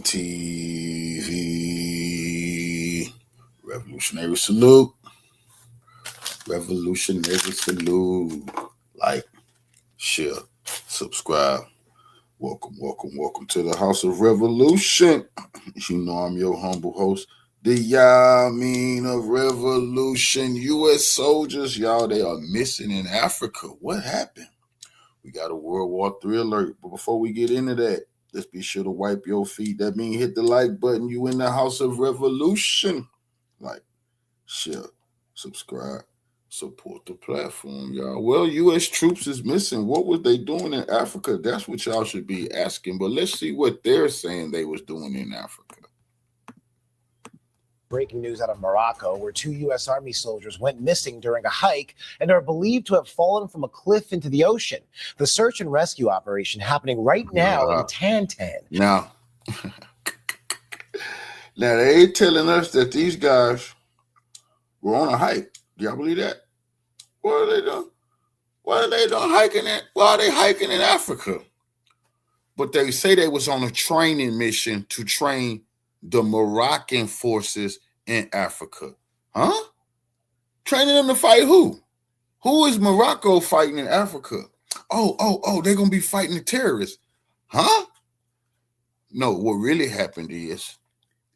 TV. Revolutionary salute. Revolutionary salute. Like, share, subscribe. Welcome to the House of Revolution. You know I'm your humble host, the Yamin of Revolution. U.S. soldiers, y'all, they are missing in Africa. What happened? We got a World War III alert. But before we get into that, let's be sure to wipe your feet. That means hit the like button. You in the House of Revolution. Like, share, subscribe, support the platform, y'all. Well, U.S. troops is missing. What was they doing in Africa? That's what y'all should be asking. But let's see what they're saying they was doing in Africa. Breaking news out of Morocco, where 2 U.S. Army soldiers went missing during a hike and are believed to have fallen from a cliff into the ocean. The search and rescue operation happening right now in Tantan. Now they telling us that these guys were on a hike. Do y'all believe that? What are they doing? What are they doing hiking at? Why are they hiking in Africa? But they say they was on a training mission to train the Moroccan forces in Africa. Huh? Training them to fight who? Who is Morocco fighting in Africa? Oh, they're going to be fighting the terrorists. Huh? No, what really happened is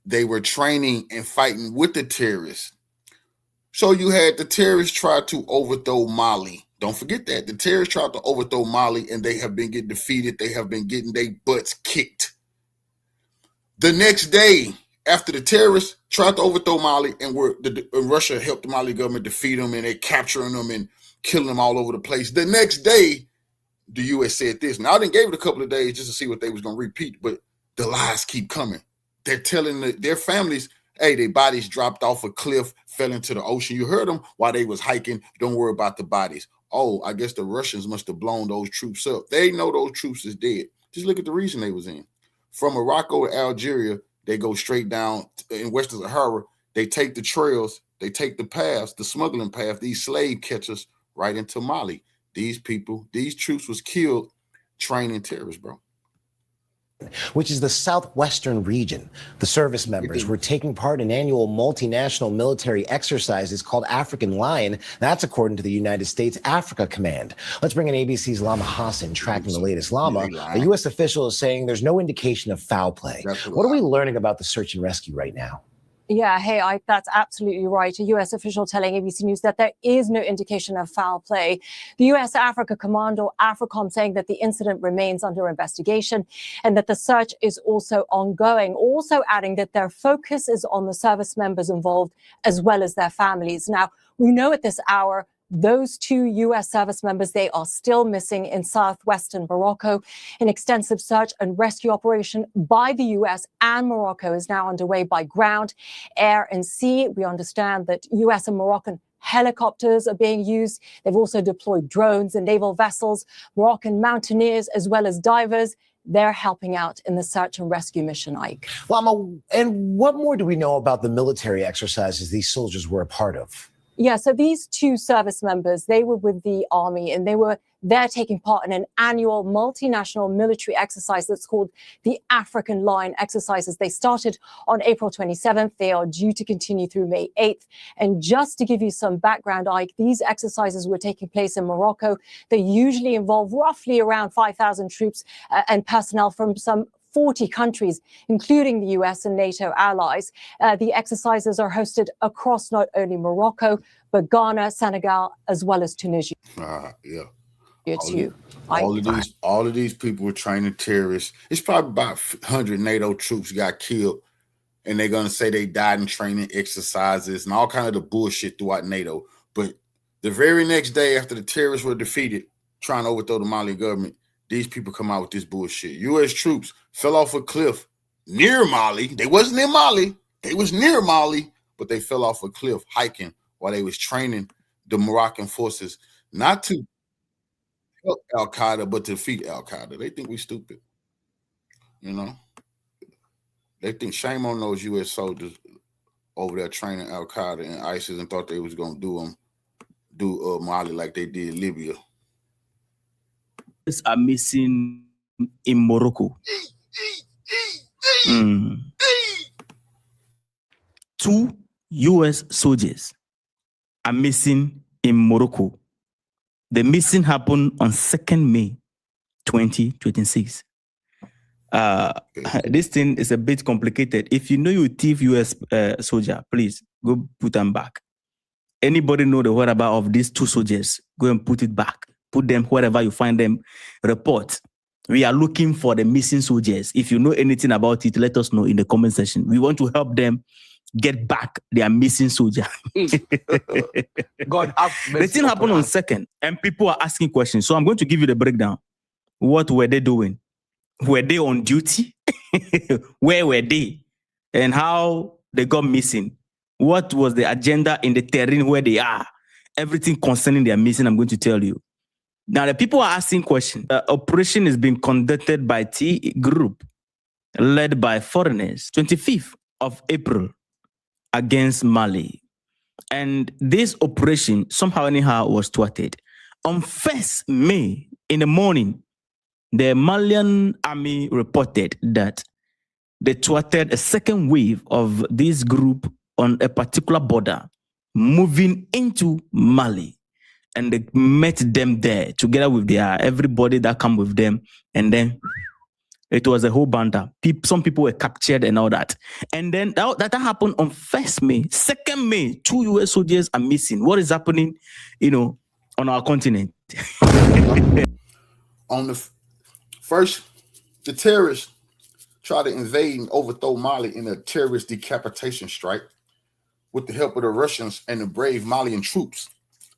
they were training and fighting with the terrorists. So you had the terrorists try to overthrow Mali. Don't forget that. The terrorists tried to overthrow Mali and they have been getting defeated. They have been getting their butts kicked. The next day, after the terrorists tried to overthrow Mali and Russia helped the Mali government defeat them and they capturing them and killing them all over the place. The next day, the U.S. said this. Now, I didn't give it a couple of days just to see what they was going to repeat, but the lies keep coming. They're telling their families, hey, their bodies dropped off a cliff, fell into the ocean. You heard them while they was hiking. Don't worry about the bodies. Oh, I guess the Russians must have blown those troops up. They know those troops is dead. Just look at the region they was in. From Morocco to Algeria, they go straight down in Western Sahara. They take the trails, they take the paths, the smuggling path, these slave catchers right into Mali. These people, these troops was killed training terrorists, bro. Which is the southwestern region. The service members were taking part in annual multinational military exercises called African Lion. That's according to the United States Africa Command. Let's bring in ABC's Lama Hassan tracking the latest. Lama, a U.S. official is saying there's no indication of foul play. What are we learning about the search and rescue right now? Yeah, hey, Ike, that's absolutely right. A U.S. official telling ABC News that there is no indication of foul play. The U.S. Africa Commando, AFRICOM, saying that the incident remains under investigation and that the search is also ongoing. Also adding that their focus is on the service members involved as well as their families. Now, we know at this hour those 2 U.S. service members, they are still missing in southwestern Morocco. An extensive search and rescue operation by the U.S. and Morocco is now underway by ground, air and sea. We understand that U.S. and Moroccan helicopters are being used. They've also deployed drones and naval vessels, Moroccan mountaineers as well as divers. They're helping out in the search and rescue mission, Ike. Lama, and what more do we know about the military exercises these soldiers were a part of? Yeah, so these 2 service members, they were with the army and they're taking part in an annual multinational military exercise that's called the African Lion exercises. They started on April 27th. They are due to continue through May 8th. And just to give you some background, Ike, these exercises were taking place in Morocco. They usually involve roughly around 5,000 troops and personnel from some 40 countries, including the U.S. and NATO allies. The exercises are hosted across not only Morocco, but Ghana, Senegal, as well as Tunisia. Yeah. All of these people were training terrorists. It's probably about 100 NATO troops got killed, and they're going to say they died in training exercises and all kind of the bullshit throughout NATO. But the very next day after the terrorists were defeated, trying to overthrow the Mali government, these people come out with this bullshit. U.S. troops fell off a cliff near Mali. They wasn't in Mali. They was near Mali, but they fell off a cliff hiking while they was training the Moroccan forces not to help Al-Qaeda, but to defeat Al-Qaeda. They think we stupid. You know? They think shame on those U.S. soldiers over there training Al-Qaeda and ISIS and thought they was going to do Mali like they did Libya. Are missing in Morocco. 2 U.S. soldiers are missing in Morocco. The missing happened on 2nd May 2026. This thing is a bit complicated. If you know you thief U.S. soldier, please go put them back. Anybody know the whereabouts of these 2 soldiers? Go and put it back. Put them wherever you find them. Report. We are looking for the missing soldiers. If you know anything about it, let us know in the comment section. We want to help them get back their missing soldier. God have mercy. The thing happened on 2nd, and people are asking questions. So I'm going to give you the breakdown. What were they doing? Were they on duty? Where were they? And how they got missing? What was the agenda in the terrain where they are? Everything concerning their missing, I'm going to tell you. Now, the people are asking questions. The operation is being conducted by T Group, led by foreigners, 25th of April, against Mali. And this operation, somehow anyhow, was thwarted. On 1st May, in the morning, the Malian army reported that they thwarted a 2nd wave of this group on a particular border, moving into Mali. And they met them there together with everybody that come with them. And then it was a whole banter. Some people were captured and all that. And then that happened on 1st May. 2nd May, 2 U.S. soldiers are missing. What is happening, on our continent? On the first, the terrorists tried to invade and overthrow Mali in a terrorist decapitation strike. With the help of the Russians and the brave Malian troops,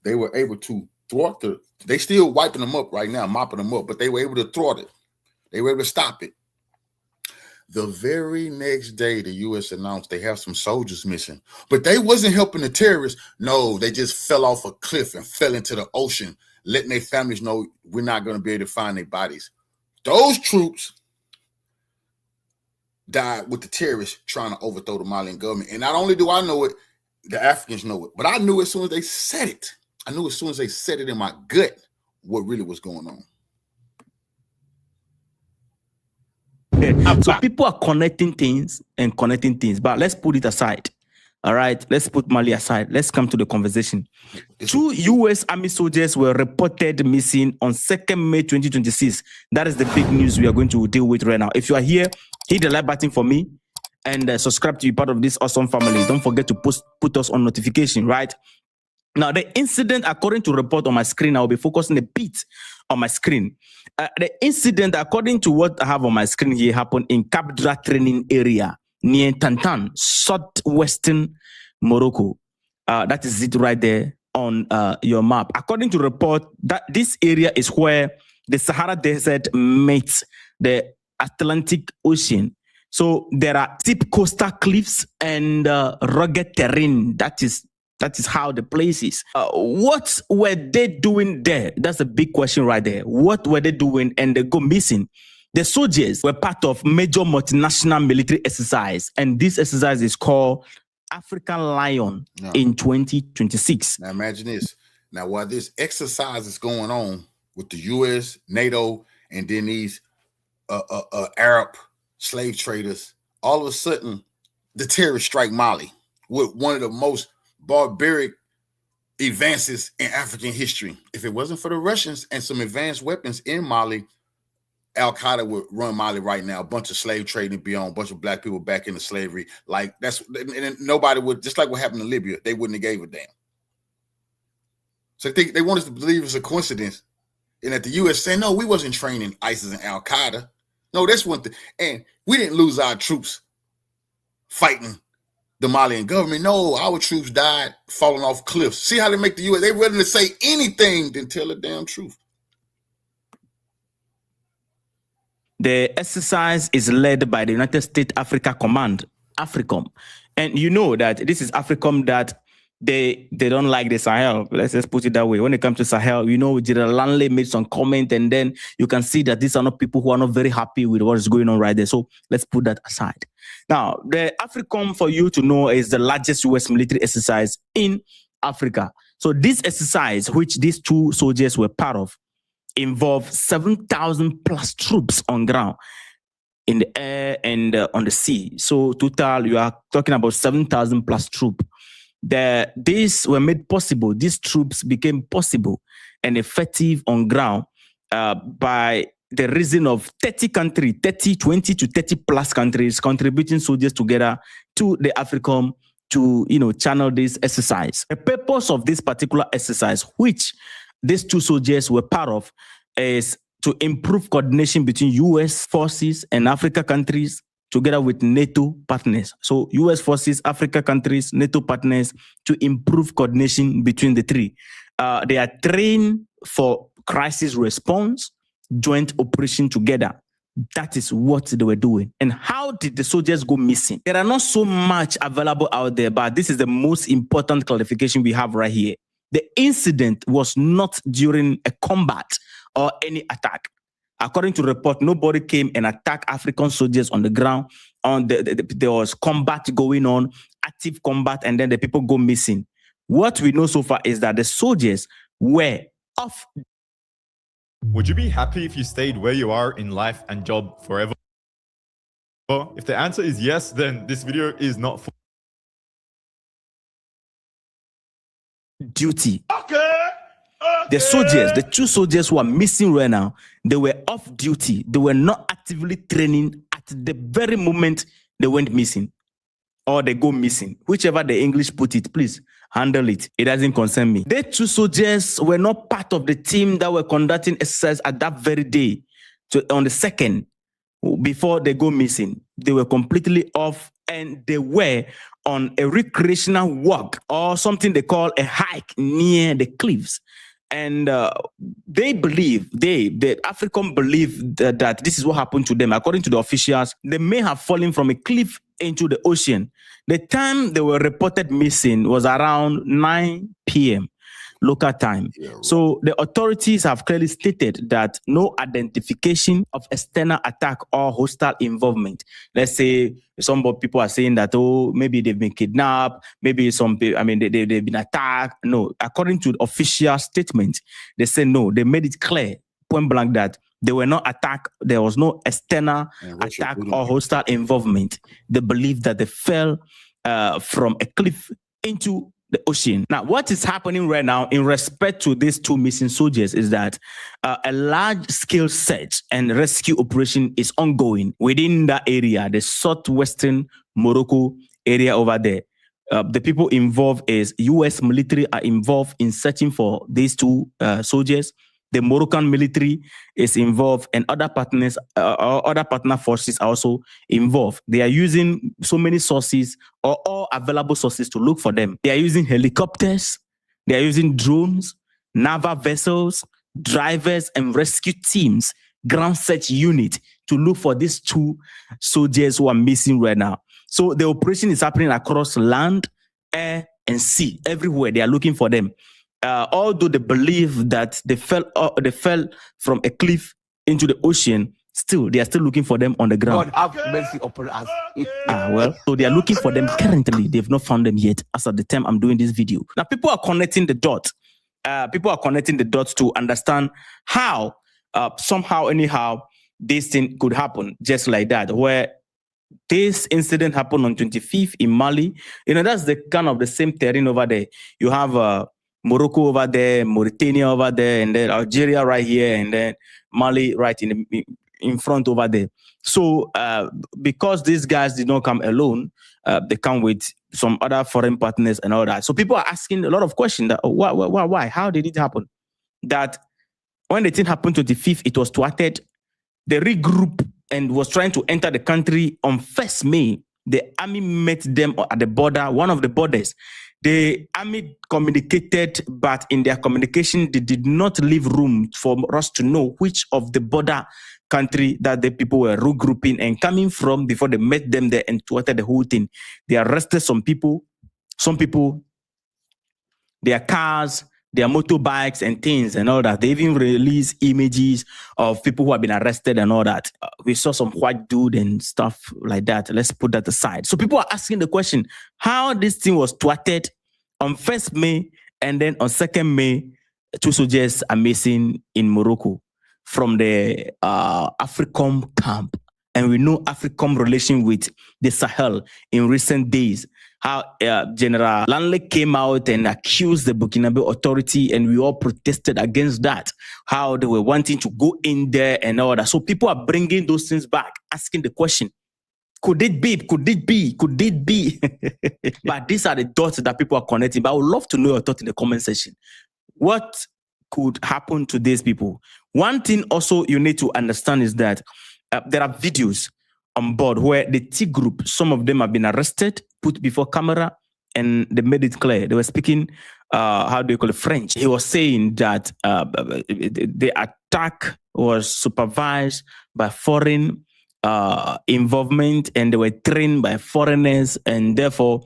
they were able to thwart they still wiping them up right now, mopping them up, but they were able to thwart it. They were able to stop it. The very next day, the U.S. announced they have some soldiers missing, but they wasn't helping the terrorists. No, they just fell off a cliff and fell into the ocean, letting their families know we're not going to be able to find their bodies. Those troops died with the terrorists trying to overthrow the Malian government. And not only do I know it, the Africans know it, but I knew as soon as they said it. I knew as soon as they said it in my gut what really was going on. So people are connecting things, but let's put it aside. All right, let's put Mali aside. Let's come to the conversation. 2 U.S. Army soldiers were reported missing on 2nd May 2026. That is the big news we are going to deal with right now. If you are here, hit the like button for me and subscribe to be part of this awesome family. Don't forget to put us on notification, right? Now, the incident, according to report on my screen, I will be focusing a bit on my screen. The incident, according to what I have on my screen here, happened in Kabdra training area near Tantan, southwestern Morocco. That is it right there on your map. According to report, that this area is where the Sahara Desert meets the Atlantic Ocean. So there are steep coastal cliffs and rugged terrain. That is how the place is. What were they doing there? That's a big question right there. What were they doing and they go missing? The soldiers were part of major multinational military exercise, and this exercise is called African Lion in 2026. Now imagine this. Now while this exercise is going on with the U.S., NATO, and then these Arab slave traders, all of a sudden the terrorists strike Mali with one of the most barbaric advances in African history. If it wasn't for the Russians and some advanced weapons in Mali, Al-Qaeda would run Mali right now. A bunch of slave trading beyond, a bunch of black people back into slavery. Like and nobody would, just like what happened in Libya, they wouldn't have gave a damn. So they want us to believe it's a coincidence. And that the U.S. saying, no, we wasn't training ISIS and Al-Qaeda. No, that's one thing. And we didn't lose our troops fighting the Malian government. No, our troops died falling off cliffs. See how they make the U.S. They ready to say anything than tell the damn truth. The exercise is led by the United States Africa Command, AFRICOM. And you know that this is AFRICOM that they don't like the Sahel. Let's just put it that way. When it comes to Sahel, you know, General Lanley made some comment, and then you can see that these are not people who are not very happy with what is going on right there. So let's put that aside. Now, the AFRICOM, for you to know, is the largest U.S. military exercise in Africa. So this exercise, which these two soldiers were part of, involved 7,000 plus troops on ground. in the air and on the sea. So total, you are talking about 7,000 plus troops. These were made possible. These troops became possible and effective on ground by the reason of 30 countries, 20 to 30 plus countries contributing soldiers together to the AFRICOM to channel this exercise. The purpose of this particular exercise, which these two soldiers were part of, is to improve coordination between U.S. forces and Africa countries together with NATO partners. So U.S. forces, Africa countries, NATO partners, to improve coordination between the three. They are trained for crisis response, joint operation together. That is what they were doing. And how did the soldiers go missing? There are not so much available out there, but this is the most important clarification we have right here. The incident was not during a combat or any attack. According to report, nobody came and attacked African soldiers on the ground. There was combat going on, active combat, and then the people go missing. What we know so far is that the soldiers were off. Would you be happy if you stayed where you are in life and job forever? Well, if the answer is yes, then this video is not for duty. The soldiers, the two soldiers who are missing right now, they were off duty. They were not actively training at the very moment they went missing or they go missing. Whichever the English put it, please handle it. It doesn't concern me. The two soldiers were not part of the team that were conducting exercise at that very day. So on the 2nd, before they go missing, they were completely off and they were on a recreational walk or something they call a hike near the cliffs. And they believe, the AFRICOM believe that this is what happened to them. According to the officials, they may have fallen from a cliff into the ocean. The time they were reported missing was around 9 p.m. local time. Yeah, right. So the authorities have clearly stated that no identification of external attack or hostile involvement. Let's say some people are saying that, oh, maybe they've been kidnapped, maybe they've been attacked. No, according to the official statement, they say no, they made it clear, point blank, that they were not attacked. There was no external attack or hostile involvement. They believe that they fell from a cliff into the ocean. Now, what is happening right now in respect to these two missing soldiers is that a large-scale search and rescue operation is ongoing within that area, the southwestern Morocco area over there. The people involved is U.S. military are involved in searching for these two soldiers. The Moroccan military is involved, and other partners, other partner forces are also involved. They are using so many sources or all available sources to look for them. They are using helicopters, they are using drones, naval vessels, drivers, and rescue teams, ground search unit to look for these two soldiers who are missing right now. So the operation is happening across land, air, and sea. Everywhere they are looking for them. Although they believe that they fell from a cliff into the ocean, still they are still looking for them on the ground. God have mercy upon us. So they are looking for them currently. They've not found them yet as at the time I'm doing this video. Now people are connecting the dots. People are connecting the dots to understand how somehow, anyhow, this thing could happen just like that, where this incident happened on 25th in Mali. That's the kind of the same terrain over there. You have Morocco over there, Mauritania over there, and then Algeria right here, and then Mali right in front over there. So because these guys did not come alone, they come with some other foreign partners and all that. So people are asking a lot of questions that, why? How did it happen? That when the thing happened 25th, it was thwarted. They regrouped and was trying to enter the country on 1st May. The army met them at the border, one of the borders. The army communicated, but in their communication, they did not leave room for us to know which of the border country that the people were regrouping and coming from before they met them there and thwarted the whole thing. They arrested some people, their cars, their motorbikes and things and all that. They even released images of people who have been arrested and all that. We saw some white dude and stuff like that. Let's put that aside. So people are asking the question, how this thing was thwarted on 1st May and then on 2nd May, two soldiers are missing in Morocco from the AFRICOM camp. and we know AFRICOM relation with the Sahel in recent days. How General Lanley came out and accused the Burkinabe authority, and we all protested against that. How they were wanting to go in there and all that. So people are bringing those things back, asking the question, could it be? Could it be? Could it be? But these are the dots that people are connecting. But I would love to know your thought in the comment section. What could happen to these people? One thing also you need to understand is that there are videos on board where the T group, some of them have been arrested, put before camera, and they made it clear. They were speaking, how do you call it, French. He was saying that the attack was supervised by foreign involvement, and they were trained by foreigners, and therefore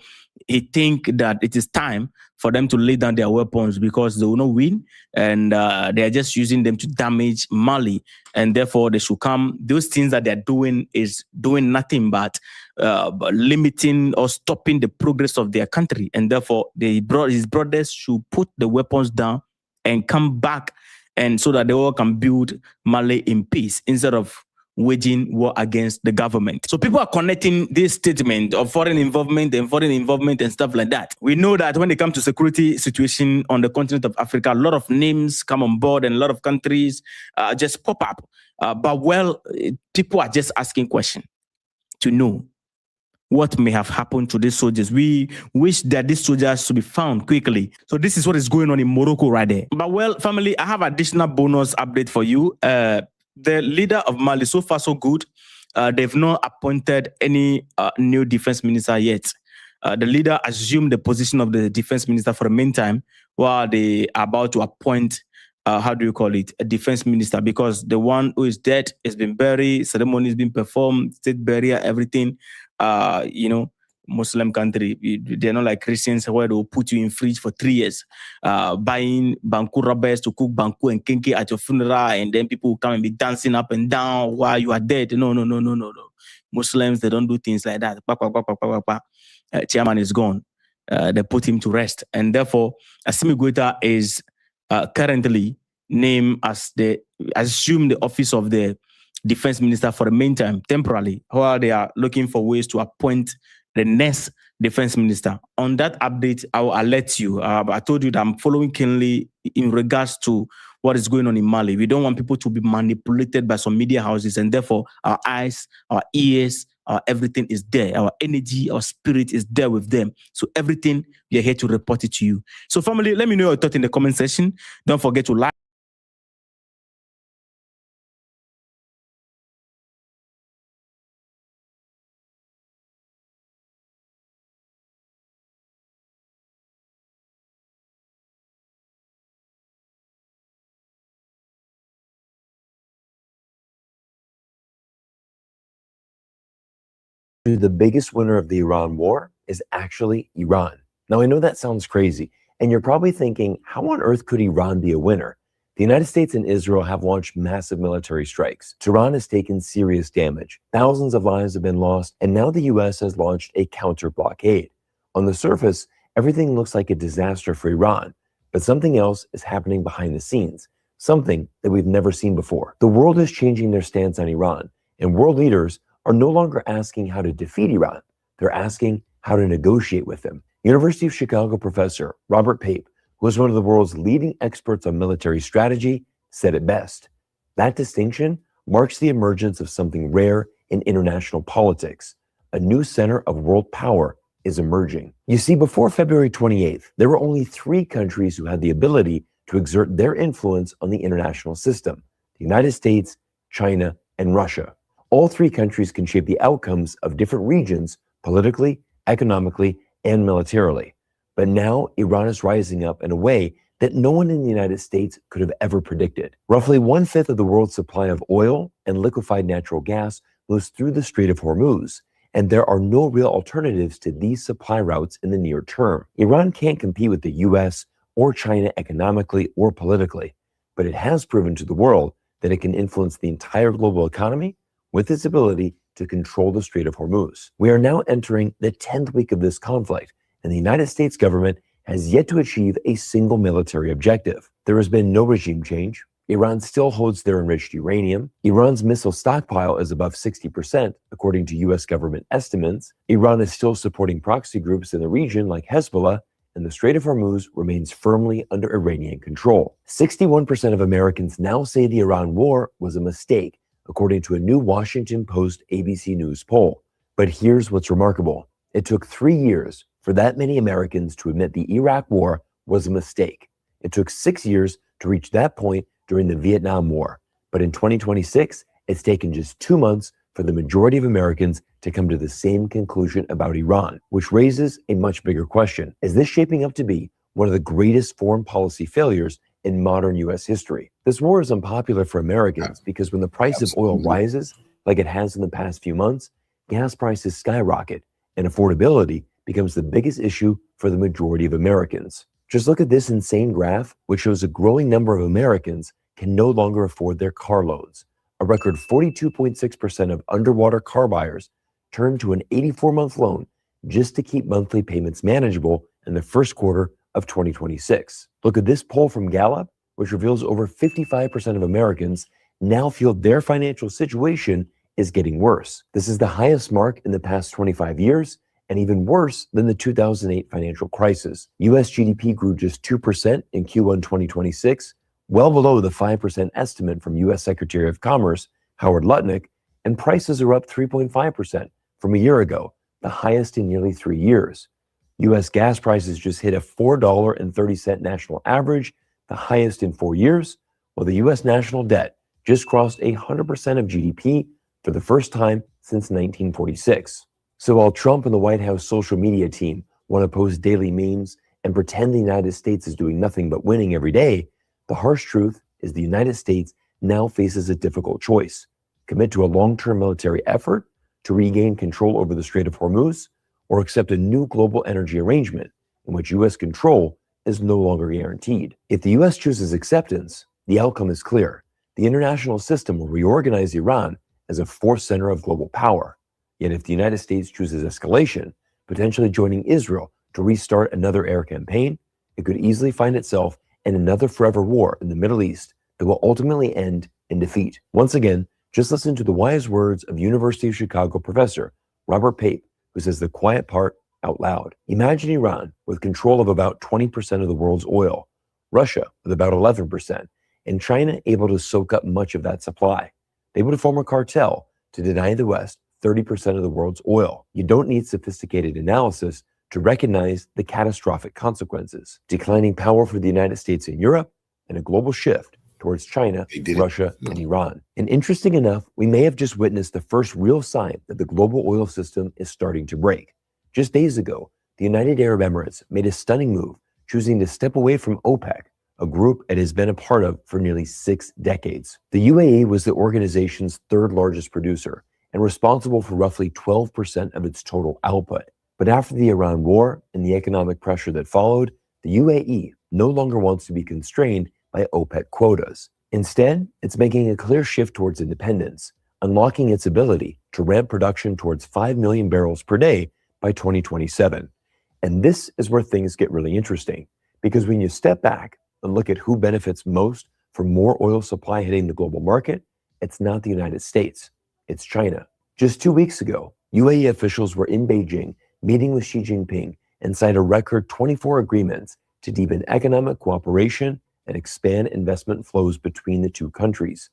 he think that it is time for them to lay down their weapons because they will not win, and they are just using them to damage Mali, and therefore they should come. Those things that they're doing is doing nothing but limiting or stopping the progress of their country, and therefore his brothers should put the weapons down and come back, and so that they all can build Mali in peace instead of waging war against the government. So people are connecting this statement of foreign involvement and stuff like that. We know that when it comes to security situation on the continent of Africa, a lot of names come on board and a lot of countries just pop up. But people are just asking questions to know what may have happened to these soldiers. We wish that these soldiers should be found quickly. So this is what is going on in Morocco right there. But family, I have additional bonus update for you. The leader of Mali, so far so good. They've not appointed any new defense minister yet. The leader assumed the position of the defense minister for the meantime, while they are about to appoint, how do you call it, a defense minister, because the one who is dead has been buried, ceremony has been performed, state burial, everything. Muslim country, they're not like Christians where they'll put you in fridge for 3 years, buying Banku rubbers to cook Banku and Kenke at your funeral, and then people will come and be dancing up and down while you are dead. No. Muslims, they don't do things like that. Chairman is gone. They put him to rest. And therefore, Assimi Goïta is currently named as assume the office of the defense minister for the meantime, temporarily, while they are looking for ways to appoint the next defense minister. On that update, I'll alert you. I told you that I'm following keenly in regards to what is going on in Mali. We don't want people to be manipulated by some media houses, and therefore our eyes, our ears, everything is there. Our energy, our spirit is there with them. So everything, we are here to report it to you. So family, let me know your thought in the comment section. Don't forget to like. The biggest winner of the Iran war is actually Iran. Now, I know that sounds crazy, and you're probably thinking, how on earth could Iran be a winner? The United States and Israel have launched massive military strikes. Tehran has taken serious damage. Thousands of lives have been lost, and now the US has launched a counter-blockade. On the surface, everything looks like a disaster for Iran, but something else is happening behind the scenes, something that we've never seen before. The world is changing their stance on Iran, and world leaders are no longer asking how to defeat Iran. They're asking how to negotiate with them. University of Chicago professor Robert Pape, who is one of the world's leading experts on military strategy, said it best. That distinction marks the emergence of something rare in international politics. A new center of world power is emerging. You see, before February 28th, there were only 3 countries who had the ability to exert their influence on the international system: the United States, China, and Russia. All 3 countries can shape the outcomes of different regions politically, economically, and militarily. But now Iran is rising up in a way that no one in the United States could have ever predicted. Roughly 1/5 of the world's supply of oil and liquefied natural gas goes through the Strait of Hormuz, and there are no real alternatives to these supply routes in the near term. Iran can't compete with the US or China economically or politically, but it has proven to the world that it can influence the entire global economy with its ability to control the Strait of Hormuz. We are now entering the 10th week of this conflict, and the United States government has yet to achieve a single military objective. There has been no regime change, Iran still holds their enriched uranium. Iran's missile stockpile is above 60%, according to US government estimates. Iran is still supporting proxy groups in the region like Hezbollah, and the Strait of Hormuz remains firmly under Iranian control. 61% of Americans now say the Iran war was a mistake, according to a new Washington Post ABC News poll. But here's what's remarkable. It took 3 years for that many Americans to admit the Iraq war was a mistake. It took 6 years to reach that point during the Vietnam War. But in 2026, it's taken just 2 months for the majority of Americans to come to the same conclusion about Iran, which raises a much bigger question. Is this shaping up to be one of the greatest foreign policy failures in modern U.S. history? This war is unpopular for Americans because when the price of oil rises, like it has in the past few months, gas prices skyrocket, and affordability becomes the biggest issue for the majority of Americans. Just look at this insane graph, which shows a growing number of Americans can no longer afford their car loans. A record 42.6% of underwater car buyers turned to an 84-month loan just to keep monthly payments manageable in the first quarter of 2026. Look at this poll from Gallup, which reveals over 55% of Americans now feel their financial situation is getting worse. This is the highest mark in the past 25 years, and even worse than the 2008 financial crisis. US GDP grew just 2% in Q1 2026, well below the 5% estimate from US Secretary of Commerce Howard Lutnick, and prices are up 3.5% from a year ago, the highest in nearly 3 years. US gas prices just hit a $4.30 national average, the highest in 4 years, while the US national debt just crossed 100% of GDP for the first time since 1946. So while Trump and the White House social media team want to post daily memes and pretend the United States is doing nothing but winning every day, the harsh truth is the United States now faces a difficult choice: commit to a long-term military effort to regain control over the Strait of Hormuz, or accept a new global energy arrangement in which U.S. control is no longer guaranteed. If the U.S. chooses acceptance, the outcome is clear. The international system will reorganize Iran as a force center of global power. Yet if the United States chooses escalation, potentially joining Israel to restart another air campaign, it could easily find itself in another forever war in the Middle East that will ultimately end in defeat. Once again, just listen to the wise words of University of Chicago professor Robert Pape, who says the quiet part out loud. Imagine Iran with control of about 20% of the world's oil, Russia with about 11%, and China able to soak up much of that supply. They would form a cartel to deny the West 30% of the world's oil. You don't need sophisticated analysis to recognize the catastrophic consequences: declining power for the United States and Europe, and a global shift towards China, Russia, and Iran. And interesting enough, we may have just witnessed the first real sign that the global oil system is starting to break. Just days ago, the United Arab Emirates made a stunning move, choosing to step away from OPEC, a group it has been a part of for nearly 6 decades. The UAE was the organization's third largest producer and responsible for roughly 12% of its total output. But after the Iran war and the economic pressure that followed, the UAE no longer wants to be constrained by OPEC quotas. Instead, it's making a clear shift towards independence, unlocking its ability to ramp production towards 5 million barrels per day by 2027. And this is where things get really interesting, because when you step back and look at who benefits most from more oil supply hitting the global market, it's not the United States, it's China. Just 2 weeks ago, UAE officials were in Beijing meeting with Xi Jinping and signed a record 24 agreements to deepen economic cooperation and expand investment flows between the two countries.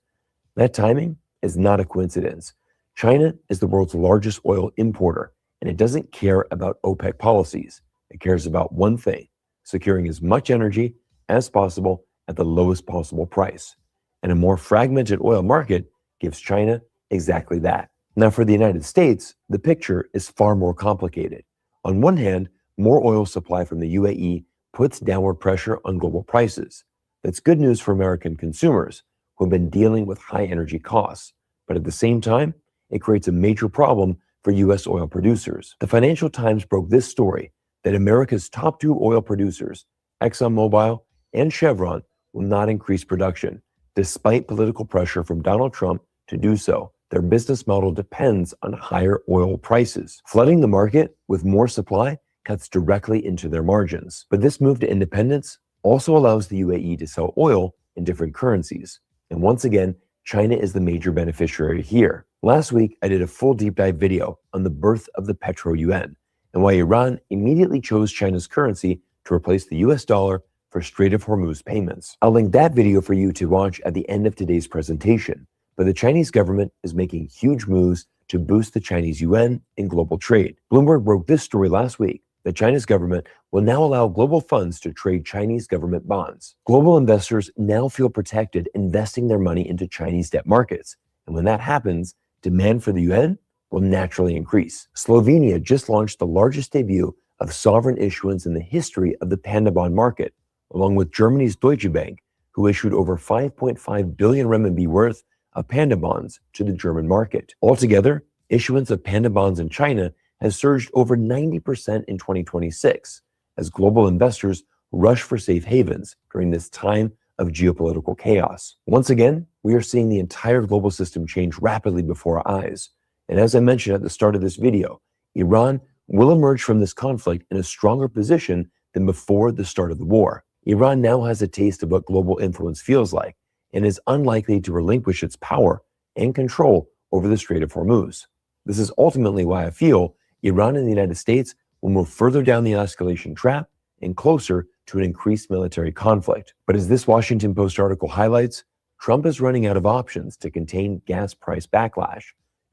That timing is not a coincidence. China is the world's largest oil importer, and it doesn't care about OPEC policies. It cares about one thing: securing as much energy as possible at the lowest possible price. And a more fragmented oil market gives China exactly that. Now, for the United States, the picture is far more complicated. On one hand, more oil supply from the UAE puts downward pressure on global prices. That's good news for American consumers who have been dealing with high energy costs. But at the same time, it creates a major problem for U.S. oil producers. The Financial Times broke this story that America's top 2 oil producers, ExxonMobil and Chevron, will not increase production, despite political pressure from Donald Trump to do so. Their business model depends on higher oil prices. Flooding the market with more supply cuts directly into their margins. But this move to independence also allows the UAE to sell oil in different currencies. And once again, China is the major beneficiary here. Last week, I did a full deep dive video on the birth of the petro-yuan and why Iran immediately chose China's currency to replace the US dollar for Strait of Hormuz payments. I'll link that video for you to watch at the end of today's presentation. But the Chinese government is making huge moves to boost the Chinese yuan in global trade. Bloomberg broke this story last week that China's government will now allow global funds to trade Chinese government bonds. Global investors now feel protected investing their money into Chinese debt markets. And when that happens, demand for the yuan will naturally increase. Slovenia just launched the largest debut of sovereign issuance in the history of the panda bond market, along with Germany's Deutsche Bank, who issued over 5.5 billion renminbi worth of panda bonds to the German market. Altogether, issuance of panda bonds in China has surged over 90% in 2026 as global investors rush for safe havens during this time of geopolitical chaos. Once again, we are seeing the entire global system change rapidly before our eyes. And as I mentioned at the start of this video, Iran will emerge from this conflict in a stronger position than before the start of the war. Iran now has a taste of what global influence feels like and is unlikely to relinquish its power and control over the Strait of Hormuz. This is ultimately why I feel Iran and the United States will move further down the escalation trap and closer to an increased military conflict. But as this Washington Post article highlights, Trump is running out of options to contain gas price backlash.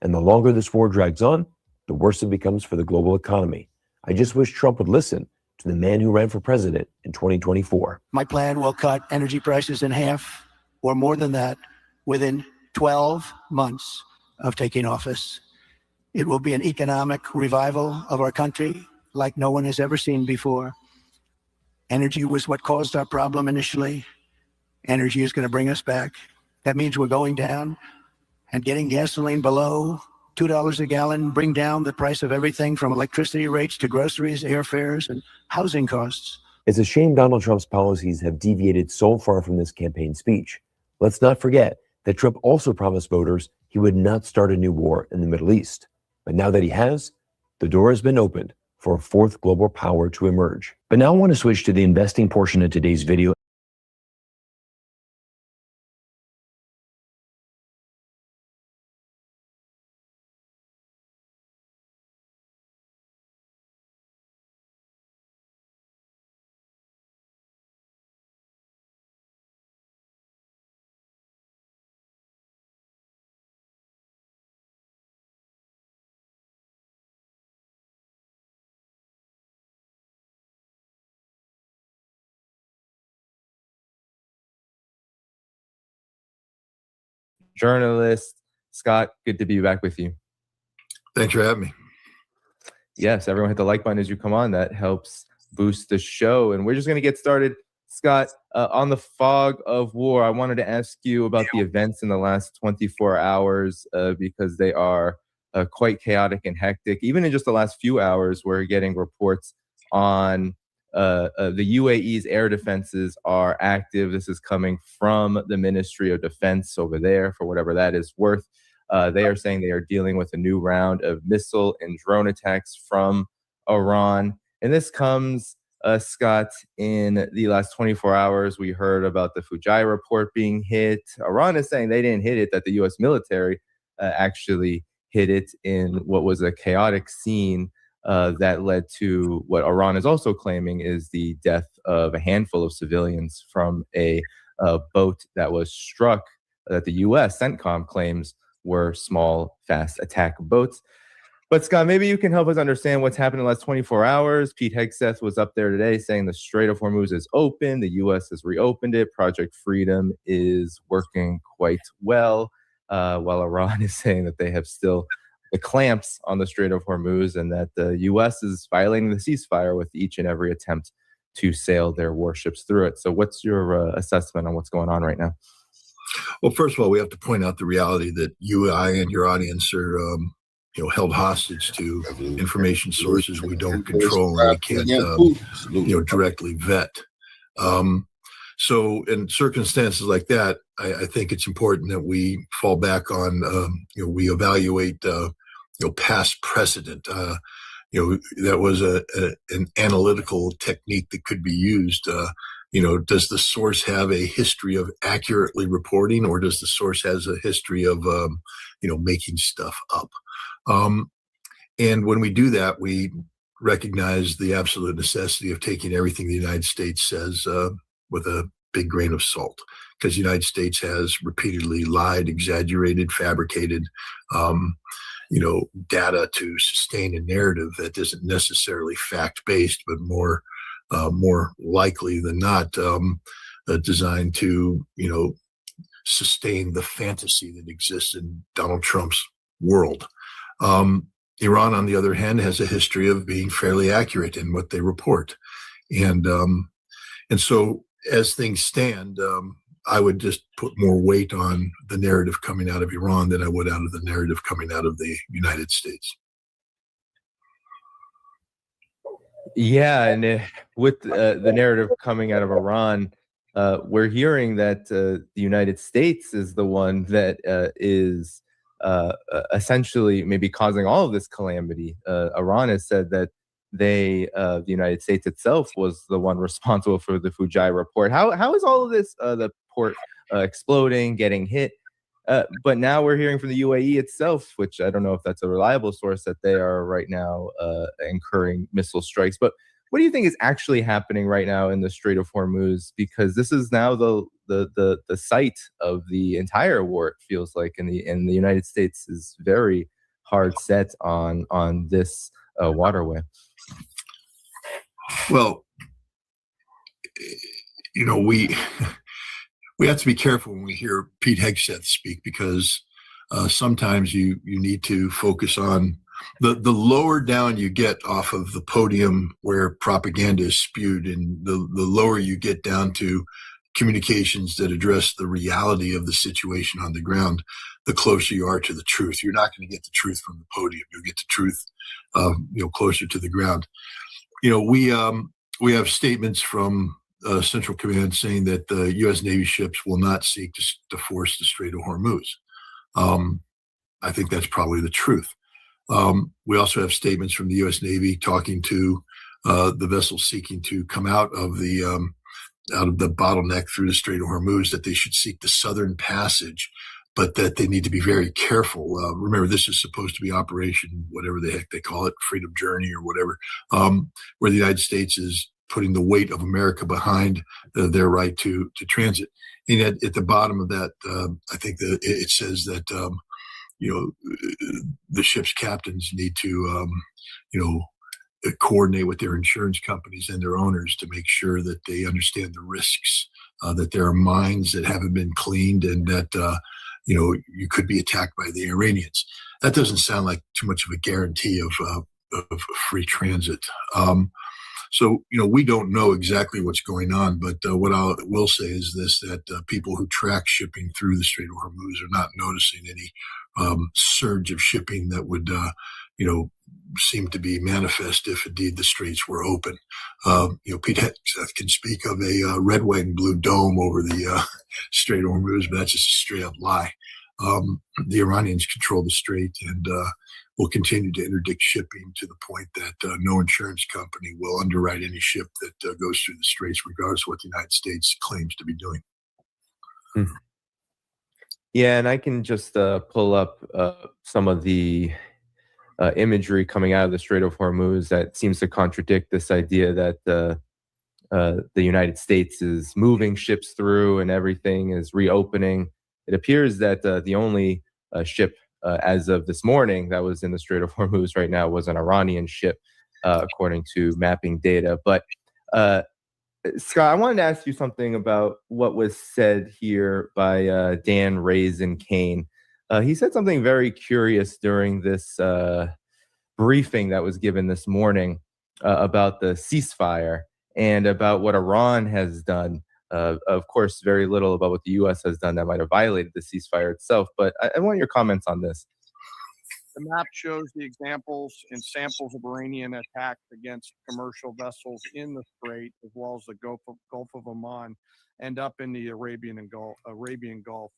And the longer this war drags on, the worse it becomes for the global economy. I just wish Trump would listen to the man who ran for president in 2024. My plan will cut energy prices in half or more than that within 12 months of taking office. It will be an economic revival of our country like no one has ever seen before. Energy was what caused our problem initially. Energy is going to bring us back. That means we're going down and getting gasoline below $2 a gallon, bring down the price of everything from electricity rates to groceries, airfares, and housing costs. It's a shame Donald Trump's policies have deviated so far from this campaign speech. Let's not forget that Trump also promised voters he would not start a new war in the Middle East. But now that he has, the door has been opened for a fourth global power to emerge. But now I want to switch to the investing portion of today's video. Journalist Scott, good to be back with you. Thanks for having me. Yes, everyone hit the like button as you come on. That helps boost the show. And we're just going to get started. Scott, on the fog of war, I wanted to ask you about the events in the last 24 hours because they are quite chaotic and hectic. Even in just the last few hours, we're getting reports on the UAE's air defenses are active. This is coming from the Ministry of Defense over there, for whatever that is worth. They are saying they are dealing with a new round of missile and drone attacks from Iran. And this comes, Scott, in the last 24 hours. We heard about the Fujairah port being hit. Iran is saying they didn't hit it, that the U.S. military actually hit it in what was a chaotic scene that led to what Iran is also claiming is the death of a handful of civilians from a boat that was struck that the U.S. CENTCOM claims were small, fast attack boats. But Scott, maybe you can help us understand what's happened in the last 24 hours. Pete Hegseth was up there today saying the Strait of Hormuz is open. The U.S. has reopened it. Project Freedom is working quite well, while Iran is saying that they have still the clamps on the Strait of Hormuz and that the U.S. is violating the ceasefire with each and every attempt to sail their warships through it. So what's your assessment on what's going on right now? Well, first of all, we have to point out the reality that you, I, and your audience are held hostage to information sources we don't control and we can't directly vet. So in circumstances like that, I think it's important that we fall back on, we evaluate, past precedent. That was an analytical technique that could be used, does the source have a history of accurately reporting, or does the source has a history of, making stuff up? And when we do that, we recognize the absolute necessity of taking everything the United States says with a big grain of salt, because the United States has repeatedly lied, exaggerated, fabricated, data to sustain a narrative that isn't necessarily fact-based, but more likely than not designed to, sustain the fantasy that exists in Donald Trump's world. Iran, on the other hand, has a history of being fairly accurate in what they report. And so as things stand, I would just put more weight on the narrative coming out of Iran than I would out of the narrative coming out of the United States. Yeah, and with the narrative coming out of Iran, we're hearing that the United States is the one that is essentially maybe causing all of this calamity. Iran has said that the United States itself was the one responsible for the Fujai report. How is all of this, the port exploding, getting hit? But now we're hearing from the UAE itself, which I don't know if that's a reliable source, that they are right now incurring missile strikes. But what do you think is actually happening right now in the Strait of Hormuz? Because this is now the site of the entire war, it feels like, and the United States is very hard set on this waterway. Well, we have to be careful when we hear Pete Hegseth speak, because sometimes you need to focus on the lower down you get off of the podium where propaganda is spewed, and the lower you get down to communications that address the reality of the situation on the ground, the closer you are to the truth. You're not going to get the truth from the podium. You'll get the truth, closer to the ground. We have statements from Central Command saying that the U.S. Navy ships will not seek to force the Strait of Hormuz. I think that's probably the truth. We also have statements from the U.S. Navy talking to the vessels seeking to come out of the bottleneck through the Strait of Hormuz, that they should seek the southern passage, but that they need to be very careful. Remember, this is supposed to be Operation, whatever the heck they call it, Freedom Journey or whatever, where the United States is putting the weight of America behind their right to transit. And at the bottom of that, I think that it says that, the ship's captains need to, coordinate with their insurance companies and their owners to make sure that they understand the risks, that there are mines that haven't been cleaned, and that, you could be attacked by the Iranians. That doesn't sound like too much of a guarantee of free transit. So, we don't know exactly what's going on, but what I will say is this, that people who track shipping through the Strait of Hormuz are not noticing any surge of shipping that would, seem to be manifest if indeed the straits were open. Pete Hegseth can speak of a red, white, and blue dome over the Strait of Hormuz, but that's just a straight up lie. The Iranians control the strait and will continue to interdict shipping to the point that no insurance company will underwrite any ship that goes through the straits, regardless of what the United States claims to be doing. Yeah, and I can just pull up some of the imagery coming out of the Strait of Hormuz that seems to contradict this idea that the United States is moving ships through and everything is reopening. It appears that the only ship as of this morning that was in the Strait of Hormuz right now was an Iranian ship, according to mapping data. But Scott, I wanted to ask you something about what was said here by Dan Raisin Kane. He said something very curious during this briefing that was given this morning about the ceasefire and about what Iran has done. Of course, very little about what the U.S. has done that might have violated the ceasefire itself. But I want your comments on this. The map shows the examples and samples of Iranian attacks against commercial vessels in the Strait, as well as the Gulf of Oman, and up in the Arabian Gulf.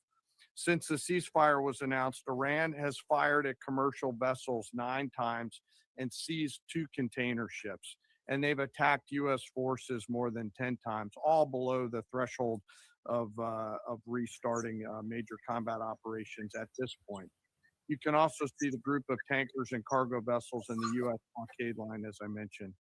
Since the ceasefire was announced, Iran has fired at commercial vessels 9 times and seized 2 container ships. and they've attacked U.S. forces more than 10 times, all below the threshold of restarting major combat operations at this point. You can also see the group of tankers and cargo vessels in the U.S. blockade line, as I mentioned.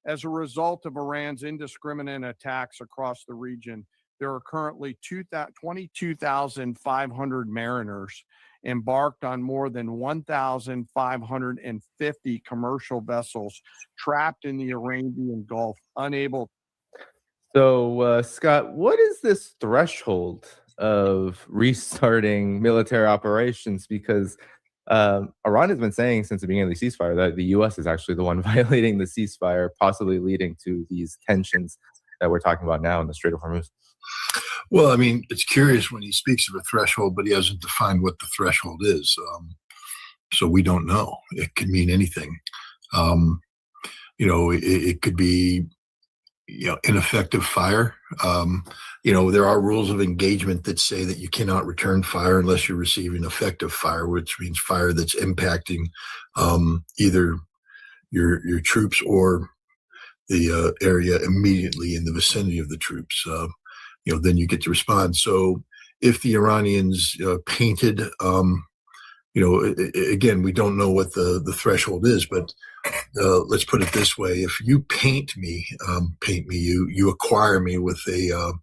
As a result of Iran's indiscriminate attacks across the region, there are currently 22,500 mariners embarked on more than 1,550 commercial vessels trapped in the Arabian Gulf, unable. So, Scott, what is this threshold of restarting military operations? Because Iran has been saying since the beginning of the ceasefire that the U.S. is actually the one violating the ceasefire, possibly leading to these tensions that we're talking about now in the Strait of Hormuz. Well, I mean, it's curious when he speaks of a threshold, but he hasn't defined what the threshold is. So we don't know. It could mean anything. It could be, ineffective fire. There are rules of engagement that say that you cannot return fire unless you're receiving effective fire, which means fire that's impacting either your troops or the area immediately in the vicinity of the troops. Then you get to respond. So if the Iranians painted, again, we don't know what the threshold is, but let's put it this way: if you paint me, you acquire me with a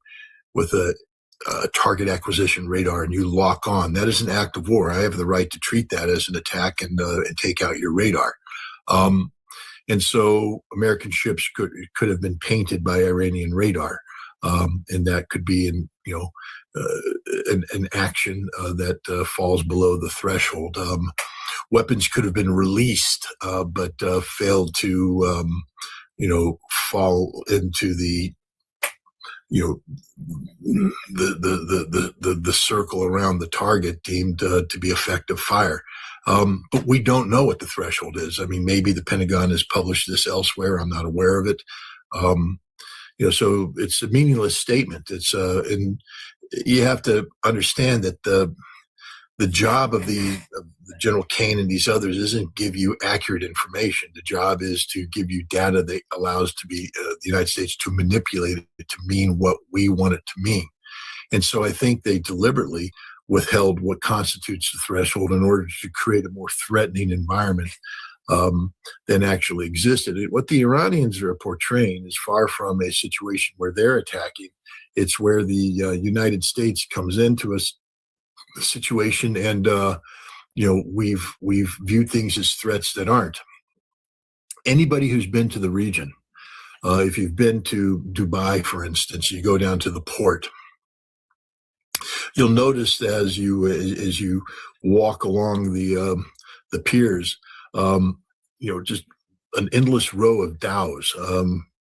target acquisition radar, and you lock on. That is an act of war. I have the right to treat that as an attack and take out your radar. And so American ships could have been painted by Iranian radar. And that could be an action that falls below the threshold. Weapons could have been released, but failed to, fall into the circle around the target deemed to be effective fire. But we don't know what the threshold is. I mean, maybe the Pentagon has published this elsewhere. I'm not aware of it. So it's a meaningless statement. And you have to understand that the job of the General Kane and these others isn't give you accurate information. The job is to give you data that allows the United States to manipulate it to mean what we want it to mean. And so I think they deliberately withheld what constitutes the threshold in order to create a more threatening environment than actually existed. What the Iranians are portraying is far from a situation where they're attacking. It's where the United States comes into a situation and we've viewed things as threats that aren't. Anybody who's been to the region, if you've been to Dubai, for instance, you go down to the port, you'll notice as you walk along the piers, just an endless row of dhows,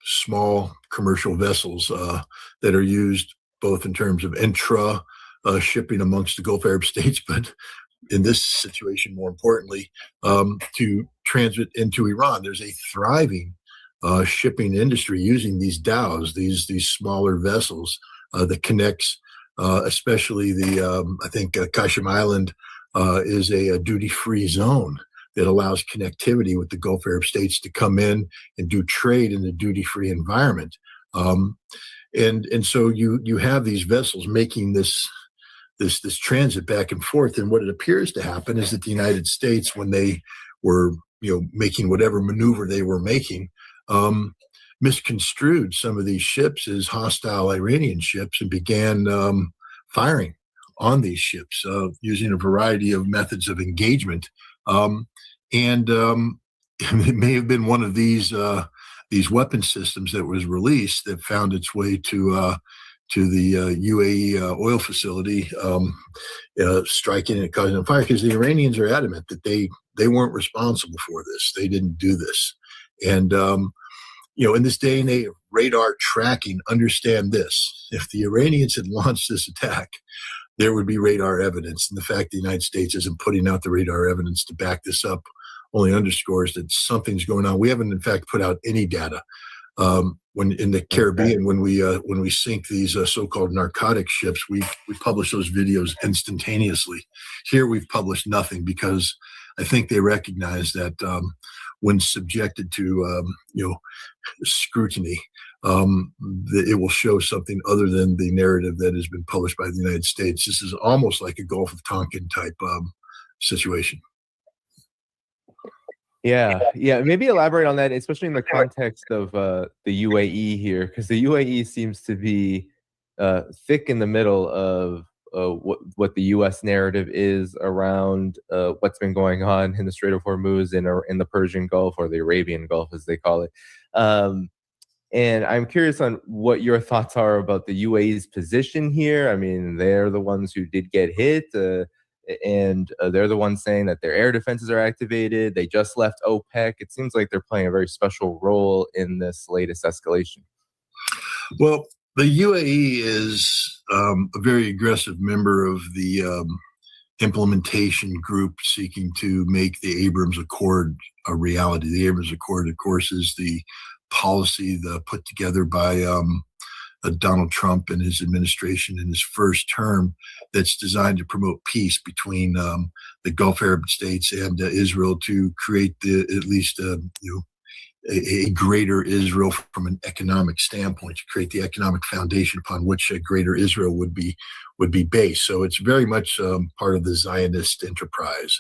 small commercial vessels that are used both in terms of intra shipping amongst the Gulf Arab states, but in this situation, more importantly, to transit into Iran. There's a thriving shipping industry using these dhows, these smaller vessels that connects, especially I think Cashapp Island is a duty-free zone that allows connectivity with the Gulf Arab states to come in and do trade in a duty-free environment. And so you have these vessels making this transit back and forth. And what it appears to happen is that the United States, when they were making whatever maneuver they were making, misconstrued some of these ships as hostile Iranian ships and began firing on these ships using a variety of methods of engagement. And it may have been one of these weapon systems that was released that found its way to the UAE oil facility, striking and causing a fire, because the Iranians are adamant that they weren't responsible for this. They didn't do this. And, in this day and age of radar tracking, understand this: if the Iranians had launched this attack, there would be radar evidence. And the fact the United States isn't putting out the radar evidence to back this up only underscores that something's going on. We haven't, in fact, put out any data. When in the Caribbean, when we sink these so-called narcotic ships, we publish those videos instantaneously. Here we've published nothing because I think they recognize that when subjected to scrutiny, it will show something other than the narrative that has been published by the United States. This is almost like a Gulf of Tonkin type situation. Yeah. Maybe elaborate on that, especially in the context of the UAE here, because the UAE seems to be thick in the middle of what the U.S. narrative is around what's been going on in the Strait of Hormuz in the Persian Gulf, or the Arabian Gulf, as they call it. And I'm curious on what your thoughts are about the UAE's position here. I mean, they're the ones who did get hit, and they're the ones saying that their air defenses are activated. They just left OPEC. It seems like they're playing a very special role in this latest escalation. Well, the UAE is a very aggressive member of the implementation group seeking to make the Abrams Accord a reality. The Abrams Accord, of course, is the policy put together by Donald Trump and his administration in his first term that's designed to promote peace between the Gulf Arab states and Israel, to create at least a greater Israel from an economic standpoint, to create the economic foundation upon which a greater Israel would be based. So it's very much part of the Zionist enterprise.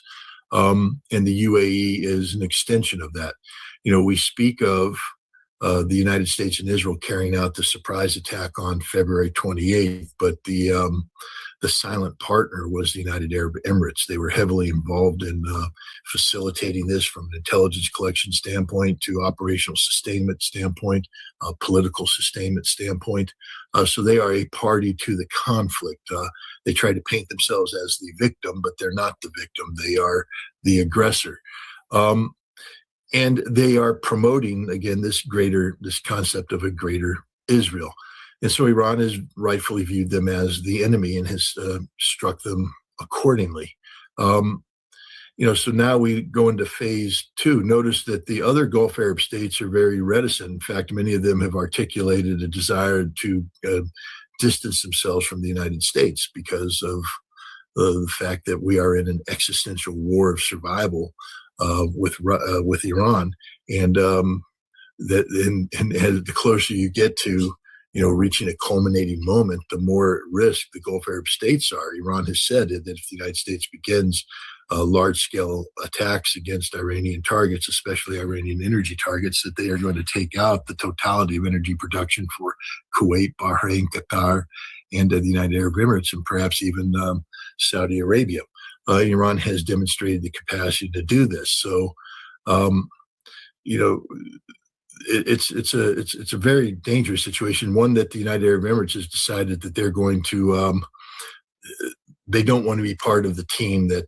And the UAE is an extension of that. We speak of the United States and Israel carrying out the surprise attack on February 28th, but the silent partner was the United Arab Emirates. They were heavily involved in facilitating this from an intelligence collection standpoint to operational sustainment standpoint, political sustainment standpoint. So they are a party to the conflict. They try to paint themselves as the victim, but they're not the victim. They are the aggressor. And they are promoting, again, this concept of a greater Israel. And so Iran has rightfully viewed them as the enemy and has struck them accordingly. So now we go into phase two. Notice that the other Gulf Arab states are very reticent. In fact, many of them have articulated a desire to distance themselves from the United States because of the fact that we are in an existential war of survival with Iran, and the closer you get to reaching a culminating moment, the more at risk the Gulf Arab states are. Iran has said that if the United States begins large-scale attacks against Iranian targets, especially Iranian energy targets, that they are going to take out the totality of energy production for Kuwait, Bahrain, Qatar, and the United Arab Emirates, and perhaps even Saudi Arabia. Iran has demonstrated the capacity to do this. So, it's a very dangerous situation. One that the United Arab Emirates has decided that they're going to. They don't want to be part of the team that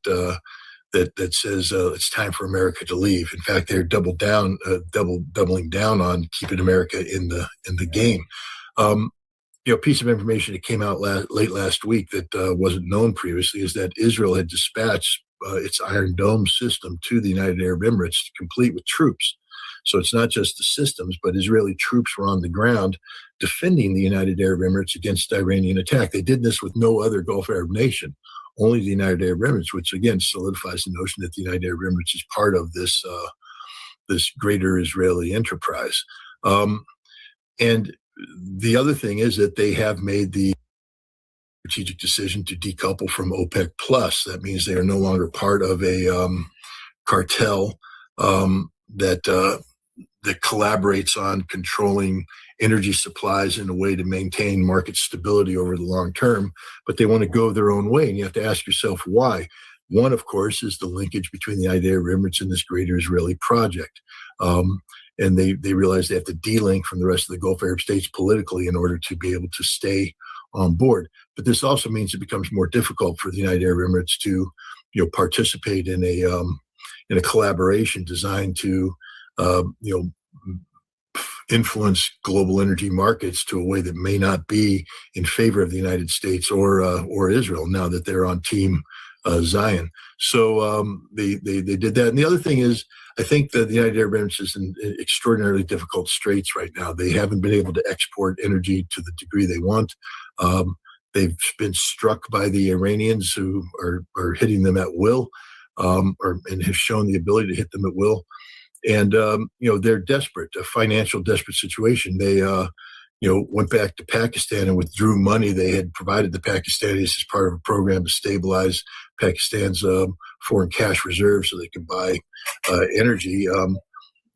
says it's time for America to leave. In fact, they're doubling down on keeping America in the game. A piece of information that came out late last week that wasn't known previously is that Israel had dispatched its Iron Dome system to the United Arab Emirates, complete with troops. So it's not just the systems, but Israeli troops were on the ground defending the United Arab Emirates against Iranian attack. They did this with no other Gulf Arab nation, only the United Arab Emirates, which again solidifies the notion that the United Arab Emirates is part of this greater Israeli enterprise. And the other thing is that they have made the strategic decision to decouple from OPEC Plus. That means they are no longer part of a cartel that collaborates on controlling energy supplies in a way to maintain market stability over the long term, but they want to go their own way. And you have to ask yourself why. One, of course, is the linkage between the United Arab Emirates and this greater Israeli project. And they realize they have to de-link from the rest of the Gulf Arab states politically in order to be able to stay on board. But this also means it becomes more difficult for the United Arab Emirates to, participate in a collaboration designed to, influence global energy markets to a way that may not be in favor of the United States or Israel now that they're on Team Zion. So they did that. And the other thing is, I think that the United Arab Emirates is in extraordinarily difficult straits right now. They haven't been able to export energy to the degree they want. They've been struck by the Iranians who are hitting them at will. and have shown the ability to hit them at will. And they're desperate, a financial desperate situation. They went back to Pakistan and withdrew money they had provided the Pakistanis as part of a program to stabilize Pakistan's foreign cash reserves so they could buy energy.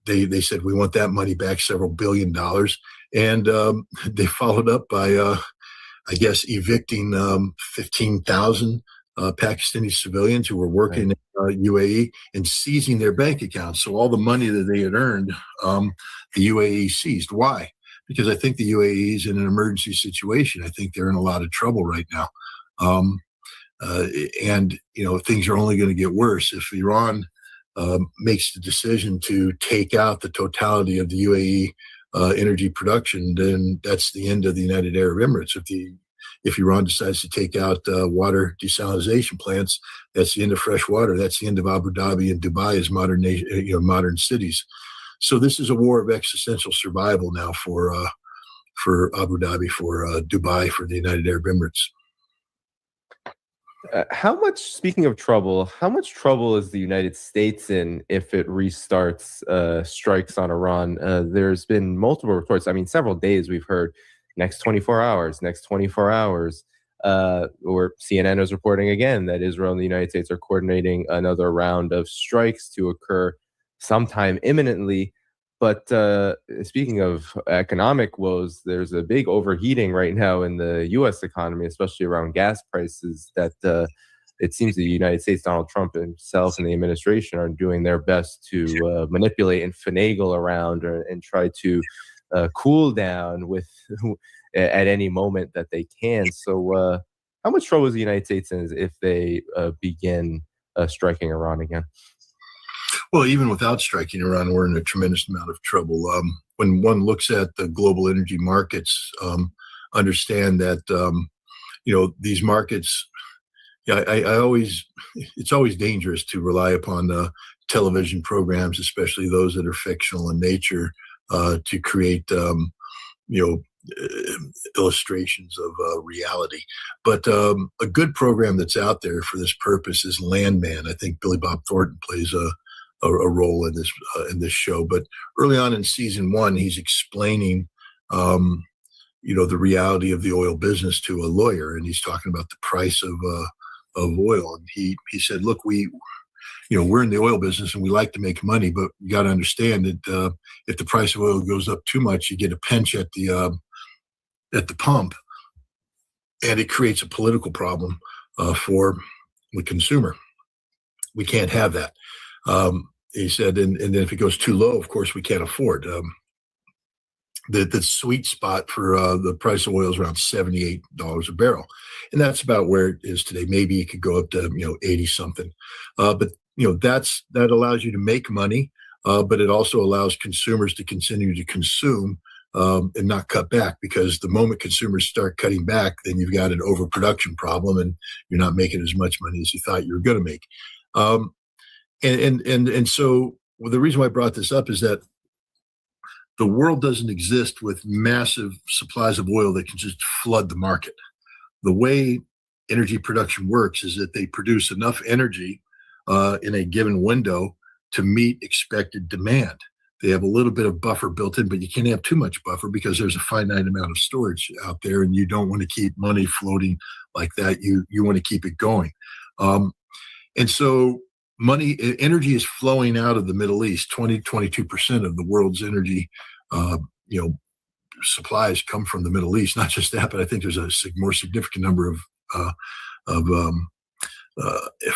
They said, we want that money back, several $billion. And they followed up by, evicting 15,000 Pakistani civilians who were working in UAE and seizing their bank accounts. So all the money that they had earned, the UAE seized. Why? Because I think the UAE is in an emergency situation. I think they're in a lot of trouble right now. And things are only going to get worse. If Iran makes the decision to take out the totality of the UAE energy production, then that's the end of the United Arab Emirates. If Iran decides to take out water desalination plants, that's the end of fresh water. That's the end of Abu Dhabi and Dubai as modern cities. So this is a war of existential survival now for Abu Dhabi, for Dubai, for the United Arab Emirates. Speaking of trouble, how much trouble is the United States in if it restarts strikes on Iran? There's been multiple reports. I mean, several days we've heard next 24 hours, or CNN is reporting again that Israel and the United States are coordinating another round of strikes to occur sometime imminently. But speaking of economic woes, there's a big overheating right now in the U.S. economy, especially around gas prices, that it seems the United States, Donald Trump himself and the administration are doing their best to manipulate and finagle around and try to cool down with at any moment that they can. So how much trouble is the United States in if they begin striking Iran again? Well, even without striking Iran, we're in a tremendous amount of trouble. When one looks at the global energy markets, understand that, these markets, it's always dangerous to rely upon television programs, especially those that are fictional in nature, to create, illustrations of reality. But a good program that's out there for this purpose is Landman. I think Billy Bob Thornton plays a role in this show. But early on in season 1, he's explaining, the reality of the oil business to a lawyer, and he's talking about the price of oil. And he said, look, we're in the oil business and we like to make money, but you got to understand that if the price of oil goes up too much, you get a pinch at the pump, and it creates a political problem for the consumer. We can't have that. He said, and then if it goes too low, of course, we can't afford. The sweet spot for the price of oil is around $78 a barrel. And that's about where it is today. Maybe it could go up to, 80 something. But that allows you to make money, but it also allows consumers to continue to consume and not cut back, because the moment consumers start cutting back, then you've got an overproduction problem and you're not making as much money as you thought you were going to make. And so the reason why I brought this up is that the world doesn't exist with massive supplies of oil that can just flood the market. The way energy production works is that they produce enough energy in a given window to meet expected demand. They have a little bit of buffer built in, but you can't have too much buffer because there's a finite amount of storage out there, and you don't want to keep money floating like that. You want to keep it going. And so energy is flowing out of the Middle East. 22% of the world's energy, supplies come from the Middle East. Not just that, but I think there's a more significant number of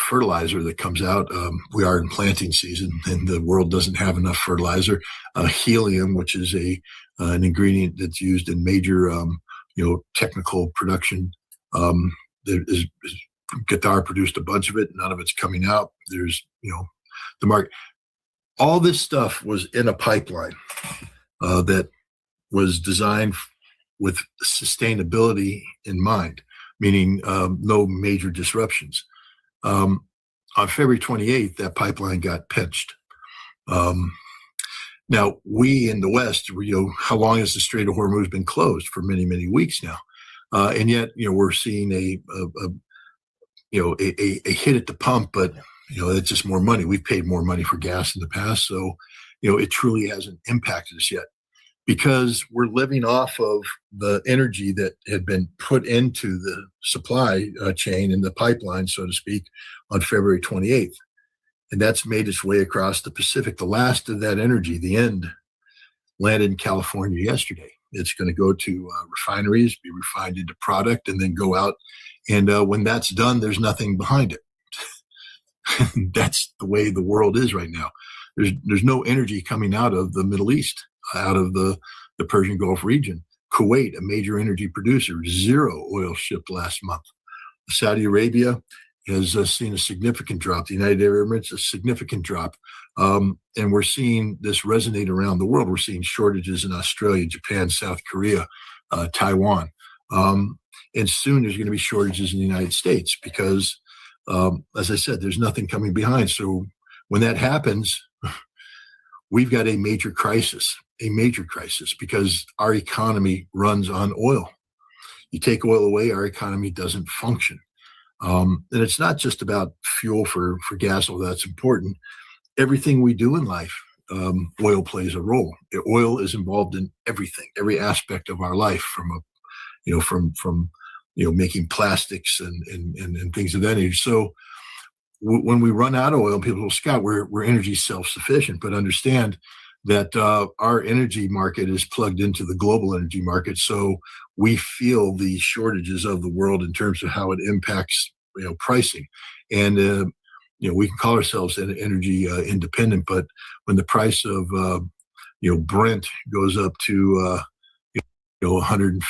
fertilizer that comes out. We are in planting season, and the world doesn't have enough fertilizer. Helium, which is an ingredient that's used in major, technical production. Qatar produced a bunch of it. None of it's coming out. There's, the market. All this stuff was in a pipeline that was designed with sustainability in mind, meaning no major disruptions. On February 28th, that pipeline got pinched. Now, we in the West, how long has the Strait of Hormuz been closed? For many, many weeks now. And yet, we're seeing a hit at the pump, but It's just more money. We've paid more money for gas in the past. So, it truly hasn't impacted us yet because we're living off of the energy that had been put into the supply chain in the pipeline, so to speak, on February 28th. And that's made its way across the Pacific. The last of that energy, the end, landed in California yesterday. It's going to go to refineries, be refined into product, and then go out. And when that's done, there's nothing behind it. That's the way the world is right now. There's no energy coming out of the Middle East, out of the Persian Gulf region. Kuwait, a major energy producer, 0 oil shipped last month. Saudi Arabia has seen a significant drop. The United Arab Emirates, a significant drop. And we're seeing this resonate around the world. We're seeing shortages in Australia, Japan, South Korea, Taiwan. And soon there's going to be shortages in the United States because, as I said, there's nothing coming behind. So when that happens, we've got a major crisis because our economy runs on oil. You take oil away, our economy doesn't function. And it's not just about fuel for gas, although that's important. Everything we do in life, oil plays a role. Oil is involved in everything, every aspect of our life, from making plastics and things of that nature. So when we run out of oil, people go, Scott, we're energy self-sufficient, but understand that our energy market is plugged into the global energy market. So we feel the shortages of the world in terms of how it impacts, pricing. And, we can call ourselves energy independent, but when the price of, Brent goes up to, $150,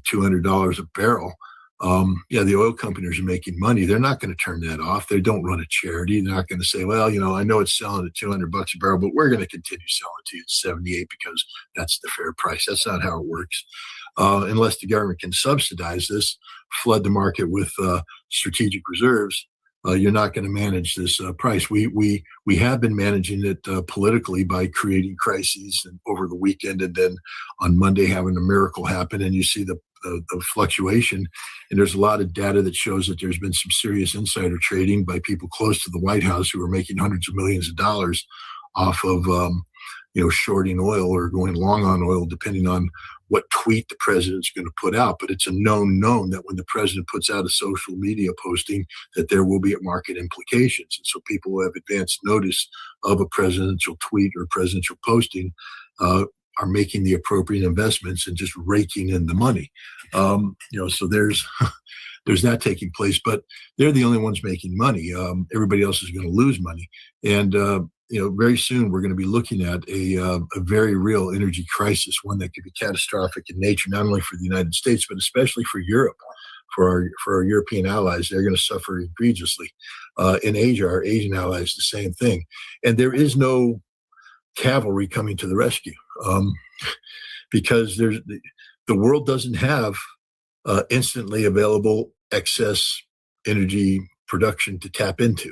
$200 a barrel, the oil companies are making money. They're not going to turn that off. They don't run a charity. They're not going to say, well, I know it's selling at $200 a barrel, but we're going to continue selling to you at 78 because that's the fair price. That's not how it works. Unless the government can subsidize this, flood the market with strategic reserves, you're not going to manage this price. We have been managing it politically by creating crises and over the weekend, and then on Monday having a miracle happen, and you see the fluctuation. And there's a lot of data that shows that there's been some serious insider trading by people close to the White House who are making hundreds of millions of dollars off of shorting oil or going long on oil, depending on what tweet the president's going to put out. But it's a known that when the president puts out a social media posting, that there will be market implications. And so people who have advanced notice of a presidential tweet or presidential posting are making the appropriate investments and just raking in the money. So there's that taking place, but they're the only ones making money. Everybody else is going to lose money. And, very soon we're going to be looking at a very real energy crisis, one that could be catastrophic in nature, not only for the United States, but especially for Europe, for our European allies. They're going to suffer egregiously. In Asia, our Asian allies, the same thing. And there is no cavalry coming to the rescue because the world doesn't have instantly available excess energy production to tap into.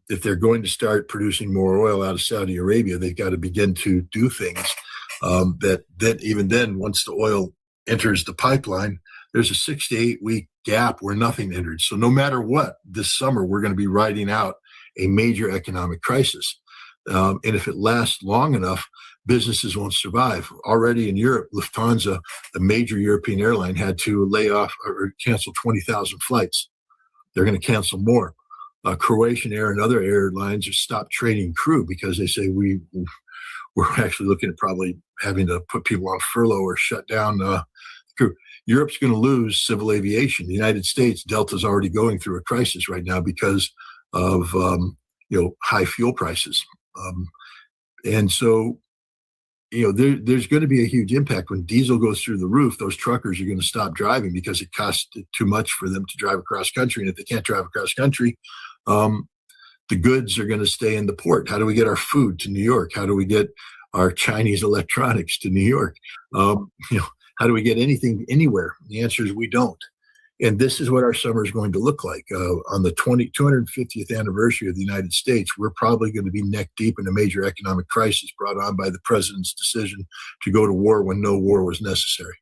If they're going to start producing more oil out of Saudi Arabia, they've got to begin to do things that even then, once the oil enters the pipeline, there's a 6 to 8 week gap where nothing entered. So no matter what, this summer, we're going to be riding out a major economic crisis. And if it lasts long enough, businesses won't survive. Already in Europe, Lufthansa, a major European airline, had to lay off or cancel 20,000 flights. They're going to cancel more. Croatian Air and other airlines have stopped training crew because they say we're actually looking at probably having to put people on furlough or shut down crew. Europe's going to lose civil aviation. The United States, Delta's already going through a crisis right now because of high fuel prices. And so, there's going to be a huge impact when diesel goes through the roof. Those truckers are going to stop driving because it costs too much for them to drive across country. And if they can't drive across country, the goods are going to stay in the port. How do we get our food to New York? How do we get our Chinese electronics to New York? How do we get anything anywhere? The answer is we don't. And this is what our summer is going to look like. On the 250th anniversary of the United States, we're probably going to be neck deep in a major economic crisis brought on by the president's decision to go to war when no war was necessary.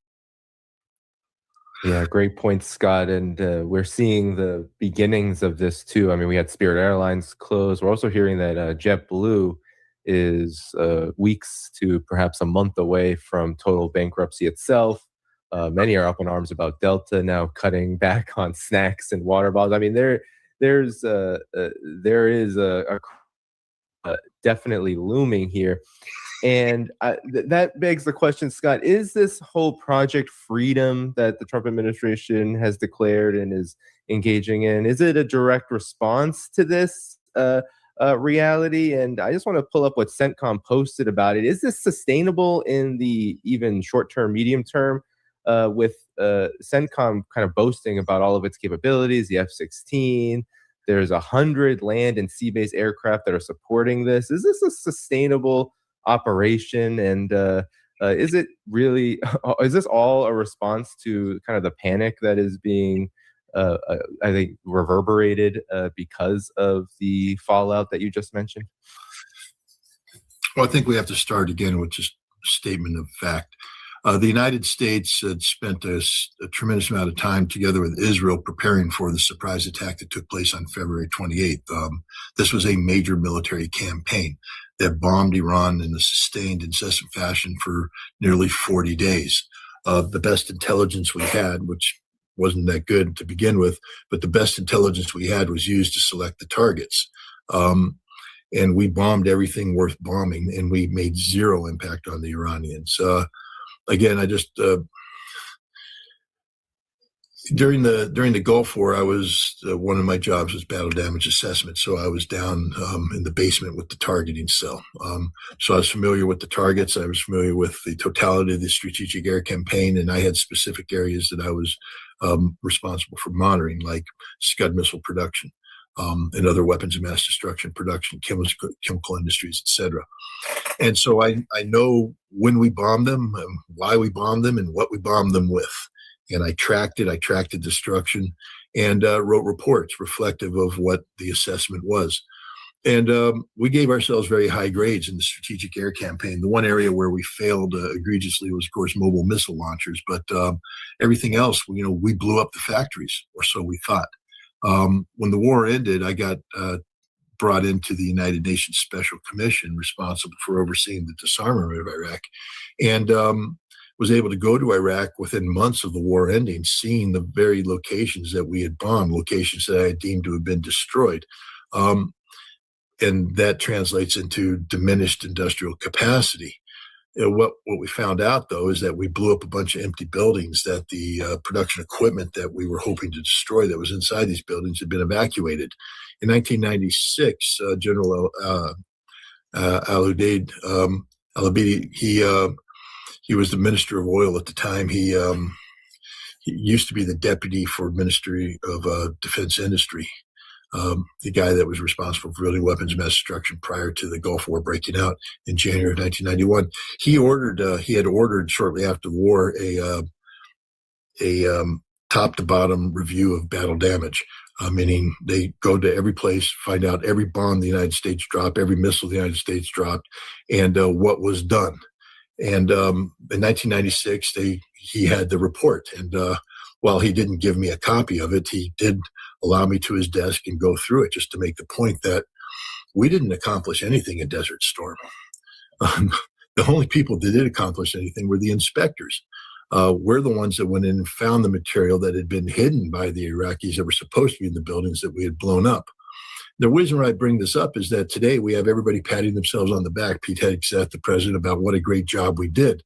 Yeah, great point, Scott. And we're seeing the beginnings of this too. I mean, we had Spirit Airlines close. We're also hearing that JetBlue is weeks to perhaps a month away from total bankruptcy itself. Many are up in arms about Delta now cutting back on snacks and water bottles. I mean, there is a definitely looming here. And that begs the question, Scott, is this whole Project Freedom that the Trump administration has declared and is engaging in, is it a direct response to this reality? And I just want to pull up what CENTCOM posted about it. Is this sustainable in the even short-term, medium-term, with CENTCOM kind of boasting about all of its capabilities, the F-16, there's 100 land and sea-based aircraft that are supporting this. Is this a sustainable operation? And is it really, is this all a response to kind of the panic that is being, I think, reverberated because of the fallout that you just mentioned? Well, I think we have to start again with just a statement of fact. The United States had spent a tremendous amount of time together with Israel preparing for the surprise attack that took place on February 28th. This was a major military campaign that bombed Iran in a sustained, incessant fashion for nearly 40 days. The best intelligence we had, which wasn't that good to begin with, but the best intelligence we had was used to select the targets. And we bombed everything worth bombing, and we made zero impact on the Iranians. Again, I just during the Gulf War, I was one of my jobs was battle damage assessment. So I was down in the basement with the targeting cell. So I was familiar with the targets. I was familiar with the totality of the strategic air campaign, and I had specific areas that I was responsible for monitoring, like Scud missile production and other weapons of mass destruction production, chemical industries, etc. And so I know when we bombed them, why we bombed them, and what we bombed them with. And I tracked it. I tracked the destruction and wrote reports reflective of what the assessment was. And we gave ourselves very high grades in the strategic air campaign. The one area where we failed egregiously was, of course, mobile missile launchers. But everything else, we blew up the factories, or so we thought. When the war ended, I got brought into the United Nations Special Commission responsible for overseeing the disarmament of Iraq, and was able to go to Iraq within months of the war ending, seeing the very locations that we had bombed, locations that I had deemed to have been destroyed. And that translates into diminished industrial capacity. What we found out, though, is that we blew up a bunch of empty buildings, that the production equipment that we were hoping to destroy that was inside these buildings had been evacuated. In 1996, General Al-Abidi, he was the Minister of Oil at the time. He used to be the deputy for Ministry of Defense Industry, the guy that was responsible for building weapons of mass destruction prior to the Gulf War breaking out in January of 1991. He had ordered shortly after the war a top to bottom review of battle damage, meaning they go to every place, find out every bomb the United States dropped, every missile the United States dropped, and what was done. And in 1996, he had the report. And while he didn't give me a copy of it, he did allow me to his desk and go through it, just to make the point that we didn't accomplish anything in Desert Storm. The only people that did accomplish anything were the inspectors. We're the ones that went in and found the material that had been hidden by the Iraqis that were supposed to be in the buildings that we had blown up. The reason why I bring this up is that today we have everybody patting themselves on the back, Pete Hegseth, the president, about what a great job we did.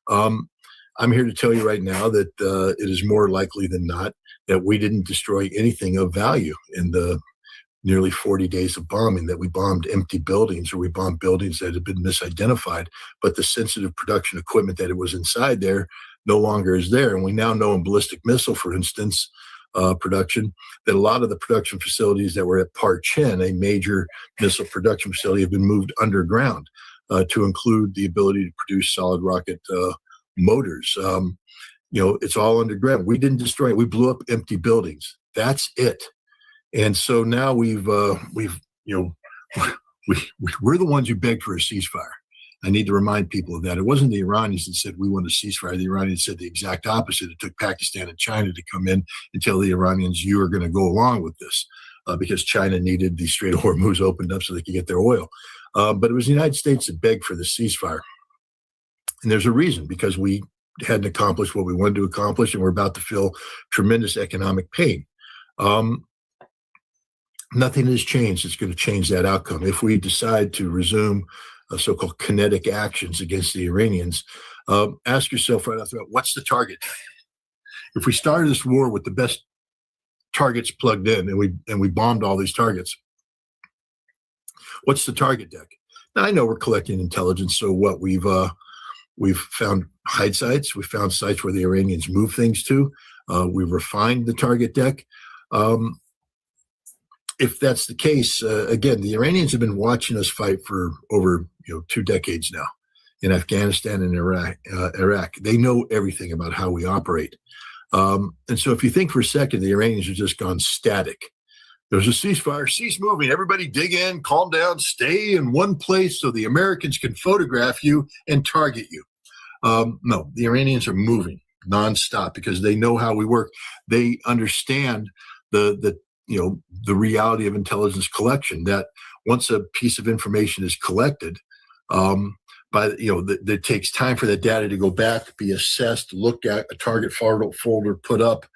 I'm here to tell you right now that it is more likely than not that we didn't destroy anything of value in the nearly 40 days of bombing, that we bombed empty buildings, or we bombed buildings that had been misidentified, but the sensitive production equipment that it was inside there no longer is there. And we now know in ballistic missile, for instance, production, that a lot of the production facilities that were at Parchin, a major missile production facility, have been moved underground to include the ability to produce solid rocket motors. It's all underground. We didn't destroy it. We blew up empty buildings. That's it. And so now we're the ones who begged for a ceasefire. I need to remind people of that. It wasn't the Iranians that said we want a ceasefire. The Iranians said the exact opposite. It took Pakistan and China to come in and tell the Iranians, you are going to go along with this because China needed the Strait of Hormuz opened up so they could get their oil. But it was the United States that begged for the ceasefire. And there's a reason, because we hadn't accomplished what we wanted to accomplish, and we're about to feel tremendous economic pain. Nothing has changed that's going to change that outcome. If we decide to resume so-called kinetic actions against the Iranians, ask yourself right off the bat, what's the target? If we started this war with the best targets plugged in and we bombed all these targets, what's the target deck? Now, I know we're collecting intelligence, so what? We've found hide sites. We've found sites where the Iranians move things to. We've refined the target deck. If that's the case, again, the Iranians have been watching us fight for over 2 decades now in Afghanistan and Iraq. They know everything about how we operate. And so if you think for a second, the Iranians have just gone static. There's a ceasefire, cease moving, everybody dig in, calm down, stay in one place so the Americans can photograph you and target you. No, the Iranians are moving nonstop because they know how we work. They understand the reality of intelligence collection, that once a piece of information is collected, that takes time for that data to go back, be assessed, looked at, a target folder put up,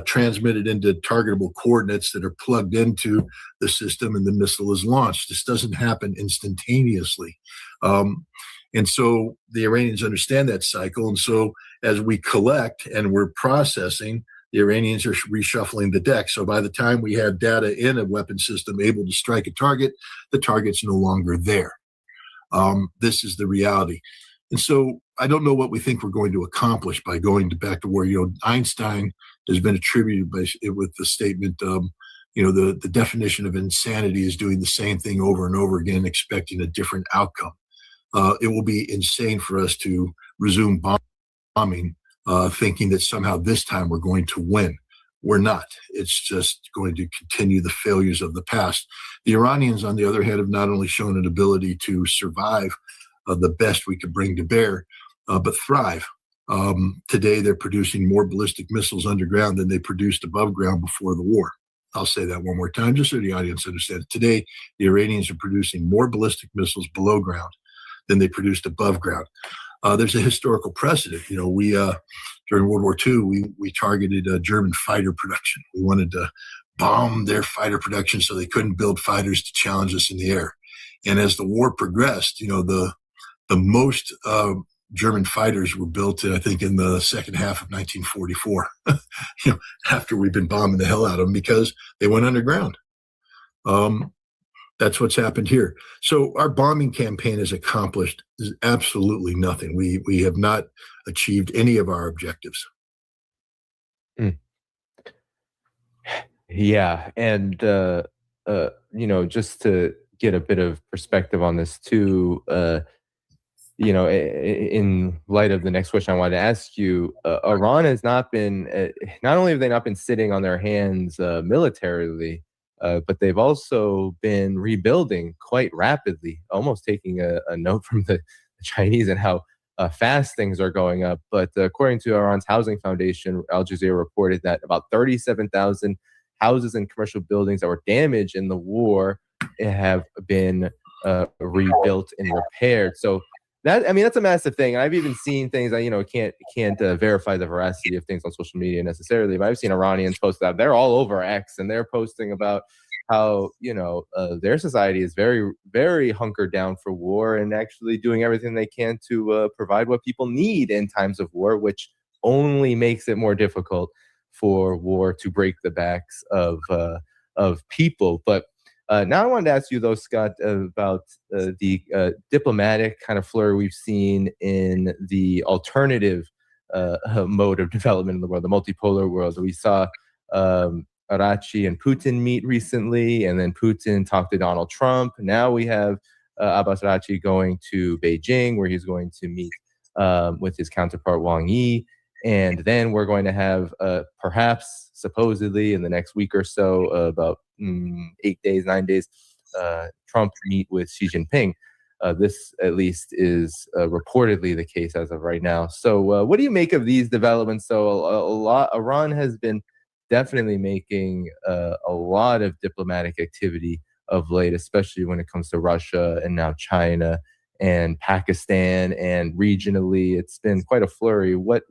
transmitted into targetable coordinates that are plugged into the system, and the missile is launched. This doesn't happen instantaneously. And so the Iranians understand that cycle. And so as we collect and we're processing, the Iranians are reshuffling the deck. So by the time we have data in a weapon system able to strike a target, the target's no longer there. This is the reality. And so I don't know what we think we're going to accomplish by going back to war. Einstein has been attributed with the statement, the definition of insanity is doing the same thing over and over again, expecting a different outcome. It will be insane for us to resume bombing, thinking that somehow this time we're going to win. We're not. It's just going to continue the failures of the past. The Iranians, on the other hand, have not only shown an ability to survive the best we could bring to bear, but thrive. Today, they're producing more ballistic missiles underground than they produced above ground before the war. I'll say that one more time, just so the audience understands. Today, the Iranians are producing more ballistic missiles below ground than they produced above ground. There's a historical precedent. We during World War II, we targeted German fighter production. We wanted to bomb their fighter production so they couldn't build fighters to challenge us in the air. And as the war progressed, the most German fighters were built, I think, in the second half of 1944. After we've been bombing the hell out of them because they went underground. That's what's happened here. So our bombing campaign has accomplished absolutely nothing. We have not achieved any of our objectives. Yeah, and just to get a bit of perspective on this too, in light of the next question I wanted to ask you, Iran has not been, not only have they not been sitting on their hands militarily, but they've also been rebuilding quite rapidly, almost taking a note from the Chinese and how fast things are going up. But according to Iran's housing foundation, Al Jazeera reported that about 37,000 houses and commercial buildings that were damaged in the war have been rebuilt and repaired. So that's a massive thing. And I've even seen things that, can't verify the veracity of things on social media necessarily, but I've seen Iranians post that. They're all over X and they're posting about how, their society is very, very hunkered down for war and actually doing everything they can to provide what people need in times of war, which only makes it more difficult for war to break the backs of people. But now I wanted to ask you, though, Scott, about the diplomatic kind of flurry we've seen in the alternative mode of development in the world, the multipolar world. We saw Arachi and Putin meet recently, and then Putin talked to Donald Trump. Now we have Abbas Arachi going to Beijing, where he's going to meet with his counterpart Wang Yi. And then we're going to have perhaps, supposedly, in the next week or so, about 9 days, Trump meet with Xi Jinping. This, at least, is reportedly the case as of right now. So what do you make of these developments? So Iran has been definitely making a lot of diplomatic activity of late, especially when it comes to Russia and now China and Pakistan, and regionally, it's been quite a flurry. What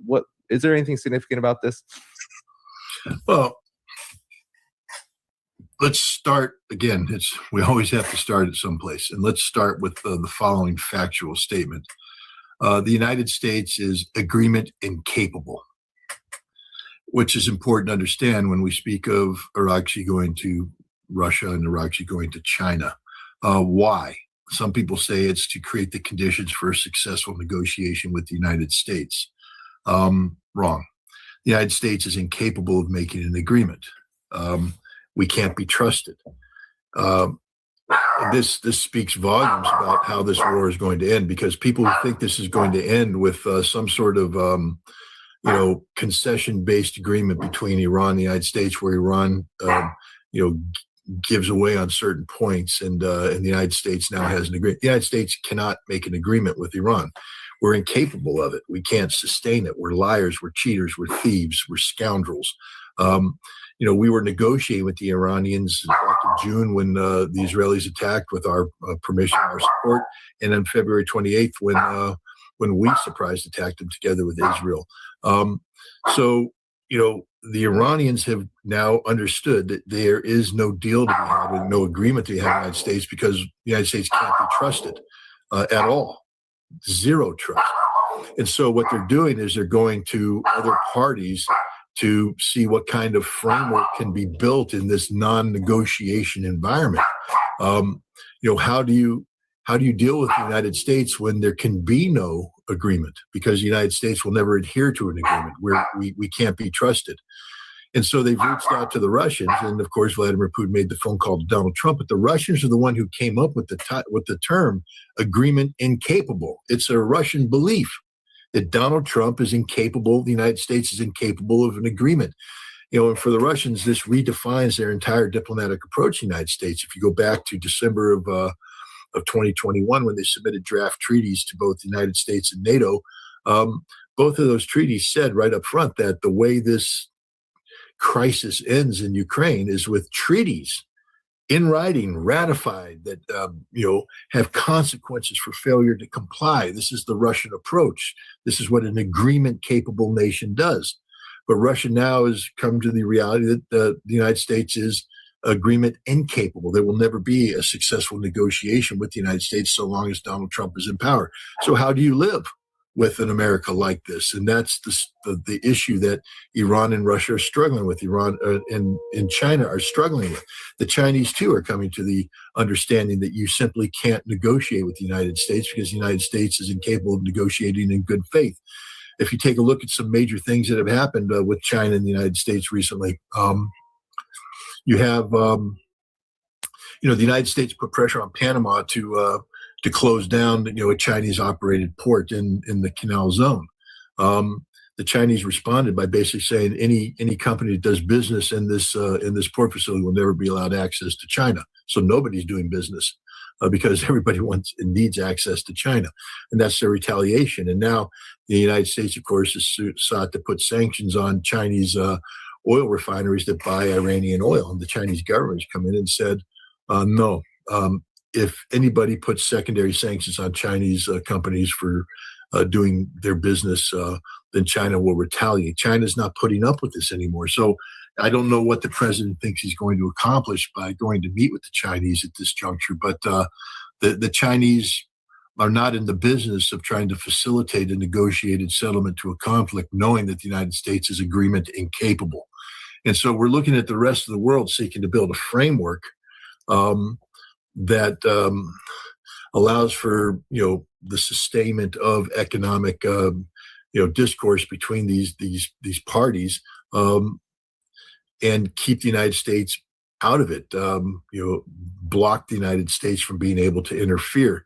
is there anything significant about this? Well, let's start again. We always have to start at some place, and let's start with the following factual statement: the United States is agreement incapable, which is important to understand when we speak of Irakchi going to Russia and Irakchi going to China. Why? Some people say it's to create the conditions for a successful negotiation with the United States. Wrong. The United States is incapable of making an agreement. We can't be trusted. This speaks volumes about how this war is going to end, because people who think this is going to end with some sort of concession-based agreement between Iran and the United States, where Iran gives away on certain points, and the United States now has an agreement. The United States cannot make an agreement with Iran. We're incapable of it. We can't sustain it. We're liars. We're cheaters. We're thieves. We're scoundrels. We were negotiating with the Iranians back in June when the Israelis attacked with our permission, our support, and on February 28th when we surprise attacked them together with Israel. The Iranians have now understood that there is no deal to be had, and no agreement to be had in the United States, because the United States can't be trusted at all. Zero trust. And so what they're doing is they're going to other parties to see what kind of framework can be built in this non-negotiation environment. How do you deal with the United States when there can be no agreement, because the United States will never adhere to an agreement where we can't be trusted? And so they've reached out to the Russians, and of course Vladimir Putin made the phone call to Donald Trump, but the Russians are the one who came up with the term agreement incapable. It's a Russian belief that Donald Trump is incapable, the United States is incapable of an agreement. And for the Russians, this redefines their entire diplomatic approach to the United States. If you go back to December of 2021, when they submitted draft treaties to both the United States and NATO, both of those treaties said right up front that the way this crisis ends in Ukraine is with treaties in writing, ratified, that have consequences for failure to comply. This is the Russian approach. This is what an agreement-capable nation does. But Russia now has come to the reality that the United States is agreement incapable. There will never be a successful negotiation with the United States so long as Donald Trump is in power. So how do you live with an America like this? And that's the issue that Iran and Russia are struggling with. Iran and China are struggling with. The Chinese, too, are coming to the understanding that you simply can't negotiate with the United States because the United States is incapable of negotiating in good faith. If you take a look at some major things that have happened with China and the United States recently, you have, the United States put pressure on Panama to close down, a Chinese-operated port in the Canal Zone. The Chinese responded by basically saying any company that does business in this port facility will never be allowed access to China. So nobody's doing business because everybody wants and needs access to China, and that's their retaliation. And now the United States, of course, has sought to put sanctions on Chinese oil refineries that buy Iranian oil, and the Chinese government has come in and said, no. If anybody puts secondary sanctions on Chinese companies for doing their business, then China will retaliate. China's not putting up with this anymore. So I don't know what the president thinks he's going to accomplish by going to meet with the Chinese at this juncture, but the Chinese are not in the business of trying to facilitate a negotiated settlement to a conflict, knowing that the United States is agreement incapable. And so we're looking at the rest of the world seeking to build a framework that allows for the sustainment of economic discourse between these parties, and keep the United States out of it. Block the United States from being able to interfere,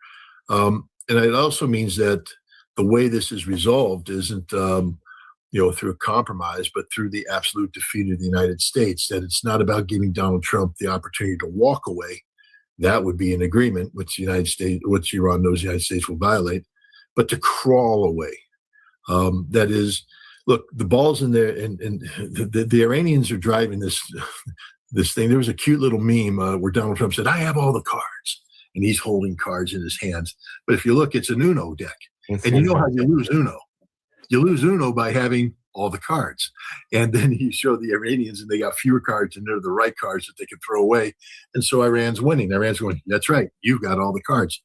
and it also means that the way this is resolved isn't through a compromise, but through the absolute defeat of the United States. That it's not about giving Donald Trump the opportunity to walk away. that would be an agreement which the United States, which Iran knows the United States will violate. But to crawl away, that is, look, the ball's in there, and the Iranians are driving this thing. There was a cute little meme where Donald Trump said, "I have all the cards," and he's holding cards in his hands. But if you look, it's an Uno deck, and you know how you lose Uno. You lose Uno by having all the cards. And then you show the Iranians and they got fewer cards and they're the right cards that they can throw away. And so Iran's winning. Iran's going, that's right, you've got all the cards.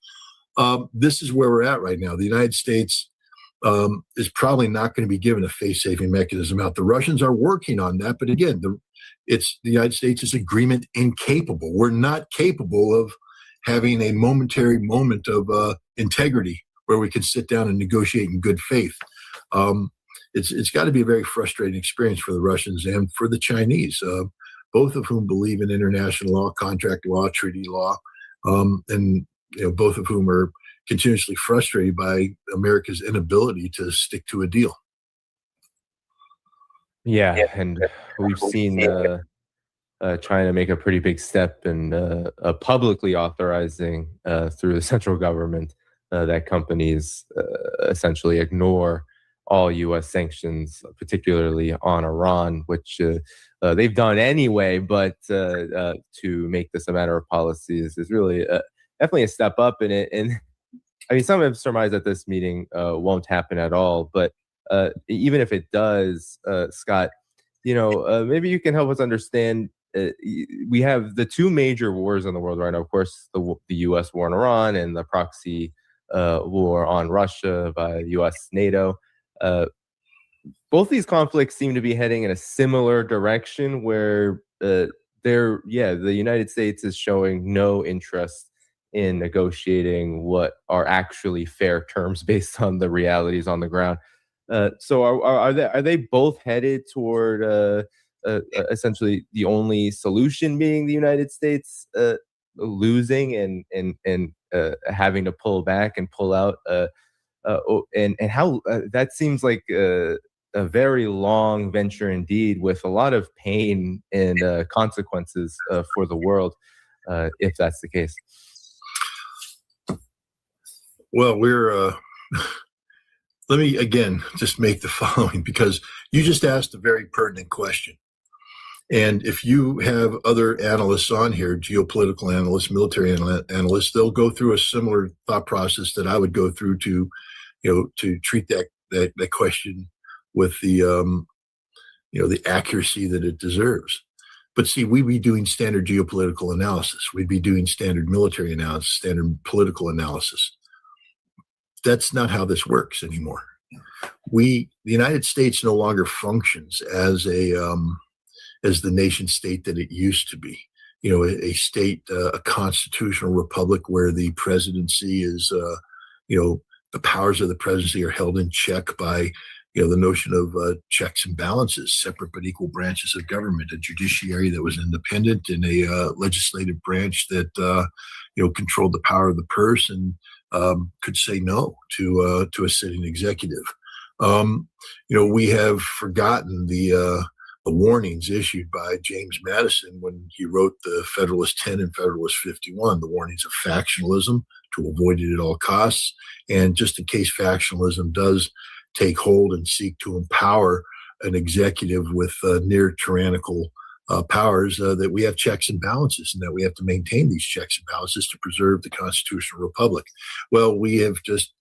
This is where we're at right now. The United States is probably not going to be given a face-saving mechanism out. The Russians are working on that. But again, the United States is agreement incapable. We're not capable of having a momentary moment of integrity where we can sit down and negotiate in good faith. It's got to be a very frustrating experience for the Russians and for the Chinese, both of whom believe in international law, contract law, treaty law, and both of whom are continuously frustrated by America's inability to stick to a deal. Yeah, and we've seen China make a pretty big step in publicly authorizing through the central government that companies essentially ignore all U.S. sanctions, particularly on Iran, which they've done anyway, but to make this a matter of policy is really definitely a step up in it. And I mean, some have surmised that this meeting won't happen at all, but even if it does, Scott, maybe you can help us understand. We have the two major wars in the world right now, of course, the U.S. war in Iran and the proxy war on Russia by U.S. NATO. Both these conflicts seem to be heading in a similar direction where the United States is showing no interest in negotiating what are actually fair terms based on the realities on the ground. So are they both headed toward essentially the only solution being the United States losing and having to pull back and pull out? And how that seems like a very long venture indeed, with a lot of pain and consequences for the world, if that's the case. Well, let me again just make the following, because you just asked a very pertinent question. And if you have other analysts on here, geopolitical analysts, military analysts, they'll go through a similar thought process that I would go through to treat that question with the the accuracy that it deserves. But see, we'd be doing standard geopolitical analysis. We'd be doing standard military analysis, standard political analysis. That's not how this works anymore. The United States no longer functions as the nation state that it used to be. A state, a constitutional republic where the presidency is, the powers of the presidency are held in check by, the notion of checks and balances, separate but equal branches of government, a judiciary that was independent, and a legislative branch that, controlled the power of the purse and could say no to a sitting executive. We have forgotten the warnings issued by James Madison when he wrote the Federalist 10 and Federalist 51, the warnings of factionalism, to avoid it at all costs, and just in case factionalism does take hold and seek to empower an executive with near tyrannical powers, that we have checks and balances, and that we have to maintain these checks and balances to preserve the constitutional republic. Well,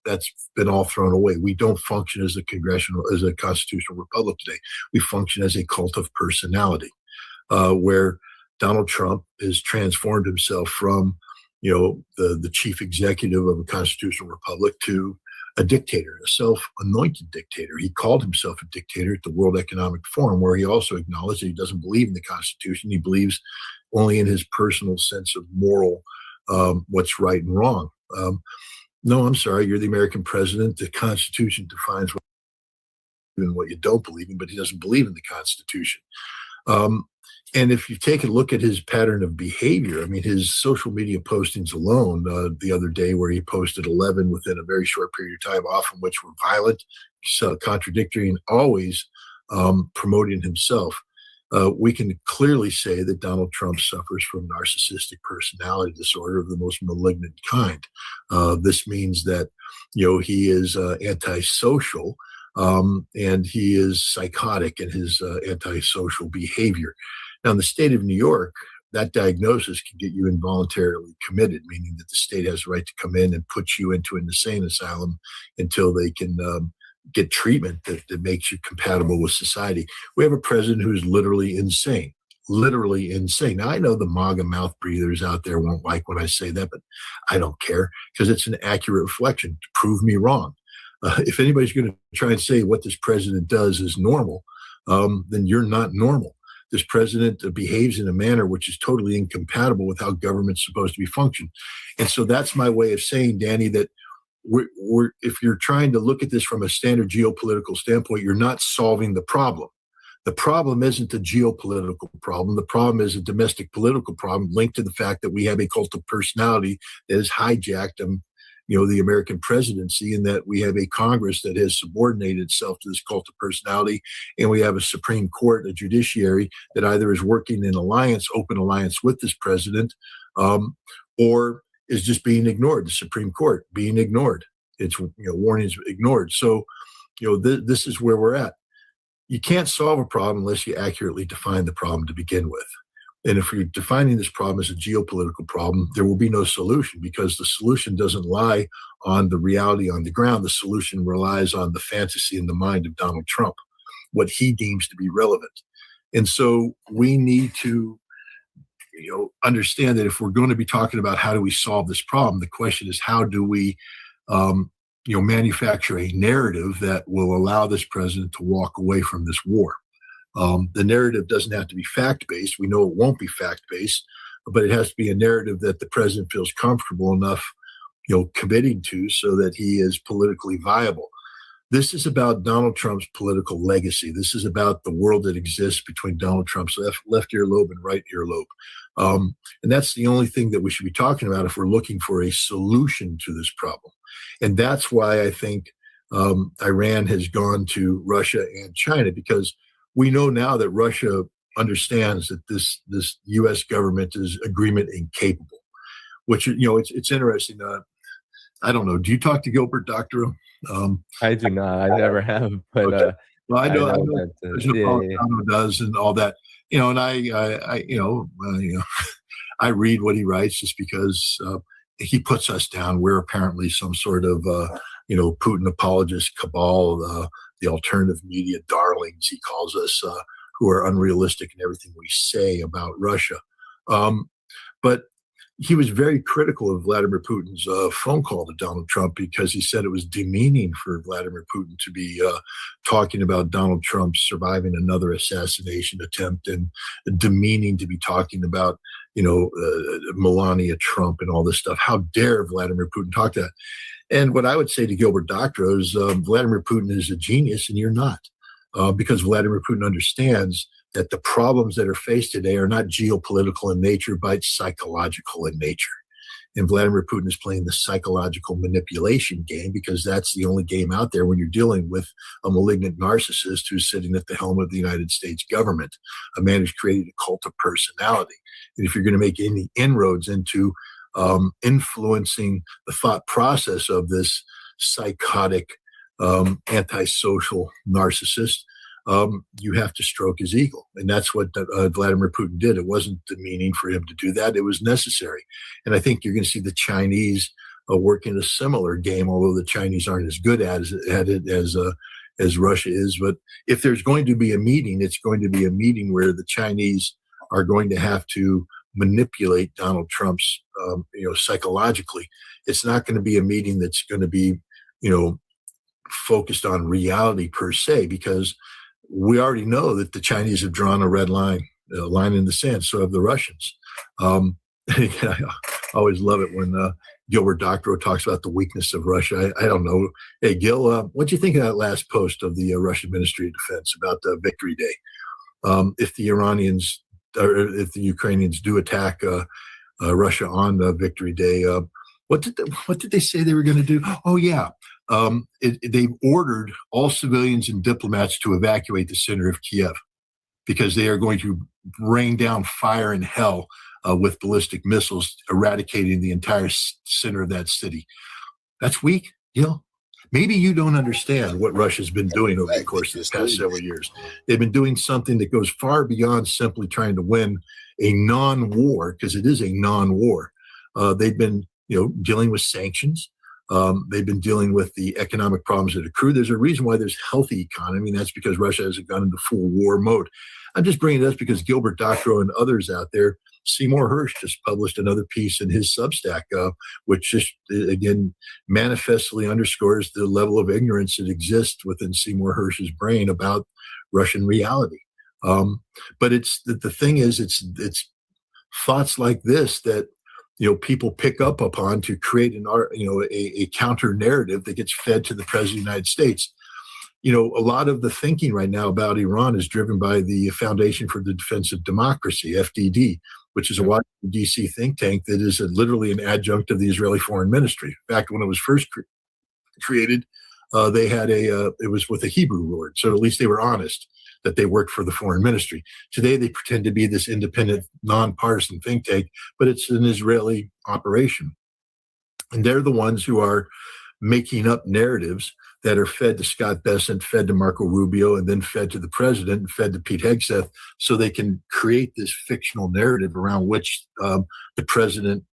that's been all thrown away. We don't function as a constitutional republic today. We function as a cult of personality, where Donald Trump has transformed himself from, the chief executive of a constitutional republic to a dictator, a self-anointed dictator. He called himself a dictator at the World Economic Forum, where he also acknowledged that he doesn't believe in the Constitution. He believes only in his personal sense of moral, what's right and wrong. No, I'm sorry, you're the American president. The Constitution defines what you don't believe in, but he doesn't believe in the Constitution. And if you take a look at his pattern of behavior, I mean, his social media postings alone, the other day where he posted 11 within a very short period of time, often which were violent, contradictory, and always promoting himself. we can clearly say that Donald Trump suffers from narcissistic personality disorder of the most malignant kind. This means that, he is antisocial, and he is psychotic in his antisocial behavior. Now, in the state of New York, that diagnosis can get you involuntarily committed, meaning that the state has a right to come in and put you into an insane asylum until they can get treatment that makes you compatible with society. We have a president who's literally insane. Literally insane. Now, I know the MAGA mouth breathers out there won't like when I say that, but I don't care because it's an accurate reflection to prove me wrong. If anybody's going to try and say what this president does is normal, then you're not normal. This president behaves in a manner which is totally incompatible with how government's supposed to be functioned. And so that's my way of saying, Danny, that if you're trying to look at this from a standard geopolitical standpoint, you're not solving the problem. The problem isn't a geopolitical problem. The problem is a domestic political problem linked to the fact that we have a cult of personality that has hijacked the American presidency, and that we have a Congress that has subordinated itself to this cult of personality, and we have a Supreme Court, a judiciary that either is working in open alliance with this president, or is just being ignored. The Supreme Court being ignored. Its warnings ignored. So, this is where we're at. You can't solve a problem unless you accurately define the problem to begin with. And if you're defining this problem as a geopolitical problem, there will be no solution, because the solution doesn't lie on the reality on the ground. The solution relies on the fantasy in the mind of Donald Trump, what he deems to be relevant. And so we need to understand that if we're going to be talking about how do we solve this problem, the question is, how do we manufacture a narrative that will allow this president to walk away from this war. The narrative doesn't have to be fact-based. We know it won't be fact-based, but it has to be a narrative that the president feels comfortable enough, committing to, so that he is politically viable. This is about Donald Trump's political legacy. This is about the world that exists between Donald Trump's left earlobe and right earlobe. And that's the only thing that we should be talking about if we're looking for a solution to this problem. And that's why I think Iran has gone to Russia and China, because we know now that Russia understands that this U.S. government is agreement incapable, which, it's interesting. I don't know. Do you talk to Gilbert Doctorow? I do not. I never have. But okay. Well, I know that, Napolitano does and all that. And I read what he writes just because he puts us down. We're apparently some sort of Putin apologist cabal, the alternative media darlings, he calls us, who are unrealistic in everything we say about Russia. But he was very critical of Vladimir Putin's phone call to Donald Trump, because he said it was demeaning for Vladimir Putin to be talking about Donald Trump surviving another assassination attempt, and demeaning to be talking about, Melania Trump and all this stuff. How dare Vladimir Putin talk that? And what I would say to Gilbert Doctorow is Vladimir Putin is a genius and you're not, because Vladimir Putin understands that the problems that are faced today are not geopolitical in nature, but psychological in nature. And Vladimir Putin is playing the psychological manipulation game, because that's the only game out there when you're dealing with a malignant narcissist who's sitting at the helm of the United States government, a man who's created a cult of personality. And if you're going to make any inroads into influencing the thought process of this psychotic, antisocial narcissist, you have to stroke his ego. And that's what Vladimir Putin did. It wasn't demeaning for him to do that. It was necessary. And I think you're going to see the Chinese working a similar game, although the Chinese aren't as good at it as Russia is. But if there's going to be a meeting, it's going to be a meeting where the Chinese are going to have to manipulate Donald Trump's, psychologically. It's not going to be a meeting that's going to be, focused on reality per se, because we already know that the Chinese have drawn a red line, a line in the sand. So have the Russians. I always love it when Gilbert Doctorow talks about the weakness of Russia. I don't know. Hey, Gil, what do you think of that last post of the Russian Ministry of Defense about Victory Day? If the Iranians or if the Ukrainians do attack Russia on Victory Day, what did they say they were going to do? Oh, yeah. They've ordered all civilians and diplomats to evacuate the center of Kiev. because they are going to rain down fire and hell with ballistic missiles, eradicating the entire center of that city. That's weak, Maybe you don't understand what Russia's been doing over the course of the past several years. They've been doing something that goes far beyond simply trying to win a non-war, because it is a non-war. They've been, dealing with sanctions. They've been dealing with the economic problems that accrue. There's a reason why there's healthy economy, and that's because Russia hasn't gone into full war mode. I'm just bringing this because Gilbert Doctorow and others out there, Seymour Hersh just published another piece in his Substack, which just, again, manifestly underscores the level of ignorance that exists within Seymour Hersh's brain about Russian reality. But it's the thing is, it's thoughts like this that people pick up upon to create a counter narrative that gets fed to the president of the United States. A lot of the thinking right now about Iran is driven by the Foundation for the Defense of Democracy, FDD, which is a Washington, D.C. think tank that is literally an adjunct of the Israeli Foreign Ministry. In fact, when it was first created, they had it was with a Hebrew word, so at least they were honest that they worked for the foreign ministry. Today, they pretend to be this independent, nonpartisan think tank, but it's an Israeli operation. And they're the ones who are making up narratives that are fed to Scott Bessent, fed to Marco Rubio, and then fed to the president, and fed to Pete Hegseth, so they can create this fictional narrative around which the president,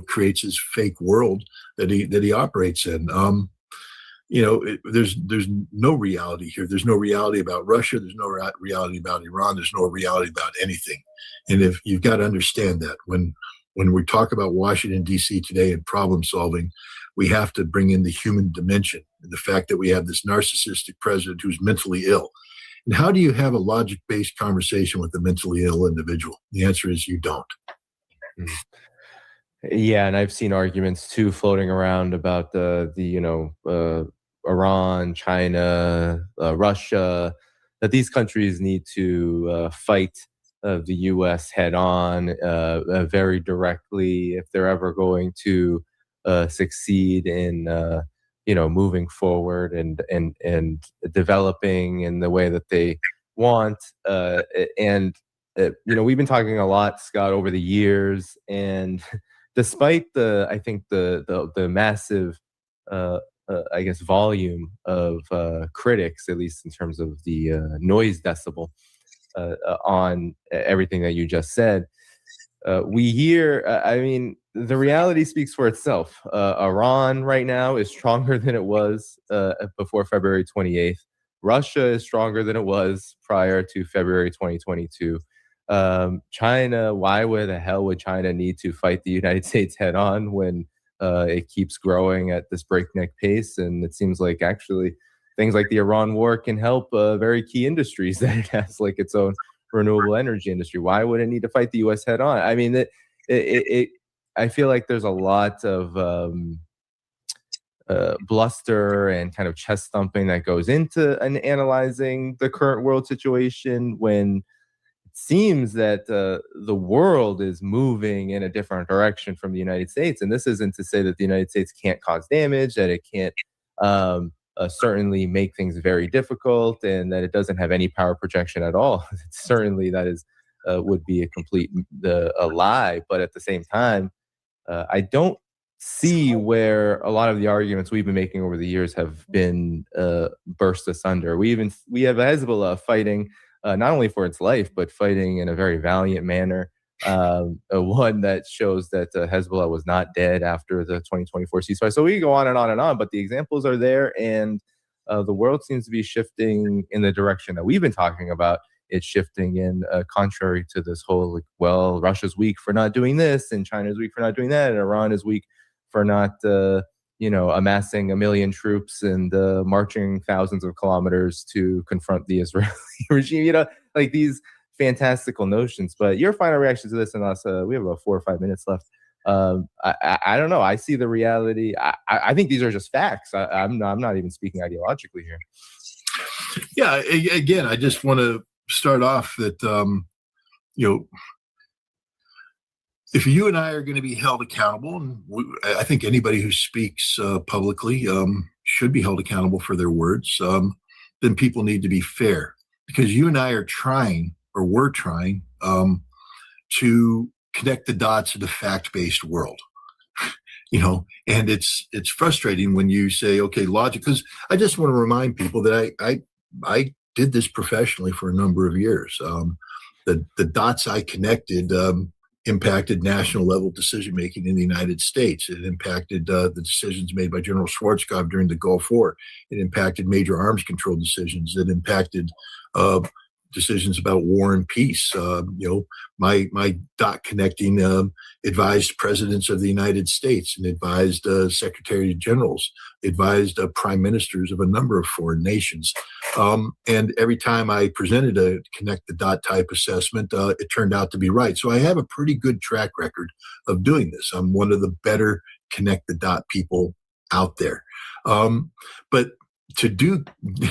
creates his fake world that he operates in. There's no reality here. There's no reality about Russia. There's no reality about Iran. There's no reality about anything. And if you've got to understand that when we talk about Washington, D.C. today and problem solving, we have to bring in the human dimension and the fact that we have this narcissistic president who's mentally ill. And how do you have a logic-based conversation with a mentally ill individual? The answer is you don't. Yeah, and I've seen arguments too floating around about Iran, China, Russia, that these countries need to fight the U.S. head on very directly if they're ever going to succeed in moving forward and developing in the way that they want. We've been talking a lot, Scott, over the years, and despite the massive volume of critics, at least in terms of the noise decibel on everything that you just said, we hear, the reality speaks for itself. Iran right now is stronger than it was before February 28th. Russia is stronger than it was prior to February 2022. China, why the hell would China need to fight the United States head on when it keeps growing at this breakneck pace? And it seems like actually things like the Iran war can help very key industries that it has, like its own renewable energy industry. Why would it need to fight the U.S. head on? I mean, I feel like there's a lot of bluster and kind of chest thumping that goes into analyzing the current world situation, when it seems that the world is moving in a different direction from the United States. And this isn't to say that the United States can't cause damage, that it can't certainly make things very difficult, and that it doesn't have any power projection at all. Certainly that is would be a complete a lie. But at the same time, I don't see where a lot of the arguments we've been making over the years have been burst asunder. We have Hezbollah fighting not only for its life, but fighting in a very valiant manner. One that shows that Hezbollah was not dead after the 2024 ceasefire. So we can go on and on and on, but the examples are there, and the world seems to be shifting in the direction that we've been talking about. It's shifting in contrary to this whole, Russia's weak for not doing this, and China's weak for not doing that, and Iran is weak for not, amassing 1 million troops and marching thousands of kilometers to confront the Israeli regime. Like these fantastical notions. But your final reaction to this, and us, we have about 4 or 5 minutes left. I don't know. I see the reality. I think these are just facts. I'm not even speaking ideologically here. Yeah. Again, I just want to start off that, if you and I are going to be held accountable, and I think anybody who speaks publicly should be held accountable for their words, then people need to be fair. because you and I are trying, or we're trying, to connect the dots in a fact-based world. And it's frustrating when you say, okay, logic, because I just want to remind people that I did this professionally for a number of years. The dots I connected impacted national level decision making in the United States. It impacted the decisions made by General Schwarzkopf during the Gulf War. It impacted major arms control decisions. It impacted decisions about war and peace. My dot connecting advised presidents of the United States and advised secretary generals, advised prime ministers of a number of foreign nations. And every time I presented a connect the dot type assessment, it turned out to be right. So I have a pretty good track record of doing this. I'm one of the better connect the dot people out there. But to do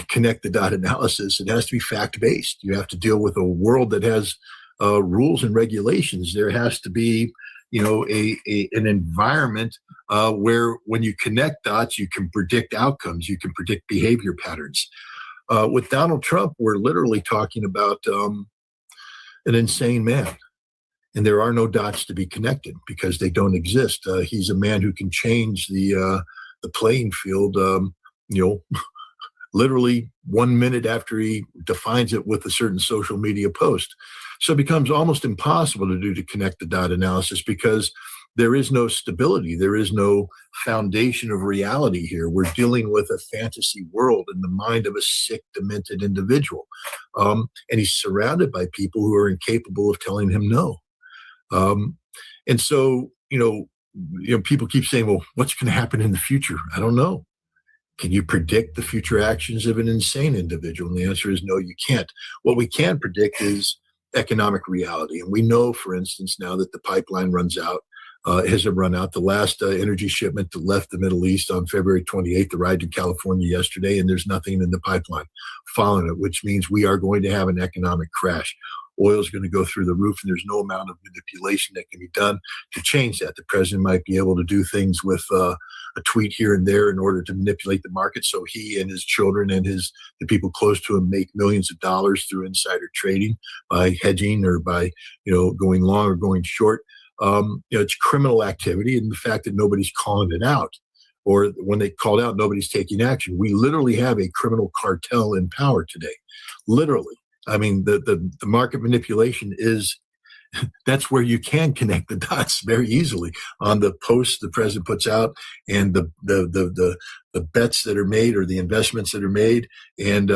connect the dot analysis, it has to be fact-based. You have to deal with a world that has rules and regulations. There has to be, an environment where when you connect dots, you can predict outcomes, you can predict behavior patterns. With Donald Trump, we're literally talking about an insane man. And there are no dots to be connected because they don't exist. He's a man who can change the playing field, literally 1 minute after he defines it with a certain social media post. So it becomes almost impossible to connect the dot analysis because there is no stability. There is no foundation of reality here. We're dealing with a fantasy world in the mind of a sick, demented individual. And he's surrounded by people who are incapable of telling him no. And so, people keep saying, well, what's going to happen in the future? I don't know. Can you predict the future actions of an insane individual? And the answer is no, you can't. What we can predict is economic reality. And we know, for instance, now that the pipeline runs out, has run out. The last energy shipment that left the Middle East on February 28th arrived in California yesterday, and there's nothing in the pipeline following it, which means we are going to have an economic crash. Oil is going to go through the roof, and there's no amount of manipulation that can be done to change that. The president might be able to do things with a tweet here and there in order to manipulate the market so he and his children and the people close to him make millions of dollars through insider trading by hedging or by going long or going short. It's criminal activity, and the fact that nobody's calling it out, or when they called out, nobody's taking action. We literally have a criminal cartel in power today, literally. I mean, the market manipulation that's where you can connect the dots very easily on the posts the president puts out and the bets that are made or the investments that are made and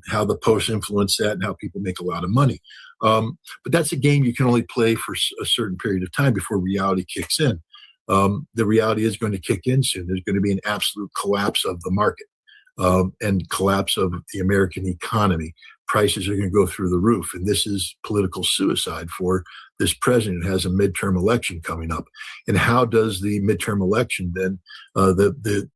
how the posts influence that and how people make a lot of money. But that's a game you can only play for a certain period of time before reality kicks in. The reality is going to kick in soon. There's going to be an absolute collapse of the market and collapse of the American economy. Prices are going to go through the roof. And this is political suicide for this president who has a midterm election coming up. And how does the midterm election then, the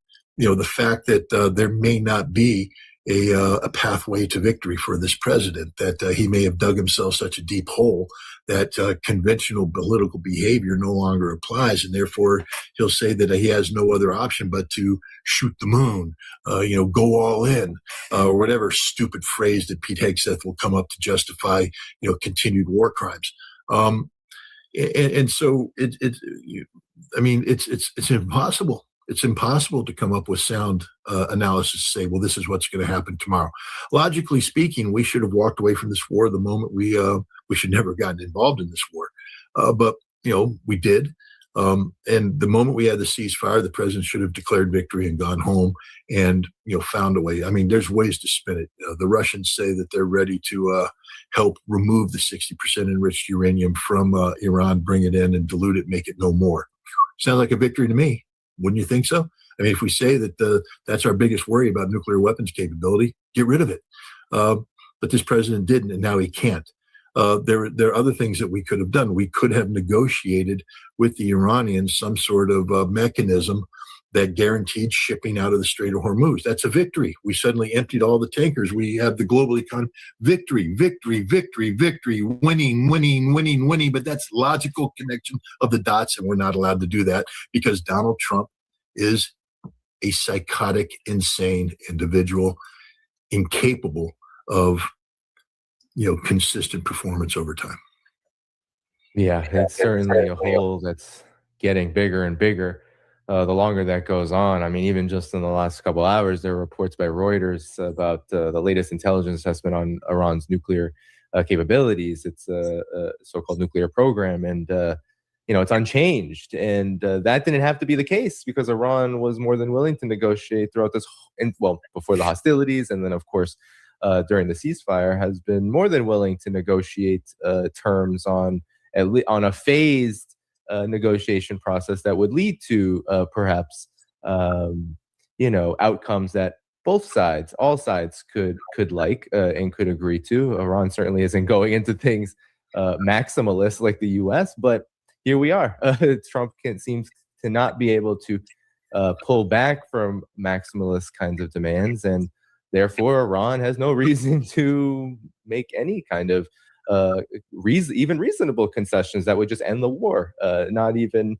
fact that there may not be a pathway to victory for this president, that he may have dug himself such a deep hole that conventional political behavior no longer applies, and therefore he'll say that he has no other option but to shoot the moon, go all in, or whatever stupid phrase that Pete Hegseth will come up to justify, continued war crimes. And so it's impossible. It's impossible to come up with sound analysis to say, well, this is what's going to happen tomorrow. Logically speaking, we should have walked away from this war the moment we should never have gotten involved in this war. But we did. And the moment we had the ceasefire, the president should have declared victory and gone home and, found a way. I mean, there's ways to spin it. The Russians say that they're ready to help remove the 60% enriched uranium from Iran, bring it in and dilute it, make it no more. Sounds like a victory to me. Wouldn't you think so? I mean, if we say that that's our biggest worry about nuclear weapons capability, get rid of it. But this president didn't, and now he can't. There are other things that we could have done. We could have negotiated with the Iranians some sort of mechanism that guaranteed shipping out of the Strait of Hormuz. That's a victory. We suddenly emptied all the tankers. We have the global economy. Victory, victory, victory, victory, winning, winning, winning, winning. But that's logical connection of the dots, and we're not allowed to do that because Donald Trump is a psychotic, insane individual, incapable of consistent performance over time. Yeah, it's certainly a hole that's getting bigger and bigger the longer that goes on. I mean, even just in the last couple hours, there were reports by Reuters about the latest intelligence assessment on Iran's nuclear capabilities. It's a so-called nuclear program, and it's unchanged. And that didn't have to be the case because Iran was more than willing to negotiate throughout this, before the hostilities, and then of course during the ceasefire, has been more than willing to negotiate terms on a phased negotiation process that would lead to perhaps outcomes that both sides, all sides could like and could agree to. Iran certainly isn't going into things maximalist like the U.S., but here we are. Trump seems to not be able to pull back from maximalist kinds of demands, and therefore Iran has no reason to make any kind of even reasonable concessions that would just end the war. Not even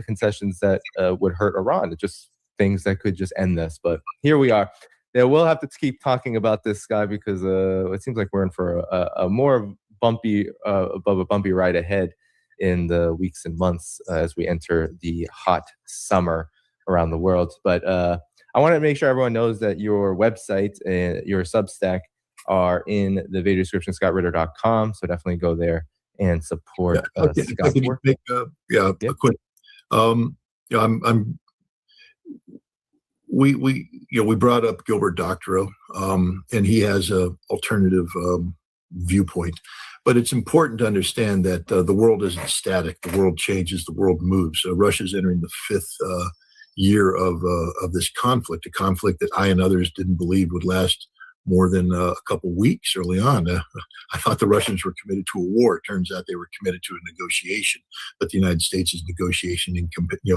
concessions that would hurt Iran. Just things that could just end this. But here we are. Yeah, we'll have to keep talking about this, Guy, because it seems like we're in for a more bumpy, above a bumpy ride ahead in the weeks and months as we enter the hot summer around the world. But I want to make sure everyone knows that your website and your Substack are in the video description, scottritter.com. So definitely go there and support Scott's work. A quick. We brought up Gilbert Doctorow, and he has a alternative viewpoint. But it's important to understand that the world isn't static. The world changes. The world moves. Russia's entering the fifth year of this conflict, a conflict that I and others didn't believe would last more than a couple weeks early on. I thought the Russians were committed to a war. It turns out they were committed to a negotiation, but the United States is negotiation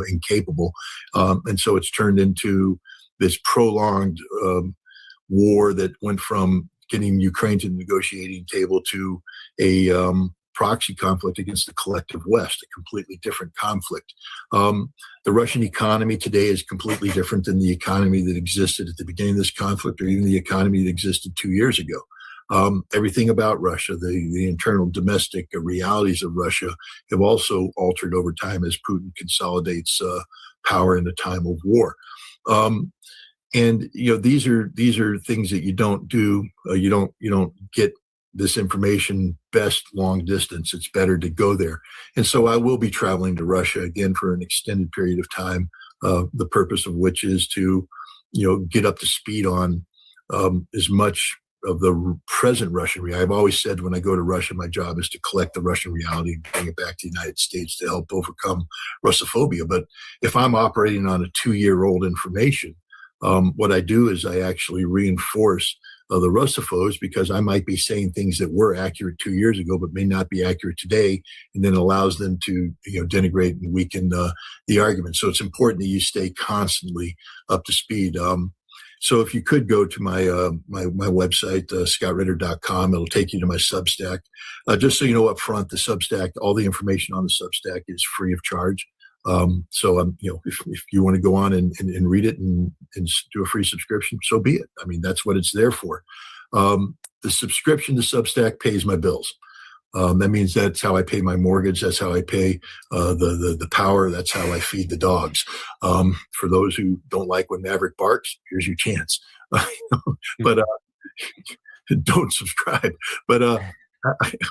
incapable. And so it's turned into this prolonged war that went from getting Ukraine to the negotiating table to a proxy conflict against the collective West, a completely different conflict. The Russian economy today is completely different than the economy that existed at the beginning of this conflict, or even the economy that existed 2 years ago. Everything about Russia, the internal domestic realities of Russia, have also altered over time as Putin consolidates power in a time of war. And these are things that you don't do. You don't get this information best long distance. It's better to go there. And so I will be traveling to Russia again for an extended period of time, the purpose of which is to, get up to speed on as much of the present Russian reality. I've always said when I go to Russia, my job is to collect the Russian reality and bring it back to the United States to help overcome Russophobia. But if I'm operating on a 2-year-old information, what I do is I actually reinforce the Russophobes, because I might be saying things that were accurate 2 years ago, but may not be accurate today, and then allows them to denigrate and weaken the argument. So it's important that you stay constantly up to speed. So if you could go to my website, scottritter.com, it'll take you to my Substack. Just so you know up front, the Substack, all the information on the Substack is free of charge. So if you want to go on and read it and do a free subscription, so be it. I mean, that's what it's there for. The subscription to Substack pays my bills. That means that's how I pay my mortgage. That's how I pay the power. That's how I feed the dogs. For those who don't like when Maverick barks, here's your chance. But don't subscribe. But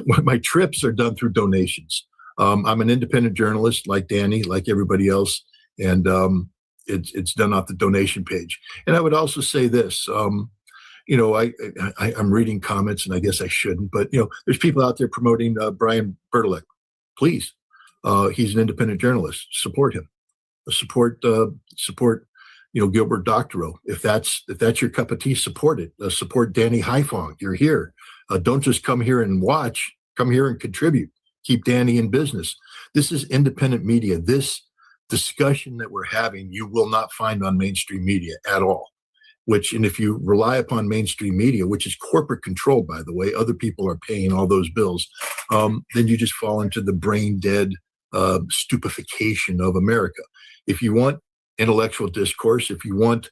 my trips are done through donations. I'm an independent journalist, like Danny, like everybody else, and it's done off the donation page. And I would also say this. I'm reading comments, and I guess I shouldn't, but there's people out there promoting Brian Bertolek. Please, he's an independent journalist. Support him. Support Gilbert Doctorow. If that's your cup of tea, support it. Support Danny Haifong. You're here. Don't just come here and watch. Come here and contribute. Keep Danny in business. This is independent media. This discussion that we're having, you will not find on mainstream media at all. And if you rely upon mainstream media, which is corporate controlled, by the way, other people are paying all those bills, then you just fall into the brain dead stupefaction of America. If you want intellectual discourse, if you want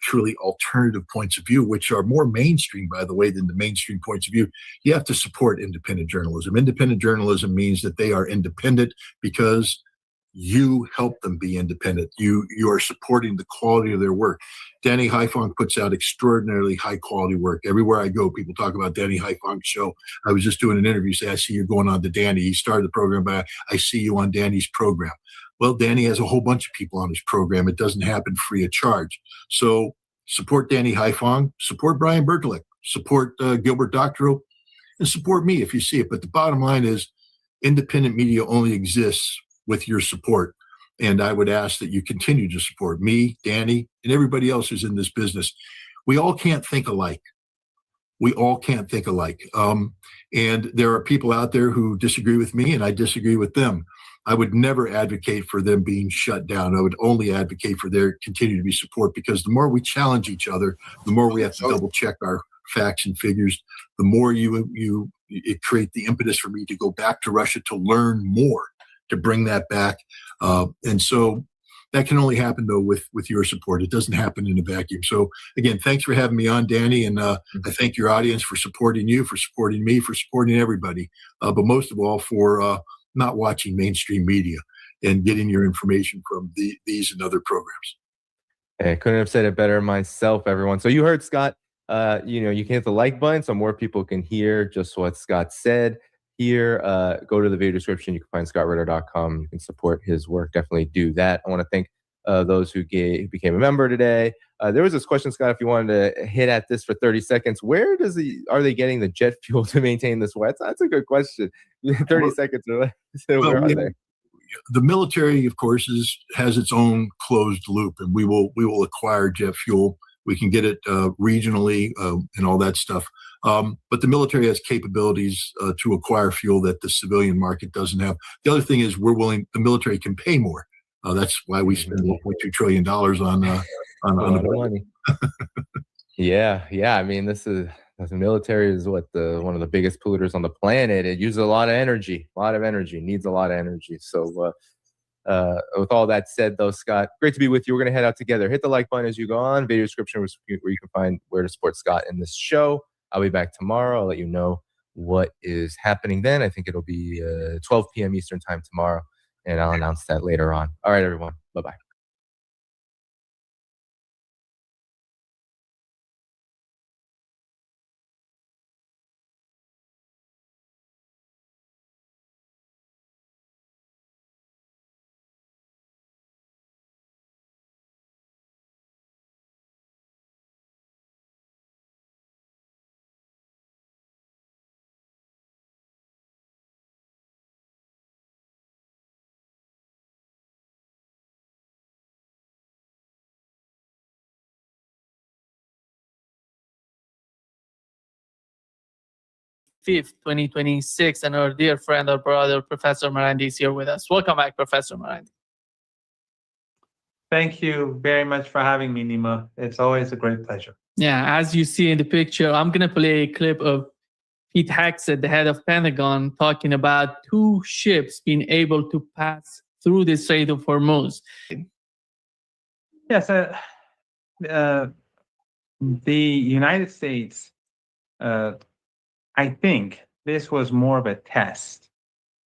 truly alternative points of view, which are more mainstream, by the way, than the mainstream points of view. You have to support independent journalism. Independent journalism means that they are independent because you help them be independent. You are supporting the quality of their work. Danny Haiphong puts out extraordinarily high quality work. Everywhere I go, people talk about Danny Haiphong's show. I was just doing an interview, say, I see you're going on to Danny. He started the program by, I see you on Danny's program. Well, Danny has a whole bunch of people on his program. It doesn't happen free of charge. So support Danny Haiphong, support Brian Bertolek, support Gilbert Doctorow, and support me if you see it. But the bottom line is independent media only exists with your support. And I would ask that you continue to support me, Danny, and everybody else who's in this business. We all can't think alike. We all can't think alike. And there are people out there who disagree with me, and I disagree with them. I would never advocate for them being shut down. I would only advocate for their continue to be support, because the more we challenge each other, the more we have to double check our facts and figures, the more it create the impetus for me to go back to Russia to learn more, to bring that back. And so that can only happen, though, with your support. It doesn't happen in a vacuum. So again, thanks for having me on, Danny. And I thank your audience for supporting you, for supporting me, for supporting everybody. But most of all, for not watching mainstream media and getting your information from these and other programs. I couldn't have said it better myself, everyone. So you heard Scott. You can hit the like button so more people can hear just what Scott said here. Go to the video description. You can find scottritter.com. You can support his work. Definitely do that. I want to thank those who became a member today. There was this question, Scott, if you wanted to hit at this for 30 seconds. Where are they getting the jet fuel to maintain this way? That's a good question. 30 seconds or less. Where are they? The military, of course, has its own closed loop, and we will acquire jet fuel. We can get it regionally and all that stuff. But the military has capabilities to acquire fuel that the civilian market doesn't have. The other thing is the military can pay more. That's why we spend $1.2 trillion on the money. Yeah. I mean, the military is one of the biggest polluters on the planet. It uses a lot of energy, needs a lot of energy. So with all that said, though, Scott, great to be with you. We're going to head out together. Hit the like button as you go on. Video description where you can find where to support Scott in this show. I'll be back tomorrow. I'll let you know what is happening then. I think it'll be 12 p.m. Eastern time tomorrow, and I'll announce that later on. All right, everyone. Bye-bye. Fifth, 2026, and our dear friend, our brother, Professor Marandi is here with us. Welcome back, Professor Marandi. Thank you very much for having me, Nima. It's always a great pleasure. Yeah, as you see in the picture, I'm going to play a clip of Pete Hegseth, the head of Pentagon, talking about two ships being able to pass through the Strait of Hormuz. Yes, the United States, I think this was more of a test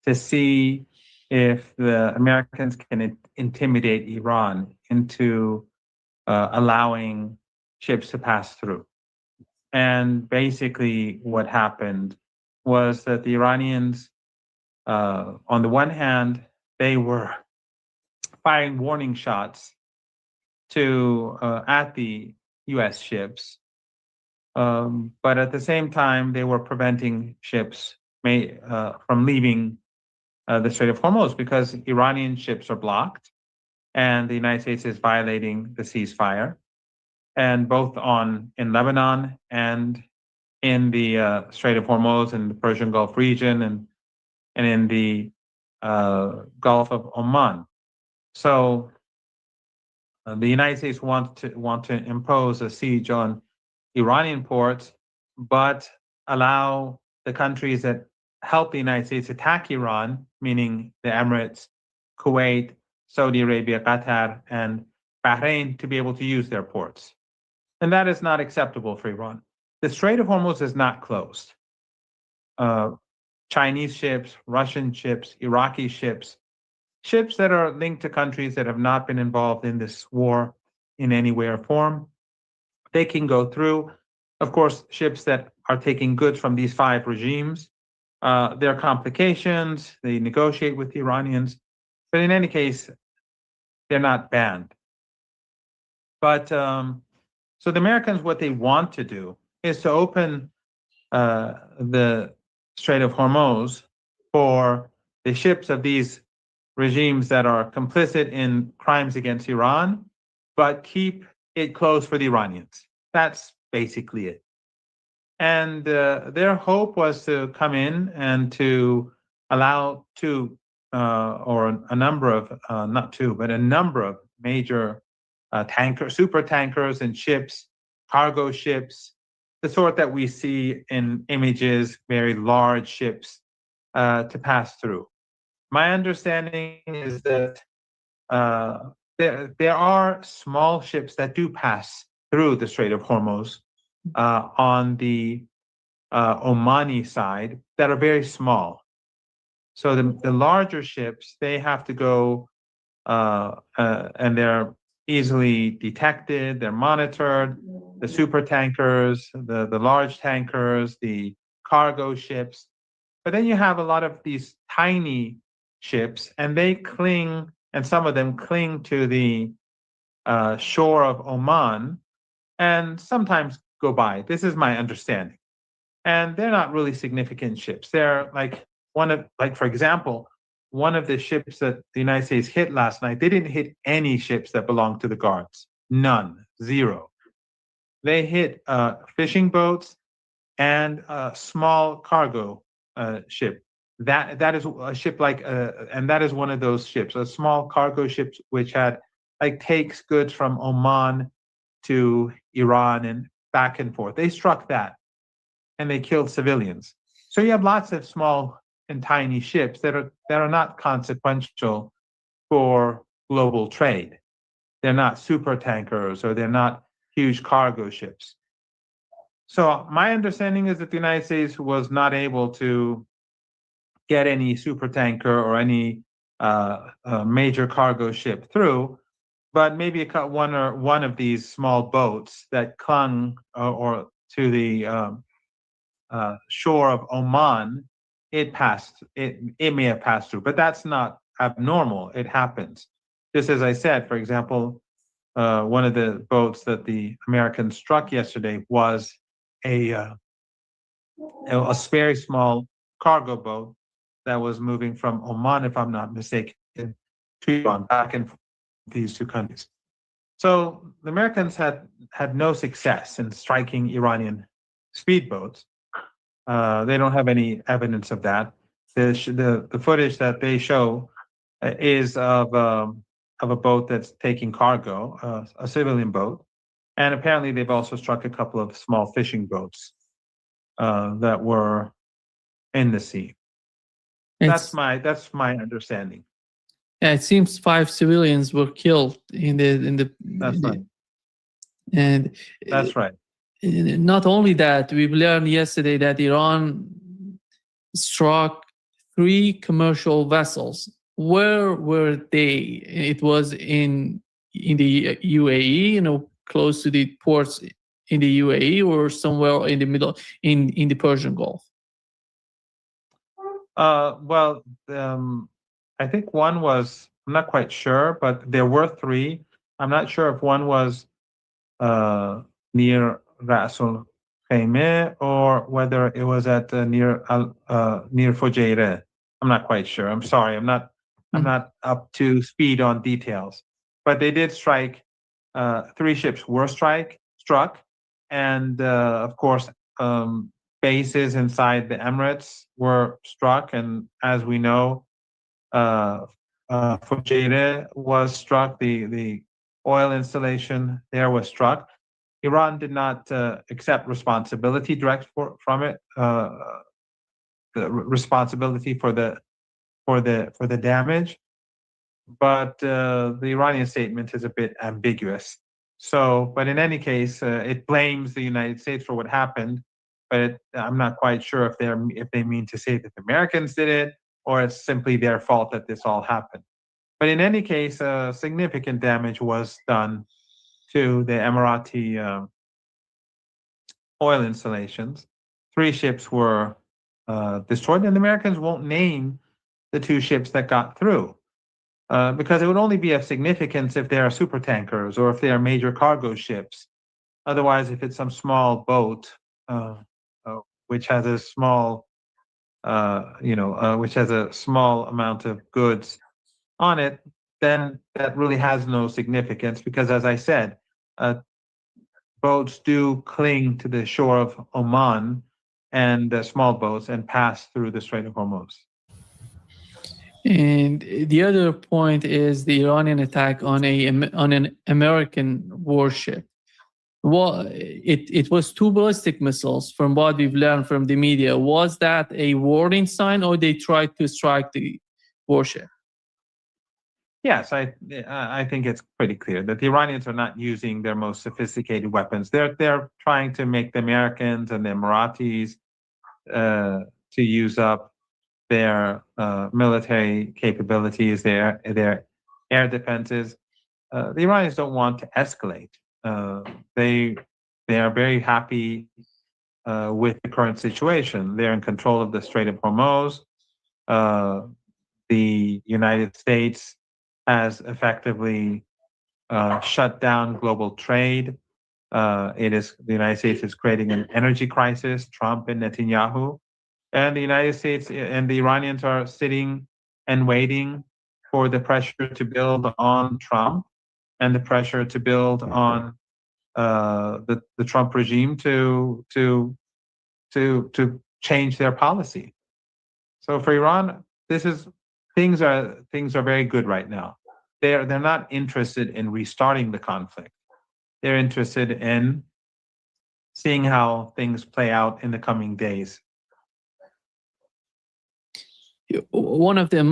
to see if the Americans can intimidate Iran into allowing ships to pass through. And basically what happened was that the Iranians, on the one hand, they were firing warning shots at the U.S. ships. But at the same time, they were preventing ships from leaving the Strait of Hormuz because Iranian ships are blocked and the United States is violating the ceasefire. And both in Lebanon and in the Strait of Hormuz and the Persian Gulf region and in the Gulf of Oman. So the United States want to impose a siege on Iranian ports, but allow the countries that help the United States attack Iran, meaning the Emirates, Kuwait, Saudi Arabia, Qatar, and Bahrain to be able to use their ports. And that is not acceptable for Iran. The Strait of Hormuz is not closed. Chinese ships, Russian ships, Iraqi ships, ships that are linked to countries that have not been involved in this war in any way or form, they can go through. Of course, ships that are taking goods from these 5 regimes, there are complications, they negotiate with the Iranians, but in any case, they're not banned. But so the Americans, what they want to do is to open the Strait of Hormuz for the ships of these regimes that are complicit in crimes against Iran, but keep it closed for the Iranians. That's basically it. And their hope was to come in and to allow two or a number of, not two, but a number of major super tankers and ships, cargo ships, the sort that we see in images, very large ships, to pass through. My understanding is that there are small ships that do pass through the Strait of Hormuz on the Omani side that are very small. So the larger ships, they have to go and they're easily detected, they're monitored. The super tankers, the large tankers, the cargo ships. But then you have a lot of these tiny ships, and they cling, and some of them cling to the shore of Oman and sometimes go by. This is my understanding. And they're not really significant ships. They're like for example, one of the ships that the United States hit last night, they didn't hit any ships that belonged to the guards. None, zero. They hit fishing boats and a small cargo ship. That is a ship and that is one of those ships, a small cargo ship which had takes goods from Oman to Iran and back and forth. They struck that, and they killed civilians. So you have lots of small and tiny ships that are not consequential for global trade. They're not super tankers or they're not huge cargo ships. So my understanding is that the United States was not able to get any super tanker or any major cargo ship through, but maybe one of these small boats that clung or to the shore of Oman, it may have passed through, but that's not abnormal. It happens. Just as I said, for example, one of the boats that the Americans struck yesterday was a very small cargo boat that was moving from Oman, if I'm not mistaken, to Iran, back and forth these two countries. So the Americans had no success in striking Iranian speedboats. They don't have any evidence of that. The footage that they show is of a boat that's taking cargo, a civilian boat, and apparently they've also struck a couple of small fishing boats that were in the sea. That's my understanding. Yeah, it seems 5 civilians were killed in the. That's right. And that's right. Not only that, we've learned yesterday that Iran struck 3 commercial vessels. Where were they? It was in the UAE, close to the ports in the UAE, or somewhere in the middle, in the Persian Gulf. I think one was, I'm not quite sure, but there were 3. I'm not sure if one was near Ras Al Khaimah or whether it was at near Fujairah. I'm not quite sure. I'm sorry. I'm not up to speed on details. But they did strike. 3 ships were struck, and of course bases inside the Emirates were struck. And as we know, Fujairah was struck. The oil installation there was struck. Iran did not accept responsibility from it. The responsibility for the damage. but the Iranian statement is a bit ambiguous. So, but in any case, it blames the United States for what happened. But I'm not quite sure if they mean to say that the Americans did it or it's simply their fault that this all happened. But in any case, significant damage was done to the Emirati oil installations. 3 ships were destroyed, and the Americans won't name the 2 ships that got through because it would only be of significance if they are super tankers or if they are major cargo ships. Otherwise, if it's some small boat which has a small, which has a small amount of goods on it, then that really has no significance because, as I said, boats do cling to the shore of Oman and small boats and pass through the Strait of Hormuz. And the other point is the Iranian attack on an American warship. Well, it was 2 ballistic missiles, from what we've learned from the media. Was that a warning sign, or they tried to strike the warship? Yes, I think it's pretty clear that the Iranians are not using their most sophisticated weapons. They're trying to make the Americans and the Emiratis to use up their military capabilities, their air defenses. The Iranians don't want to escalate. They are very happy with the current situation. They're in control of the Strait of Hormuz. The United States has effectively shut down global trade. The United States is creating an energy crisis, Trump and Netanyahu. And the United States and the Iranians are sitting and waiting for the pressure to build on Trump and the pressure to build on the Trump regime to change their policy. So for Iran, things are very good right now. They're not interested in restarting the conflict. They're interested in seeing how things play out in the coming days. One of the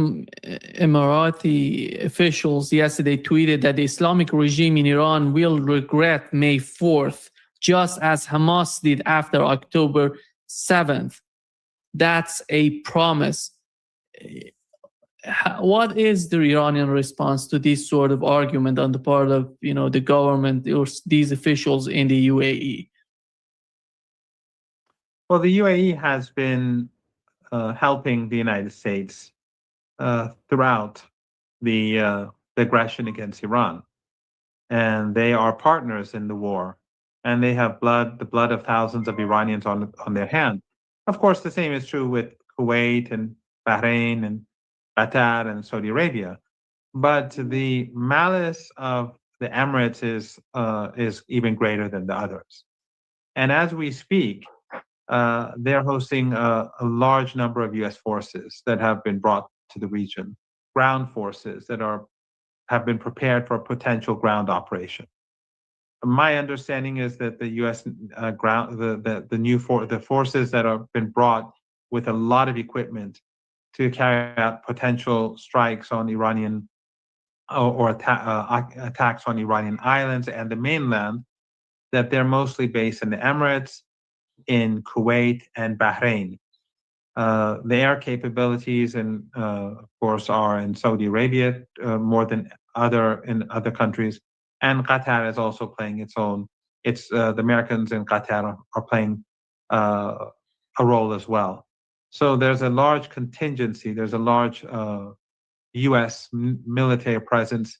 Emirati officials yesterday tweeted that the Islamic regime in Iran will regret May 4th, just as Hamas did after October 7th. That's a promise. What is the Iranian response to this sort of argument on the part of the government or these officials in the UAE? Well, the UAE has been helping the United States throughout the aggression against Iran, and they are partners in the war, and they have the blood of thousands of Iranians on their hands. Of course, the same is true with Kuwait and Bahrain and Qatar and Saudi Arabia, but the malice of the Emirates is even greater than the others. And as we speak, they're hosting a large number of U.S. forces that have been brought to the region, ground forces that have been prepared for a potential ground operation. My understanding is that the U.S. the forces that have been brought with a lot of equipment to carry out potential strikes on Iranian or attacks on Iranian islands and the mainland, that they're mostly based in the Emirates, in Kuwait and Bahrain. The air capabilities, and of course, are in Saudi Arabia more than in other countries, and Qatar is also playing its own. The Americans in Qatar are playing a role as well. So there's a large contingency. There's a large U.S. military presence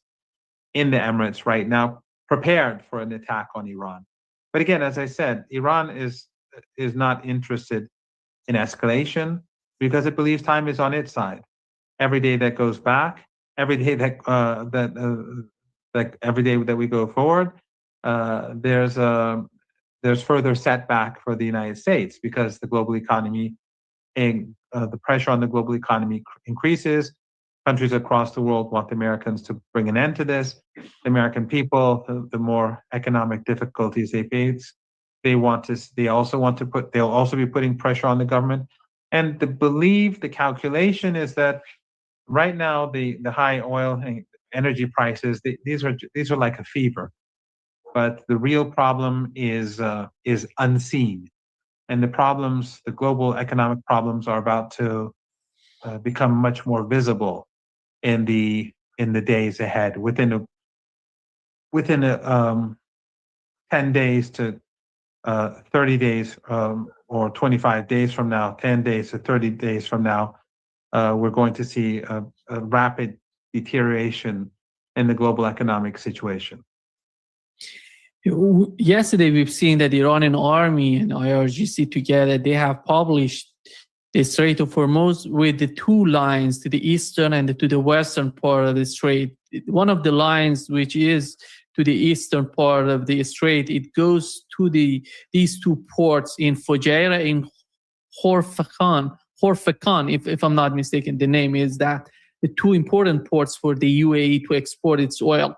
in the Emirates right now, prepared for an attack on Iran. But again, as I said, Iran is not interested in escalation because it believes time is on its side. Every day that goes back, every day that every day that we go forward, there's further setback for the United States because the global economy, the pressure on the global economy increases. Countries across the world want the Americans to bring an end to this. The American people, the more economic difficulties they face, they'll also be putting pressure on the government. And the calculation is that right now, the high oil and energy prices, these are like a fever, but the real problem is unseen, and the global economic problems, are about to become much more visible in the days ahead. Within 10 days to 30 days, or 25 days from now, 10 days to 30 days from now, we're going to see a rapid deterioration in the global economic situation. Yesterday, we've seen that the Iranian army and IRGC together, they have published the Strait of Hormuz with the two lines, to the eastern and to the western part of the strait. One of the lines, which is to the eastern part of the strait, it goes to these two ports in Fujairah and Horfakan, if I'm not mistaken, the name is that, the two important ports for the UAE to export its oil.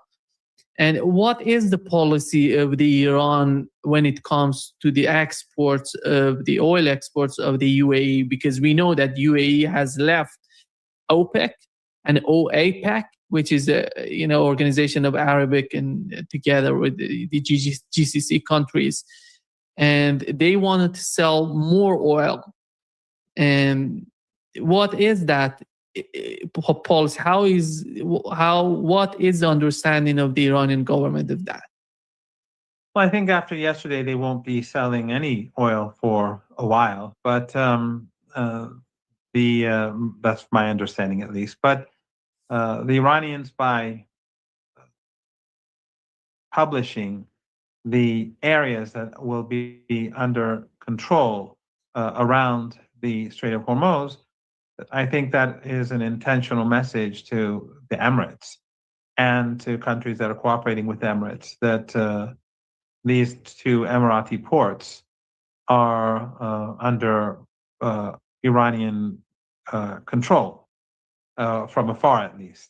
And what is the policy of the Iran when it comes to the exports of the oil exports of the UAE? Because we know that UAE has left OPEC and OAPEC, which is a organization of Arabic and together with the GCC countries, and they wanted to sell more oil. And what is that policy? What is the understanding of the Iranian government of that? Well, I think after yesterday, they won't be selling any oil for a while, but that's my understanding at least. But the Iranians, by publishing the areas that will be under control around the Strait of Hormuz, I think that is an intentional message to the Emirates and to countries that are cooperating with Emirates, that these two Emirati ports are under Iranian control, from afar at least.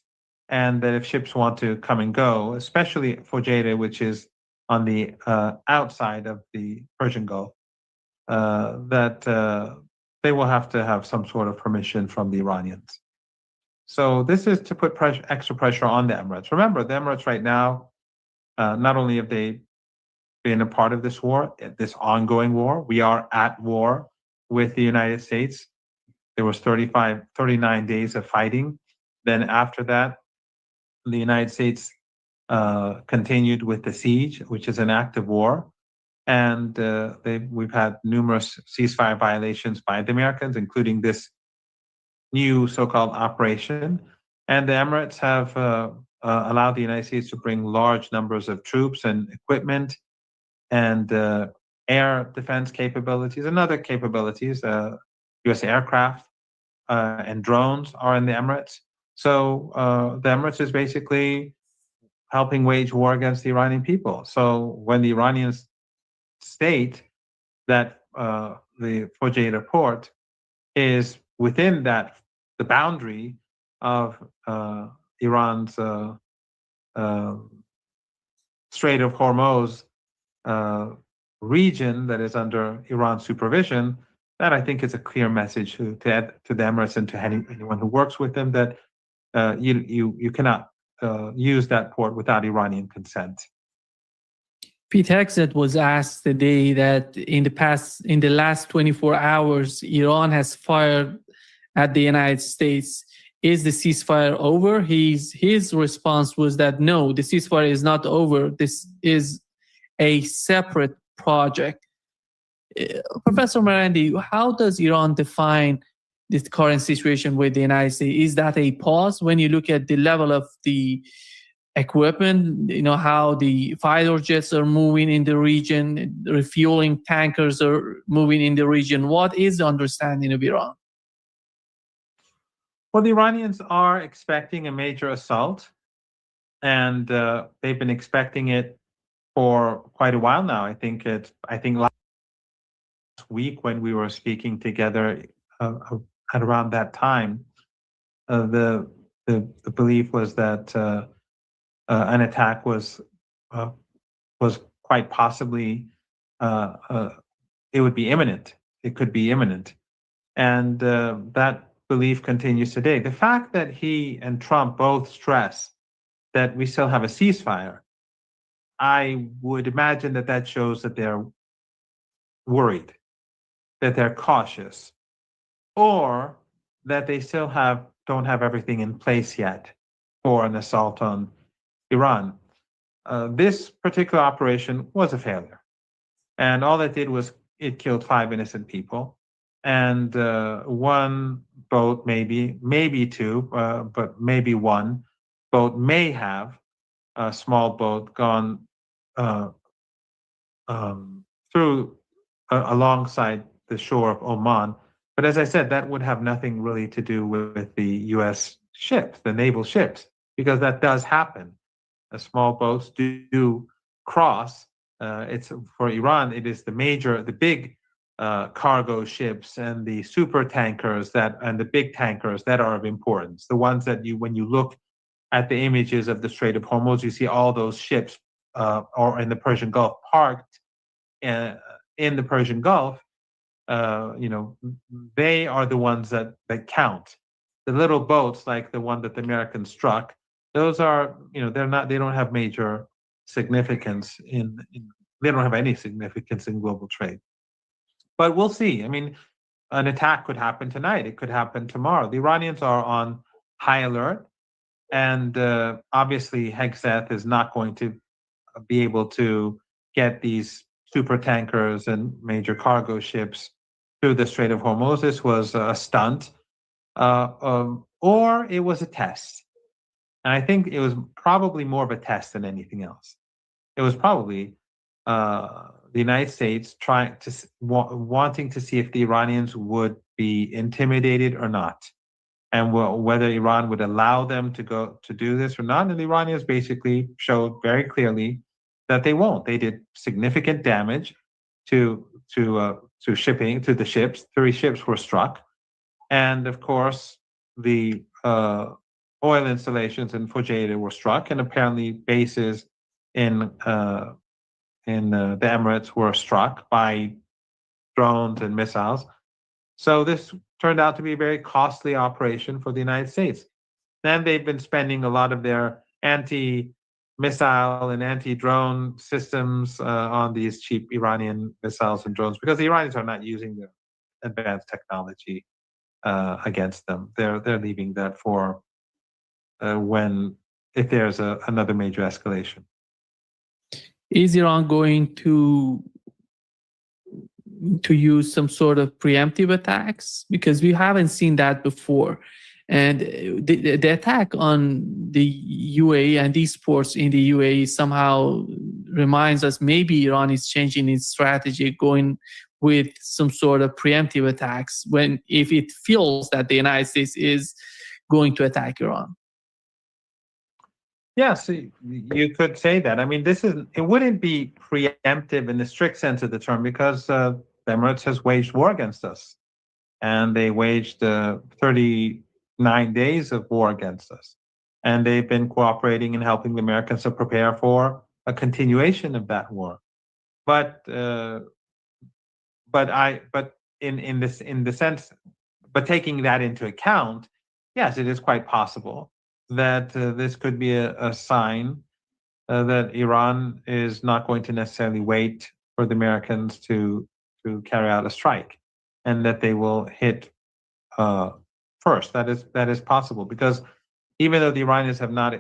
And that if ships want to come and go, especially Fujairah, which is on the outside of the Persian Gulf, that they will have to have some sort of permission from the Iranians. So this is to put extra pressure on the Emirates. Remember, the Emirates right now, not only have they been a part of this war, this ongoing war, we are at war with the United States. There was 39 days of fighting. Then after that, the United States continued with the siege, which is an act of war. And we've had numerous ceasefire violations by the Americans, including this new so-called operation. And the Emirates have allowed the United States to bring large numbers of troops and equipment and air defense capabilities and other capabilities. U.S. aircraft and drones are in the Emirates. So the Emirates is basically helping wage war against the Iranian people. So when the Iranians state that the Fujairah port is within the boundary of Iran's Strait of Hormuz region that is under Iran's supervision, that I think is a clear message to the Emirates and to anyone who works with them that you cannot use that port without Iranian consent. Pete Hegseth was asked today that in the last 24 hours, Iran has fired at the United States. Is the ceasefire over? His response was that no, the ceasefire is not over. This is a separate project. Professor Marandi, how does Iran define this current situation with the United States? Is that a pause when you look at the level of the equipment, how the fighter jets are moving in the region, refueling tankers are moving in the region? What is the understanding of Iran? Well, the Iranians are expecting a major assault, and they've been expecting it for quite a while now. I think last week when we were speaking together at around that time, the belief was that an attack was quite possibly it would be imminent. It could be imminent, and that belief continues today. The fact that he and Trump both stress that we still have a ceasefire, I would imagine that that shows that they're worried, that they're cautious, or that they still don't have everything in place yet for an assault on Iran. This particular operation was a failure, and all it did was it killed 5 innocent people, and one boat, maybe two, but maybe one boat may have, a small boat, gone through alongside the shore of Oman. But as I said, that would have nothing really to do with the U.S. ships, the naval ships, because that does happen. Small boats do cross. It's for Iran. It is the big cargo ships and the super tankers and the big tankers that are of importance. The ones that when you look at the images of the Strait of Hormuz, you see all those ships or in the Persian Gulf parked in the Persian Gulf. They are the ones that count. The little boats, like the one that the Americans struck, those are, they don't have major significance they don't have any significance in global trade. But we'll see. I mean, an attack could happen tonight. It could happen tomorrow. The Iranians are on high alert, and obviously Hegseth is not going to be able to get these super tankers and major cargo ships through the Strait of Hormuz. This was a stunt, or it was a test. And I think it was probably more of a test than anything else. It was probably the United States wanting to see if the Iranians would be intimidated or not, and whether Iran would allow them to do this or not. And the Iranians basically showed very clearly that they won't. They did significant damage to shipping, to the ships. 3 ships were struck, and of course the oil installations in Fujairah were struck, and apparently bases in the Emirates were struck by drones and missiles. So this turned out to be a very costly operation for the United States. And they've been spending a lot of their anti-missile and anti-drone systems on these cheap Iranian missiles and drones, because the Iranians are not using their advanced technology against them. They're leaving that for if there's another major escalation. Is Iran going to use some sort of preemptive attacks? Because we haven't seen that before. And the attack on the UAE and these ports in the UAE somehow reminds us maybe Iran is changing its strategy, going with some sort of preemptive attacks if it feels that the United States is going to attack Iran. Yes, you could say that. I mean, it wouldn't be preemptive in the strict sense of the term, because the Emirates has waged war against us, and they waged 39 days of war against us, and they've been cooperating and helping the Americans to prepare for a continuation of that war. But taking that into account, yes, it is quite possible that this could be a sign that Iran is not going to necessarily wait for the Americans to carry out a strike, and that they will hit first. That is possible, because even though the Iranians have not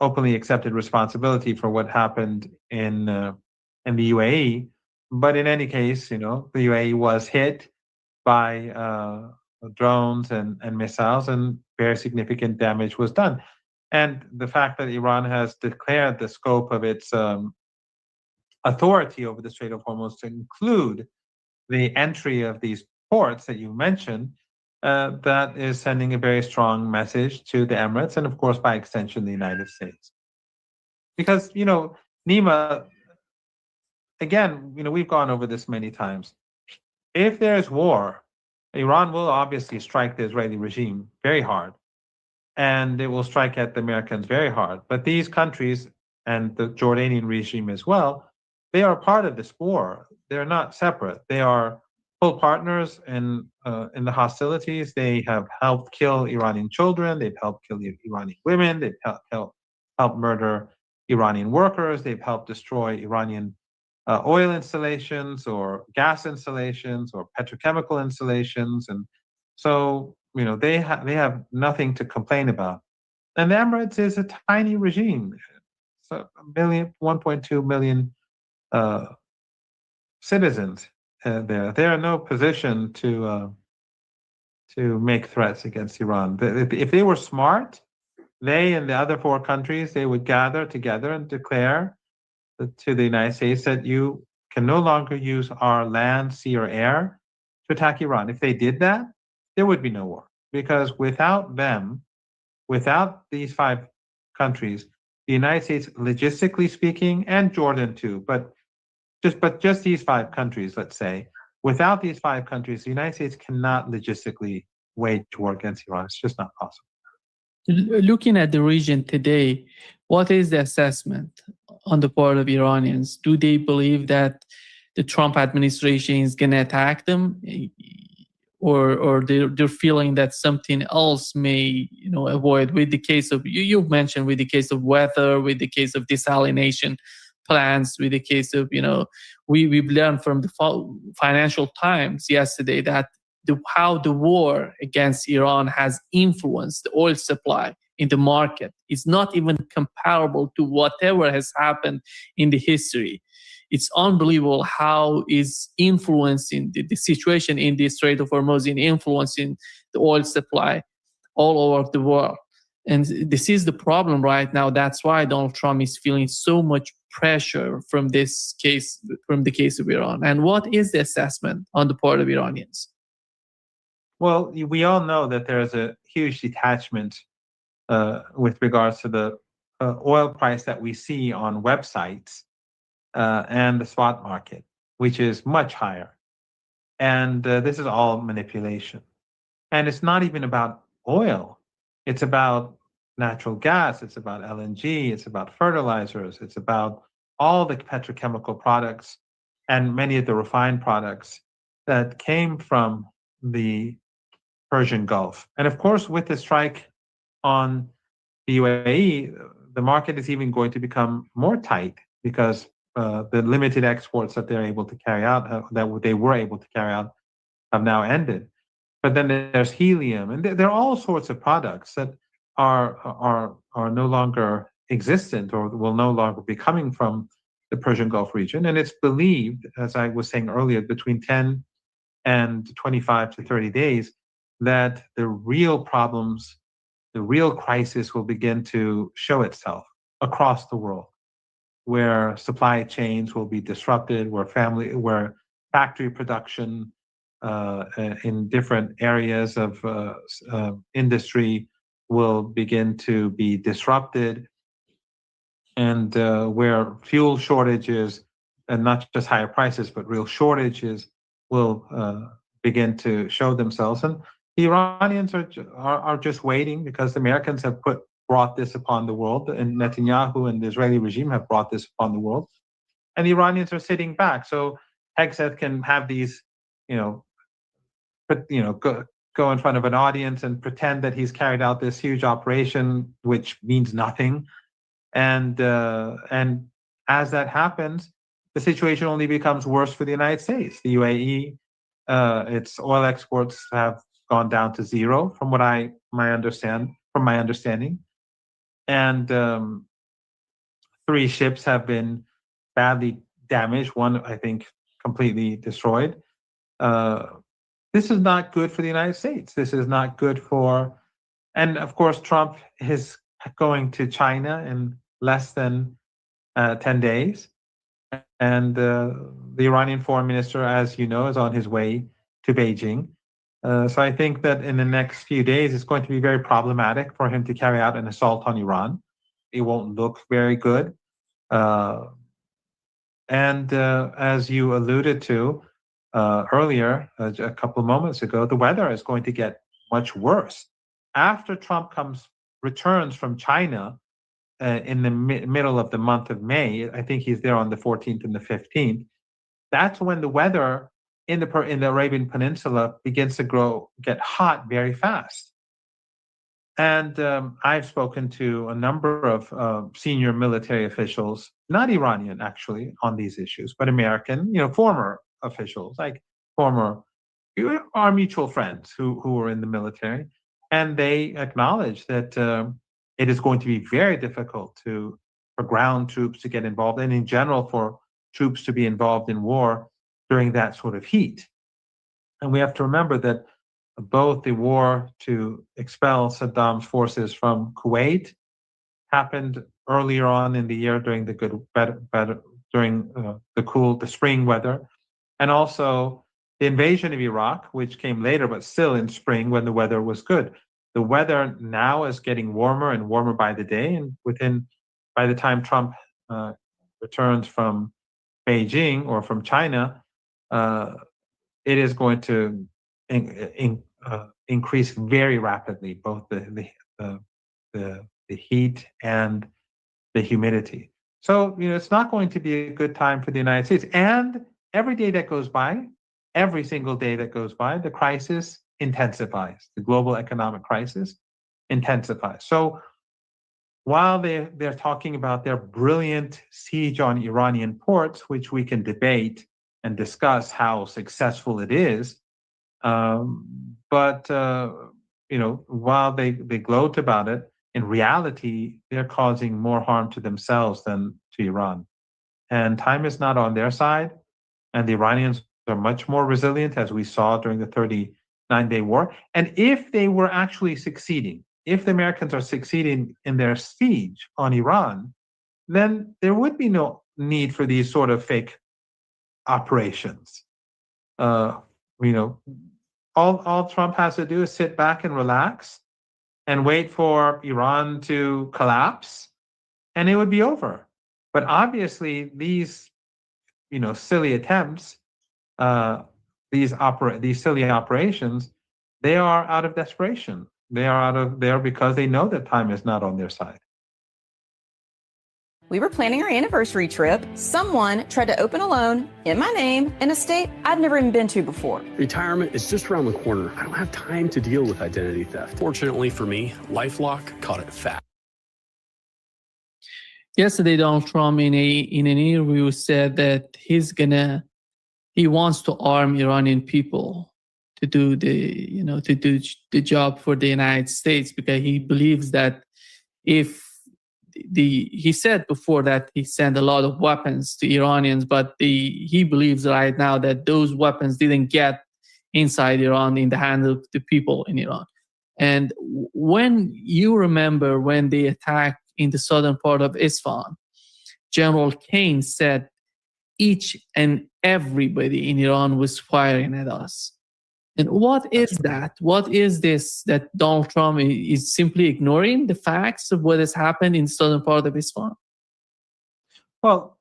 openly accepted responsibility for what happened in the UAE, but in any case, the UAE was hit by drones and missiles, and very significant damage was done. And the fact that Iran has declared the scope of its authority over the Strait of Hormuz to include the entry of these ports that you mentioned, that is sending a very strong message to the Emirates, and of course, by extension, the United States. Because, Nima, again, we've gone over this many times. If there's war, Iran will obviously strike the Israeli regime very hard, and it will strike at the Americans very hard. But these countries, and the Jordanian regime as well, they are part of this war. They're not separate. They are full partners in the hostilities. They have helped kill Iranian children. They've helped kill Iranian women. They've helped murder Iranian workers. They've helped destroy Iranian oil installations or gas installations or petrochemical installations, and so they have nothing to complain about. And the Emirates is a tiny regime, so 1.2 million citizens there. They are in no position to make threats against Iran. If they were smart, they and the other 4 countries, they would gather together and declare to the United States that you can no longer use our land, sea, or air to attack Iran. If they did that, there would be no war. Because without them, without these 5 countries, the United States, logistically speaking, and Jordan too, but just these 5 countries, let's say, without these 5 countries, the United States cannot logistically wage war against Iran. It's just not possible. Looking at the region today, what is the assessment on the part of Iranians? Do they believe that the Trump administration is going to attack them, or they're feeling that something else may avoid? With the case of you mentioned, with the case of weather, with the case of desalination plants, with the case of we've learned from the Financial Times yesterday that how the war against Iran has influenced the oil supply in the market. It's not even comparable to whatever has happened in the history. It's unbelievable how is influencing the situation in the Strait of Hormuz, in influencing the oil supply all over the world. And this is the problem right now. That's why Donald Trump is feeling so much pressure from this case, from the case of Iran. And what is the assessment on the part of Iranians? Well, we all know that there is a huge detachment with regards to the oil price that we see on websites and the spot market, which is much higher. And this is all manipulation. And it's not even about oil. It's about natural gas. It's about LNG. It's about fertilizers. It's about all the petrochemical products and many of the refined products that came from the Persian Gulf. And of course, with the strike on the UAE, the market is even going to become more tight because the limited exports that they're able to carry out, that they were able to carry out, have now ended. But then there's helium, and there are all sorts of products that are no longer existent or will no longer be coming from the Persian Gulf region. And it's believed, as I was saying earlier, between 10 and 25 to 30 days, that the real problems, the real crisis will begin to show itself across the world, where supply chains will be disrupted, where factory production in different areas of industry will begin to be disrupted, and where fuel shortages, and not just higher prices, but real shortages will begin to show themselves. And the Iranians are just waiting because the Americans have brought this upon the world, and Netanyahu and the Israeli regime have brought this upon the world, and the Iranians are sitting back. So Hegseth can have these, go in front of an audience and pretend that he's carried out this huge operation, which means nothing, and as that happens, the situation only becomes worse for the United States. The UAE, its oil exports have gone down to zero, from my understanding, and 3 ships have been badly damaged. One, I think, completely destroyed. This is not good for the United States. This is not good for, and of course, Trump is going to China in less than 10 days. And the Iranian foreign minister, as you know, is on his way to Beijing. So I think that in the next few days, it's going to be very problematic for him to carry out an assault on Iran. It won't look very good. And as you alluded to earlier, a couple of moments ago, the weather is going to get much worse. After Trump returns from China in the middle of the month of May, I think he's there on the 14th and the 15th, that's when the weather in the Arabian Peninsula begins to get hot very fast. And I've spoken to a number of senior military officials, not Iranian actually, on these issues, but American, former officials, like our mutual friends who were in the military, and they acknowledge that it is going to be very difficult for ground troops to get involved, and in general for troops to be involved in war during that sort of heat. And we have to remember that both the war to expel Saddam's forces from Kuwait happened earlier on in the year during the spring weather, and also the invasion of Iraq, which came later, but still in spring when the weather was good. The weather now is getting warmer and warmer by the day, and by the time Trump returns from Beijing or from China, it is going to increase very rapidly, both the heat and the humidity. So, it's not going to be a good time for the United States. And every day that goes by, every single day that goes by, the crisis intensifies. The global economic crisis intensifies. So while they're talking about their brilliant siege on Iranian ports, which we can debate and discuss how successful it is, but while they gloat about it, in reality, they're causing more harm to themselves than to Iran. And time is not on their side, and the Iranians are much more resilient, as we saw during the 39-day war. And if they were actually succeeding, if the Americans are succeeding in their siege on Iran, then there would be no need for these sort of fake operations. All Trump has to do is sit back and relax and wait for Iran to collapse, and it would be over. But obviously, these, silly attempts, these silly operations, they are out of desperation. They are out of there because they know that time is not on their side. We were planning our anniversary trip. Someone tried to open a loan in my name in a state I'd never even been to before. Retirement is just around the corner. I don't have time to deal with identity theft. Fortunately for me, LifeLock caught it fast. Yesterday, Donald Trump in an interview said that he wants to arm Iranian people to do the job for the United States, because he believes that he said before that he sent a lot of weapons to Iranians, but he believes right now that those weapons didn't get inside Iran in the hands of the people in Iran. And when you remember when they attacked in the southern part of Isfahan, General Kane said each and everybody in Iran was firing at us. And what is that? What is this that Donald Trump is simply ignoring the facts of what has happened in the southern part of Isfahan? Well,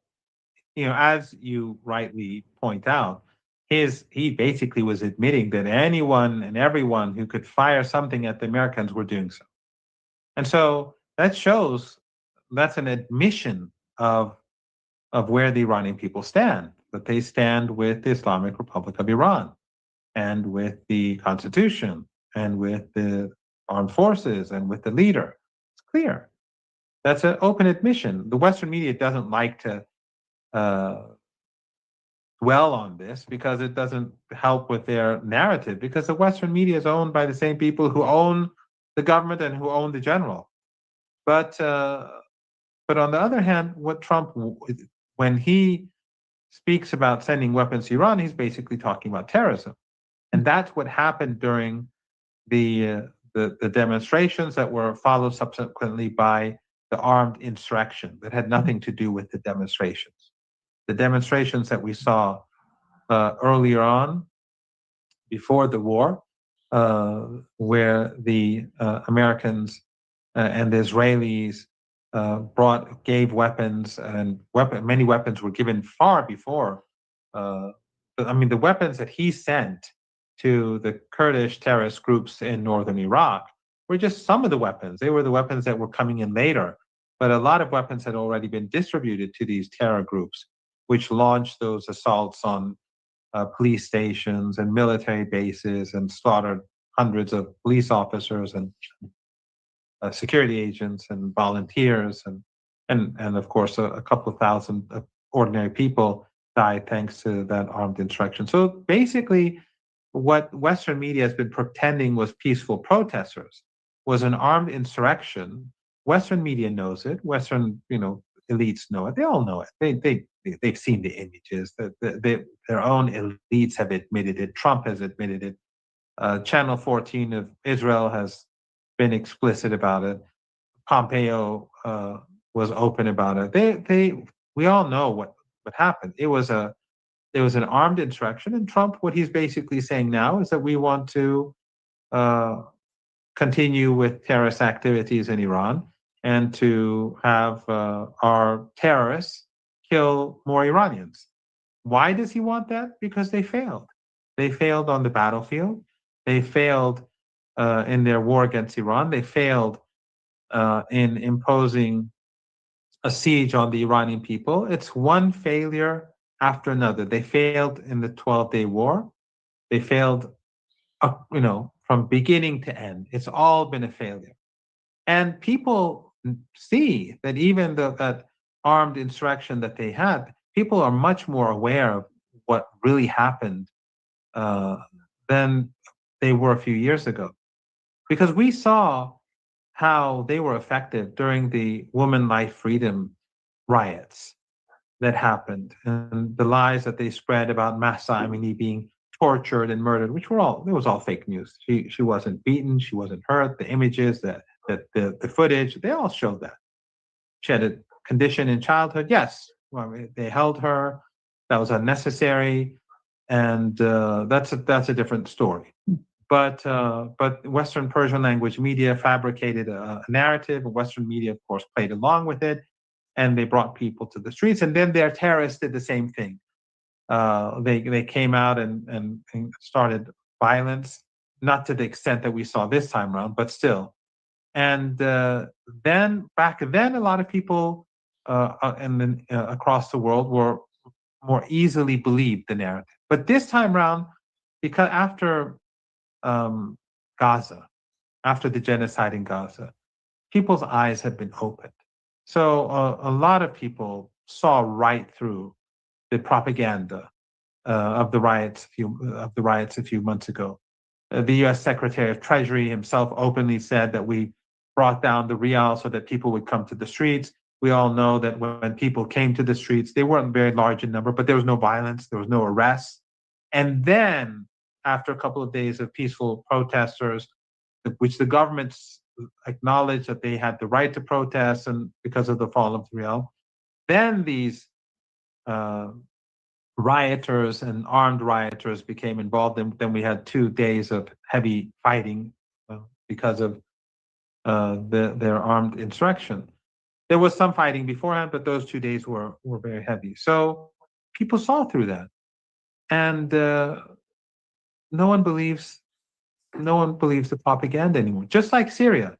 as you rightly point out, he basically was admitting that anyone and everyone who could fire something at the Americans were doing so. And so that's an admission of where the Iranian people stand, that they stand with the Islamic Republic of Iran, and with the Constitution, and with the armed forces, and with the leader. It's clear. That's an open admission. The Western media doesn't like to dwell on this because it doesn't help with their narrative, because the Western media is owned by the same people who own the government and who own the general. But on the other hand, when he speaks about sending weapons to Iran, he's basically talking about terrorism. And that's what happened during the demonstrations that were followed subsequently by the armed insurrection that had nothing to do with the demonstrations. The demonstrations that we saw earlier on, before the war, where the Americans and the Israelis gave weapons, and many weapons were given far before. The weapons that he sent to the Kurdish terrorist groups in northern Iraq were just some of the weapons. They were the weapons that were coming in later. But a lot of weapons had already been distributed to these terror groups, which launched those assaults on police stations and military bases and slaughtered hundreds of police officers and security agents and volunteers and of course a couple of thousand ordinary people died thanks to that armed insurrection. So basically, what Western media has been pretending was peaceful protesters was an armed insurrection. Western media knows it. Western, elites know it. They all know it. They've seen the images. Their own elites have admitted it. Trump has admitted it. Channel 14 of Israel has been explicit about it. Pompeo was open about it. We all know what happened. It was an armed insurrection, and Trump, what he's basically saying now is that we want to continue with terrorist activities in Iran and to have our terrorists kill more Iranians. Why does he want that? Because they failed. They failed on the battlefield. They failed in their war against Iran. They failed in imposing a siege on the Iranian people. It's one failure after another. They failed in the 12-day war. They failed, from beginning to end. It's all been a failure. And people see that even that armed insurrection that they had, people are much more aware of what really happened than they were a few years ago. Because we saw how they were effective during the Woman Life Freedom riots that happened and the lies that they spread about Mahsa Amini being tortured and murdered, which it was all fake news. She wasn't beaten, she wasn't hurt. The images, the footage, they all showed that. She had a condition in childhood. Yes, they held her. That was unnecessary, and that's a different story. But Western Persian language media fabricated a narrative, and Western media, of course, played along with it, and they brought people to the streets. And then their terrorists did the same thing. They came out and started violence, not to the extent that we saw this time around, but still. And then back then, a lot of people across the world were more easily believed the narrative. But this time around, because after Gaza, after the genocide in Gaza, people's eyes have been opened. So a lot of people saw right through the propaganda of the riots a few months ago. The U.S. Secretary of Treasury himself openly said that we brought down the rial so that people would come to the streets. We all know that when people came to the streets, they weren't very large in number, but there was no violence, there was no arrests. And then, after a couple of days of peaceful protesters, which the government acknowledged that they had the right to protest and because of the fall of the rial, then these rioters and armed rioters became involved. And then we had 2 days of heavy fighting because of their armed insurrection. There was some fighting beforehand, but those 2 days were very heavy. So people saw through that, and no one believes the propaganda anymore. Just like Syria,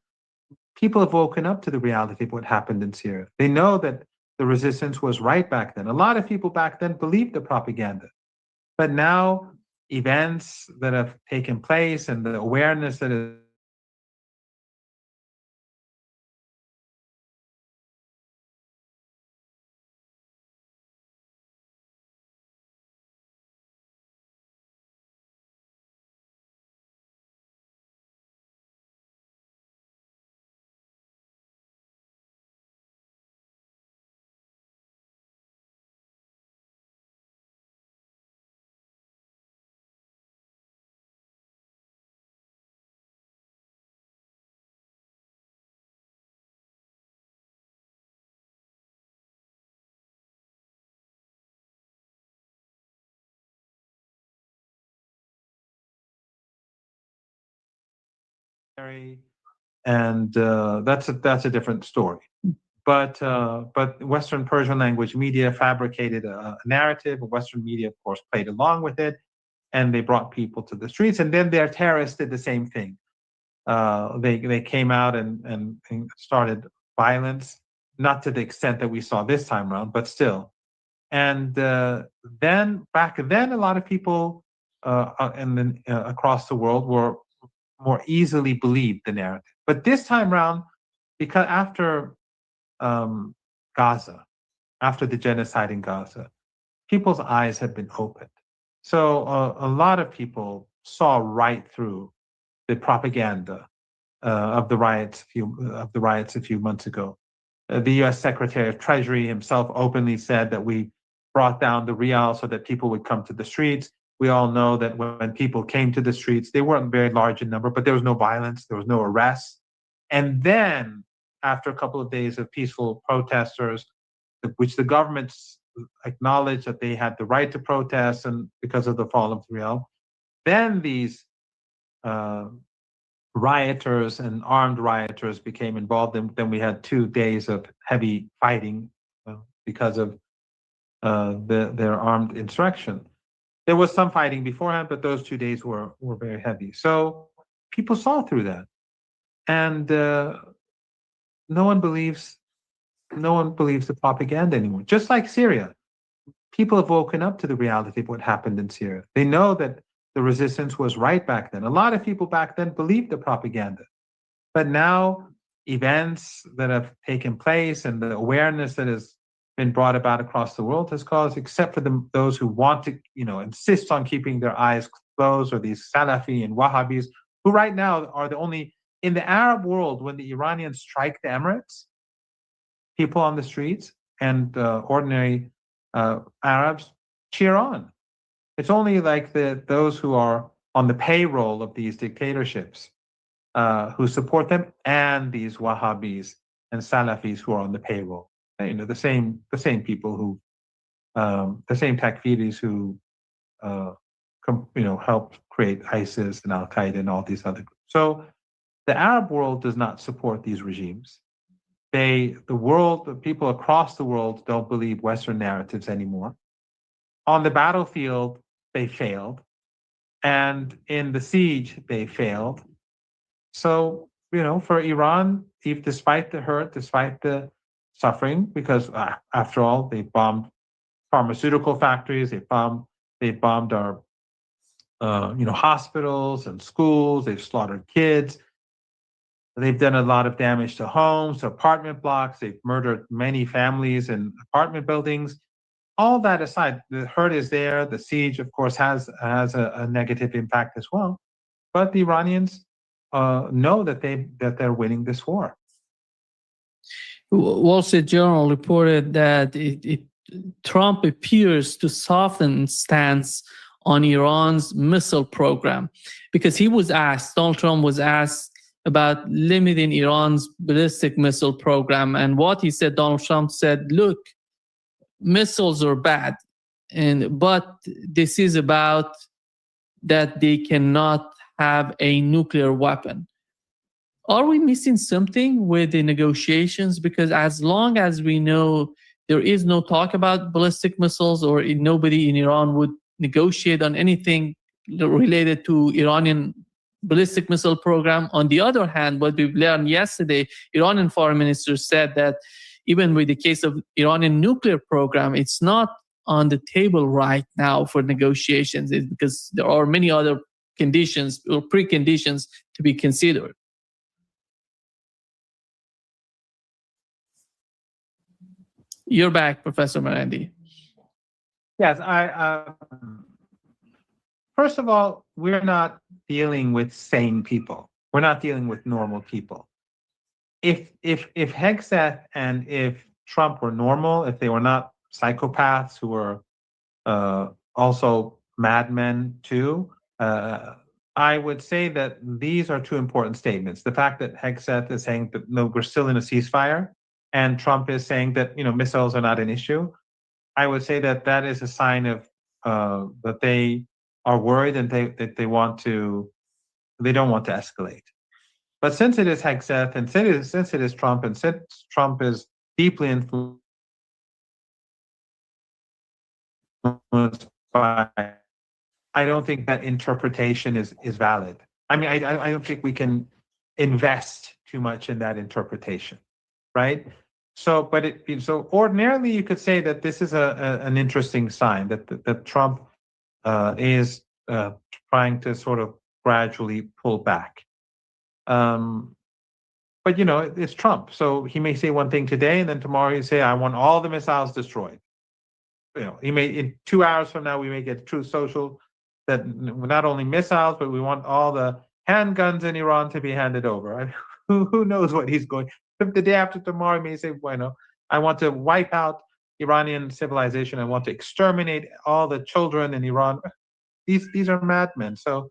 people have woken up to the reality of what happened in Syria. They know that the resistance was right back then. A lot of people back then believed the propaganda, but now events that have taken place and the awareness that is and that's a different story. But Western Persian language media fabricated a narrative. Western media, of course, played along with it, and they brought people to the streets. And then their terrorists did the same thing. They came out and started violence, not to the extent that we saw this time around, but still. And then back then, a lot of people across the world were more easily believed the narrative. But this time around, because after Gaza, after the genocide in Gaza, people's eyes have been opened. So a lot of people saw right through the propaganda of the riots a few months ago. The U.S. Secretary of Treasury himself openly said that we brought down the rial so that people would come to the streets. We all know that when people came to the streets, they weren't very large in number, but there was no violence, there was no arrests. And then, after a couple of days of peaceful protesters, which the government acknowledged that they had the right to protest and because of the fall of the rial, then these rioters and armed rioters became involved, and then we had 2 days of heavy fighting because of their armed insurrection. There was some fighting beforehand, but those 2 days were very heavy. So people saw through that, and no one believes the propaganda anymore. Just like Syria, people have woken up to the reality of what happened in Syria. They know that the resistance was right back then. A lot of people back then believed the propaganda. But now events that have taken place and the awareness that has been brought about across the world has caused, except for those who want to, insist on keeping their eyes closed, or these Salafi and Wahhabis, who right now are the only, in the Arab world, when the Iranians strike the Emirates, people on the streets and ordinary Arabs cheer on. It's only like those who are on the payroll of these dictatorships who support them, and these Wahhabis and Salafis who are on the payroll. The same people who, the same takfiris who, helped create ISIS and Al Qaeda and all these other groups. So the Arab world does not support these regimes. The people across the world don't believe Western narratives anymore. On the battlefield, they failed. And in the siege, they failed. So, for Iran, despite the hurt, despite the suffering, because after all, they bombed pharmaceutical factories, they bombed our, hospitals and schools, they've slaughtered kids. They've done a lot of damage to homes, to apartment blocks. They've murdered many families in apartment buildings. All that aside, the hurt is there. The siege, of course, has a negative impact as well. But the Iranians know that they're winning this war. Wall Street Journal reported that Trump appears to soften stance on Iran's missile program, because Donald Trump was asked about limiting Iran's ballistic missile program. And what he said, Donald Trump said, look, missiles are bad, but this is about that they cannot have a nuclear weapon. Are we missing something with the negotiations? Because as long as we know there is no talk about ballistic missiles, or nobody in Iran would negotiate on anything related to Iranian ballistic missile program. On the other hand, what we've learned yesterday, Iranian foreign minister said that even with the case of Iranian nuclear program, it's not on the table right now for negotiations, because there are many other conditions or preconditions to be considered. You're back, Professor Marandi. Yes, first of all, we're not dealing with sane people. We're not dealing with normal people. If Hegseth and if Trump were normal, if they were not psychopaths who were also madmen too, I would say that these are two important statements. The fact that Hegseth is saying that no, we're still in a ceasefire, and Trump is saying that missiles are not an issue. I would say that is a sign of that they are worried and they don't want to escalate. But since it is Hegseth and since it is Trump, and since Trump is deeply influenced by, I don't think that interpretation is valid. I mean, I don't think we can invest too much in that interpretation, right? So, so ordinarily you could say that this is an interesting sign that Trump is trying to sort of gradually pull back. But it's Trump, so he may say one thing today, and then tomorrow he say, "I want all the missiles destroyed." He may, in 2 hours from now, we may get Truth Social that not only missiles, but we want all the handguns in Iran to be handed over. I mean, who knows what he's going? The day after tomorrow, he may say, "Bueno, I want to wipe out Iranian civilization. I want to exterminate all the children in Iran." These are madmen. So,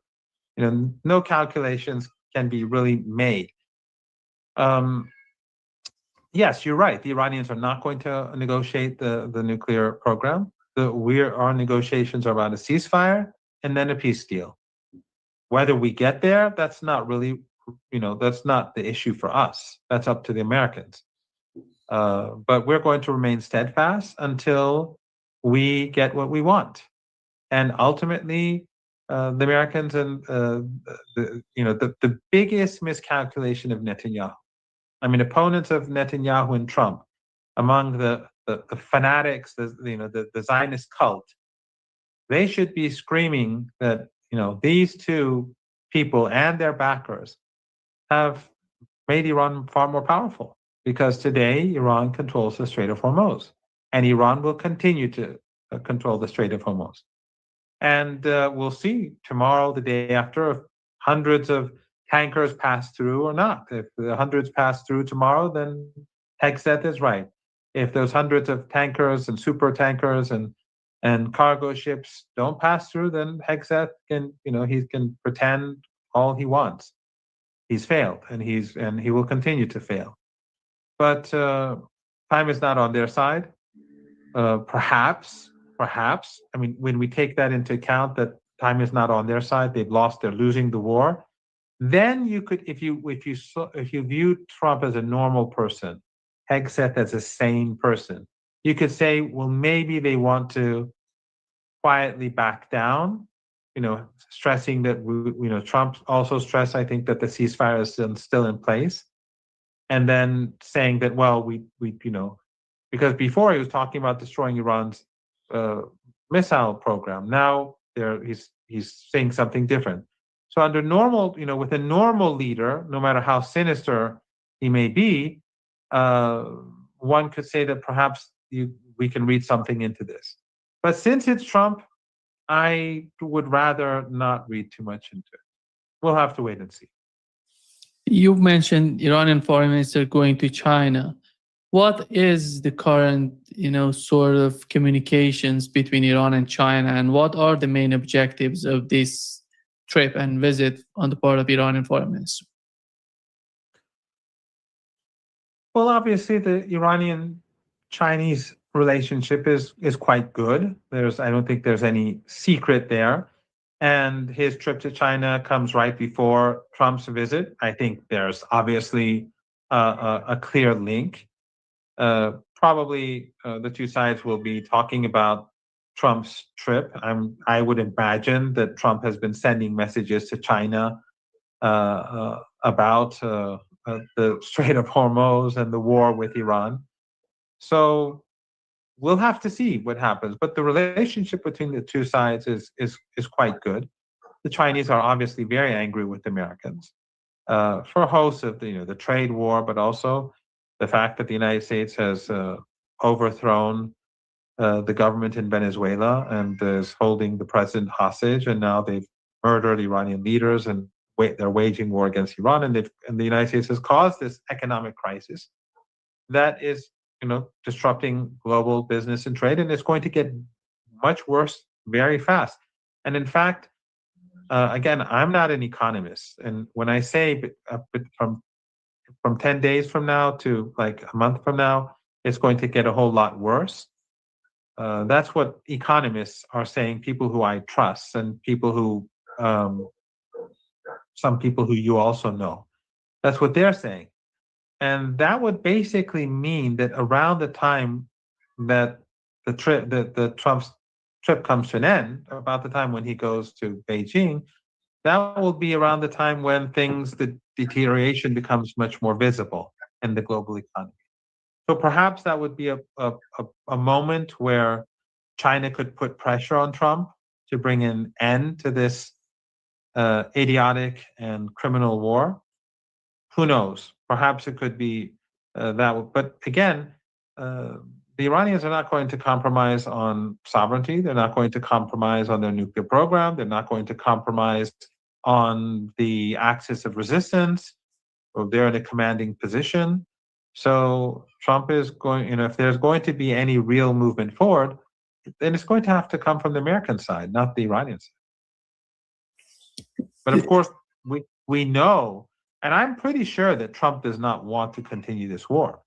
no calculations can be really made. Yes, you're right. The Iranians are not going to negotiate the nuclear program. Our negotiations are about a ceasefire and then a peace deal. Whether we get there, that's not really, that's not the issue for us. That's up to the Americans. But we're going to remain steadfast until we get what we want. And ultimately, the Americans and the biggest miscalculation of Netanyahu. I mean, opponents of Netanyahu and Trump, among the fanatics, the Zionist cult, they should be screaming that these two people and their backers have made Iran far more powerful, because today Iran controls the Strait of Hormuz, and Iran will continue to control the Strait of Hormuz. And we'll see tomorrow, the day after, if hundreds of tankers pass through or not. If the hundreds pass through tomorrow, then Hegseth is right. If those hundreds of tankers and super tankers and cargo ships don't pass through, then Hegseth can, he can pretend all he wants. He's failed, and he will continue to fail. But time is not on their side. Perhaps, I mean, when we take that into account, that time is not on their side, they're losing the war, then you could, if you view Trump as a normal person, Hegseth as a sane person, you could say, well, maybe they want to quietly back down, stressing that, Trump also stressed, I think, that the ceasefire is still in place. And then saying that, well, we because before he was talking about destroying Iran's missile program. Now he's saying something different. So under normal, with a normal leader, no matter how sinister he may be, one could say that perhaps we can read something into this. But since it's Trump, I would rather not read too much into it. We'll have to wait and see. You've mentioned Iranian foreign minister going to China. What is the current, sort of communications between Iran and China, and what are the main objectives of this trip and visit on the part of Iranian foreign minister? Well, obviously, the Iranian-Chinese relationship is quite good. I don't think there's any secret there. And his trip to China comes right before Trump's visit. I think there's obviously a clear link. Probably the two sides will be talking about Trump's trip. I would imagine that Trump has been sending messages to China about the Strait of Hormuz and the war with Iran. So we'll have to see what happens. But the relationship between the two sides is quite good. The Chinese are obviously very angry with the Americans for a host of the trade war, but also the fact that the United States has overthrown the government in Venezuela and is holding the president hostage, and now they've murdered Iranian leaders and they're waging war against Iran, and the United States has caused this economic crisis that is disrupting global business and trade, and it's going to get much worse very fast. And in fact, again, I'm not an economist, and when I say from 10 days from now to like a month from now, it's going to get a whole lot worse. That's what economists are saying, people who I trust and people who, some people who you also know. That's what they're saying. And that would basically mean that around the time that the Trump's trip comes to an end, about the time when he goes to Beijing, that will be around the time when the deterioration becomes much more visible in the global economy. So perhaps that would be a moment where China could put pressure on Trump to bring an end to this idiotic and criminal war. Who knows? Perhaps it could be that. But again, the Iranians are not going to compromise on sovereignty. They're not going to compromise on their nuclear program. They're not going to compromise on the axis of resistance. Or they're in a commanding position. So Trump is going, if there's going to be any real movement forward, then it's going to have to come from the American side, not the Iranian side. But of course, we know, and I'm pretty sure that Trump does not want to continue this war.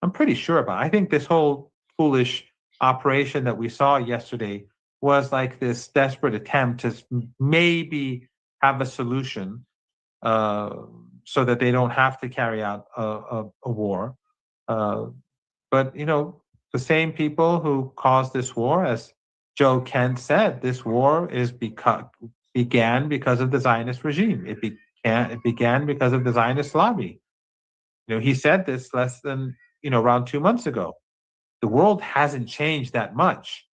I'm pretty sure about it. I think this whole foolish operation that we saw yesterday was like this desperate attempt to maybe have a solution so that they don't have to carry out a war. But, the same people who caused this war, as Joe Kent said, this war began because of the Zionist regime. It began because of the Zionist lobby. He said this less than, around 2 months ago. The world hasn't changed that much.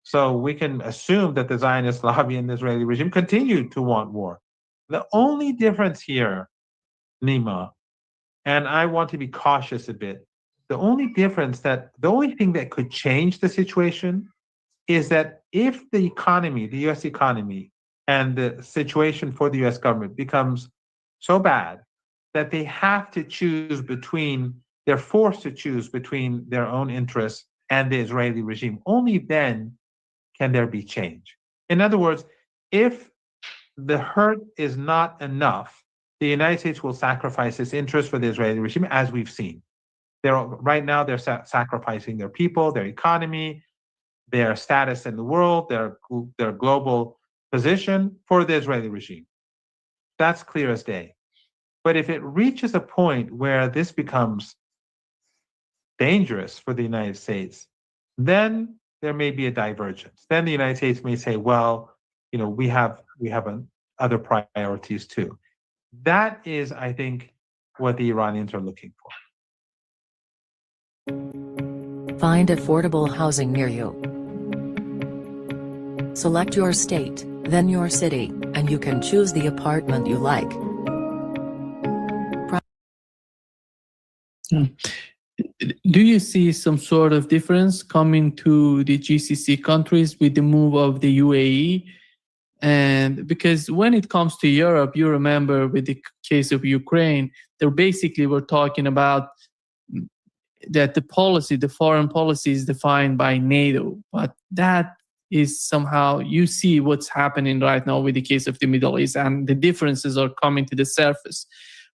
So we can assume that the Zionist lobby and the Israeli regime continue to want war. The only difference here, Nima, and I want to be cautious a bit, the only thing that could change the situation is that if the economy, the US economy, and the situation for the US government becomes so bad that they have to choose they're forced to choose between their own interests and the Israeli regime, only then can there be change. In other words, if the hurt is not enough, the United States will sacrifice its interest for the Israeli regime, as we've seen. Right now, they're sacrificing their people, their economy, their status in the world, their global position for the Israeli regime. That's clear as day. But if it reaches a point where this becomes dangerous for the United States, then there may be a divergence. Then the United States may say, well, we have other priorities too. That is, I think, what the Iranians are looking for. Find affordable housing near you. Select your state, then your city, and you can choose the apartment you like. Do you see some sort of difference coming to the GCC countries with the move of the UAE? And because when it comes to Europe, you remember with the case of Ukraine, they basically were talking about that the foreign policy is defined by NATO, but that is somehow, you see what's happening right now with the case of the Middle East, and the differences are coming to the surface.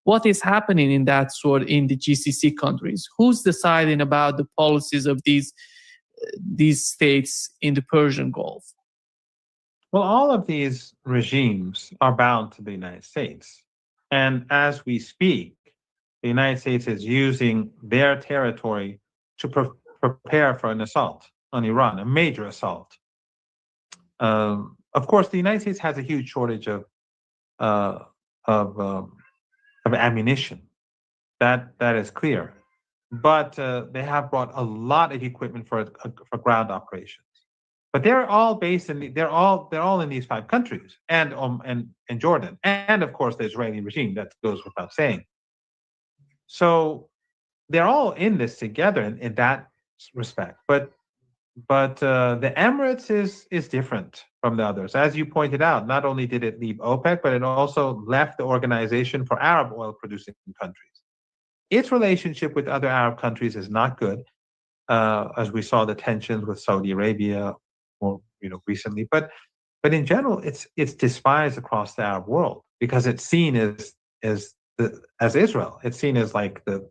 What is happening in that sort in the GCC countries? Who's deciding about the policies of these states in the Persian Gulf? Well, all of these regimes are bound to the United States. And as we speak, the United States is using their territory to prepare for an assault on Iran, a major assault. Of course, the United States has a huge shortage of ammunition. That is clear. But they have brought a lot of equipment for ground operations. But they're all based in they're all in these 5 countries and Jordan, and of course the Israeli regime. That goes without saying. So they're all in this together in that respect. But the Emirates is different from the others. As you pointed out, not only did it leave OPEC, but it also left the Organization for Arab Oil Producing Countries. Its relationship with other Arab countries is not good, as we saw the tensions with Saudi Arabia more recently. But in general, it's despised across the Arab world because it's seen as Israel. It's seen as like the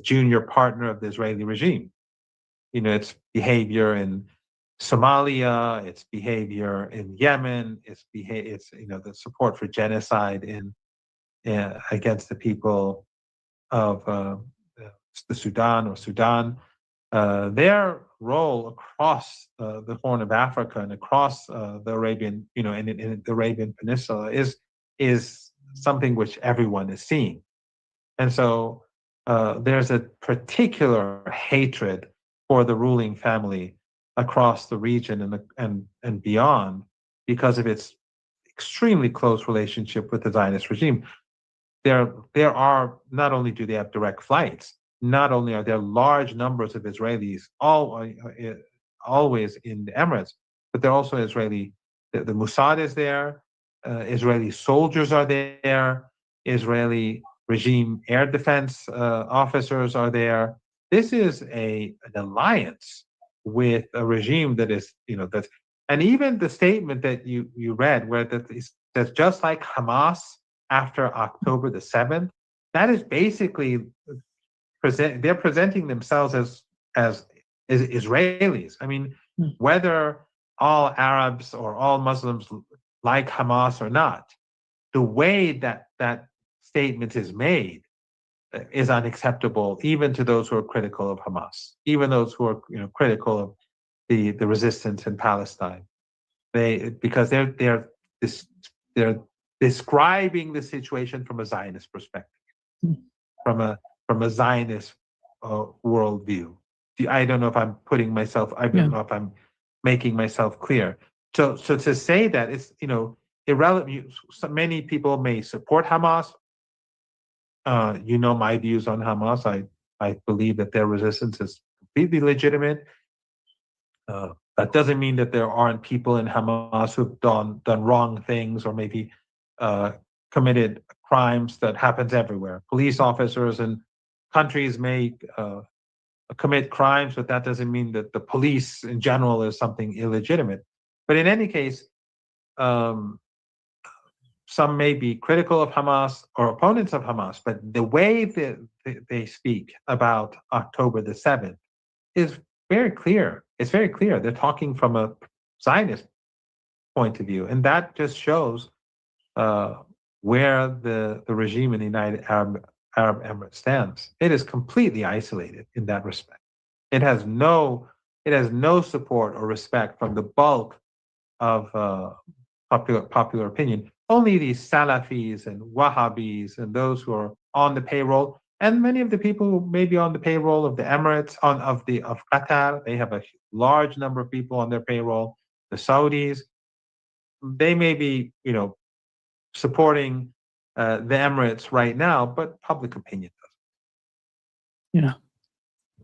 junior partner of the Israeli regime. Its behavior in Somalia, its behavior in Yemen, its the support for genocide against the people of the Sudan. Their role across the Horn of Africa and across the Arabian, in the Arabian Peninsula is something which everyone is seeing. And so there's a particular hatred for the ruling family across the region and beyond because of its extremely close relationship with the Zionist regime. There are, not only do they have direct flights, not only are there large numbers of Israelis always in the Emirates, but there are also Israeli, the Mossad is there, Israeli soldiers are there, Israeli regime air defense officers are there. This is an alliance with a regime that is, that's, and even the statement that you read, where that's just like Hamas after October the 7th, that is basically they're presenting themselves as Israelis. I mean, whether all Arabs or all Muslims like Hamas or not, the way that statement is made is unacceptable, even to those who are critical of Hamas, even those who are critical of the resistance in Palestine. Because they're describing the situation from a Zionist perspective, from a Zionist worldview. I don't know if I'm putting myself. I don't know if I'm making myself clear. So to say that it's irrelevant. So many people may support Hamas. My views on Hamas. I believe that their resistance is completely legitimate. That doesn't mean that there aren't people in Hamas who've done wrong things or maybe committed crimes. That happens everywhere. Police officers in countries may commit crimes, but that doesn't mean that the police in general is something illegitimate. But in any case, some may be critical of Hamas or opponents of Hamas, but the way that they speak about October the 7th is very clear. It's very clear. They're talking from a Zionist point of view. And that just shows where the regime in the United Arab Emirates stands. It is completely isolated in that respect. It has no support or respect from the bulk of popular opinion. Only these Salafis and Wahhabis and those who are on the payroll, and many of the people who may be on the payroll of the Emirates, of Qatar, they have a large number of people on their payroll. The Saudis, they may be, supporting the Emirates right now, but public opinion doesn't.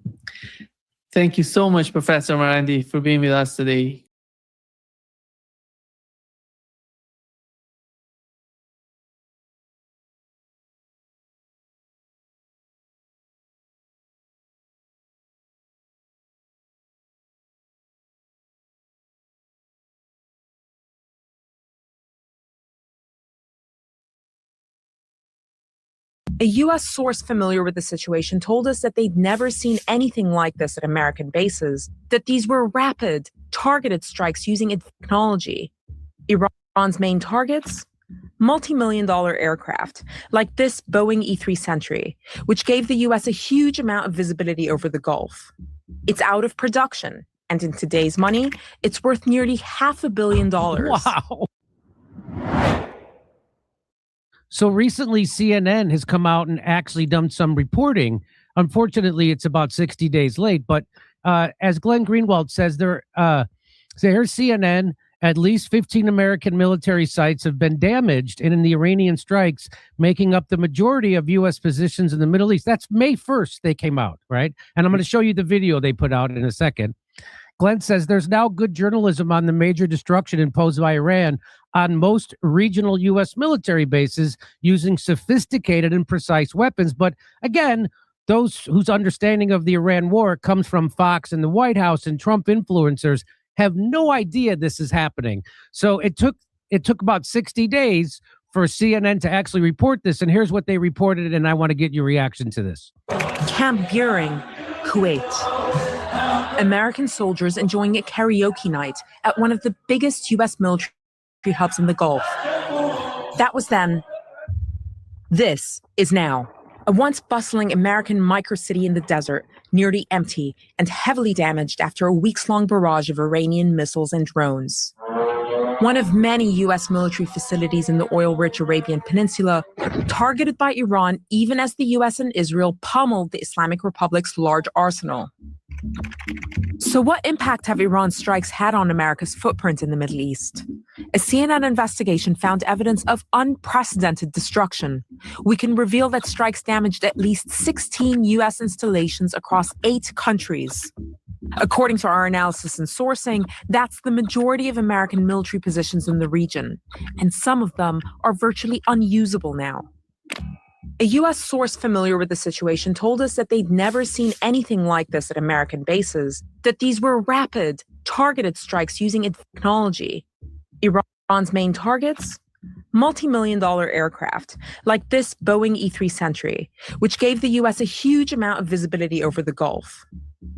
Yeah. Thank you so much, Professor Marandi, for being with us today. A U.S. source familiar with the situation told us that they'd never seen anything like this at American bases, that these were rapid, targeted strikes using its technology. Iran's main targets? Multi-million-dollar aircraft, like this Boeing E-3 Sentry, which gave the U.S. a huge amount of visibility over the Gulf. It's out of production, and in today's money, it's worth nearly $500 million. Wow. So recently, CNN has come out and actually done some reporting. Unfortunately, it's about 60 days late. But as Glenn Greenwald says, here's CNN. At least 15 American military sites have been damaged in the Iranian strikes, making up the majority of U.S. positions in the Middle East. That's May 1st they came out, right? And I'm going to show you the video they put out in a second. Glenn says there's now good journalism on the major destruction imposed by Iran on most regional U.S. military bases using sophisticated and precise weapons. But again, those whose understanding of the Iran war comes from Fox and the White House and Trump influencers have no idea this is happening. So it took about 60 days for CNN to actually report this. And here's what they reported, and I want to get your reaction to this. Camp Buehring, Kuwait. American soldiers enjoying a karaoke night at one of the biggest U.S. military hubs in the Gulf. That was then. This is now. A once bustling American microcity in the desert, nearly empty and heavily damaged after a weeks-long barrage of Iranian missiles and drones. one of many U.S. military facilities in the oil-rich Arabian Peninsula, targeted by Iran even as the U.S. and Israel pummeled the Islamic Republic's large arsenal. So what impact have Iran's strikes had on America's footprint in the Middle East? A CNN investigation found evidence of unprecedented destruction. We can reveal that strikes damaged at least 16 U.S. installations across 8 countries. According to our analysis and sourcing, that's the majority of American military positions in the region, and some of them are virtually unusable now. A U.S. source familiar with the situation told us that they'd never seen anything like this at American bases, that these were rapid, targeted strikes using advanced technology. Iran's main targets? Multi-million-dollar aircraft, like this Boeing E-3 Sentry, which gave the U.S. a huge amount of visibility over the Gulf.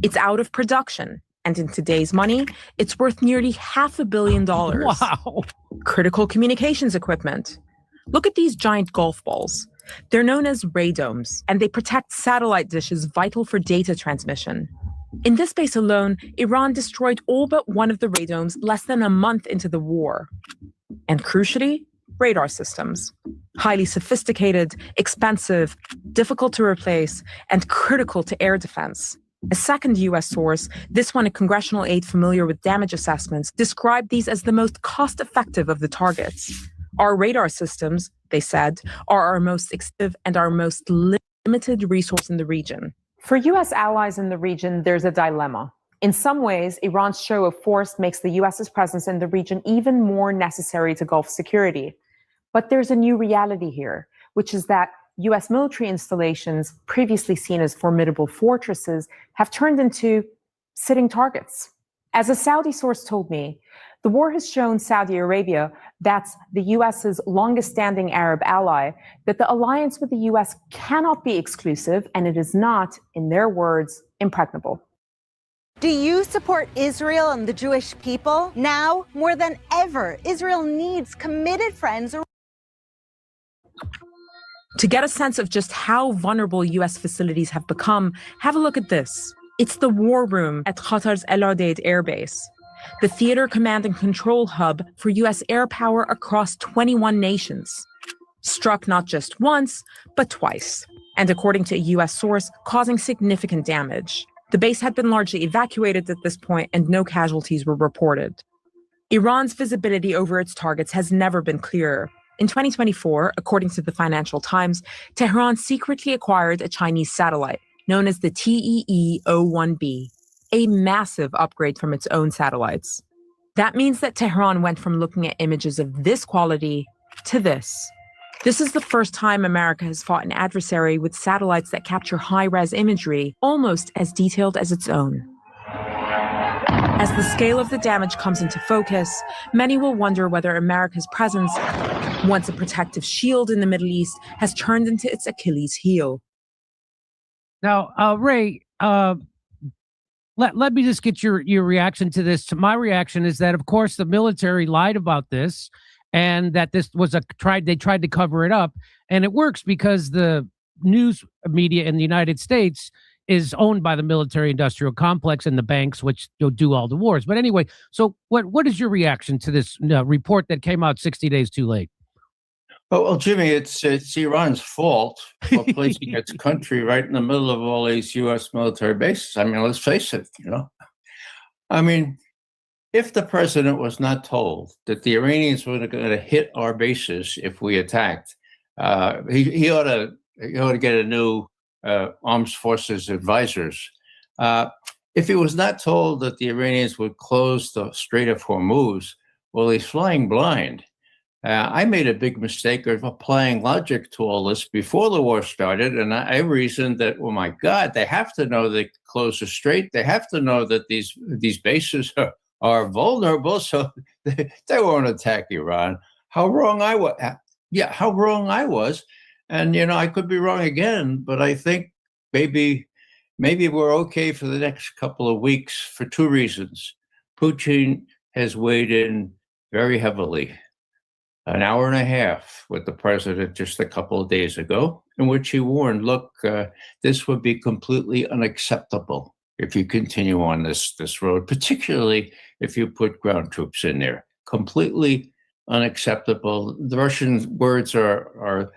It's out of production, and in today's money, it's worth nearly $500 million. Wow. Critical communications equipment. Look at these giant golf balls. They're known as radomes, and they protect satellite dishes vital for data transmission. In this base alone, Iran destroyed all but one of the radomes less than a month into the war. And crucially, radar systems. Highly sophisticated, expensive, difficult to replace, and critical to air defense. A second U.S. source, this one a congressional aide familiar with damage assessments, described these as the most cost-effective of the targets. Our radar systems, they said, are our most expensive and our most limited resource in the region. For U.S. allies in the region, there's a dilemma. In some ways, Iran's show of force makes the U.S.'s presence in the region even more necessary to Gulf security. But there's a new reality here, which is that U.S. military installations, previously seen as formidable fortresses, have turned into sitting targets. As a Saudi source told me, the war has shown Saudi Arabia, that's the U.S.'s longest-standing Arab ally, that the alliance with the U.S. cannot be exclusive, and it is not, in their words, impregnable. Do you support Israel and the Jewish people? Now, more than ever, Israel needs committed friends. To get a sense of just how vulnerable U.S. facilities have become, have a look at this. It's the war room at Qatar's El Udeid Air Base, the theater command and control hub for U.S. air power across 21 nations. Struck not just once, but twice, and according to a U.S. source, causing significant damage. The base had been largely evacuated at this point, and no casualties were reported. Iran's visibility over its targets has never been clearer. In 2024, according to the Financial Times, Tehran secretly acquired a Chinese satellite known as the TEE-01B, a massive upgrade from its own satellites. That means that Tehran went from looking at images of this quality to this. This is the first time America has fought an adversary with satellites that capture high-res imagery almost as detailed as its own. As the scale of the damage comes into focus, many will wonder whether America's presence, once a protective shield in the Middle East, has turned into its Achilles heel. Now, Ray, let me just get your reaction to this. To my reaction is that, of course, the military lied about this, and that this was they tried to cover it up, and it works because the news media in the United States is owned by the military-industrial complex and the banks, which do all the wars. But anyway, so what is your reaction to this report that came out 60 days too late? Well, Jimmy, it's Iran's fault for placing its country right in the middle of all these U.S. military bases. I mean, let's face it, I mean, if the president was not told that the Iranians were going to hit our bases if we attacked, he ought to get a new armed forces advisors. If he was not told that the Iranians would close the Strait of Hormuz, well, he's flying blind. I made a big mistake of applying logic to all this before the war started, and I reasoned that, oh my God, they have to know they close the strait. They have to know that these bases are vulnerable, so they won't attack Iran. How wrong I was! Yeah, how wrong I was, and I could be wrong again. But I think maybe we're okay for the next couple of weeks for two reasons. Putin has weighed in very heavily. An hour and a half with the president just a couple of days ago, in which he warned, look, this would be completely unacceptable if you continue on this road, particularly if you put ground troops in there. completely unacceptable. The Russian words are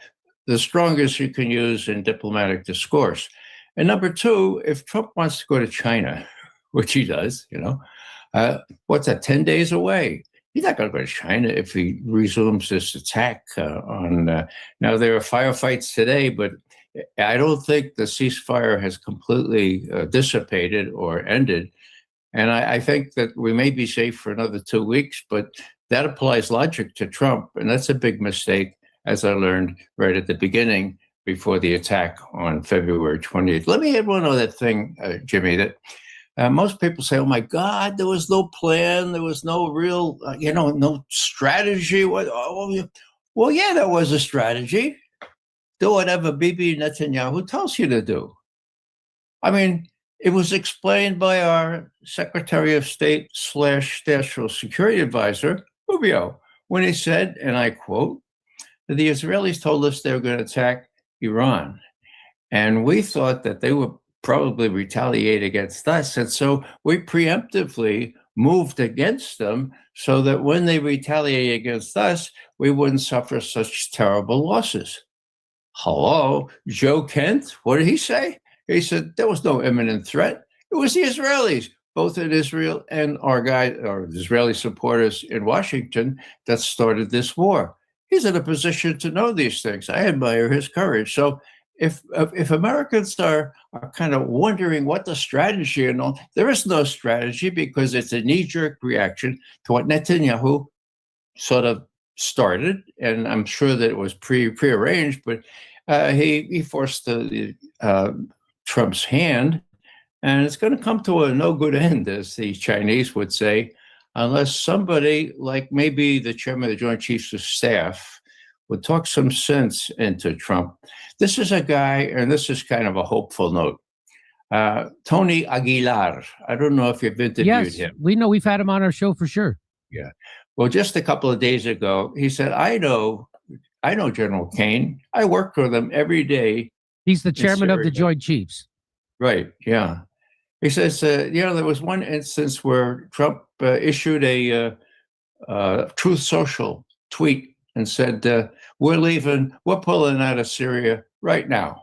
the strongest you can use in diplomatic discourse. And number two, if Trump wants to go to China, which he does, what's that, 10 days away? He's not going to go to China if he resumes this attack now there are firefights today, but I don't think the ceasefire has completely dissipated or ended. And I think that we may be safe for another 2 weeks, but that applies logic to Trump. And that's a big mistake, as I learned right at the beginning before the attack on February 28th. Let me add one other thing, Jimmy, that most people say, oh my God, there was no plan. There was no real, no strategy. Well, yeah, there was a strategy. Do whatever Bibi Netanyahu tells you to do. I mean, it was explained by our Secretary of State / National Security Advisor, Rubio, when he said, and I quote, that the Israelis told us they were going to attack Iran. And we thought that they would probably retaliate against us. And so we preemptively moved against them so that when they retaliate against us, we wouldn't suffer such terrible losses. Hello, Joe Kent, what did he say? He said there was no imminent threat. It was the Israelis, both in Israel and our Israeli supporters in Washington, that started this war. He's in a position to know these things. I admire his courage. So if Americans are kind of wondering what the strategy and all, there is no strategy because it's a knee-jerk reaction to what Netanyahu sort of started, and I'm sure that it was prearranged, but he forced Trump's hand, and it's going to come to a no good end, as the Chinese would say, unless somebody like maybe the chairman of the Joint Chiefs of Staff would talk some sense into Trump. This is a guy, and this is kind of a hopeful note. Tony Aguilar. I don't know if you've interviewed him. We know, we've had him on our show for sure. Yeah. Well, just a couple of days ago, he said, I know General Kane. I work with him every day. He's the chairman of the Joint Chiefs. Right. Yeah. He says, there was one instance where Trump issued a Truth Social tweet and said, we're pulling out of Syria right now.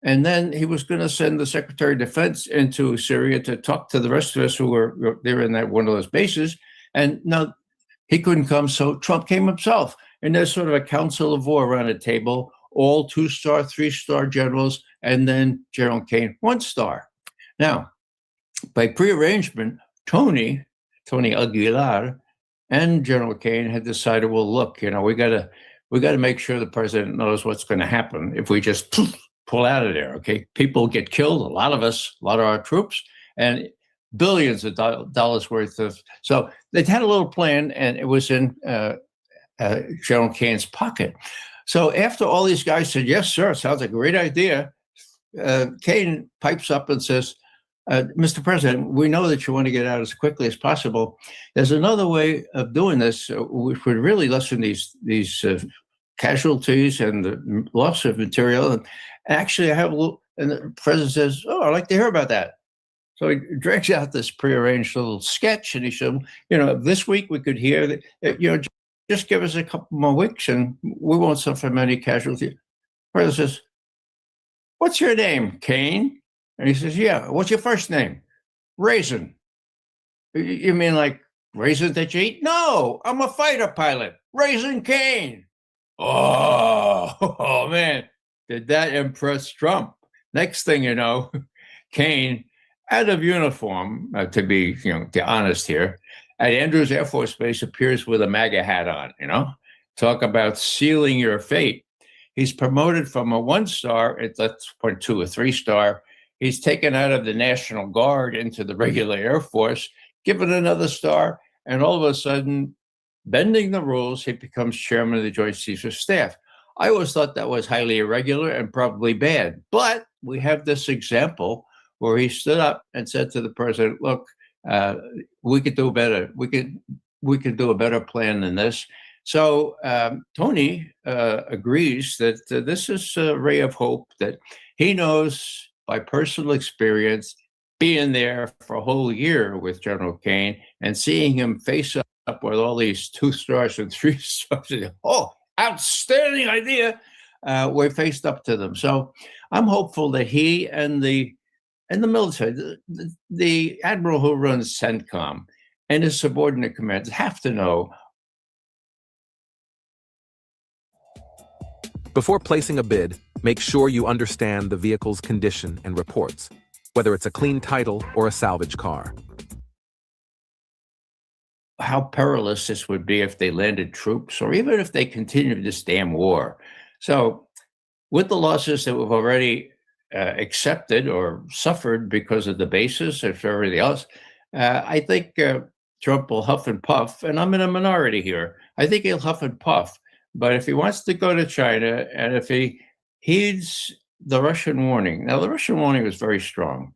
And then he was going to send the Secretary of Defense into Syria to talk to the rest of us who were there in that one of those bases. And now he couldn't come, so Trump came himself. And there's sort of a council of war around a table, all 2-star, 3-star generals, and then General Kane, 1-star. Now, by prearrangement, Tony Aguilar and General Kane had decided, well, look, we got to make sure the president knows what's going to happen if we just pull out of there. Okay, people get killed, a lot of our troops, and billions of dollars worth of. So they had a little plan, and it was in General Kane's pocket. So after all these guys said, yes, sir, sounds like a great idea, Kane pipes up and says, Mr. President, we know that you want to get out as quickly as possible. There's another way of doing this, which would really lessen these casualties and the loss of material. And actually, I have a little, and the president says, oh, I'd like to hear about that. So he drags out this prearranged little sketch, and he said, this week we could hear that, just give us a couple more weeks and we won't suffer many casualties. The president says, what's your name, Kane? And he says, yeah, what's your first name? Raisin. You mean like raisins that you eat? No, I'm a fighter pilot. Raisin Kane. Oh, man, did that impress Trump? Next thing you know, Kane, out of uniform, to be honest here, at Andrews Air Force Base appears with a MAGA hat on, Talk about sealing your fate. He's promoted from a 1-star, let's point to a 3-star. He's taken out of the National Guard into the regular Air Force, given another star, and all of a sudden, bending the rules, he becomes chairman of the Joint Chiefs of Staff. I always thought that was highly irregular and probably bad. But we have this example where he stood up and said to the president, look, we could do better. We could do a better plan than this. So Tony agrees that this is a ray of hope, that he knows by personal experience, being there for a whole year with General Kane and seeing him face up up with all these 2 stars and 3 stars. Oh, outstanding idea. We're faced up to them. So I'm hopeful that he and the military, the admiral who runs CENTCOM and his subordinate commanders have to know. Before placing a bid, make sure you understand the vehicle's condition and reports, whether it's a clean title or a salvage car. How perilous this would be if they landed troops or even if they continued this damn war. So with the losses that we've already accepted or suffered because of the bases and for everything else, I think Trump will huff and puff, and I'm in a minority here. I think he'll huff and puff, but if he wants to go to China and if he heeds the Russian warning, now the Russian warning was very strong.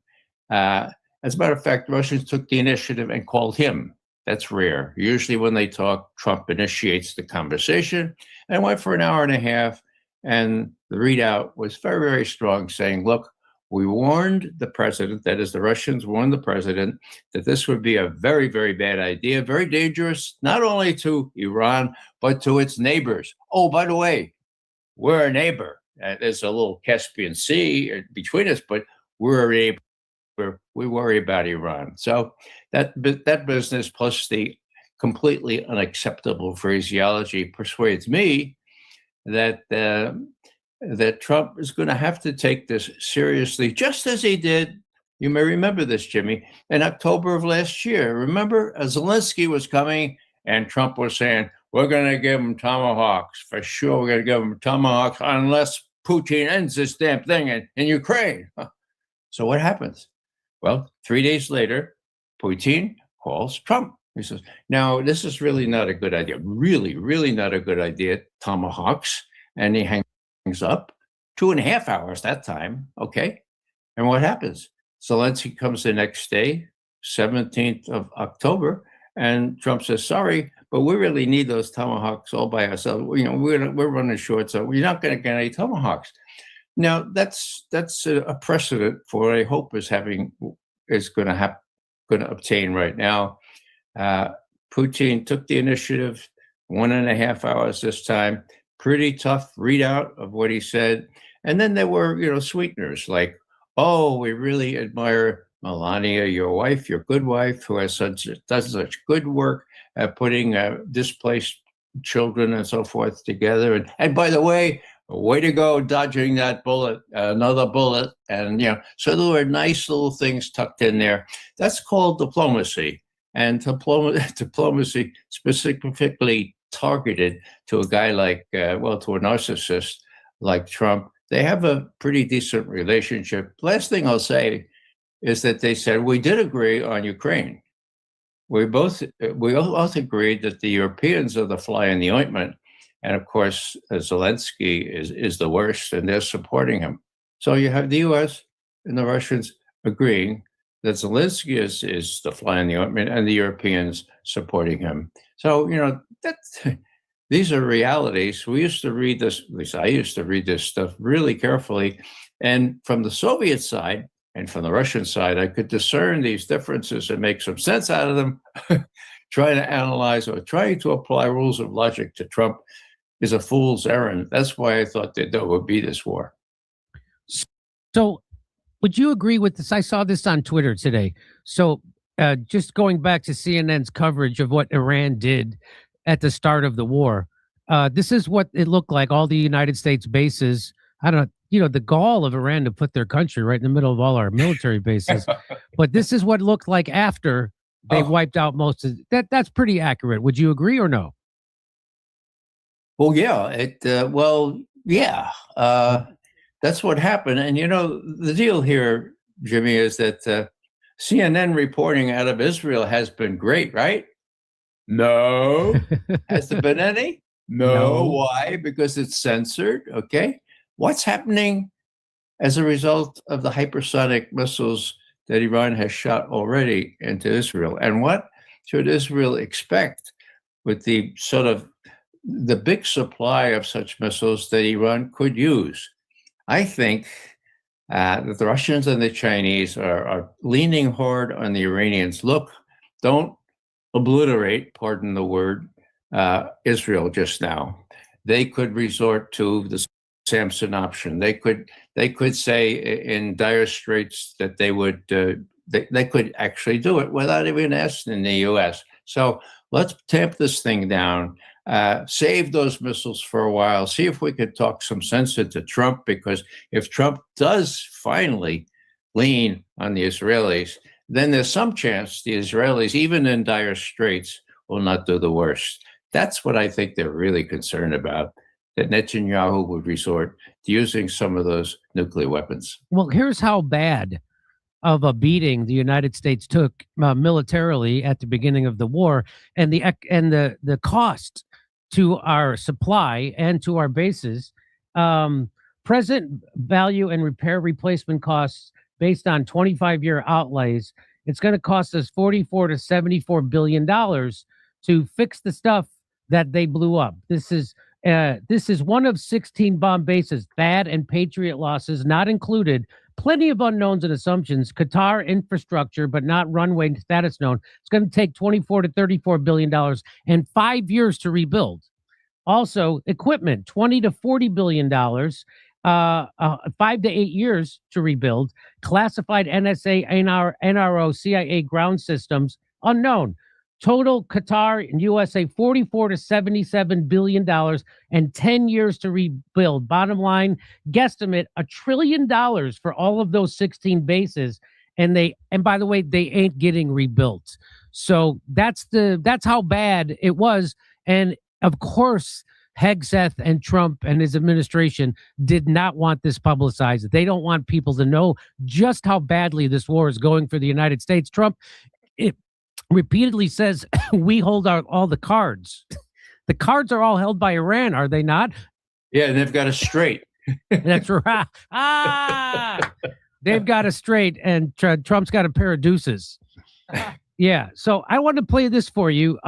As a matter of fact, the Russians took the initiative and called him. That's rare. Usually when they talk, Trump initiates the conversation and went for an hour and a half. And the readout was very, very strong, saying, look, we warned the president, that is the Russians warned the president, that this would be a very, very bad idea, very dangerous, not only to Iran, but to its neighbors. Oh, by the way, we're a neighbor. There's a little Caspian Sea between us, but we're a neighbor. We worry about Iran. So that business plus the completely unacceptable phraseology persuades me that that Trump is going to have to take this seriously, just as he did. You may remember this, Jimmy, in October of last year. Remember, Zelensky was coming and Trump was saying, we're going to give him tomahawks. For sure, we're going to give him tomahawks unless Putin ends this damn thing in Ukraine. So what happens? Well, 3 days later, Putin calls Trump. He says, now, this is really not a good idea. Really, really not a good idea, tomahawks. And he hangs up. 2.5 hours that time. Okay. And what happens? Zelensky comes the next day, 17th of October, and Trump says, sorry, but we really need those tomahawks all by ourselves. You know, we're running short, so we're not going to get any tomahawks. Now, that's a precedent for what I hope is going to obtain right now. Putin took the initiative, 1.5 hours this time. Pretty tough readout of what he said. And then there were, sweeteners like, oh, we really admire Melania, your wife, your good wife, who does such good work at putting displaced children and so forth together. And by the way to go dodging that bullet, another bullet. And, so there were nice little things tucked in there. That's called diplomacy. And diplomacy specifically targeted to a guy like, to a narcissist like Trump. They have a pretty decent relationship. Last thing I'll say is that they said, we did agree on Ukraine. We both agreed that the Europeans are the fly in the ointment. And of course, Zelensky is the worst, and they're supporting him. So you have the U.S. and the Russians agreeing that Zelensky is the fly in the ointment, and the Europeans supporting him. So these are realities. We used to read this. At least I used to read this stuff really carefully, and from the Soviet side and from the Russian side, I could discern these differences and make some sense out of them. Trying to analyze or trying to apply rules of logic to Trump is a fool's errand. That's why I thought that there would be this war. So would you agree with this? I saw this on Twitter today. So just going back to CNN's coverage of what Iran did at the start of the war, this is what it looked like. All the United States bases, I don't know, the gall of Iran to put their country right in the middle of all our military bases. But this is what it looked like after they wiped out most of that. That's pretty accurate. Would you agree or no? Well, yeah. That's what happened. And, the deal here, Jimmy, is that CNN reporting out of Israel has been great, right? No. Has there been any? No. Why? Because it's censored. Okay. What's happening as a result of the hypersonic missiles that Iran has shot already into Israel? And what should Israel expect with the the big supply of such missiles that Iran could use? I think that the Russians and the Chinese are leaning hard on the Iranians. Look, don't obliterate, pardon the word, Israel just now. They could resort to the Samson option. They could say in dire straits that they would they could actually do it without even asking the U.S. So let's tamp this thing down, save those missiles for a while, see if we could talk some sense into Trump, because if Trump does finally lean on the Israelis, then there's some chance the Israelis, even in dire straits, will not do the worst. That's what I think they're really concerned about, that Netanyahu would resort to using some of those nuclear weapons. Well, here's how bad of a beating the United States took militarily at the beginning of the war, and the cost to our supply and to our bases. Present value and repair replacement costs based on 25-year outlays. It's going to cost us $44 to $74 billion to fix the stuff that they blew up. This is one of 16 bomb bases, THAAD and Patriot losses not included. Plenty of unknowns and assumptions. Qatar infrastructure, but not runway status known. It's going to take $24 to $34 billion and 5 years to rebuild. Also, equipment, $20 to $40 billion, 5 to 8 years to rebuild. Classified NSA, NRO, CIA ground systems, unknown. Total Qatar and USA, $44 to $77 billion and 10 years to rebuild. Bottom line, guesstimate $1 trillion for all of those 16 bases. And by the way, they ain't getting rebuilt. So that's how bad it was. And of course, Hegseth and Trump and his administration did not want this publicized. They don't want people to know just how badly this war is going for the United States. Trump repeatedly says we hold all the cards. The cards are all held by Iran, are they not? Yeah, and they've got us straight. That's right. They've got us straight, and Trump's got a pair of deuces. Yeah, so I want to play this for you.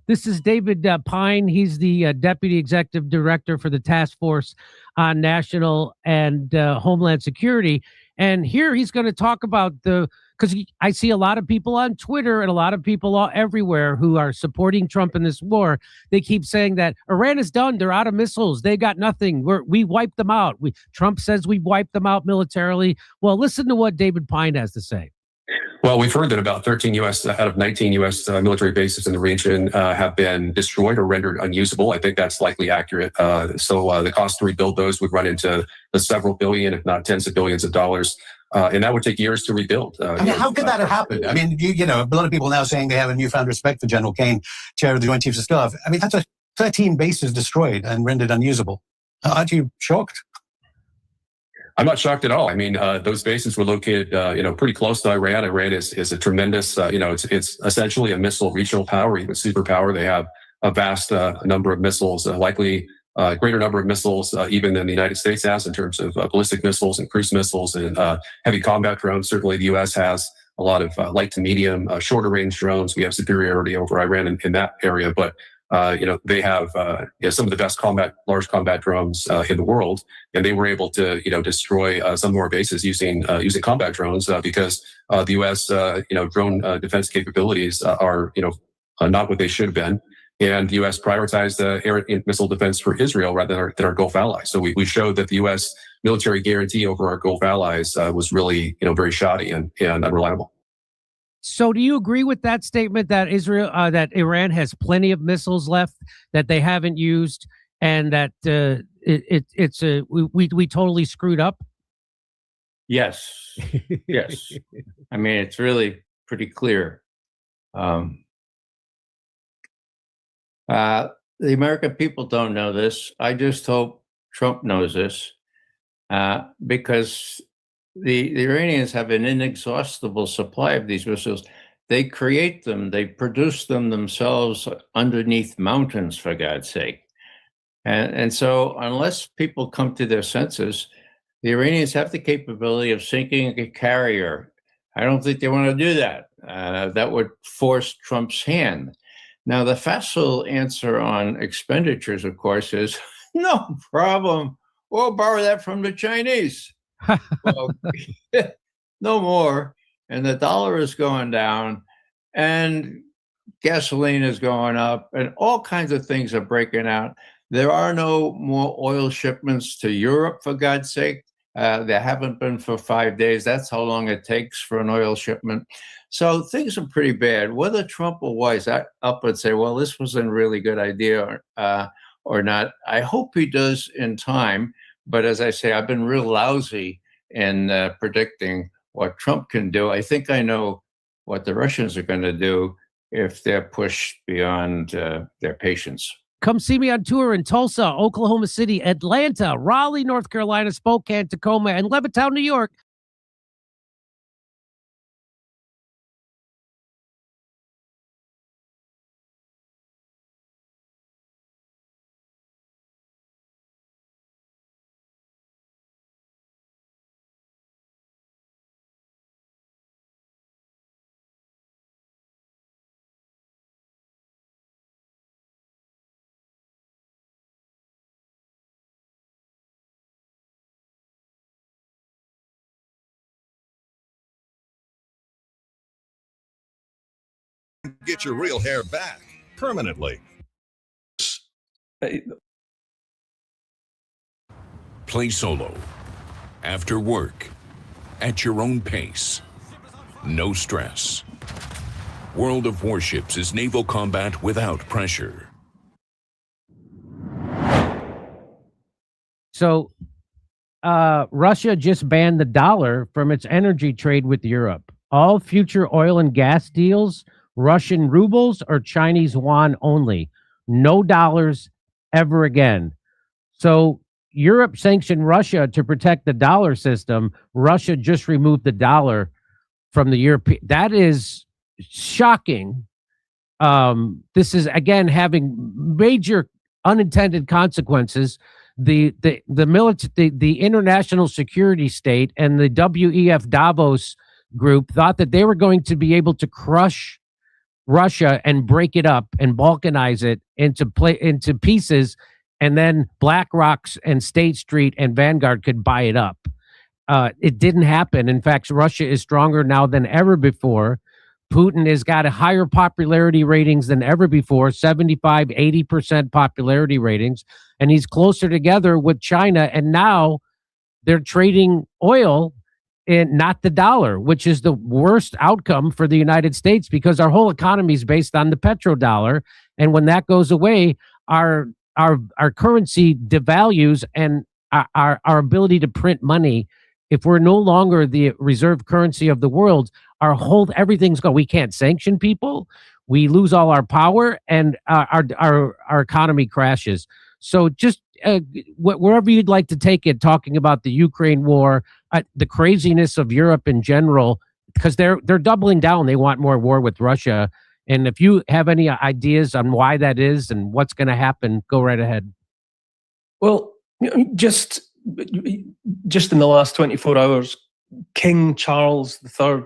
This is David Pine. He's the Deputy Executive Director for the Task Force on National and Homeland Security. And here he's going to talk about because I see a lot of people on Twitter and a lot of people everywhere who are supporting Trump in this war. They keep saying that Iran is done. They're out of missiles. They got nothing. We wiped them out. Trump says we wiped them out militarily. Well, listen to what David Pine has to say. Well, we've heard that about 13 U.S. out of 19 U.S. Military bases in the region have been destroyed or rendered unusable. I think that's likely accurate. So the cost to rebuild those would run into the several billion, if not tens of billions of dollars. And that would take years to rebuild. I mean, how could that have happened? I mean, you know, a lot of people now saying they have a newfound respect for General Kane, chair of the Joint Chiefs of Staff. I mean, that's 13 bases destroyed and rendered unusable. Aren't you shocked? I'm not shocked at all. I mean, those bases were located, pretty close to Iran. Iran is a tremendous, it's essentially a missile regional power, even superpower. They have a vast number of missiles, likely a greater number of missiles even than the United States has in terms of ballistic missiles and cruise missiles and heavy combat drones. Certainly the U.S. has a lot of light to medium, shorter range drones. We have superiority over Iran in that area, but they have some of the best large combat drones in the world, and they were able to destroy some of our bases using combat drones because the U.S. Drone defense capabilities are not what they should have been, and the U.S. prioritized air missile defense for Israel rather than our Gulf allies. So we showed that the U.S. military guarantee over our Gulf allies was really very shoddy and unreliable. So do you agree with that statement that that Iran has plenty of missiles left that they haven't used, and that we totally screwed up? Yes. Yes. I mean, it's really pretty clear. The American people don't know this. I just hope Trump knows this, because the Iranians have an inexhaustible supply of these missiles. They create them, they produce them themselves underneath mountains, for God's sake. And so unless people come to their senses, the Iranians have the capability of sinking a carrier. I don't think they want to do that. That would force Trump's hand. Now, the facile answer on expenditures, of course, is no problem. We'll borrow that from the Chinese. Well, no more. And the dollar is going down. And gasoline is going up, and all kinds of things are breaking out. There are no more oil shipments to Europe, for God's sake. There haven't been for 5 days. That's how long it takes for an oil shipment. So things are pretty bad. Whether Trump will wise up and say, well, this was a really good idea or not, I hope he does in time. But as I say, I've been real lousy in predicting what Trump can do. I think I know what the Russians are going to do if they're pushed beyond their patience. Come see me on tour in Tulsa, Oklahoma City, Atlanta, Raleigh, North Carolina, Spokane, Tacoma, and Levittown, New York. Get your real hair back permanently. Play solo, after work, at your own pace. No stress. World of Warships is naval combat without pressure. So, Russia just banned the dollar from its energy trade with Europe. All future oil and gas deals, Russian rubles or Chinese yuan only. No dollars ever again. So Europe sanctioned Russia to protect the dollar system. Russia just removed the dollar from the European. That is shocking. This is again having major unintended consequences. The international security state and the WEF Davos group thought that they were going to be able to crush Russia and break it up and balkanize it into pieces, and then BlackRock and State Street and Vanguard could buy it up. It didn't happen. In fact, Russia is stronger now than ever before. Putin has got a higher popularity ratings than ever before, 75, 80% popularity ratings, and he's closer together with China, and now they're trading oil and not the dollar, which is the worst outcome for the United States because our whole economy is based on the petrodollar. And when that goes away, our currency devalues, and our ability to print money, if we're no longer the reserve currency of the world, everything's gone. We can't sanction people. We lose all our power, and our economy crashes. So just wherever you'd like to take it, talking about the Ukraine war, the craziness of Europe in general, because they're doubling down. They want more war with Russia. And if you have any ideas on why that is and what's going to happen, go right ahead. Well, just in the last 24 hours, King Charles III,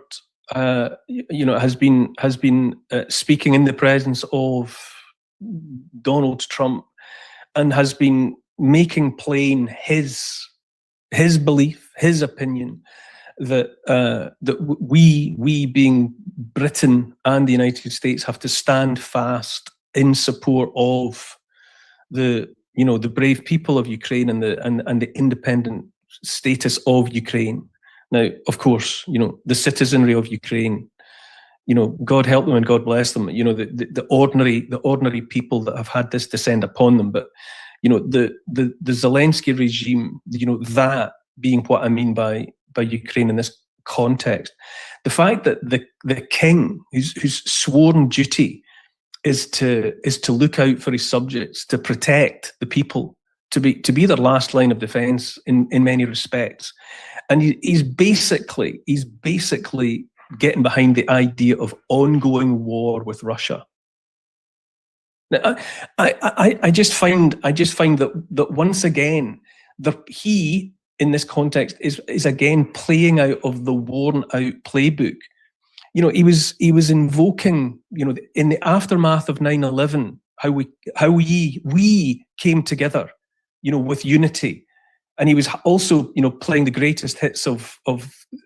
has been speaking in the presence of Donald Trump, and has been making plain his belief, his opinion, that we being Britain and the United States have to stand fast in support of the brave people of Ukraine and the independent status of Ukraine. Now, of course, the citizenry of Ukraine, God help them and God bless them. The ordinary people that have had this descend upon them. But the Zelensky regime, that being what I mean by Ukraine in this context, the fact that the king, whose sworn duty is to look out for his subjects, to protect the people, to be their last line of defense in many respects, and he's basically getting behind the idea of ongoing war with Russia. Now, I just find that once again, he in this context is again playing out of the worn out playbook. He was invoking, in the aftermath of 9/11, how we came together, with unity. And he was also, playing the greatest hits of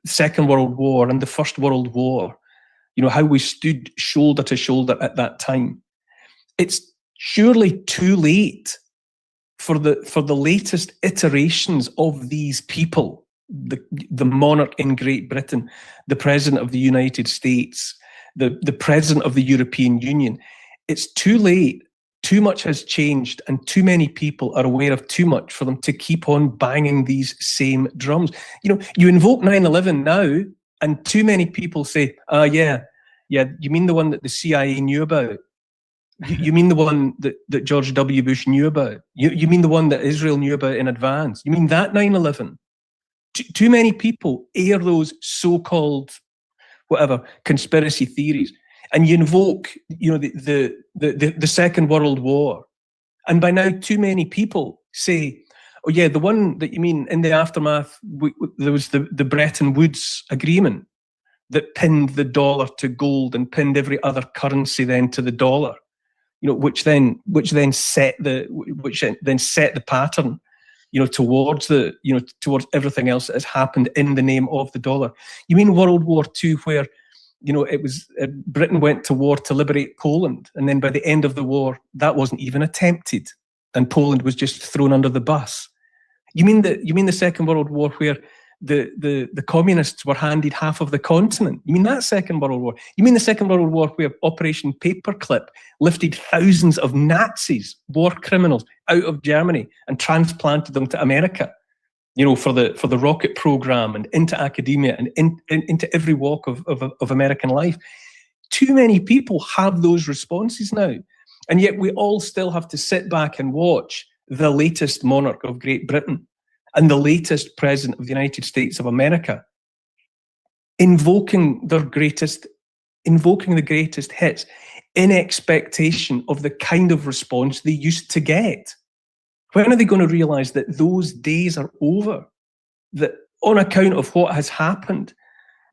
Second World War and the First World War, how we stood shoulder to shoulder at that time. It's surely too late for the latest iterations of these people, the monarch in Great Britain, the President of the United States, the President of the European Union. It's too late. Too much has changed, and too many people are aware of too much for them to keep on banging these same drums. You invoke 9/11 now, and too many people say, yeah, you mean the one that the CIA knew about? You mean the one that George W. Bush knew about? You mean the one that Israel knew about in advance? You mean that 9/11? Too many people air those so-called conspiracy theories, and you invoke the Second World War, and by now too many people say, oh yeah, the one that you mean in the aftermath, there was the Bretton Woods Agreement that pinned the dollar to gold and pinned every other currency then to the dollar, which then set the pattern, towards towards everything else that has happened in the name of the dollar. You mean World War II, where it was Britain went to war to liberate Poland, and then by the end of the war, that wasn't even attempted, and Poland was just thrown under the bus. You mean the Second World War, where the communists were handed half of the continent? You mean that Second World War? You mean the Second World War, where Operation Paperclip lifted thousands of Nazis, war criminals, out of Germany and transplanted them to America? For the rocket program, and into academia, and into every walk of American life. Too many people have those responses now, and yet we all still have to sit back and watch the latest monarch of Great Britain and the latest president of the United States of America invoking the greatest hits in expectation of the kind of response they used to get. When are they going to realize that those days are over? That on account of what has happened,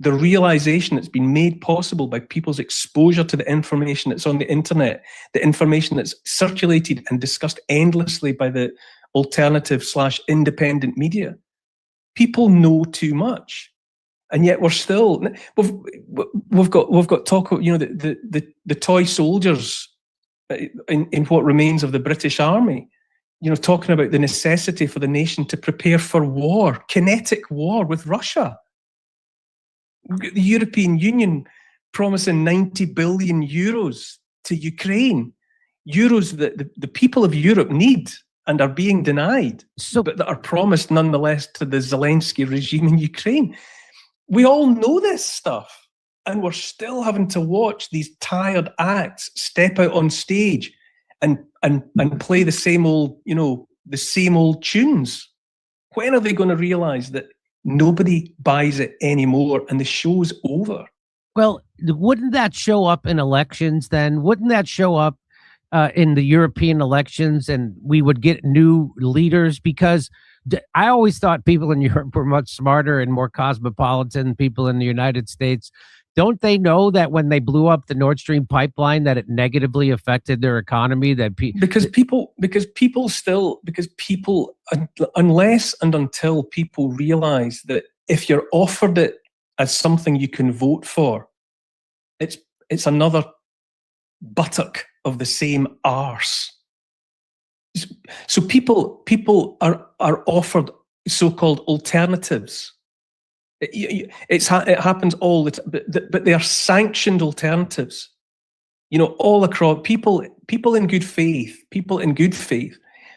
the realization that's been made possible by people's exposure to the information that's on the internet, the information that's circulated and discussed endlessly by the alternative/independent media, people know too much, and yet we've got talk of the toy soldiers in what remains of the British Army. Talking about the necessity for the nation to prepare for war, kinetic war with Russia. The European Union promising 90 billion euros to Ukraine, euros that the people of Europe need and are being denied, but that are promised nonetheless to the Zelensky regime in Ukraine. We all know this stuff, and we're still having to watch these tired acts step out on stage and play the same old tunes. When are they going to realize that nobody buys it anymore and the show's over? Well, wouldn't that show up in elections then? Wouldn't that show up in the European elections, and we would get new leaders? Because I always thought people in Europe were much smarter and more cosmopolitan than people in the United States. Don't they know that when they blew up the Nord Stream pipeline, that it negatively affected their economy? Because unless and until people realize that if you're offered it as something you can vote for, it's another buttock of the same arse. So people are offered so-called alternatives. It happens all the time, but they are sanctioned alternatives. All across, people in good faith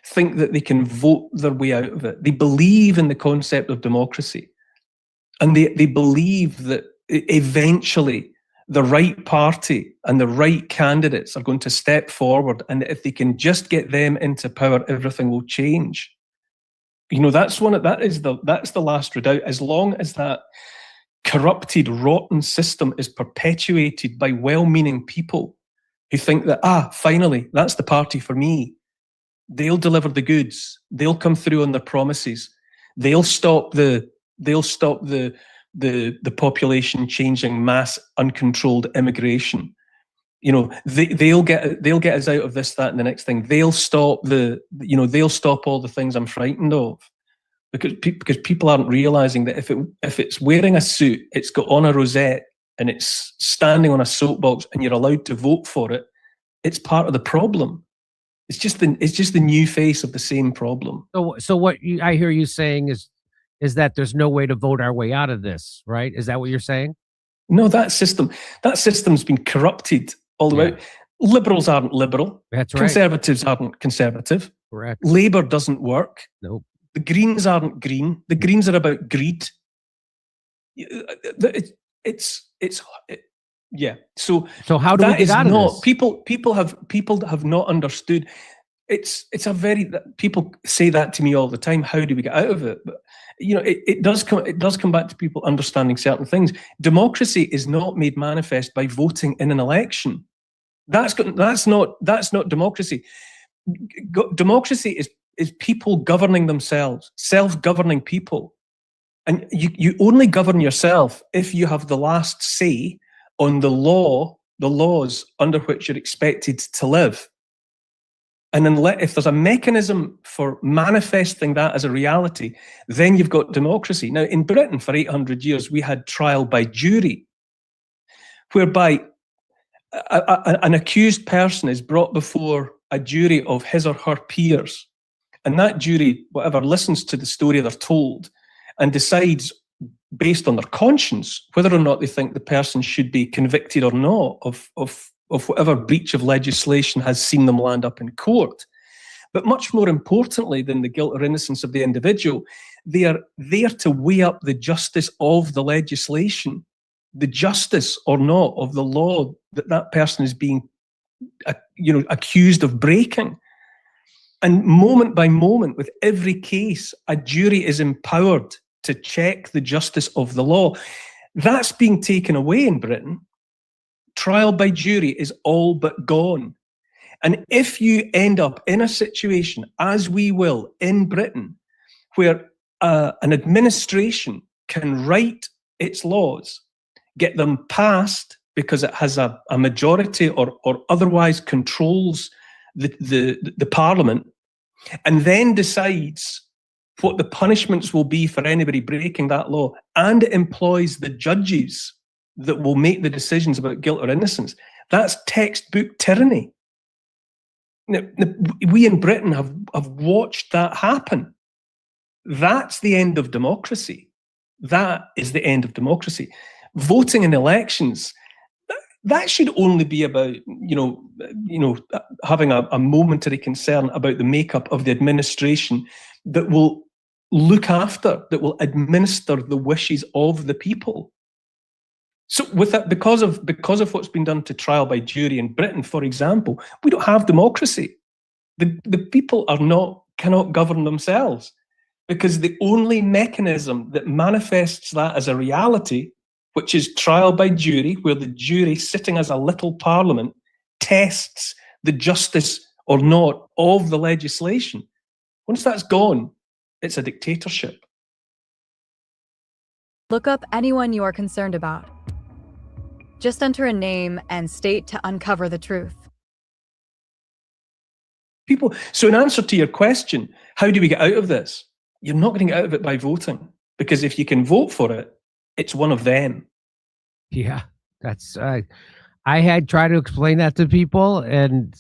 think that they can vote their way out of it. They believe in the concept of democracy, and they believe that eventually the right party and the right candidates are going to step forward, and if they can just get them into power, everything will change. That's the last redoubt. As long as that corrupted, rotten system is perpetuated by well-meaning people who think that, finally, that's the party for me. They'll deliver the goods. They'll come through on their promises. They'll stop the population changing, mass uncontrolled immigration. They'll get us out of this, that, and the next thing. They'll stop all the things I'm frightened of, because people aren't realizing that if it's wearing a suit, it's got on a rosette, and it's standing on a soapbox and you're allowed to vote for it, it's part of the problem. It's just the new face of the same problem. So what I hear you saying is that there's no way to vote our way out of this, right? Is that what you're saying? No, that system's been corrupted all the way. Liberals aren't liberal. That's right. Conservatives aren't conservative. Correct. Labour doesn't work. Nope. The Greens aren't green. The Greens are about greed. Yeah. So how do we get out of this? People have not understood. It's a very, people say that to me all the time. How do we get out of it? But it does come back to people understanding certain things. Democracy is not made manifest by voting in an election. That's not democracy. Democracy is people governing themselves, self-governing people. And you only govern yourself if you have the last say on the laws under which you're expected to live. And if there's a mechanism for manifesting that as a reality, then you've got democracy. Now, in Britain for 800 years, we had trial by jury, whereby an accused person is brought before a jury of his or her peers. And that jury, whatever, listens to the story they're told and decides, based on their conscience, whether or not they think the person should be convicted or not of whatever breach of legislation has seen them land up in court. But much more importantly than the guilt or innocence of the individual, they are there to weigh up the justice of the legislation, the justice or not of the law that person is being accused of breaking. And moment by moment, with every case, a jury is empowered to check the justice of the law. That's being taken away in Britain. Trial by jury is all but gone. And if you end up in a situation, as we will in Britain, where an administration can write its laws, get them passed because it has a majority or otherwise controls the parliament, and then decides what the punishments will be for anybody breaking that law, and it employs the judges that will make the decisions about guilt or innocence, that's textbook tyranny. Now, we in Britain have watched that happen. That's the end of democracy. That is the end of democracy. Voting in elections, that should only be about, having a momentary concern about the makeup of the administration that will look after, that will administer the wishes of the people. So with that, because of what's been done to trial by jury in Britain, for example, we don't have democracy. The people cannot govern themselves, because the only mechanism that manifests that as a reality, which is trial by jury, where the jury, sitting as a little parliament, tests the justice or not of the legislation. Once that's gone, it's a dictatorship. Look up anyone you are concerned about. Just enter a name and state to uncover the truth. So in answer to your question, how do we get out of this? You're not going to get out of it by voting, because if you can vote for it, it's one of them. Yeah, that's I had tried to explain that to people, and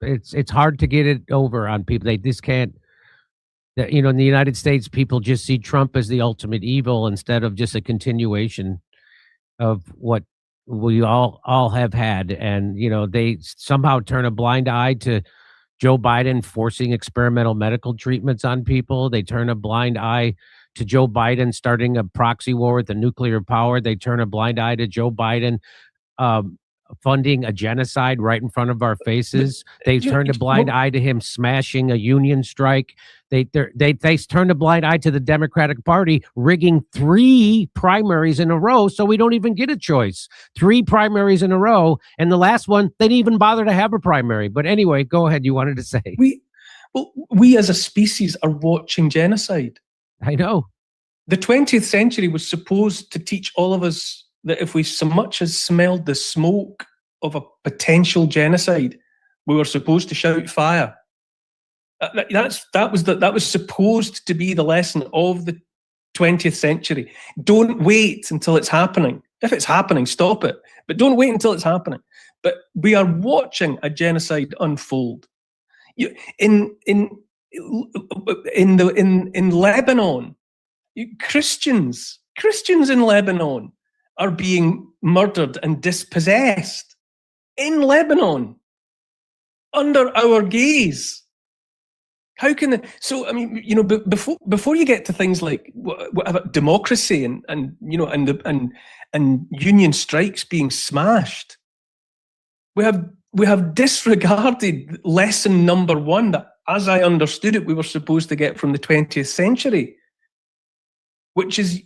it's hard to get it over on people. They just can't. In the United States, people just see Trump as the ultimate evil instead of just a continuation of what we all have had. And they somehow turn a blind eye to Joe Biden forcing experimental medical treatments on people. They turn a blind eye to Joe Biden starting a proxy war with the nuclear power. They turn a blind eye to Joe Biden funding a genocide right in front of our faces. They turned a blind eye to him smashing a union strike. They turned a blind eye to the Democratic Party rigging 3 primaries in a row, so we don't even get a choice. 3 primaries in a row, and the last one, they didn't even bother to have a primary. But anyway, go ahead. You wanted to say. We as a species are watching genocide. I know. The 20th century was supposed to teach all of us that if we so much as smelled the smoke of a potential genocide, we were supposed to shout fire. That was supposed to be the lesson of the 20th century. Don't wait until it's happening. If it's happening, stop it. But don't wait until it's happening. But we are watching a genocide unfold. In Lebanon, Christians in Lebanon are being murdered and dispossessed in Lebanon under our gaze. How can so? I mean, you know, before you get to things like what about democracy and you know and union strikes being smashed, we have disregarded lesson number one that, as I understood it, we were supposed to get from the 20th century, which is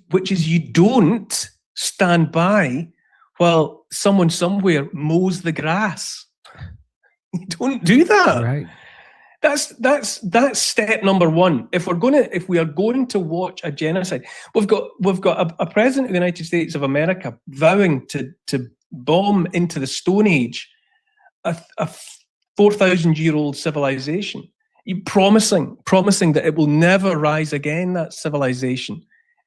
you don't stand by while someone somewhere mows the grass. You don't do that. Right. That's step number one. If we are going to watch a genocide, we've got a president of the United States of America vowing to bomb into the Stone Age a 4,000-year-old civilization, promising that it will never rise again, that civilization,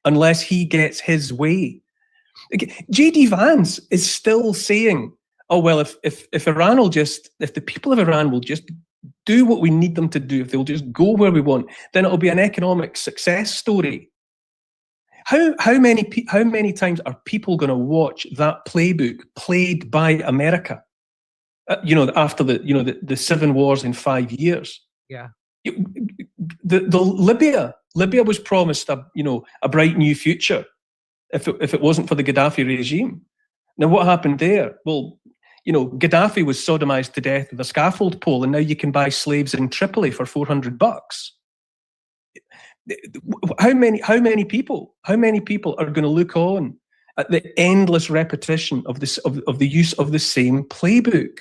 unless he gets his way. J.D. Vance is still saying, oh, well, if Iran will just, if the people of Iran will just do what we need them to do, if they'll just go where we want, then it'll be an economic success story. How many times are people going to watch that playbook played by America? You know, after the 7 wars in 5 years. Yeah. Libya was promised a bright new future if it wasn't for the Gaddafi regime. Now what happened there? Well, you know, Gaddafi was sodomized to death with a scaffold pole, and now you can buy slaves in Tripoli for $400. How many people are going to look on at the endless repetition of the use of the same playbook?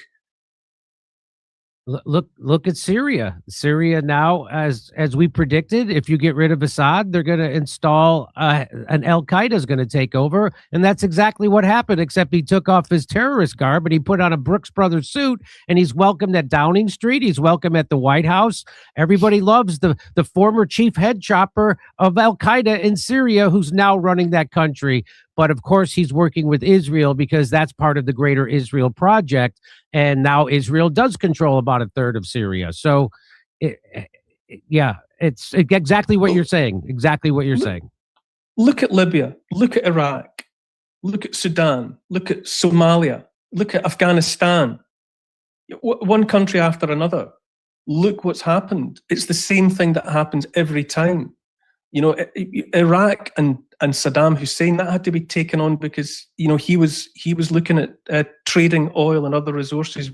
Look at Syria. Syria now, as we predicted, if you get rid of Assad, they're going to install an Al Qaeda is going to take over, and that's exactly what happened. Except he took off his terrorist garb and he put on a Brooks Brothers suit, and he's welcomed at Downing Street. He's welcome at the White House. Everybody loves the former chief head chopper of Al Qaeda in Syria, who's now running that country. But of course, he's working with Israel because that's part of the greater Israel project. And now Israel does control about a third of Syria. So, it's exactly what you're saying. Exactly what you're saying. Look at Libya. Look at Iraq. Look at Sudan. Look at Somalia. Look at Afghanistan. One country after another. Look what's happened. It's the same thing that happens every time. You know, Iraq and Saddam Hussein, that had to be taken on because, you know, he was looking at trading oil and other resources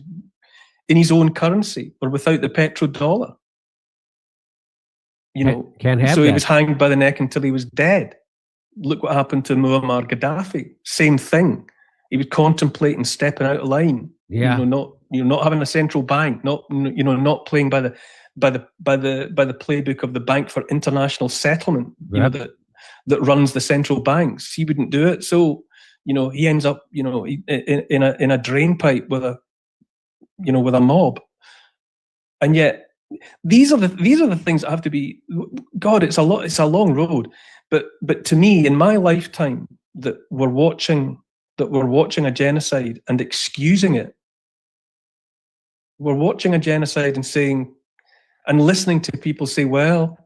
in his own currency or without the petrodollar. You know, can't have so that. He was hanged by the neck until he was dead. Look what happened to Muammar Gaddafi. Same thing. He was contemplating stepping out of line. Yeah. You know, not having a central bank, not playing by the playbook of the Bank for International Settlement, you know, that runs the central banks. He wouldn't do it, so you know he ends up, you know, in a drain pipe with a mob. And yet these are the things that have to be. God, it's a long road, but to me, in my lifetime, that we're watching a genocide and excusing it. We're watching a genocide and saying. And listening to people say, well,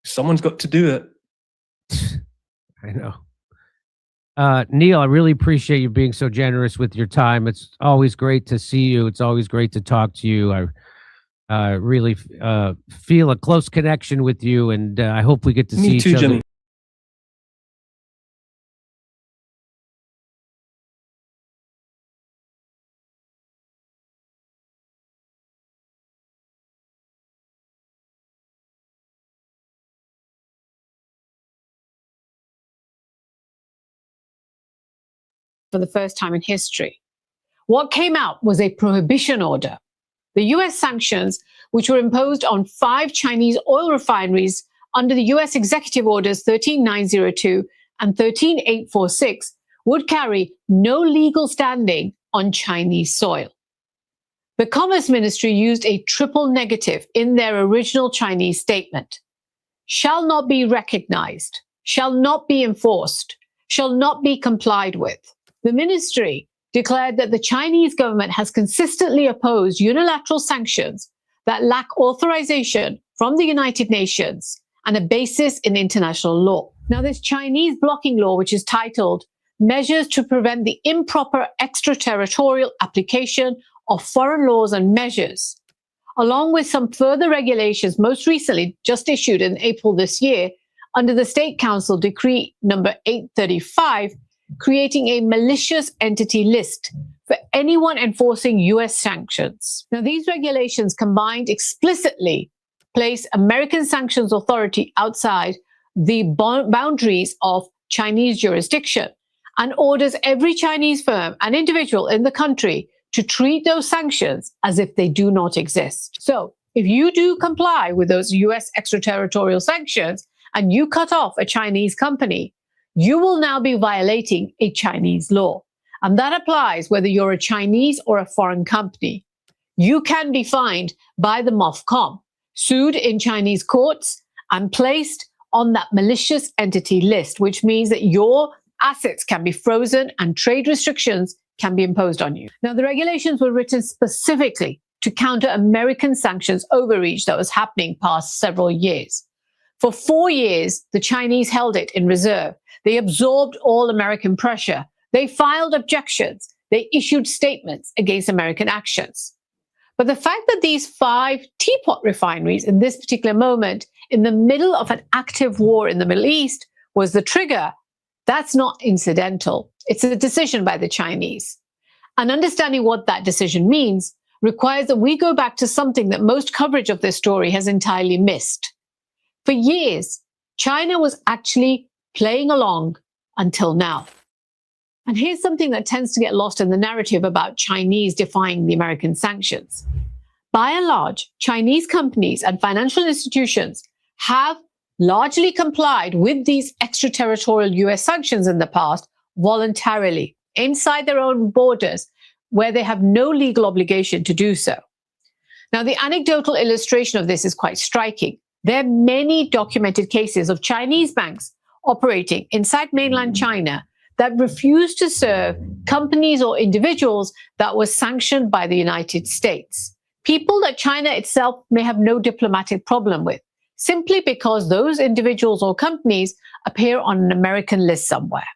someone's got to do it. I know. Neil, I really appreciate you being so generous with your time. It's always great to see you. It's always great to talk to you. I really feel a close connection with you, and I hope we get to see each other. Jimmy. For the first time in history. What came out was a prohibition order. The US sanctions, which were imposed on 5 Chinese oil refineries under the US Executive Orders 13902 and 13846, would carry no legal standing on Chinese soil. The Commerce Ministry used a triple negative in their original Chinese statement. Shall not be recognized, shall not be enforced, shall not be complied with. The ministry declared that the Chinese government has consistently opposed unilateral sanctions that lack authorization from the United Nations and a basis in international law. Now, this Chinese blocking law, which is titled Measures to Prevent the Improper Extraterritorial Application of Foreign Laws and Measures, along with some further regulations most recently just issued in April this year under the State Council Decree number 835, creating a malicious entity list for anyone enforcing US sanctions. Now, these regulations combined explicitly place American Sanctions Authority outside the boundaries of Chinese jurisdiction and orders every Chinese firm and individual in the country to treat those sanctions as if they do not exist. So, if you do comply with those US extraterritorial sanctions and you cut off a Chinese company, you will now be violating a Chinese law. And that applies whether you're a Chinese or a foreign company. You can be fined by the MOFCOM, sued in Chinese courts, and placed on that malicious entity list, which means that your assets can be frozen and trade restrictions can be imposed on you. Now, the regulations were written specifically to counter American sanctions overreach that was happening past several years. For 4 years, the Chinese held it in reserve. They absorbed all American pressure. They filed objections. They issued statements against American actions. But the fact that these 5 teapot refineries in this particular moment, in the middle of an active war in the Middle East, was the trigger, that's not incidental. It's a decision by the Chinese. And understanding what that decision means requires that we go back to something that most coverage of this story has entirely missed. For years, China was actually playing along until now. And here's something that tends to get lost in the narrative about Chinese defying the American sanctions. By and large, Chinese companies and financial institutions have largely complied with these extraterritorial US sanctions in the past voluntarily, inside their own borders, where they have no legal obligation to do so. Now, the anecdotal illustration of this is quite striking. There are many documented cases of Chinese banks operating inside mainland China that refused to serve companies or individuals that were sanctioned by the United States. People that China itself may have no diplomatic problem with, simply because those individuals or companies appear on an American list somewhere.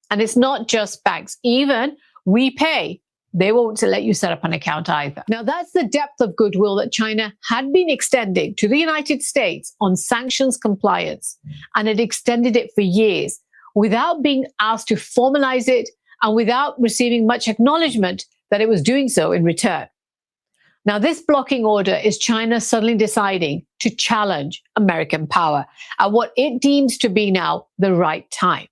And it's not just banks. Even WePay, they won't let you set up an account either. Now, that's the depth of goodwill that China had been extending to the United States on sanctions compliance, and it extended it for years without being asked to formalize it and without receiving much acknowledgement that it was doing so in return. Now, this blocking order is China suddenly deciding to challenge American power at what it deems to be now the right time.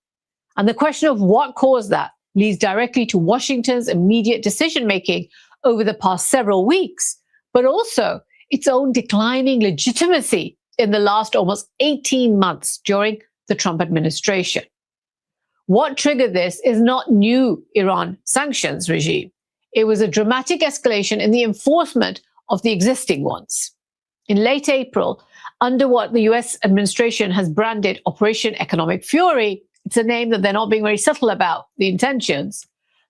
And the question of what caused that leads directly to Washington's immediate decision-making over the past several weeks, but also its own declining legitimacy in the last almost 18 months during the Trump administration. What triggered this is not new Iran sanctions regime. It was a dramatic escalation in the enforcement of the existing ones. In late April, under what the US administration has branded Operation Economic Fury, it's a name that they're not being very subtle about the intentions,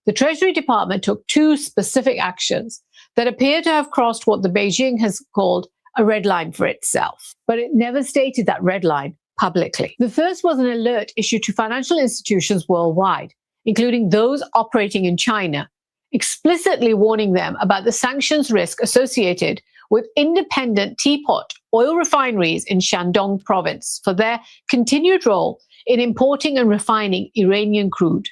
the Treasury Department took 2 specific actions that appear to have crossed what the Beijing has called a red line for itself. But it never stated that red line publicly. The first was an alert issued to financial institutions worldwide, including those operating in China, explicitly warning them about the sanctions risk associated with independent teapot oil refineries in Shandong province for their continued role in importing and refining Iranian crude.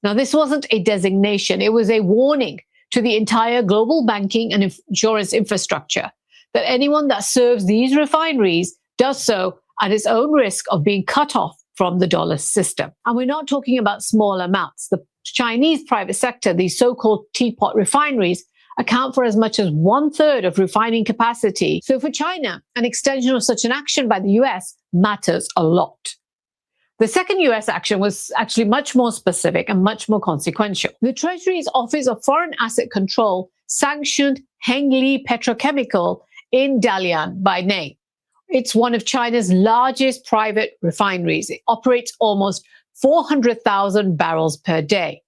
Now, this wasn't a designation. It was a warning to the entire global banking and insurance infrastructure that anyone that serves these refineries does so at its own risk of being cut off from the dollar system. And we're not talking about small amounts. The Chinese private sector, these so-called teapot refineries, account for as much as 1/3 of refining capacity. So for China, an extension of such an action by the US matters a lot. The second US action was actually much more specific and much more consequential. The Treasury's Office of Foreign Asset Control sanctioned Hengli Petrochemical in Dalian by name. It's one of China's largest private refineries. It operates almost 400,000 barrels per day.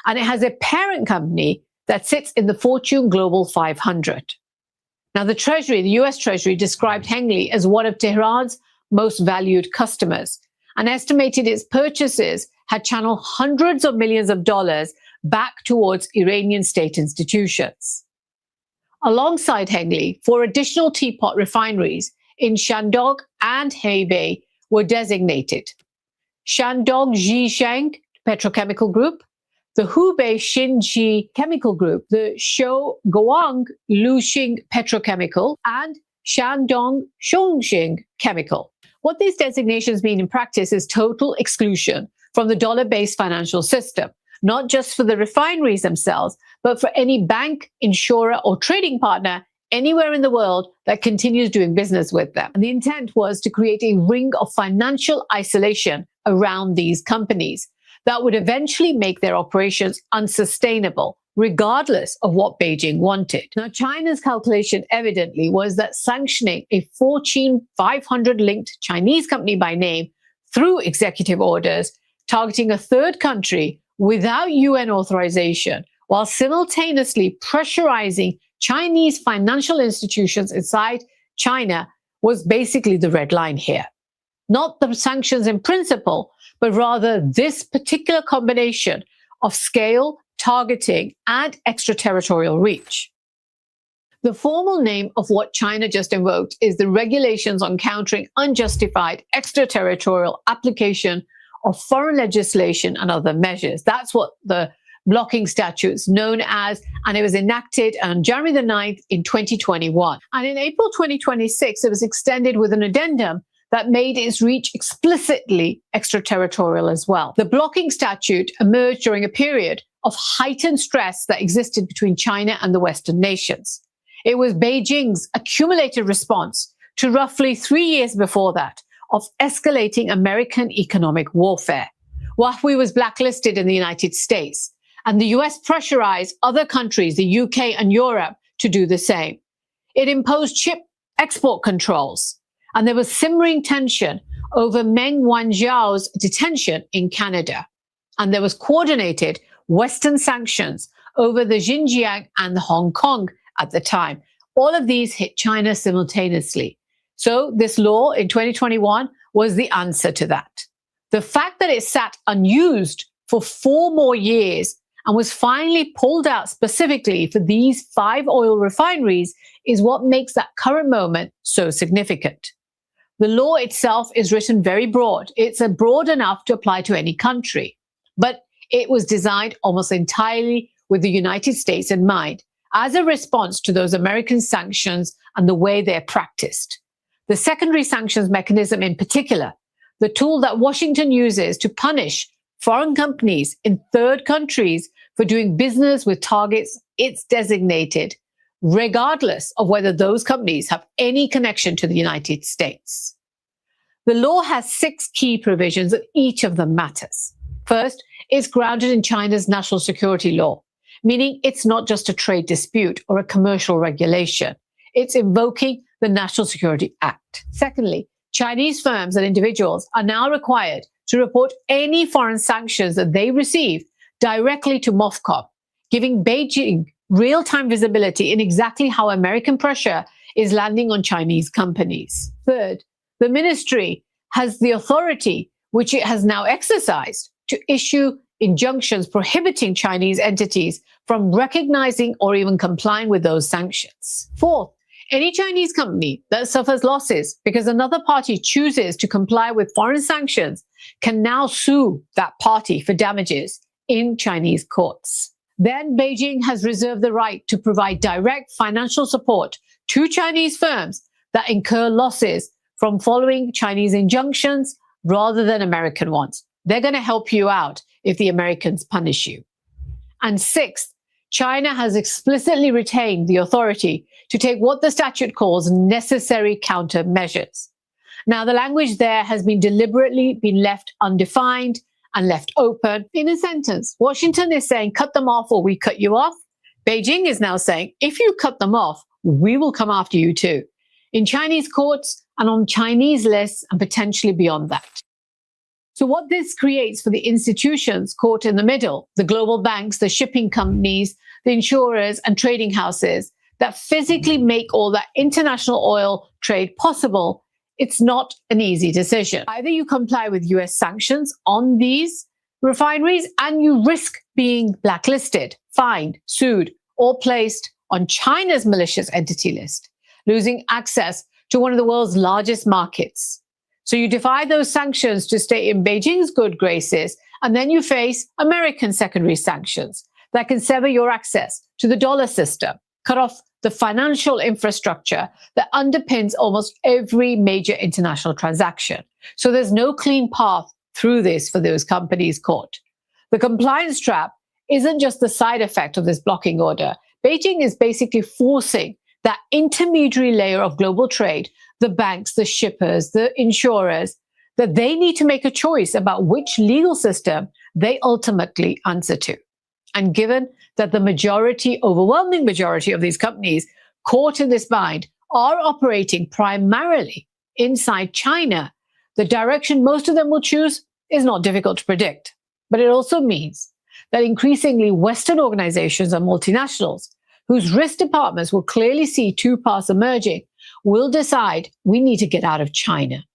And it has a parent company that sits in the Fortune Global 500. Now, the Treasury, the US Treasury, described Hengli as one of Tehran's most valued customers and estimated its purchases had channeled hundreds of millions of dollars back towards Iranian state institutions. Alongside Hengli, 4 additional teapot refineries in Shandong and Hebei were designated. Shandong Zhisheng Petrochemical Group, the Hubei Xinji Chemical Group, the Shouguang Luxing Petrochemical, and Shandong Chongqing Chemical. What these designations mean in practice is total exclusion from the dollar-based financial system, not just for the refineries themselves, but for any bank, insurer, or trading partner anywhere in the world that continues doing business with them. And the intent was to create a ring of financial isolation around these companies that would eventually make their operations unsustainable, regardless of what Beijing wanted. Now, China's calculation evidently was that sanctioning a Fortune 500 linked Chinese company by name through executive orders targeting a third country without UN authorization, while simultaneously pressurizing Chinese financial institutions inside China, was basically the red line here. Not the sanctions in principle, but rather this particular combination of scale, targeting, and extraterritorial reach. The formal name of what China just invoked is the Regulations on Countering Unjustified Extraterritorial Application of Foreign Legislation and Other Measures. That's what the blocking statute's known as, and it was enacted on January the 9th in 2021. And in April 2026, it was extended with an addendum that made its reach explicitly extraterritorial as well. The blocking statute emerged during a period of heightened stress that existed between China and the Western nations. It was Beijing's accumulated response to roughly 3 years before that of escalating American economic warfare. Huawei was blacklisted in the United States, and the US pressurized other countries, the UK and Europe, to do the same. It imposed chip export controls, and there was simmering tension over Meng Wanzhou's detention in Canada. And there was coordinated Western sanctions over the Xinjiang and Hong Kong at the time. All of these hit China simultaneously. So this law in 2021 was the answer to that. The fact that it sat unused for 4 more years and was finally pulled out specifically for these 5 oil refineries is what makes that current moment so significant. The law itself is written very broad. It's broad enough to apply to any country, but it was designed almost entirely with the United States in mind as a response to those American sanctions and the way they're practiced. The secondary sanctions mechanism in particular, the tool that Washington uses to punish foreign companies in third countries for doing business with targets it's designated, regardless of whether those companies have any connection to the United States. The law has 6 key provisions, and each of them matters. First, it's grounded in China's national security law, meaning it's not just a trade dispute or a commercial regulation. It's invoking the National Security Act. Secondly, Chinese firms and individuals are now required to report any foreign sanctions that they receive directly to MOFCOM, giving Beijing real-time visibility in exactly how American pressure is landing on Chinese companies. Third, the ministry has the authority, which it has now exercised, to issue injunctions prohibiting Chinese entities from recognizing or even complying with those sanctions. Fourth, any Chinese company that suffers losses because another party chooses to comply with foreign sanctions can now sue that party for damages in Chinese courts. Then Beijing has reserved the right to provide direct financial support to Chinese firms that incur losses from following Chinese injunctions rather than American ones. They're going to help you out if the Americans punish you. And sixth, China has explicitly retained the authority to take what the statute calls necessary countermeasures. Now, the language there has been deliberately left undefined and left open. In a sentence, Washington is saying, cut them off or we cut you off. Beijing is now saying, if you cut them off, we will come after you too, in Chinese courts and on Chinese lists and potentially beyond that. So what this creates for the institutions caught in the middle, the global banks, the shipping companies, the insurers and trading houses that physically make all that international oil trade possible, it's not an easy decision. Either you comply with US sanctions on these refineries and you risk being blacklisted, fined, sued, or placed on China's malicious entity list, losing access to one of the world's largest markets. So you defy those sanctions to stay in Beijing's good graces, and then you face American secondary sanctions that can sever your access to the dollar system, cut off the financial infrastructure that underpins almost every major international transaction. So there's no clean path through this for those companies caught. The compliance trap isn't just the side effect of this blocking order. Beijing is basically forcing that intermediary layer of global trade, the banks, the shippers, the insurers, that they need to make a choice about which legal system they ultimately answer to. And given that the overwhelming majority of these companies caught in this bind are operating primarily inside China, the direction most of them will choose is not difficult to predict. But it also means that increasingly Western organizations and multinationals, whose risk departments will clearly see two paths emerging, will decide we need to get out of China.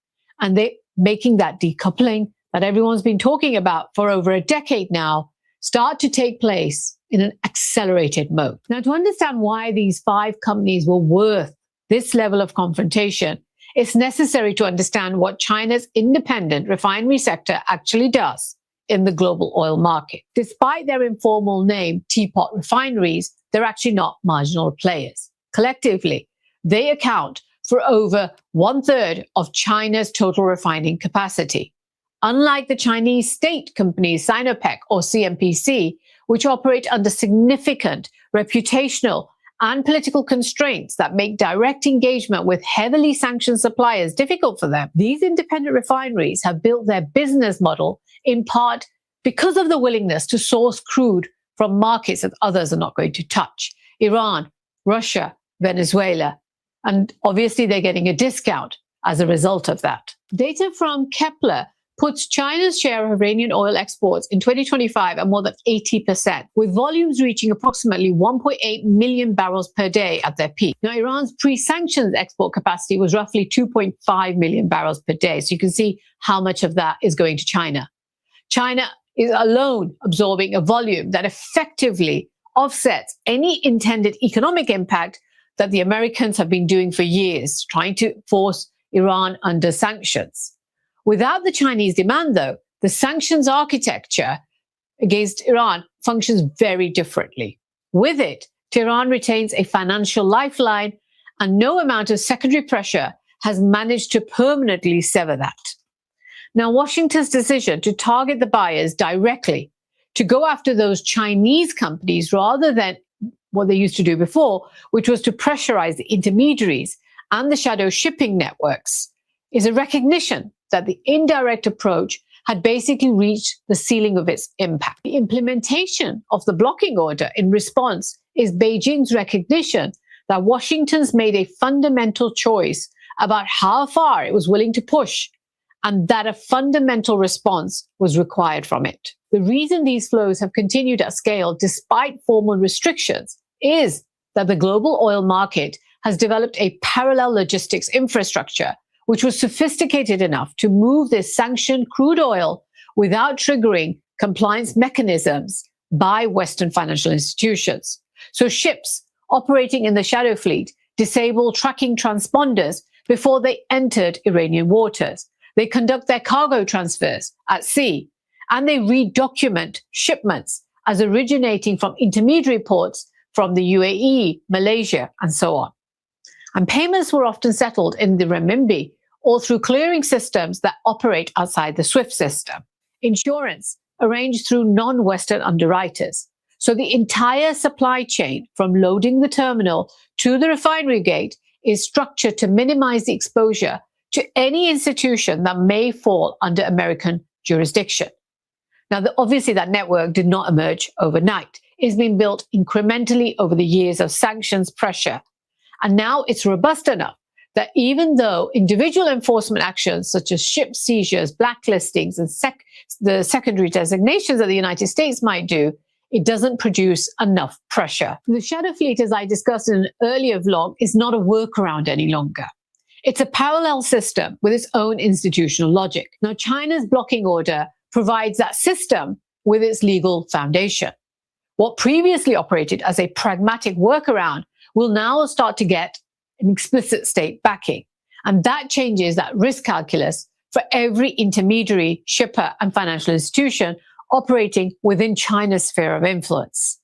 And they're making that decoupling that everyone's been talking about for over a decade now start to take place in an accelerated mode. Now, to understand why these 5 companies were worth this level of confrontation, it's necessary to understand what China's independent refinery sector actually does in the global oil market. Despite their informal name, teapot refineries, they're actually not marginal players. Collectively, they account for over 1/3 of China's total refining capacity. Unlike the Chinese state companies Sinopec or CNPC, which operate under significant reputational and political constraints that make direct engagement with heavily sanctioned suppliers difficult for them, these independent refineries have built their business model in part because of the willingness to source crude from markets that others are not going to touch. Iran, Russia, Venezuela. And obviously they're getting a discount as a result of that. Data from Kepler puts China's share of Iranian oil exports in 2025 at more than 80%, with volumes reaching approximately 1.8 million barrels per day at their peak. Now, Iran's pre-sanctions export capacity was roughly 2.5 million barrels per day. So you can see how much of that is going to China. China is alone absorbing a volume that effectively offsets any intended economic impact that the Americans have been doing for years, trying to force Iran under sanctions. Without the Chinese demand, though, the sanctions architecture against Iran functions very differently. With it, Tehran retains a financial lifeline, and no amount of secondary pressure has managed to permanently sever that. Now, Washington's decision to target the buyers directly, to go after those Chinese companies rather than what they used to do before, which was to pressurize the intermediaries and the shadow shipping networks, is a recognition that the indirect approach had basically reached the ceiling of its impact. The implementation of the blocking order in response is Beijing's recognition that Washington's made a fundamental choice about how far it was willing to push, and that a fundamental response was required from it. The reason these flows have continued at scale despite formal restrictions is that the global oil market has developed a parallel logistics infrastructure which was sophisticated enough to move this sanctioned crude oil without triggering compliance mechanisms by Western financial institutions. So ships operating in the shadow fleet disable tracking transponders before they entered Iranian waters. They conduct their cargo transfers at sea, and they redocument shipments as originating from intermediary ports from the UAE, Malaysia, and so on. And payments were often settled in the renminbi or through clearing systems that operate outside the SWIFT system. Insurance arranged through non-Western underwriters. So the entire supply chain from loading the terminal to the refinery gate is structured to minimize the exposure to any institution that may fall under American jurisdiction. Now, obviously that network did not emerge overnight. It's been built incrementally over the years of sanctions pressure. And now it's robust enough that even though individual enforcement actions such as ship seizures, blacklistings, and the secondary designations that the United States might do, it doesn't produce enough pressure. The shadow fleet, as I discussed in an earlier vlog, is not a workaround any longer. It's a parallel system with its own institutional logic. Now, China's blocking order provides that system with its legal foundation. What previously operated as a pragmatic workaround will now start to get an explicit state backing. And that changes that risk calculus for every intermediary, shipper, and financial institution operating within China's sphere of influence.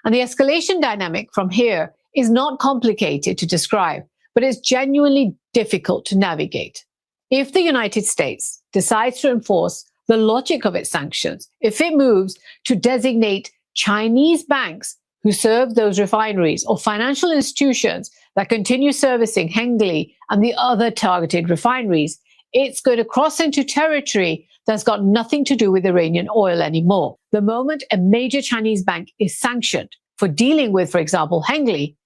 And the escalation dynamic from here is not complicated to describe, but it's genuinely difficult to navigate. If the United States decides to enforce the logic of its sanctions, if it moves to designate Chinese banks who serve those refineries or financial institutions that continue servicing Hengli and the other targeted refineries, it's going to cross into territory that's got nothing to do with Iranian oil anymore. The moment a major Chinese bank is sanctioned for dealing with, for example, Hengli,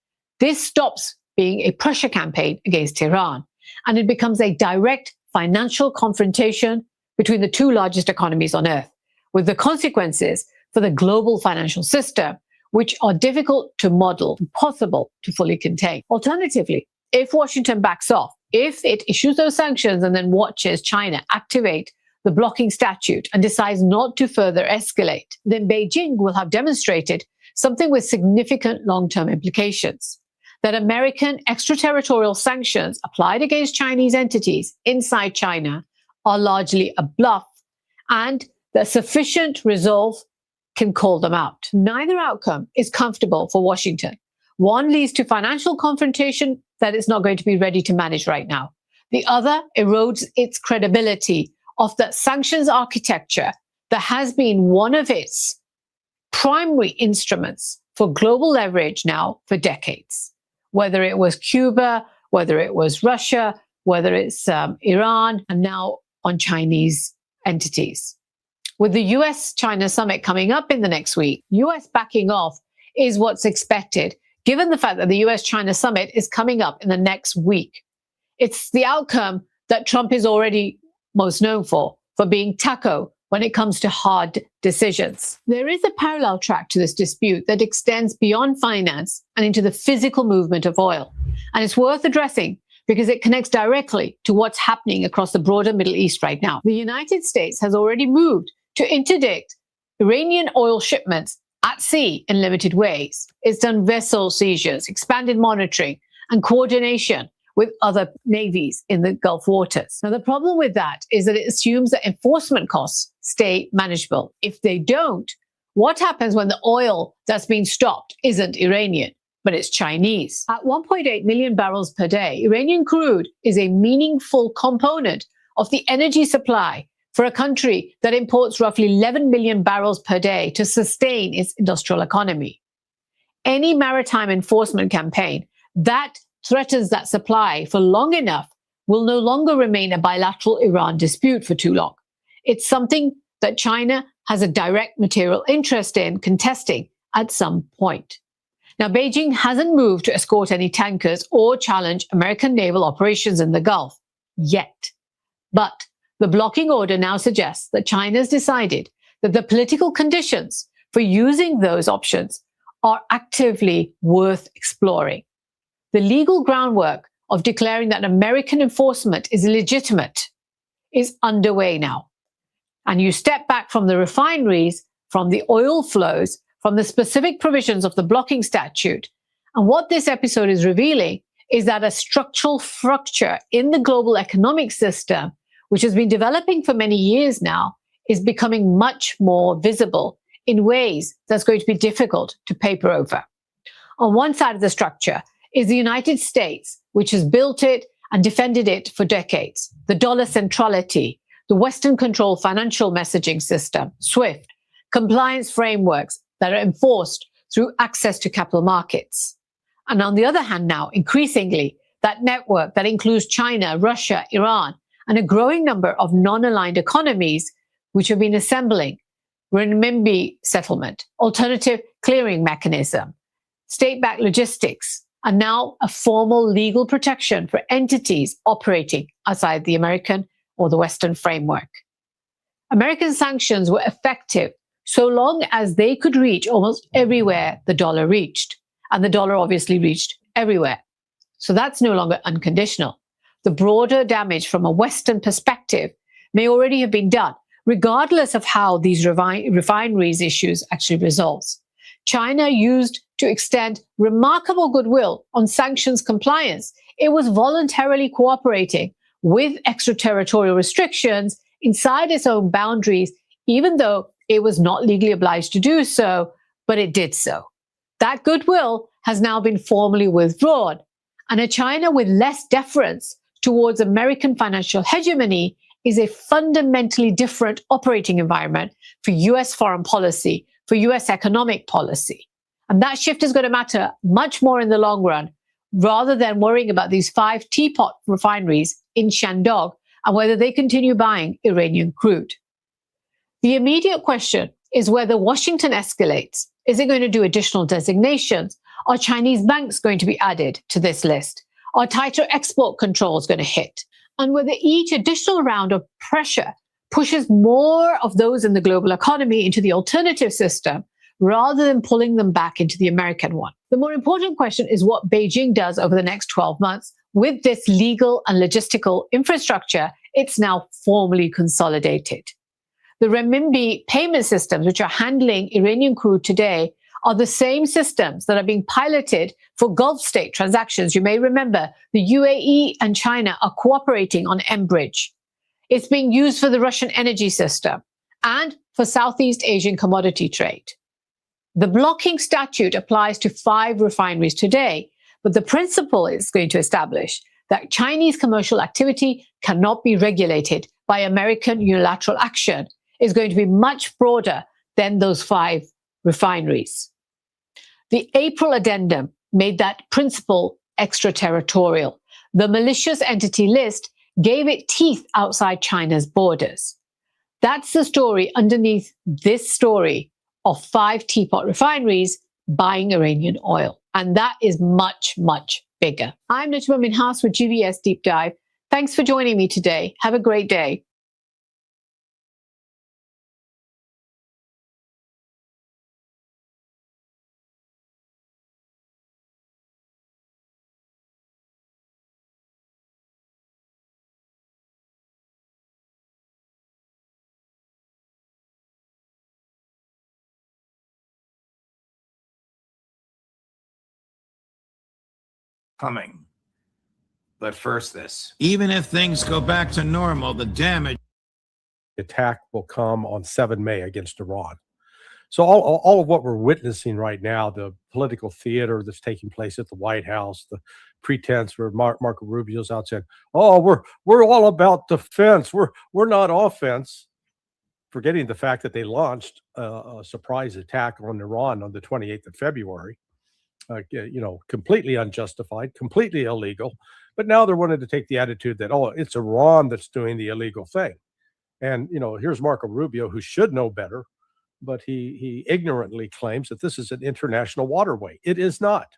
this stops being a pressure campaign against Iran, and it becomes a direct financial confrontation between the two largest economies on earth, with the consequences for the global financial system, which are difficult to model, impossible to fully contain. Alternatively, if Washington backs off, if it issues those sanctions and then watches China activate the blocking statute and decides not to further escalate, then Beijing will have demonstrated something with significant long-term implications: that American extraterritorial sanctions applied against Chinese entities inside China are largely a bluff, and that sufficient resolve can call them out. Neither outcome is comfortable for Washington. One leads to financial confrontation that it's not going to be ready to manage right now. The other erodes its credibility of the sanctions architecture that has been one of its primary instruments for global leverage now for decades. Whether it was Cuba, whether it was Russia, whether it's Iran, and now on Chinese entities. With the US-China summit coming up in the next week, US backing off is what's expected, given the fact that the US-China summit is coming up in the next week. It's the outcome that Trump is already most known for being taco when it comes to hard decisions. There is a parallel track to this dispute that extends beyond finance and into the physical movement of oil. And it's worth addressing because it connects directly to what's happening across the broader Middle East right now. The United States has already moved to interdict Iranian oil shipments at sea in limited ways. It's done vessel seizures, expanded monitoring, and coordination with other navies in the Gulf waters. Now, the problem with that is that it assumes that enforcement costs stay manageable. If they don't, what happens when the oil that's been stopped isn't Iranian, but it's Chinese? At 1.8 million barrels per day, Iranian crude is a meaningful component of the energy supply for a country that imports roughly 11 million barrels per day to sustain its industrial economy. Any maritime enforcement campaign that threatens that supply for long enough will no longer remain a bilateral Iran dispute for too long. It's something that China has a direct material interest in contesting at some point. Now, Beijing hasn't moved to escort any tankers or challenge American naval operations in the Gulf yet. But the blocking order now suggests that China's decided that the political conditions for using those options are actively worth exploring. The legal groundwork of declaring that American enforcement is illegitimate is underway now. And you step back from the refineries, from the oil flows, from the specific provisions of the blocking statute. And what this episode is revealing is that a structural fracture in the global economic system, which has been developing for many years now, is becoming much more visible in ways that's going to be difficult to paper over. On one side of the structure is the United States, which has built it and defended it for decades. The dollar centrality, the Western-controlled financial messaging system, SWIFT, compliance frameworks that are enforced through access to capital markets. And on the other hand now, increasingly, that network that includes China, Russia, Iran, and a growing number of non-aligned economies which have been assembling renminbi settlement, alternative clearing mechanism, state-backed logistics, and now a formal legal protection for entities operating outside the American or the Western framework. American sanctions were effective so long as they could reach almost everywhere the dollar reached, and the dollar obviously reached everywhere. So that's no longer unconditional. The broader damage from a Western perspective may already have been done, regardless of how these refineries issues actually resolves. China used to extend remarkable goodwill on sanctions compliance. It was voluntarily cooperating with extraterritorial restrictions inside its own boundaries, even though it was not legally obliged to do so, but it did so. That goodwill has now been formally withdrawn, and a China with less deference towards American financial hegemony is a fundamentally different operating environment for US foreign policy, for US economic policy. And that shift is going to matter much more in the long run, rather than worrying about these 5 teapot refineries in Shandong and whether they continue buying Iranian crude. The immediate question is whether Washington escalates. Is it going to do additional designations? Are Chinese banks going to be added to this list? Are tighter export controls going to hit? And whether each additional round of pressure pushes more of those in the global economy into the alternative system rather than pulling them back into the American one. The more important question is what Beijing does over the next 12 months with this legal and logistical infrastructure it's now formally consolidated. The renminbi payment systems, which are handling Iranian crude today, are the same systems that are being piloted for Gulf state transactions. You may remember the UAE and China are cooperating on mBridge. It's being used for the Russian energy system and for Southeast Asian commodity trade. The blocking statute applies to 5 refineries today, but the principle is going to establish that Chinese commercial activity cannot be regulated by American unilateral action. Is going to be much broader than those 5 refineries. The April addendum made that principle extraterritorial. The malicious entity list gave it teeth outside China's borders. That's the story underneath this story of 5 teapot refineries buying Iranian oil. And that is much, much bigger. I'm Najma Minhas with GBS Deep Dive. Thanks for joining me today. Have a great day. Coming. But first this. Even if things go back to normal, the damage attack will come on 7 May against Iran. So all of what we're witnessing right now, the political theater that's taking place at the White House, the pretense where Marco Rubio's out saying, "Oh, we're all about defense. We're not offense," forgetting the fact that they launched a surprise attack on Iran on the 28th of February. Completely unjustified, completely illegal. But now they're wanting to take the attitude that, oh, it's Iran that's doing the illegal thing. And, here's Marco Rubio, who should know better, but he ignorantly claims that this is an international waterway. It is not.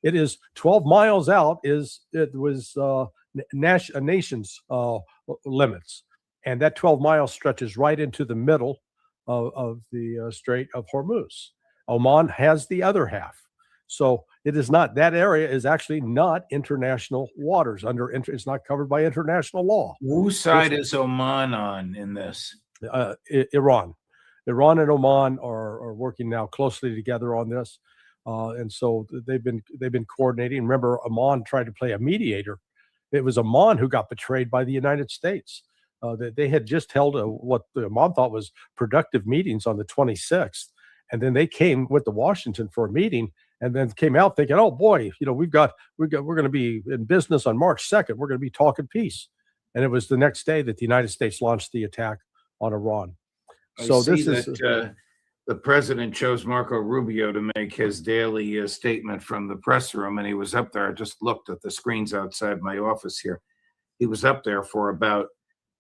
It is 12 miles out. It was a nation's limits. And that 12 miles stretches right into the middle of the Strait of Hormuz. Oman has the other half. So it is not, that area is actually not international waters. It's not covered by international law. Whose side is Oman on in this? Iran. Iran and Oman are working now closely together on this. And so they've been coordinating. Remember, Oman tried to play a mediator. It was Oman who got betrayed by the United States. They had just held what the Oman thought was productive meetings on the 26th. And then they came with Washington for a meeting, and then came out thinking, "Oh boy, we're going to be in business on March 2nd. We're going to be talking peace." And it was the next day that the United States launched the attack on Iran. So the president chose Marco Rubio to make his daily statement from the press room, and he was up there. I just looked at the screens outside my office here. He was up there for about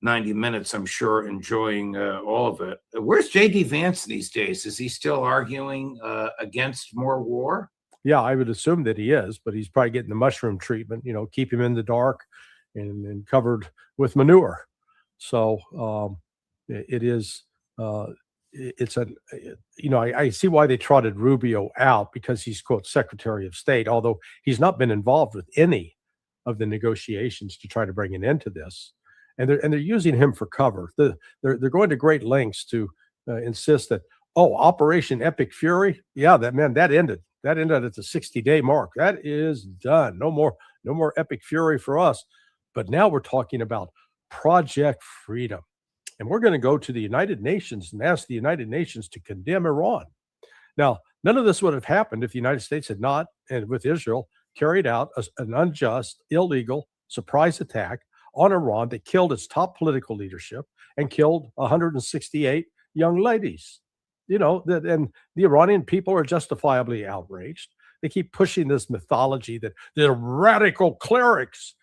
90 minutes, I'm sure, enjoying all of it. Where's J.D. Vance these days? Is he still arguing against more war? Yeah, I would assume that he is, but he's probably getting the mushroom treatment, keep him in the dark and covered with manure. So it is, it's a, I see why they trotted Rubio out because he's, quote, Secretary of State, although he's not been involved with any of the negotiations to try to bring an end to this. And they're using him for cover. They're going to great lengths to insist that, Operation Epic Fury, yeah, that ended. That ended at the 60-day mark. That is done. No more Epic Fury for us. But now we're talking about Project Freedom. And we're going to go to the United Nations and ask the United Nations to condemn Iran. Now, none of this would have happened if the United States had not, and with Israel, carried out an unjust, illegal surprise attack on Iran that killed its top political leadership and killed 168 young ladies. And the Iranian people are justifiably outraged. They keep pushing this mythology that they're radical clerics.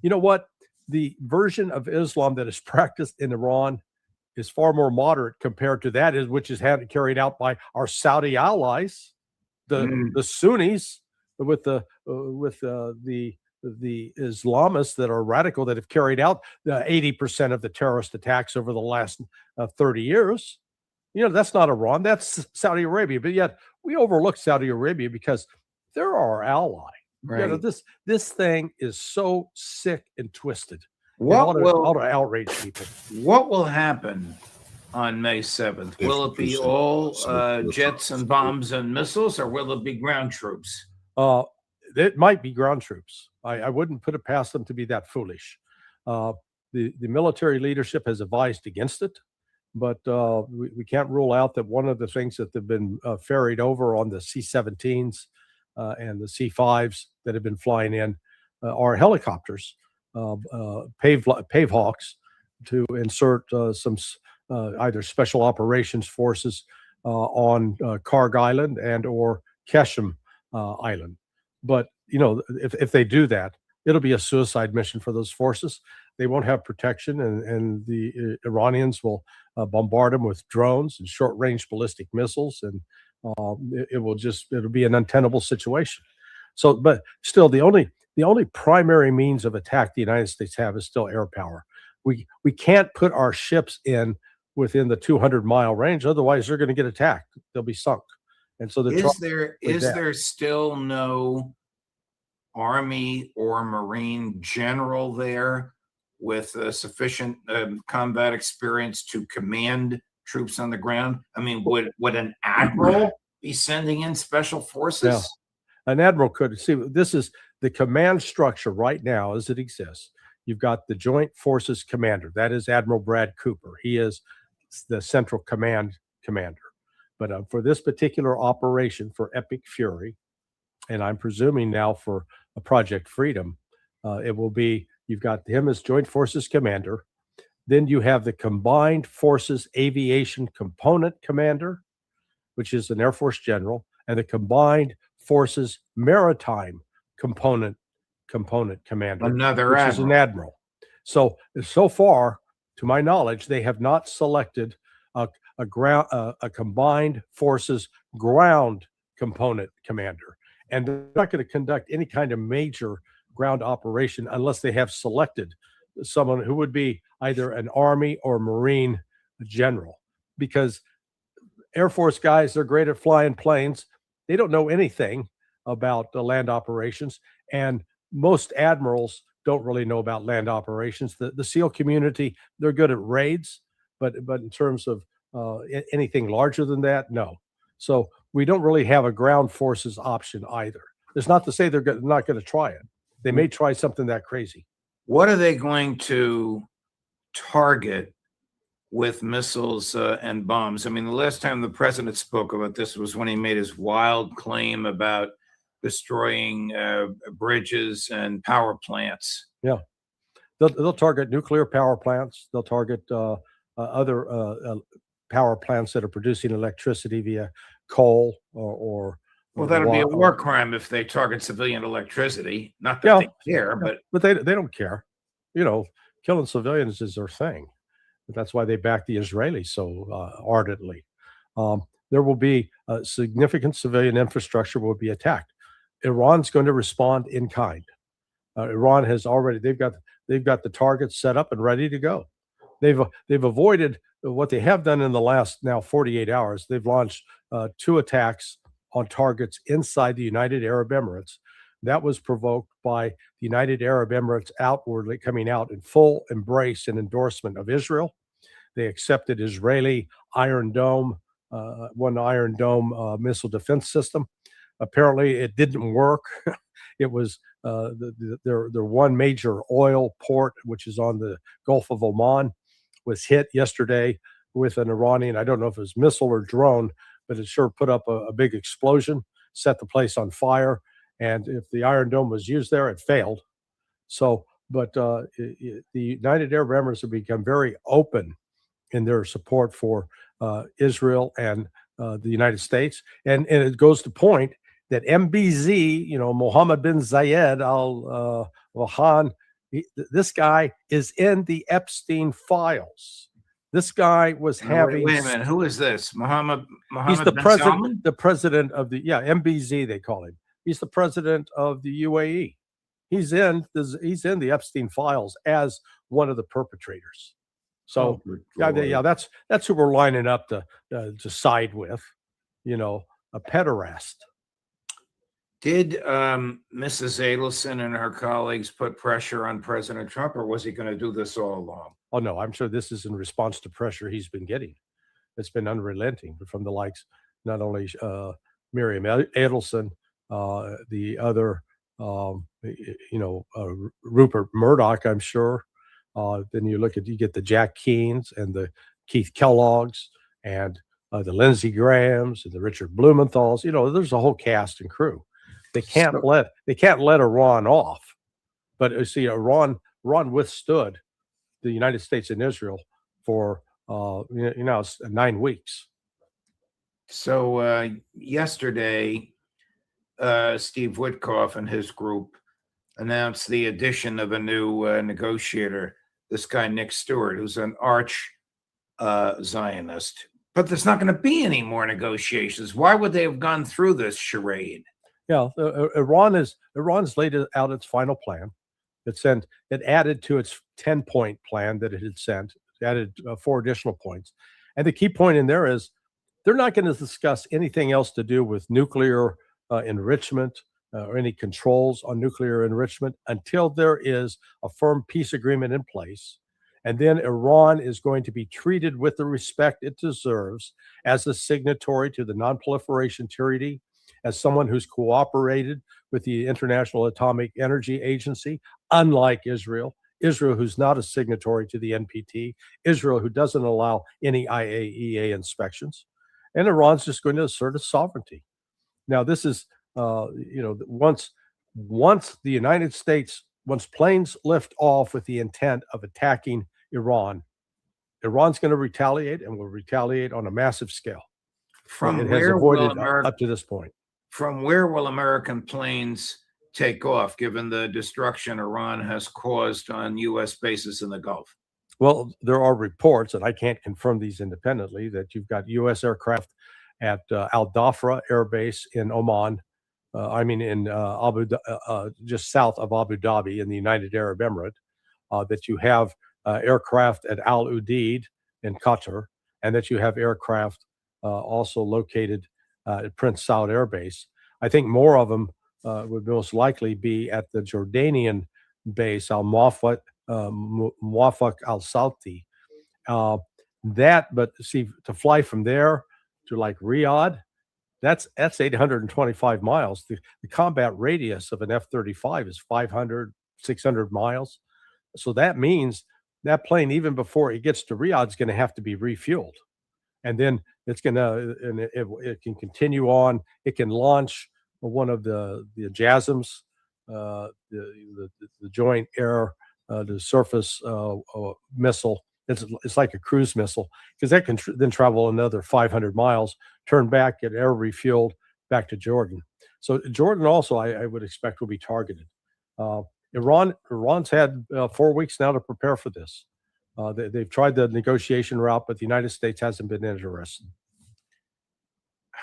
You know what? The version of Islam that is practiced in Iran is far more moderate compared to that which is carried out by our Saudi allies, the Sunnis, with the Islamists that are radical that have carried out 80% of the terrorist attacks over the last 30 years. That's not Iran, that's Saudi Arabia. But yet we overlook Saudi Arabia because they're our ally. Right. This thing is so sick and twisted. What It ought to outrage people. What will happen on May 7th? Will it be all jets and bombs and missiles, or will it be ground troops? It might be ground troops. I wouldn't put it past them to be that foolish. The military leadership has advised against it, but we can't rule out that one of the things that have been ferried over on the C-17s and the C-5s that have been flying in are helicopters, Pave Hawks, to insert some either special operations forces on Karg Island and or Keshem Island. But if they do that, it'll be a suicide mission for those forces. They won't have protection, and the Iranians will bombard them with drones and short-range ballistic missiles, and it'll be an untenable situation. So, but still, the only primary means of attack the United States have is still air power. We can't put our ships in within the 200-mile range, otherwise they're going to get attacked. They'll be sunk. And so is there still no Army or Marine general there with sufficient combat experience to command troops on the ground? I mean, would an admiral be sending in special forces? Yeah. An admiral could. See, this is the command structure right now as it exists. You've got the Joint Forces Commander. That is Admiral Brad Cooper. He is the Central Command commander. But for this particular operation for Epic Fury, and I'm presuming now for a Project Freedom, it will be, you've got him as Joint Forces Commander. Then you have the Combined Forces Aviation Component Commander, which is an Air Force general, and the Combined Forces Maritime Component Commander, another is an admiral. So far, to my knowledge, they have not selected a Combined Forces Ground Component Commander, and they're not going to conduct any kind of major ground operation unless they have selected someone who would be either an Army or Marine general, because Air Force guys, they're great at flying planes. They don't know anything about the land operations, and most admirals don't really know about land operations. The SEAL community, they're good at raids, but in terms of anything larger than that, no. So we don't really have a ground forces option either. It's not to say they're not going to try it. They may try something that crazy. What are they going to target with missiles and bombs? I mean, the last time the president spoke about this was when he made his wild claim about destroying bridges and power plants. Yeah, they'll target nuclear power plants. They'll target other power plants that are producing electricity via coal or well, that'll be a war crime if they target civilian electricity. Not that they care, but they don't care. Killing civilians is their thing. That's why they back the Israelis so ardently. There will be significant civilian infrastructure will be attacked. Iran's going to respond in kind. Iran has already they've got the targets set up and ready to go. They've avoided what they have done in the last now 48 hours. They've launched 2 attacks on targets inside the United Arab Emirates. That was provoked by the United Arab Emirates outwardly coming out in full embrace and endorsement of Israel. They accepted Israeli Iron Dome, one Iron Dome missile defense system. Apparently, it didn't work. It was their one major oil port, which is on the Gulf of Oman, was hit yesterday with an Iranian, I don't know if it was missile or drone, but it sure put up a big explosion, set the place on fire. And if the Iron Dome was used there, it failed. So, but the United Arab Emirates have become very open in their support for Israel and the United States. And it goes to point that MBZ, Mohammed bin Zayed al Nahyan, this guy is in the Epstein files. This guy was having. Wait a minute. Who is this? Mohammed He's the bin president. Salman? The president of the MBZ they call him. He's the president of the UAE. He's in the Epstein files as one of the perpetrators. So that's who we're lining up to side with. A pederast. Did Mrs. Adelson and her colleagues put pressure on President Trump, or was he going to do this all along? Oh, no, I'm sure this is in response to pressure he's been getting. It's been unrelenting from the likes, not only Miriam Adelson, the other, Rupert Murdoch, I'm sure. Then you get the Jack Keens and the Keith Kellogg's and the Lindsey Grahams and the Richard Blumenthal's. There's a whole cast and crew. They can't let Iran off. But you see, Iran withstood the United States and Israel for it's 9 weeks. So yesterday, Steve Witkoff and his group announced the addition of a new negotiator, this guy Nick Stewart, who's an arch Zionist. But there's not going to be any more negotiations. Why would they have gone through this charade? Yeah, Iran's laid out its final plan. It added to its 10-point plan that it had sent. It added 4 additional points. And the key point in there is they're not going to discuss anything else to do with nuclear enrichment or any controls on nuclear enrichment until there is a firm peace agreement in place. And then Iran is going to be treated with the respect it deserves as a signatory to the Non-Proliferation Treaty, as someone who's cooperated with the International Atomic Energy Agency, unlike Israel, who's not a signatory to the NPT, Israel, who doesn't allow any IAEA inspections. And Iran's just going to assert its sovereignty. Now, this is, once the United States, once planes lift off with the intent of attacking Iran's going to retaliate, and will retaliate on a massive scale. From it where has avoided will up to this point. From where will American planes take off, given the destruction Iran has caused on U.S. bases in the Gulf? Well, there are reports, and I can't confirm these independently, that you've got U.S. aircraft at Al Dhafra Air Base in Oman, just south of Abu Dhabi in the United Arab Emirates, that you have aircraft at Al Udeid in Qatar, and that you have aircraft also located at Prince Saud Air Base. I think more of them would most likely be at the Jordanian base, Al Muwafaq Al Salti. But see, to fly from there to like Riyadh, that's 825 miles. The combat radius of an F-35 is 500, 600 miles. So that means that plane, even before it gets to Riyadh, is going to have to be refueled. And then it can continue on. It can launch one of the JASSMs, the Joint Air to Surface missile. It's like a cruise missile, because that can then travel another 500 miles, turn back, get air refueled back to Jordan. So Jordan also, I would expect, will be targeted. Iran's had 4 weeks now to prepare for this. They've tried the negotiation route, but the United States hasn't been interested.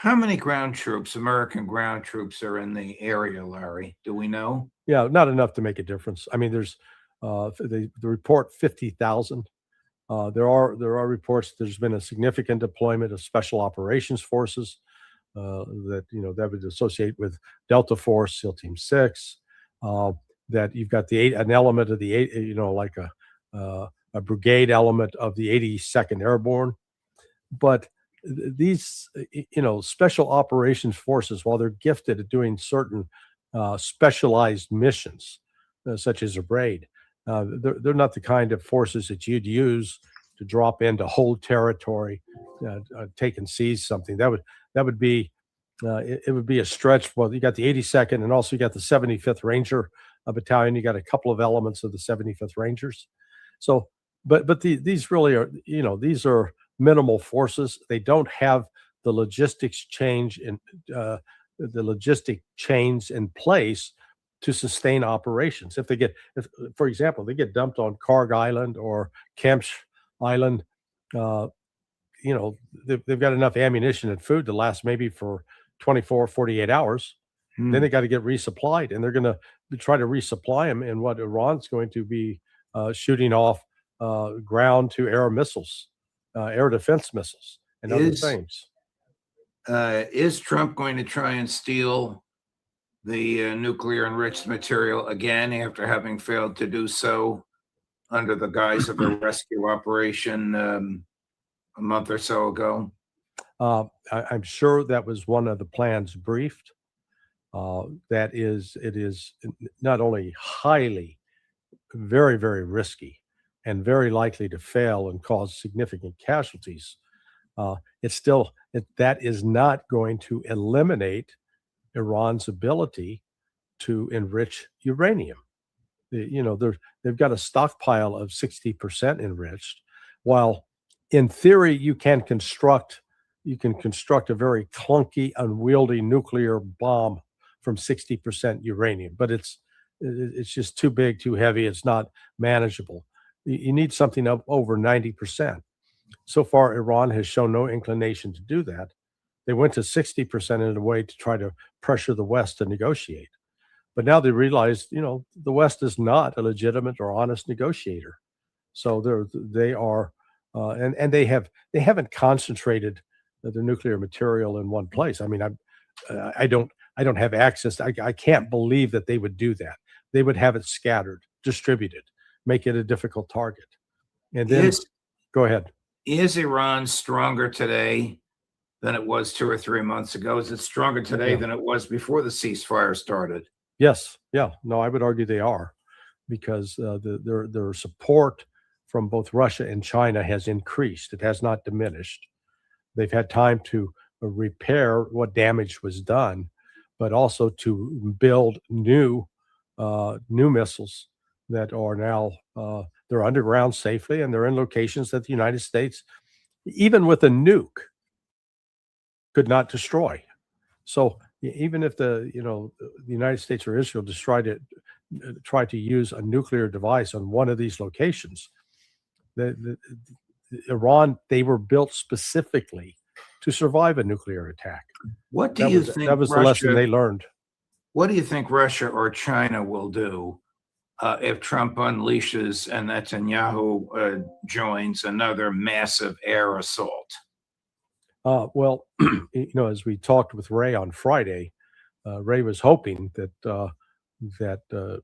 How many ground troops, American ground troops, are in the area, Larry? Do we know? Yeah, not enough to make a difference. I mean, there's the report 50,000. There are reports there's been a significant deployment of special operations forces that that would associate with Delta Force, SEAL Team 6. That you've got an element of the eight, like a brigade element of the 82nd Airborne. But these, special operations forces, while they're gifted at doing certain specialized missions, such as a raid, they're not the kind of forces that you'd use to drop in to hold territory, take and seize something. That would be it would be a stretch. Well, you got the 82nd, and also you got the 75th Ranger Battalion. You got a couple of elements of the 75th Rangers. So, but these really are, these are minimal forces. They don't have the logistics change in the logistic chains in place to sustain operations. If, for example, they get dumped on Karg Island or Kempsch Island, they've got enough ammunition and food to last maybe for 24, 48 hours. Then they got to get resupplied, and they're going to try to resupply them in what Iran's going to be shooting off ground to air missiles, air defense missiles, and other things. Is Trump going to try and steal the nuclear enriched material again after having failed to do so under the guise of a rescue operation a month or so ago? I'm sure that was one of the plans briefed. It is not only very, very risky and very likely to fail and cause significant casualties. That is not going to eliminate Iran's ability to enrich uranium. They've got a stockpile of 60% enriched, while in theory you can construct a very clunky, unwieldy nuclear bomb from 60% uranium, but it's just too big, too heavy. It's not manageable. You need something up over 90%. So far, Iran has shown no inclination to do that. They went to 60% in a way to try to pressure the West to negotiate. But now they realize, the West is not a legitimate or honest negotiator. So they are, and they haven't concentrated their nuclear material in one place. I mean, I don't have access. I can't believe that they would do that. They would have it scattered, distributed, make it a difficult target. And then, go ahead. Is Iran stronger today than it was 2 or 3 months ago? Is it stronger today than it was before the ceasefire started? Yes. Yeah. No, I would argue they are, because their support from both Russia and China has increased. It has not diminished. They've had time to repair what damage was done, but also to build new missiles that are now they're underground safely, and they're in locations that the United States, even with a nuke, could not destroy. So even if the United States or Israel just try to use a nuclear device on one of these locations, Iran, they were built specifically to survive a nuclear attack. What do you think? That was the lesson they learned. What do you think Russia or China will do if Trump unleashes and Netanyahu joins another massive air assault? Well, as we talked with Ray on Friday, Ray was hoping that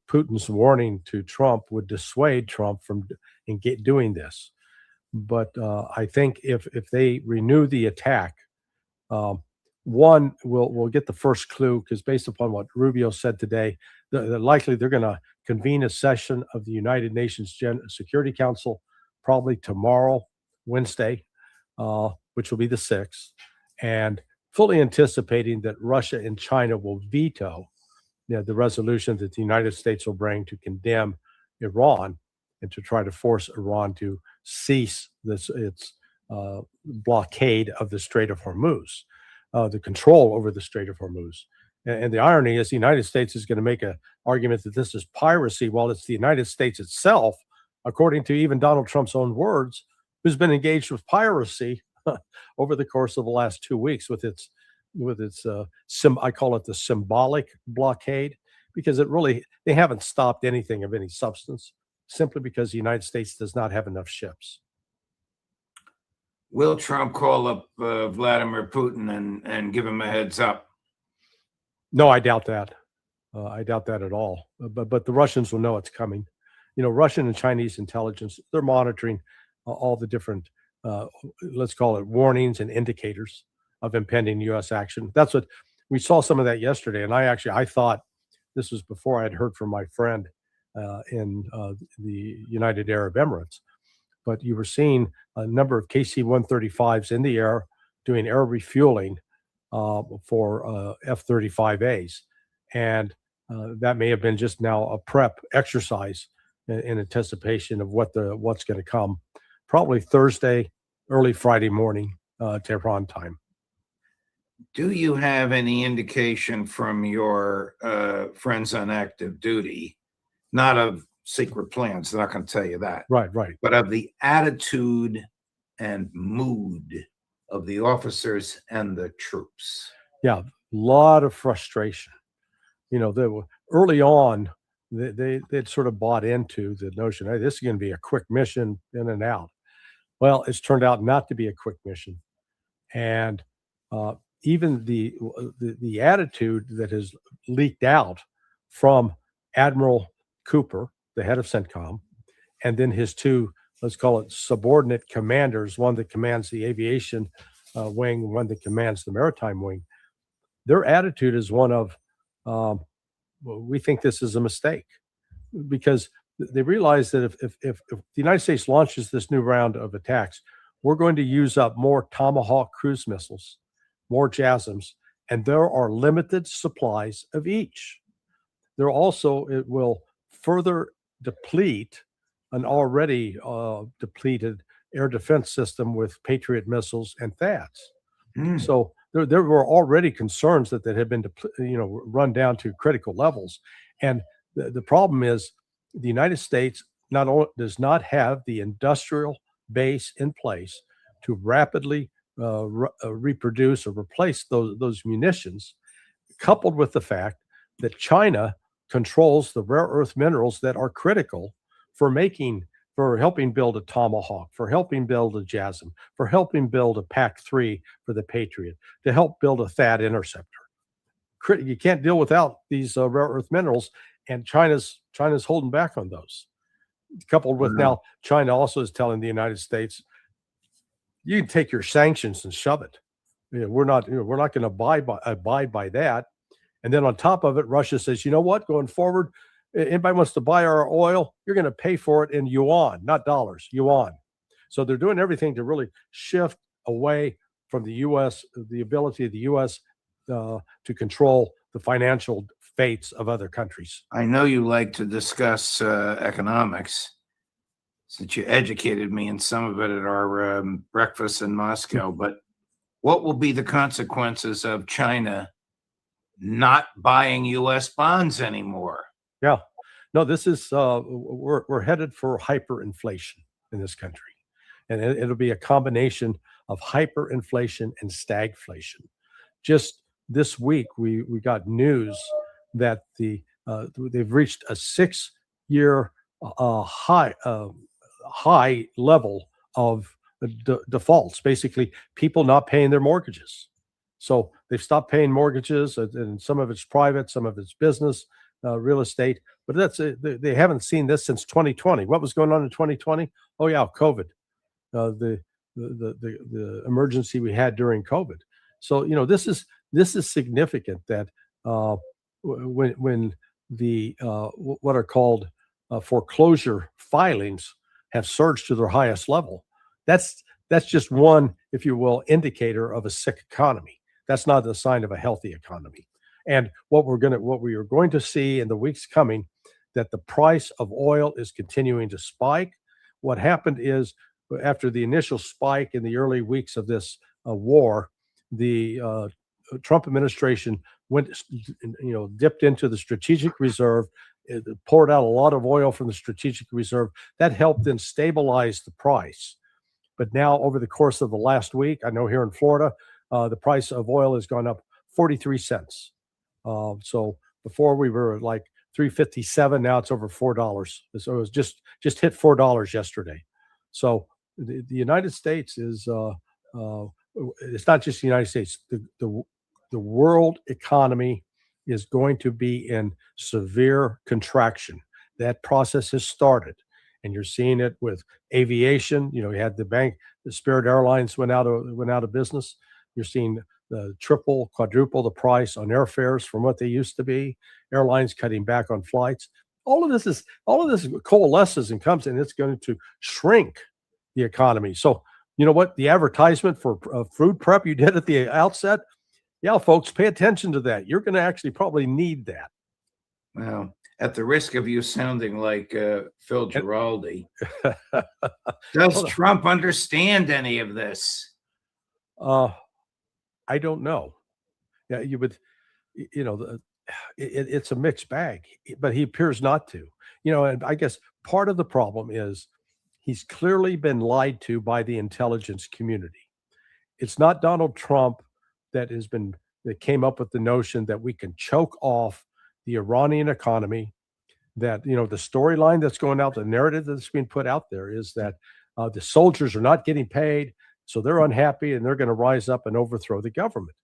Putin's warning to Trump would dissuade Trump from doing this. But I think if they renew the attack, one, we'll get the first clue, because based upon what Rubio said today, likely they're going to convene a session of the United Nations Security Council probably tomorrow, Wednesday, which will be the 6th, and fully anticipating that Russia and China will veto the resolution that the United States will bring to condemn Iran and to try to force Iran to cease its blockade of the Strait of Hormuz, the control over the Strait of Hormuz. And the irony is the United States is going to make an argument that this is piracy, while it's the United States itself, according to even Donald Trump's own words, who's been engaged with piracy over the course of the last 2 weeks with its I call it the symbolic blockade, because they haven't stopped anything of any substance, simply because the United States does not have enough ships. Will Trump call up Vladimir Putin and give him a heads up? No, I doubt that. I doubt that at all. But the Russians will know it's coming. Russian and Chinese intelligence, they're monitoring all the different, let's call it warnings and indicators of impending U.S. action. That's what we saw, some of that yesterday. And I thought this was before I had heard from my friend in the United Arab Emirates. But you were seeing a number of KC-135s in the air doing air refueling for F-35As. And that may have been just now a prep exercise in anticipation of what's going to come, probably Thursday, early Friday morning, Tehran time. Do you have any indication from your friends on active duty, not of secret plans, they're not going to tell you that, right, but of the attitude and mood of the officers and the troops? Yeah, a lot of frustration. They were early on. They'd sort of bought into the notion, hey, this is going to be a quick mission in and out. Well, it's turned out not to be a quick mission, and even the attitude that has leaked out from Admiral Cooper, the head of CENTCOM, and then his two, let's call it subordinate commanders, one that commands the aviation wing, one that commands the maritime wing. Their attitude is one of, we think this is a mistake, because they realize that if the United States launches this new round of attacks, we're going to use up more Tomahawk cruise missiles, more JASSMs, and there are limited supplies of each. It will further deplete an already depleted air defense system with Patriot missiles and THAADs. So there were already concerns that had been run down to critical levels. And the problem is the United States not only does not have the industrial base in place to rapidly reproduce or replace those munitions, coupled with the fact that China controls the rare earth minerals that are critical for helping build a Tomahawk, for helping build a JASSM, for helping build a PAC-3 for the Patriot, to help build a THAAD interceptor. You can't deal without these rare earth minerals, and China's holding back on those. Coupled with now, China also is telling the United States, you can take your sanctions and shove it. We're not going to abide by that. And then on top of it, Russia says, you know what, going forward, anybody wants to buy our oil, you're going to pay for it in yuan, not dollars, yuan. So they're doing everything to really shift away from the U.S., the ability of the U.S. To control the financial fates of other countries. I know you like to discuss economics, since you educated me in some of it at our breakfast in Moscow, but what will be the consequences of China not buying U.S. bonds anymore? Yeah, no, this is we're headed for hyperinflation in this country, and it'll be a combination of hyperinflation and stagflation. Just this week, we got news that they've reached a 6-year high level of defaults. Basically, people not paying their mortgages. So they've stopped paying mortgages, and some of it's private, some of it's business, real estate. But they haven't seen this since 2020. What was going on in 2020? Oh yeah, COVID, the emergency we had during COVID. So this is significant that when the what are called foreclosure filings have surged to their highest level, that's just one, if you will, indicator of a sick economy. That's not a sign of a healthy economy. And what we are going to see in the weeks coming, that the price of oil is continuing to spike. What happened is, after the initial spike in the early weeks of this war, the Trump administration dipped into the strategic reserve, poured out a lot of oil from the strategic reserve. That helped then stabilize the price. But now, over the course of the last week, I know here in Florida, the price of oil has gone up 43 cents. So before we were at like 357, now it's over $4. So it was just hit $4 yesterday. So the United States is it's not just the United States. The world economy is going to be in severe contraction. That process has started, and you're seeing it with aviation. You know, you had the Spirit Airlines went out of business. You're seeing the triple, quadruple the price on airfares from what they used to be. Airlines cutting back on flights. All of this coalesces and comes, and it's going to shrink the economy. So, you know what? The advertisement for food prep you did at the outset, yeah, folks, pay attention to that. You're going to actually probably need that. Well, at the risk of you sounding like Phil Giraldi, does Trump understand any of this? I don't know. Yeah, you would, you know, it's a mixed bag, but he appears not to. You know, and I guess part of the problem is he's clearly been lied to by the intelligence community. It's not Donald Trump that came up with the notion that we can choke off the Iranian economy. That, you know, the storyline that's going out, the narrative that's being put out there is that the soldiers are not getting paid, so they're unhappy and they're going to rise up and overthrow the government.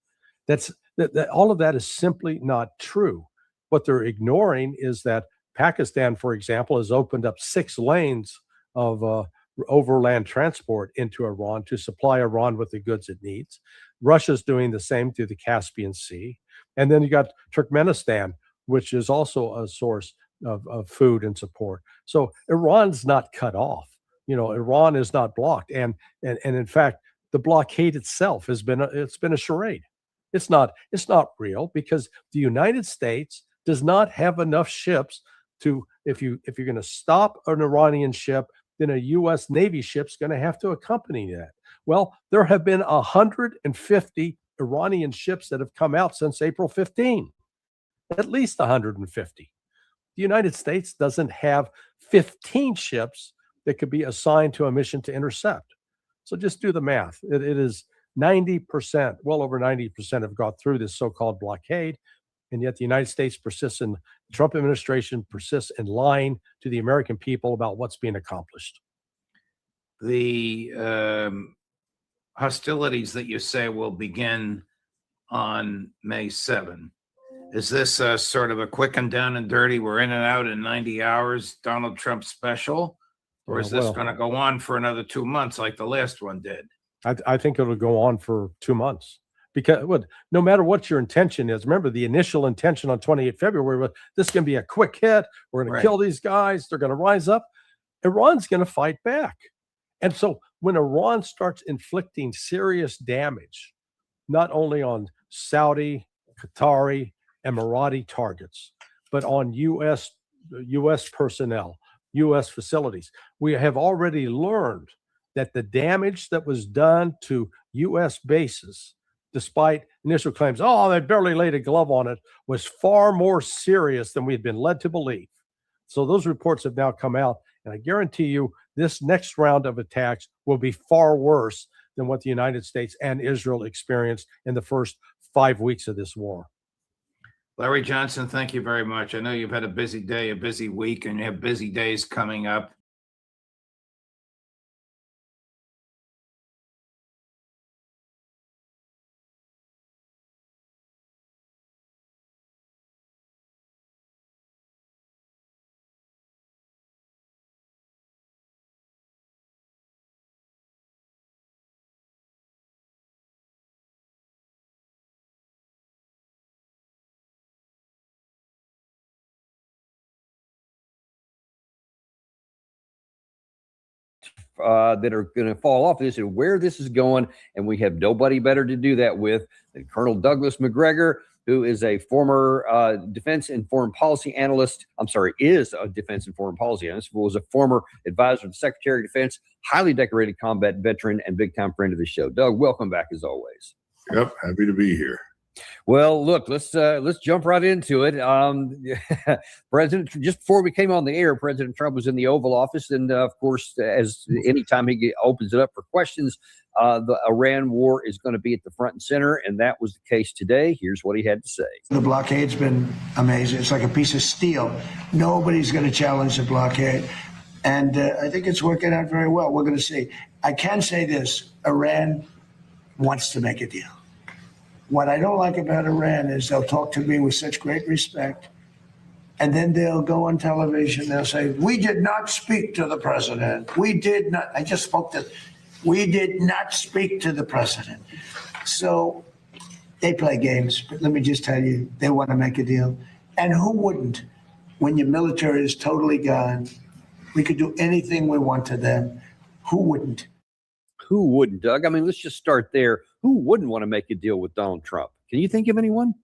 All of that is simply not true. What they're ignoring is that Pakistan, for example, has opened up 6 lanes of overland transport into Iran to supply Iran with the goods it needs. Russia's doing the same through the Caspian Sea. And then you got Turkmenistan, which is also a source of food and support. So Iran's not cut off. You know, Iran is not blocked. And in fact, the blockade itself has been a charade. It's not real, because the United States does not have enough ships to, if you're going to stop an Iranian ship, then a U.S. Navy ship's going to have to accompany that. Well, there have been 150 Iranian ships that have come out since April 15, at least 150. The United States doesn't have 15 ships that could be assigned to a mission to intercept. So just do the math. It is 90%, well over 90% have got through this so-called blockade. And yet the United States the Trump administration persists in lying to the American people about what's being accomplished. The hostilities that you say will begin on May 7. Is this sort of a quick and down and dirty, we're in and out in 90 hours, Donald Trump special? Or is this going to go on for another 2 months like the last one did? I think it'll go on for 2 months. Because no matter what your intention is, remember the initial intention on 28 February was this is going to be a quick hit. We're going to kill these guys. They're going to rise up. Iran's going to fight back. And so when Iran starts inflicting serious damage, not only on Saudi, Qatari, Emirati targets, but on U.S. personnel, U.S. facilities, we have already learned that the damage that was done to U.S. bases, despite initial claims, they barely laid a glove on it, was far more serious than we had been led to believe. So those reports have now come out, and I guarantee you this next round of attacks will be far worse than what the United States and Israel experienced in the first 5 weeks of this war. Larry Johnson, thank you very much. I know you've had a busy day, a busy week, and you have busy days coming up. That are going to fall off this and where this is going. And we have nobody better to do that with than Colonel Douglas McGregor, who is a former defense and foreign policy analyst. Is a defense and foreign policy analyst, who was a former advisor to the Secretary of Defense, highly decorated combat veteran, and big time friend of the show. Doug, welcome back as always. Yep, happy to be here. Well, look, let's jump right into it. President, just before we came on the air, President Trump was in the Oval Office, and of course, as anytime he opens it up for questions, the Iran war is going to be at the front and center, and that was the case today. Here's what he had to say. The blockade's been amazing. It's like a piece of steel. Nobody's going to challenge the blockade. And I think it's working out very well. We're going to see. I can say this. Iran wants to make a deal. What I don't like about Iran is they'll talk to me with such great respect, and then they'll go on television. They'll say, we did not speak to the president. We did not. I just spoke to, we did not speak to the president. So they play games. But let me just tell you, they want to make a deal. And who wouldn't when your military is totally gone? We could do anything we want to them. Who wouldn't? Who wouldn't, Doug? I mean, let's just start there. Who wouldn't want to make a deal with Donald Trump? Can you think of anyone?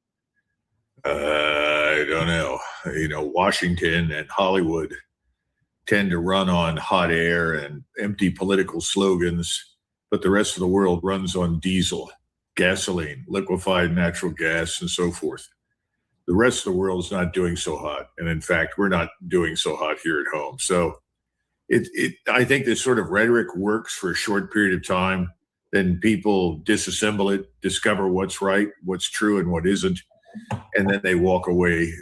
I don't know. You know, Washington and Hollywood tend to run on hot air and empty political slogans, but the rest of the world runs on diesel, gasoline, liquefied natural gas, and so forth. The rest of the world is not doing so hot. And in fact, we're not doing so hot here at home. So I think this sort of rhetoric works for a short period of time. Then people disassemble it, discover what's right, what's true, and what isn't, and then they walk away,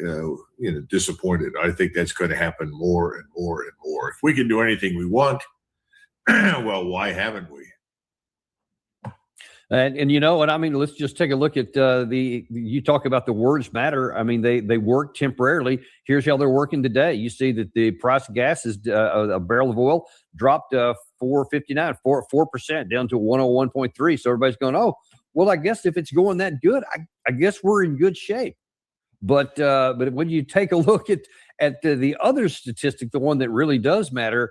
disappointed. I think that's going to happen more and more and more. If we can do anything we want, well, why haven't we? And you know what I mean? Let's just take a look at you talk about the words matter. I mean, they work temporarily. Here's how they're working today. You see that the price of gas is a barrel of oil dropped 4% down to 101.3. So everybody's going, oh, well, I guess if it's going that good, I guess we're in good shape. But when you take a look at the other statistic, the one that really does matter,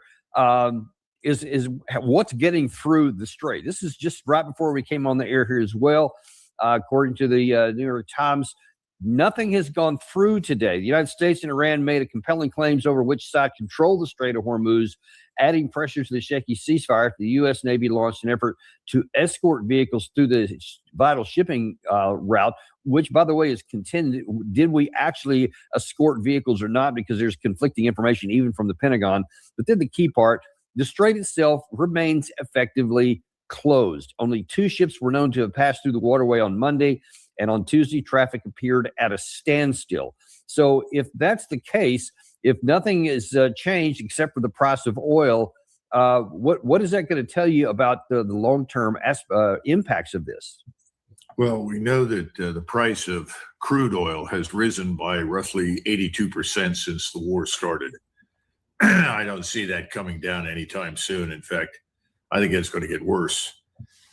is what's getting through the strait. This is just right before we came on the air here as well. According to the New York Times, nothing has gone through today. The United States and Iran made a compelling claims over which side controlled the Strait of Hormuz, adding pressure to the shaky ceasefire. The U.S. Navy launched an effort to escort vehicles through the vital shipping route, which, by the way, is contended. Did we actually escort vehicles or not? Because there's conflicting information even from the Pentagon. But then the key part, the strait itself remains effectively closed. Only 2 ships were known to have passed through the waterway on Monday, and on Tuesday, traffic appeared at a standstill. So if that's the case, if nothing is changed except for the price of oil, what is that going to tell you about the long-term impacts of this? Well, we know that the price of crude oil has risen by roughly 82% since the war started. I don't see that coming down anytime soon. In fact, I think it's going to get worse.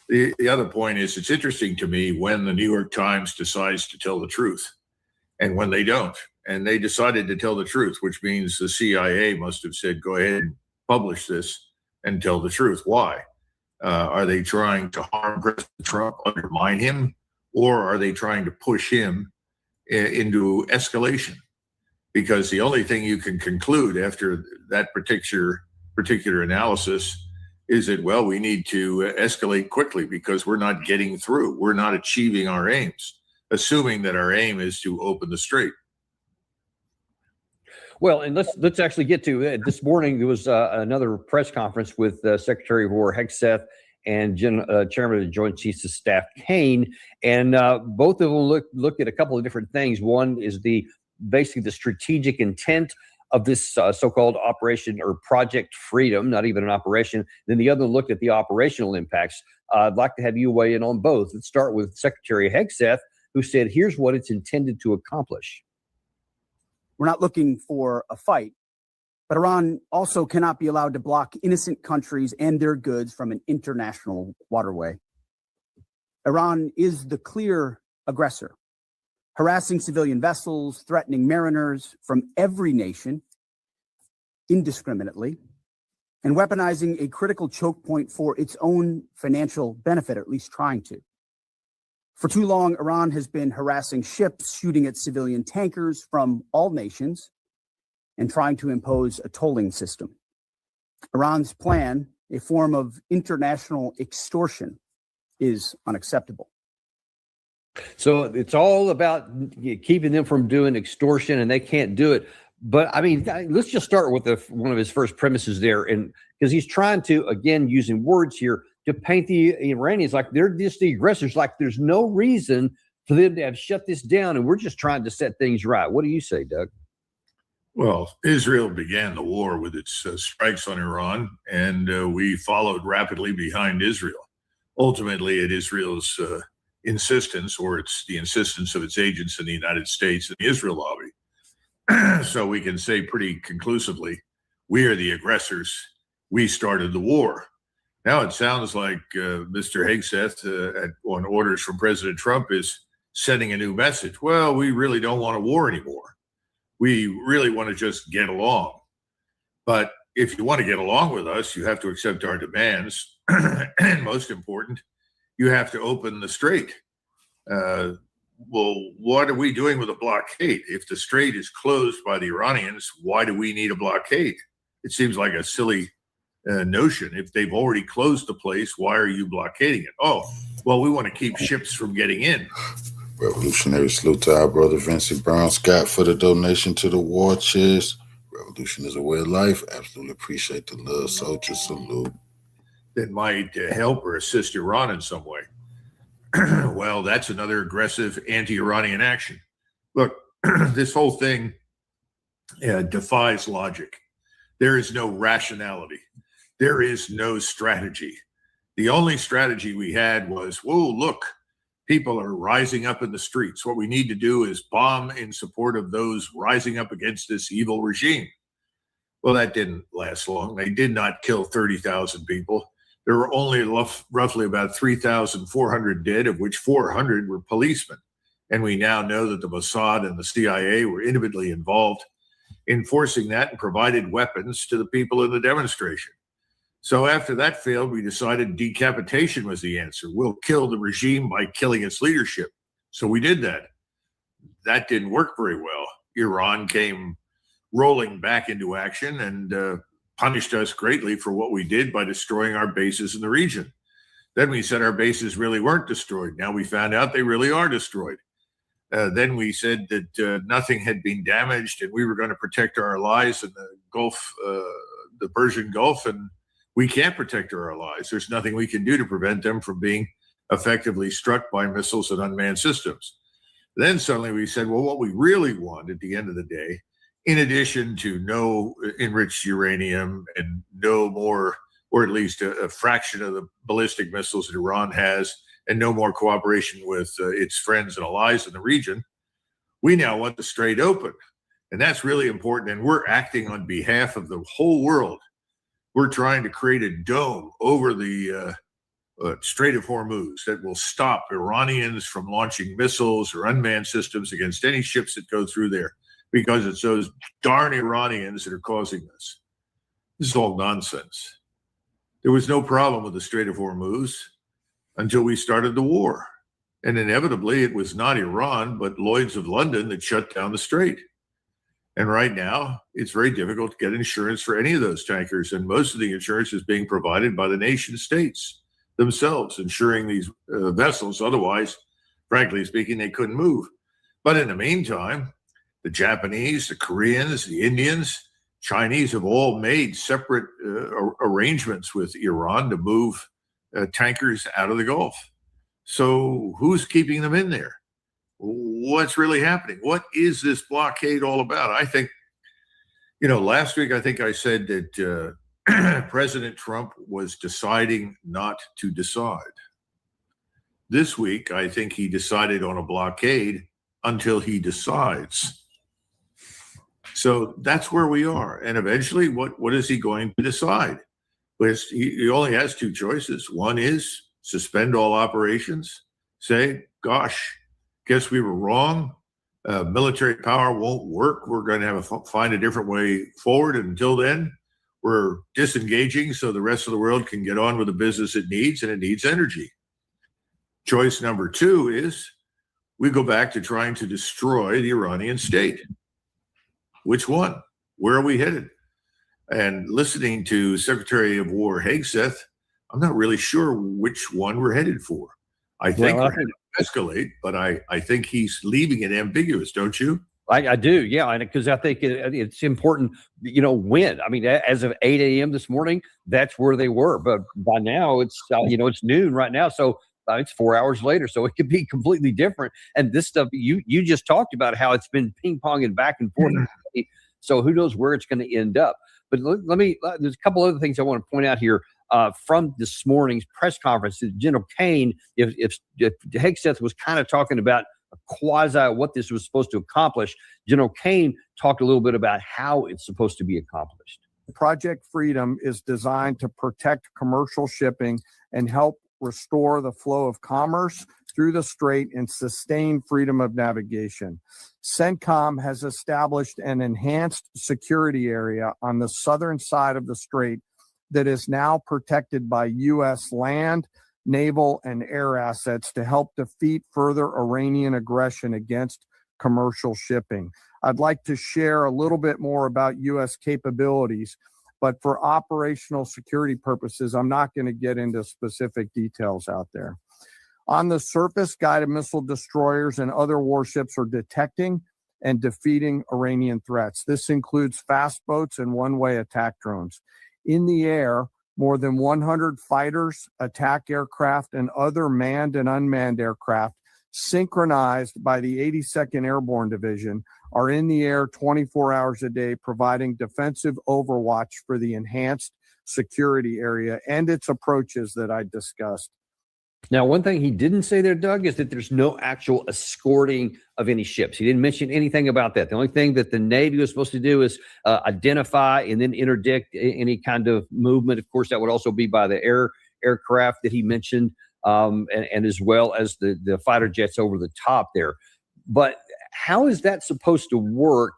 The other point is, it's interesting to me when the New York Times decides to tell the truth and when they don't. And they decided to tell the truth, which means the CIA must have said, go ahead and publish this and tell the truth. Why? Are they trying to harm President Trump, undermine him, or are they trying to push him into escalation? Because the only thing you can conclude after that particular analysis is that, well, we need to escalate quickly because we're not getting through. We're not achieving our aims, assuming that our aim is to open the strait. Well, and let's actually get to it. This morning there was another press conference with Secretary of War Hegseth and Chairman of the Joint Chiefs of Staff Kane, and both of them look at a couple of different things. One is basically the strategic intent of this so-called operation or Project Freedom, not even an operation. Then the other looked at the operational impacts. I'd like to have you weigh in on both. Let's start with Secretary Hegseth, who said, here's what it's intended to accomplish. We're not looking for a fight, but Iran also cannot be allowed to block innocent countries and their goods from an international waterway. Iran is the clear aggressor, harassing civilian vessels, threatening mariners from every nation indiscriminately, and weaponizing a critical choke point for its own financial benefit, or at least trying to. For too long, Iran has been harassing ships, shooting at civilian tankers from all nations, and trying to impose a tolling system. Iran's plan, a form of international extortion, is unacceptable. So it's all about keeping them from doing extortion, and they can't do it. But I mean, let's just start with one of his first premises there, and because he's trying to, again, using words here to paint the Iranians like they're just the aggressors, like there's no reason for them to have shut this down, and we're just trying to set things right. What do you say, Doug? Well, Israel began the war with its strikes on Iran, and we followed rapidly behind Israel. Ultimately, at Israel's insistence, or it's the insistence of its agents in the United States and the Israel lobby. So we can say pretty conclusively, we are the aggressors. We started the war. Now it sounds like Mr. Hegseth, on orders from President Trump, is sending a new message. Well, we really don't want a war anymore. We really want to just get along. But if you want to get along with us, you have to accept our demands. And most important, you have to open the strait. Well, what are we doing with a blockade? If the strait is closed by the Iranians, why do we need a blockade? It seems like a silly notion. If they've already closed the place, why are you blockading it? Oh, well, we want to keep ships from getting in. Revolutionary salute to our brother Vincent Brown Scott for the donation to the war chest. Revolution is a way of life. Absolutely appreciate the love, soldier salute. That might help or assist Iran in some way. Well, that's another aggressive anti-Iranian action. Look, this whole thing defies logic. There is no rationality. There is no strategy. The only strategy we had was, whoa, look, people are rising up in the streets. What we need to do is bomb in support of those rising up against this evil regime. Well, that didn't last long. They did not kill 30,000 people. There were only roughly about 3,400 dead, of which 400 were policemen. And we now know that the Mossad and the CIA were intimately involved in forcing that and provided weapons to the people in the demonstration. So after that failed, we decided decapitation was the answer. We'll kill the regime by killing its leadership. So we did that. That didn't work very well. Iran came rolling back into action and punished us greatly for what we did by destroying our bases in the region. Then we said our bases really weren't destroyed. Now we found out they really are destroyed. Then we said that nothing had been damaged and we were going to protect our allies in the Gulf, the Persian Gulf, and we can't protect our allies. There's nothing we can do to prevent them from being effectively struck by missiles and unmanned systems. Then suddenly we said, well, what we really want at the end of the day, in addition to no enriched uranium and no more, or at least a fraction of the ballistic missiles that Iran has, and no more cooperation with its friends and allies in the region, we now want the strait open. And that's really important. And we're acting on behalf of the whole world. We're trying to create a dome over the Strait of Hormuz that will stop Iranians from launching missiles or unmanned systems against any ships that go through there, because it's those darn Iranians that are causing this. This is all nonsense. There was no problem with the Strait of Hormuz until we started the war. And inevitably, it was not Iran, but Lloyd's of London that shut down the strait. And right now, it's very difficult to get insurance for any of those tankers. And most of the insurance is being provided by the nation states themselves, insuring these vessels. Otherwise, frankly speaking, they couldn't move. But in the meantime, the Japanese, the Koreans, the Indians, Chinese have all made separate arrangements with Iran to move tankers out of the Gulf. So who's keeping them in there? What's really happening? What is this blockade all about? I think, last week, I think I said that President Trump was deciding not to decide. This week, I think he decided on a blockade until he decides. So that's where we are. And eventually, what is he going to decide? He only has two choices. One is suspend all operations, say, gosh, guess we were wrong. Military power won't work. We're going to find a different way forward. And until then, we're disengaging so the rest of the world can get on with the business it needs, and it needs energy. Choice number two is we go back to trying to destroy the Iranian state. Which one? Where are we headed? And listening to Secretary of War Hegseth, I'm not really sure which one we're headed for. I think Well, I we're going to escalate, but I think he's leaving it ambiguous, don't you? I do, yeah, and because I think it's important, when. I mean, as of 8 a.m. this morning, that's where they were. But by now, it's it's noon right now, so it's 4 hours later, so it could be completely different. And this stuff you just talked about how it's been ping ponging back and forth. So who knows where it's going to end up? But let me. There's a couple other things I want to point out here from this morning's press conference. General Kane, if Hegseth was kind of talking about quasi what this was supposed to accomplish, General Kane talked a little bit about how it's supposed to be accomplished. Project Freedom is designed to protect commercial shipping and help restore the flow of commerce through the strait and sustain freedom of navigation. CENTCOM has established an enhanced security area on the southern side of the strait that is now protected by U.S. land, naval, and air assets to help defeat further Iranian aggression against commercial shipping. I'd like to share a little bit more about U.S. capabilities, but for operational security purposes, I'm not going to get into specific details out there. On the surface, guided missile destroyers and other warships are detecting and defeating Iranian threats. This includes fast boats and one-way attack drones. In the air, more than 100 fighters, attack aircraft, and other manned and unmanned aircraft synchronized by the 82nd Airborne Division are in the air 24 hours a day, providing defensive overwatch for the enhanced security area and its approaches that I discussed. Now, one thing he didn't say there, Doug, is that there's no actual escorting of any ships. He didn't mention anything about that. The only thing that the Navy was supposed to do is identify and then interdict any kind of movement. Of course, that would also be by the aircraft that he mentioned, and as well as the fighter jets over the top there. But how is that supposed to work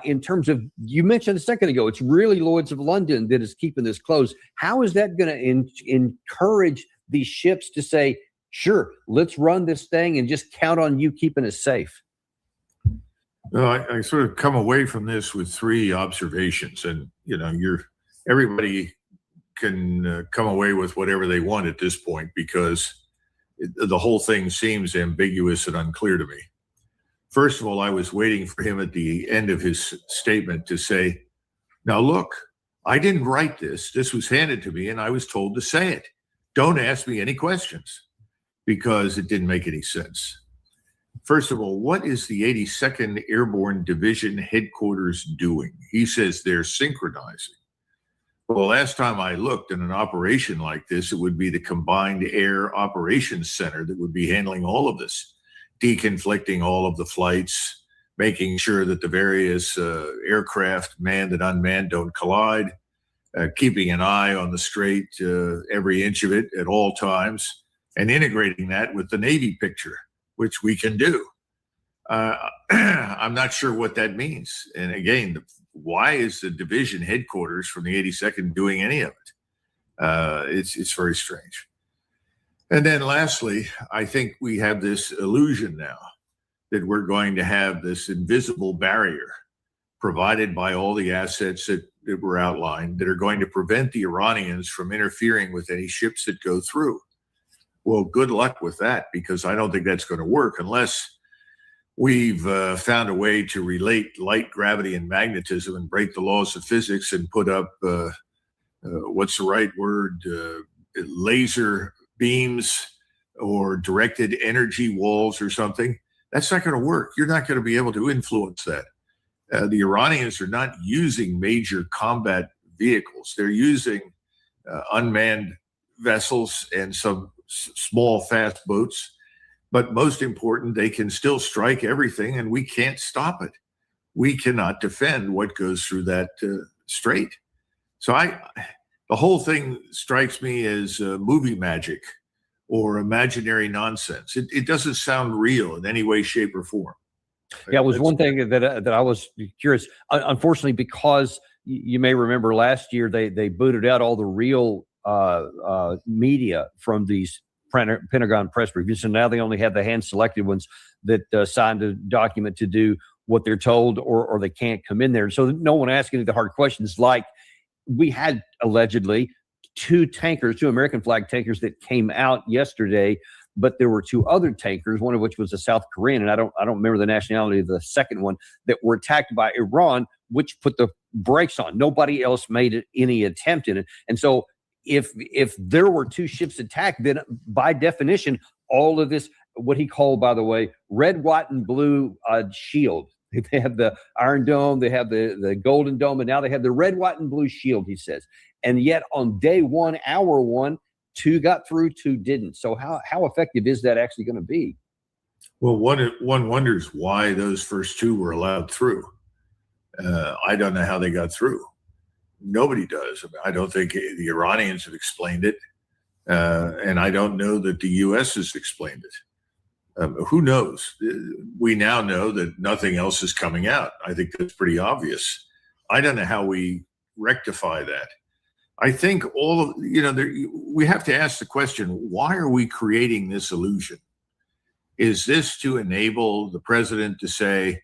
in terms of, you mentioned a second ago, it's really Lloyd's of London that is keeping this closed. How is that going to encourage these ships to say, sure, let's run this thing and just count on you keeping us safe? Well, I sort of come away from this with three observations, and everybody can come away with whatever they want at this point, because the whole thing seems ambiguous and unclear to me. First of all, I was waiting for him at the end of his statement to say, now look, I didn't write this. This was handed to me and I was told to say it. Don't ask me any questions, because it didn't make any sense. First of all, what is the 82nd Airborne Division headquarters doing? He says they're synchronizing. Well, last time I looked, in an operation like this, it would be the Combined Air Operations Center that would be handling all of this, deconflicting all of the flights, making sure that the various aircraft, manned and unmanned, don't collide, keeping an eye on the strait, every inch of it at all times, and integrating that with the Navy picture, which we can do. I'm not sure what that means. And again, why is the division headquarters from the 82nd doing any of it? It's very strange. And then lastly, I think we have this illusion now that we're going to have this invisible barrier provided by all the assets that were outlined that are going to prevent the Iranians from interfering with any ships that go through. Well, good luck with that, because I don't think that's going to work unless we've found a way to relate light, gravity, and magnetism and break the laws of physics and put up, what's the right word, laser beams or directed energy walls or something. That's not going to work. You're not going to be able to influence that. The Iranians are not using major combat vehicles. They're using unmanned vessels and some small, fast boats. But most important, they can still strike everything, and we can't stop it. We cannot defend what goes through that strait. So the whole thing strikes me as movie magic or imaginary nonsense. It doesn't sound real in any way, shape, or form. Yeah, it was one thing that I was curious. Unfortunately, because you may remember last year they booted out all the real media from these Pentagon press reviews, and now they only have the hand-selected ones that signed a document to do what they're told, or they can't come in there. So no one asking any of the hard questions, like we had allegedly two American flag tankers that came out yesterday but there were two other tankers, one of which was a South Korean, and I don't remember the nationality of the second one, that were attacked by Iran, which put the brakes on. Nobody else made any attempt in it. And so if there were two ships attacked, then by definition, all of this, what he called, by the way, red, white, and blue shield. They have the Iron Dome, they have the Golden Dome, and now they have the red, white, and blue shield, he says. And yet on day one, hour one, two got through, two didn't. So how effective is that actually going to be? Well, one wonders why those first two were allowed through. I don't know how they got through. Nobody does. I don't think the Iranians have explained it. And I don't know that the U.S. has explained it. Who knows? We now know that nothing else is coming out. I think that's pretty obvious. I don't know how we rectify that. I think we have to ask the question, why are we creating this illusion? Is this to enable the president to say,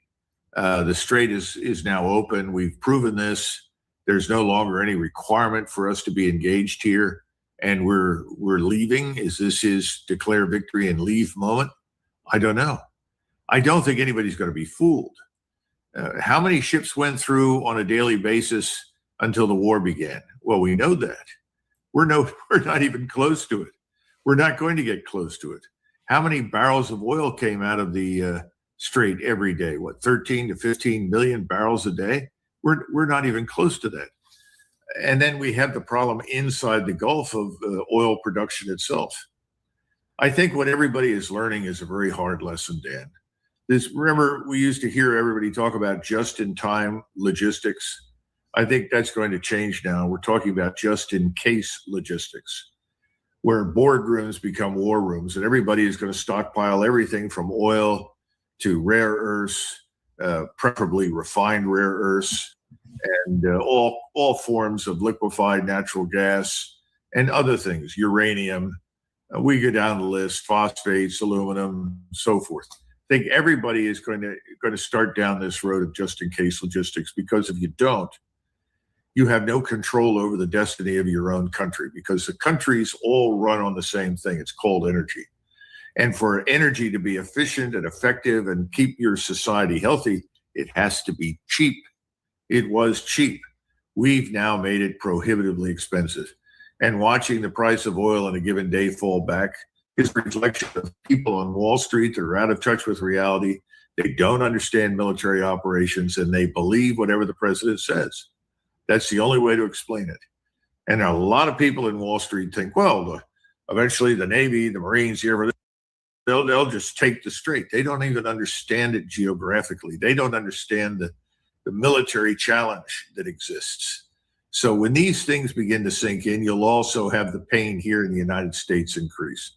the strait is now open, we've proven this, there's no longer any requirement for us to be engaged here, and we're leaving? Is this his declare victory and leave moment? I don't know. I don't think anybody's going to be fooled. How many ships went through on a daily basis until the war began? Well, we know that. We're not even close to it. We're not going to get close to it. How many barrels of oil came out of the strait every day? 13 to 15 million barrels a day? We're not even close to that. And then we have the problem inside the Gulf of oil production itself. I think what everybody is learning is a very hard lesson, Dan. Remember, we used to hear everybody talk about just-in-time logistics. I think that's going to change now. We're talking about just-in-case logistics, where boardrooms become war rooms, and everybody is going to stockpile everything from oil to rare earths, preferably refined rare earths, and all forms of liquefied natural gas and other things, uranium. We go down the list, phosphates, aluminum, so forth. I think everybody is going to start down this road of just-in-case logistics, because if you don't, you have no control over the destiny of your own country, because the countries all run on the same thing. It's called energy. And for energy to be efficient and effective and keep your society healthy, it has to be cheap. It was cheap. We've now made it prohibitively expensive. And watching the price of oil on a given day fall back is a reflection of people on Wall Street that are out of touch with reality. They don't understand military operations, and they believe whatever the president says. That's the only way to explain it. And a lot of people in Wall Street think, well, eventually the Navy, the Marines, they'll just take the strait. They don't even understand it geographically. They don't understand the military challenge that exists. So when these things begin to sink in, you'll also have the pain here in the United States increase,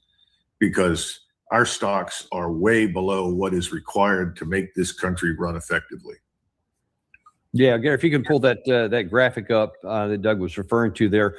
because our stocks are way below what is required to make this country run effectively. Yeah, Gary, if you can pull that graphic up that Doug was referring to there.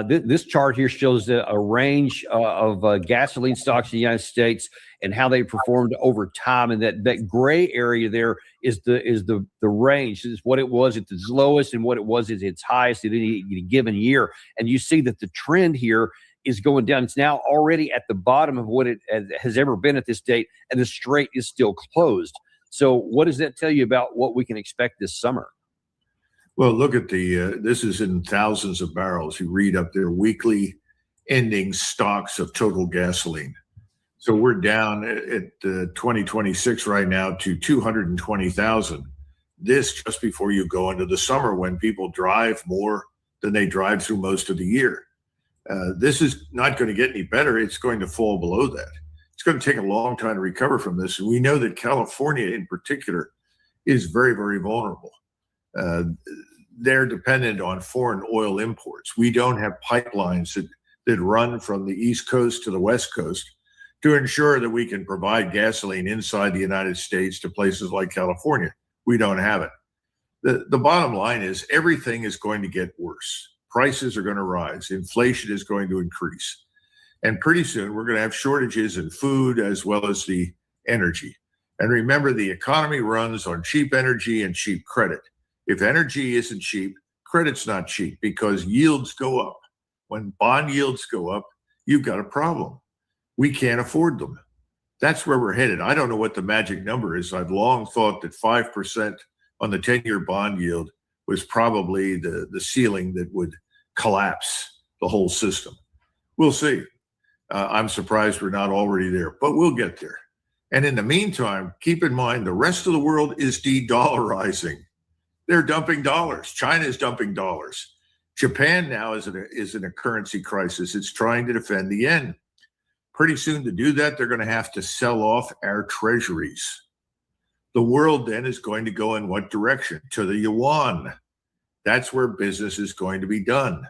This chart here shows a range of gasoline stocks in the United States and how they performed over time. And that gray area there is the range. It's what it was at its lowest and what it was at its highest in any given year. And you see that the trend here is going down. It's now already at the bottom of what it has ever been at this date, and the strait is still closed. So what does that tell you about what we can expect this summer? Well, look at this is in thousands of barrels. You read up there, weekly ending stocks of total gasoline. So we're down at 2026 right now to 220,000. This just before you go into the summer, when people drive more than they drive through most of the year. This is not going to get any better. It's going to fall below that. It's going to take a long time to recover from this. And we know that California in particular is very, very vulnerable. They're dependent on foreign oil imports. We don't have pipelines that run from the East Coast to the West Coast to ensure that we can provide gasoline inside the United States to places like California. We don't have it. The bottom line is everything is going to get worse. Prices are going to rise. Inflation is going to increase. And pretty soon we're going to have shortages in food as well as the energy. And remember, the economy runs on cheap energy and cheap credit. If energy isn't cheap, credit's not cheap, because yields go up. When bond yields go up, you've got a problem. We can't afford them. That's where we're headed. I don't know what the magic number is. I've long thought that 5% on the 10-year bond yield was probably the ceiling that would collapse the whole system. We'll see. I'm surprised we're not already there, but we'll get there. And in the meantime, keep in mind, the rest of the world is de-dollarizing. They're dumping dollars. China is dumping dollars. Japan now is in a currency crisis. It's trying to defend the yen. Pretty soon to do that, they're going to have to sell off our treasuries. The world then is going to go in what direction? To the yuan. That's where business is going to be done.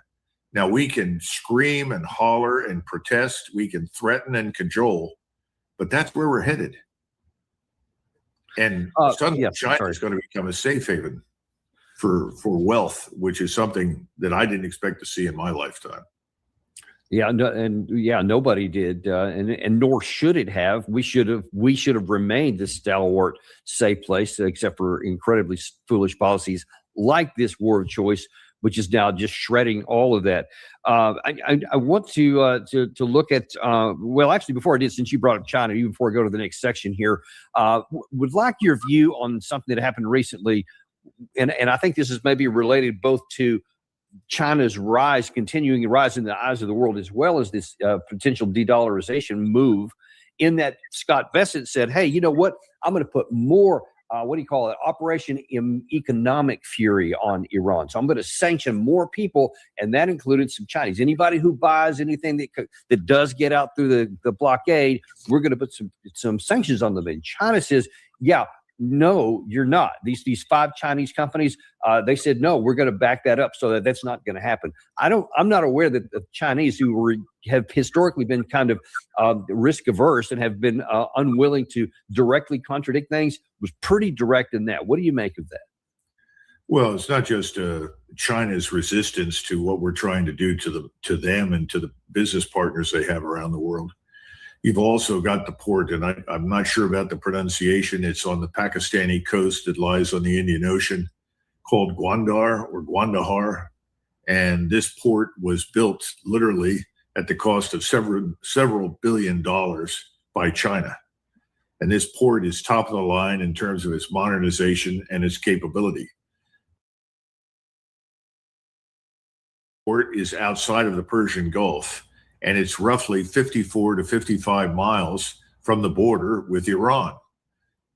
Now, we can scream and holler and protest. We can threaten and cajole, but that's where we're headed. And suddenly China is going to become a safe haven for wealth, which is something that I didn't expect to see in my lifetime. Yeah, nobody did, and nor should it have. We should have remained this stalwart, safe place, except for incredibly foolish policies like this war of choice, which is now just shredding all of that. I want to look at well, actually, before I did, since you brought up China, even before I go to the next section here, would like your view on something that happened recently, and I think this is maybe related both to China's continuing to rise in the eyes of the world, as well as this potential de-dollarization move, in that Scott Bessent said, hey, you know what? I'm going to put more, what do you call it, Operation Economic Fury on Iran. So I'm going to sanction more people, and that included some Chinese. Anybody who buys anything that does get out through the blockade, we're going to put some sanctions on them. And China says, yeah, no, you're not. These 5 Chinese companies, they said, no, we're going to back that up, so that's not going to happen. I'm not aware that the Chinese, who have historically been kind of risk averse and have been unwilling to directly contradict things, was pretty direct in that. What do you make of that? Well, it's not just China's resistance to what we're trying to do to them and to the business partners they have around the world. You've also got the port, and I'm not sure about the pronunciation. It's on the Pakistani coast that lies on the Indian Ocean, called Gwandar or Gwandahar. And this port was built literally at the cost of several billion dollars by China. And this port is top of the line in terms of its modernization and its capability. The port is outside of the Persian Gulf, and it's roughly 54 to 55 miles from the border with Iran.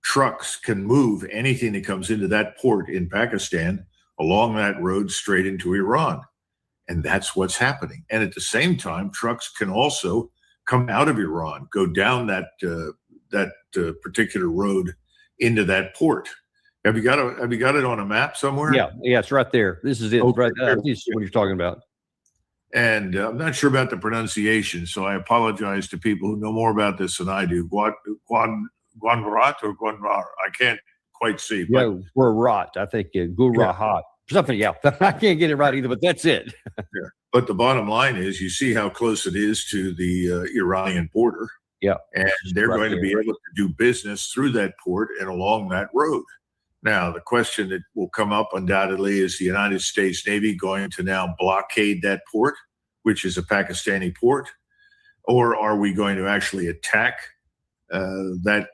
Trucks can move anything that comes into that port in Pakistan along that road straight into Iran. And that's what's happening. And at the same time, trucks can also come out of Iran, go down that particular road into that port. Have you got it on a map somewhere? Yeah, it's right there. This is it. Okay. Right, this is what you're talking about. And I'm not sure about the pronunciation, so I apologize to people who know more about this than I do. Guanrat or Guanrar? I can't quite see. Yeah, Gurat, I think. Gurahat. Something, yeah. I can't get it right either, but that's it. Yeah. But the bottom line is, you see how close it is to the Iranian border. Yeah. And they're going to be able to do business through that port and along that road. Now, the question that will come up undoubtedly is the United States Navy going to now blockade that port, which is a Pakistani port, or are we going to actually attack that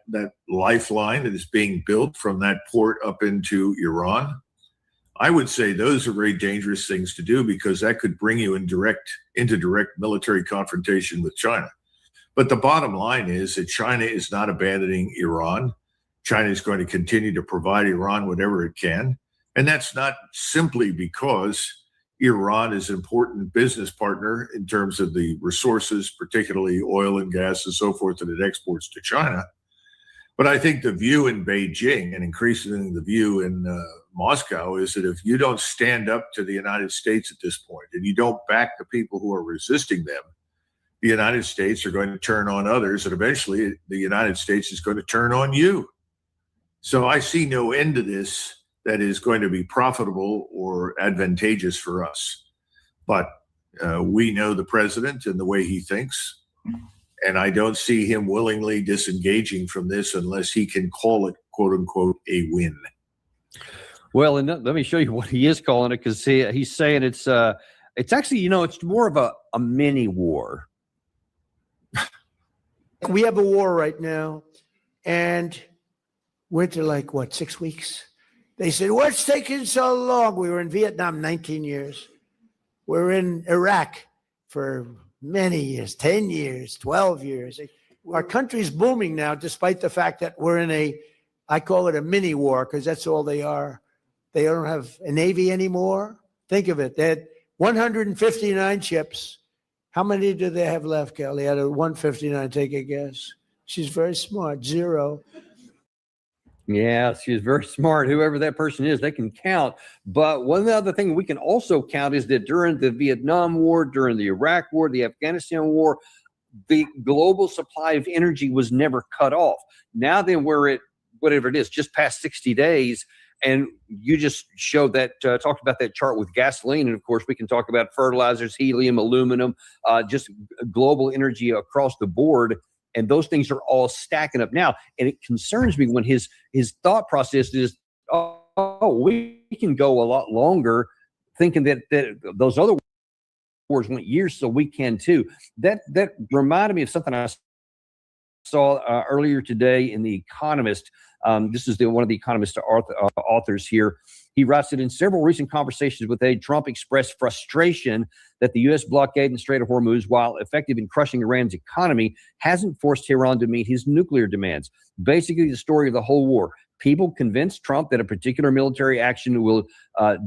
lifeline that is being built from that port up into Iran? I would say those are very dangerous things to do, because that could bring you into direct military confrontation with China. But the bottom line is that China is not abandoning Iran. China is going to continue to provide Iran whatever it can. And that's not simply because Iran is an important business partner in terms of the resources, particularly oil and gas and so forth, that it exports to China. But I think the view in Beijing, and increasingly the view in Moscow, is that if you don't stand up to the United States at this point, and you don't back the people who are resisting them, the United States are going to turn on others, and eventually the United States is going to turn on you. So I see no end to this that is going to be profitable or advantageous for us. But we know the president and the way he thinks, and I don't see him willingly disengaging from this unless he can call it, quote unquote, a win. Well, and let me show you what he is calling it, because he's saying it's actually, it's more of a mini war. We have a war right now, and we're to like, what, 6 weeks? They said, what's taking so long? We were in Vietnam 19 years. We're in Iraq for many years, 10 years, 12 years. Our country's booming now, despite the fact that we're in I call it a mini war, because that's all they are. They don't have a Navy anymore. Think of it. They had 159 ships. How many do they have left, Kelly? Out of 159, take a guess. She's very smart. 0. Yeah, she's very smart. Whoever that person is, they can count. But one other thing we can also count is that during the Vietnam War, during the Iraq War, the Afghanistan War, the global supply of energy was never cut off. Now then we're at whatever it is, just past 60 days. And you just showed that, talked about that chart with gasoline. And of course, we can talk about fertilizers, helium, aluminum, just global energy across the board. And those things are all stacking up now. And it concerns me when his thought process is, oh, we can go a lot longer, thinking that those other wars went years, so we can too. That reminded me of something I saw earlier today in The Economist. This is one of the Economist authors here. He writes that in several recent conversations with aide, Trump expressed frustration that the U.S. blockade in the Strait of Hormuz, while effective in crushing Iran's economy, hasn't forced Tehran to meet his nuclear demands. Basically, the story of the whole war. People convinced Trump that a particular military action will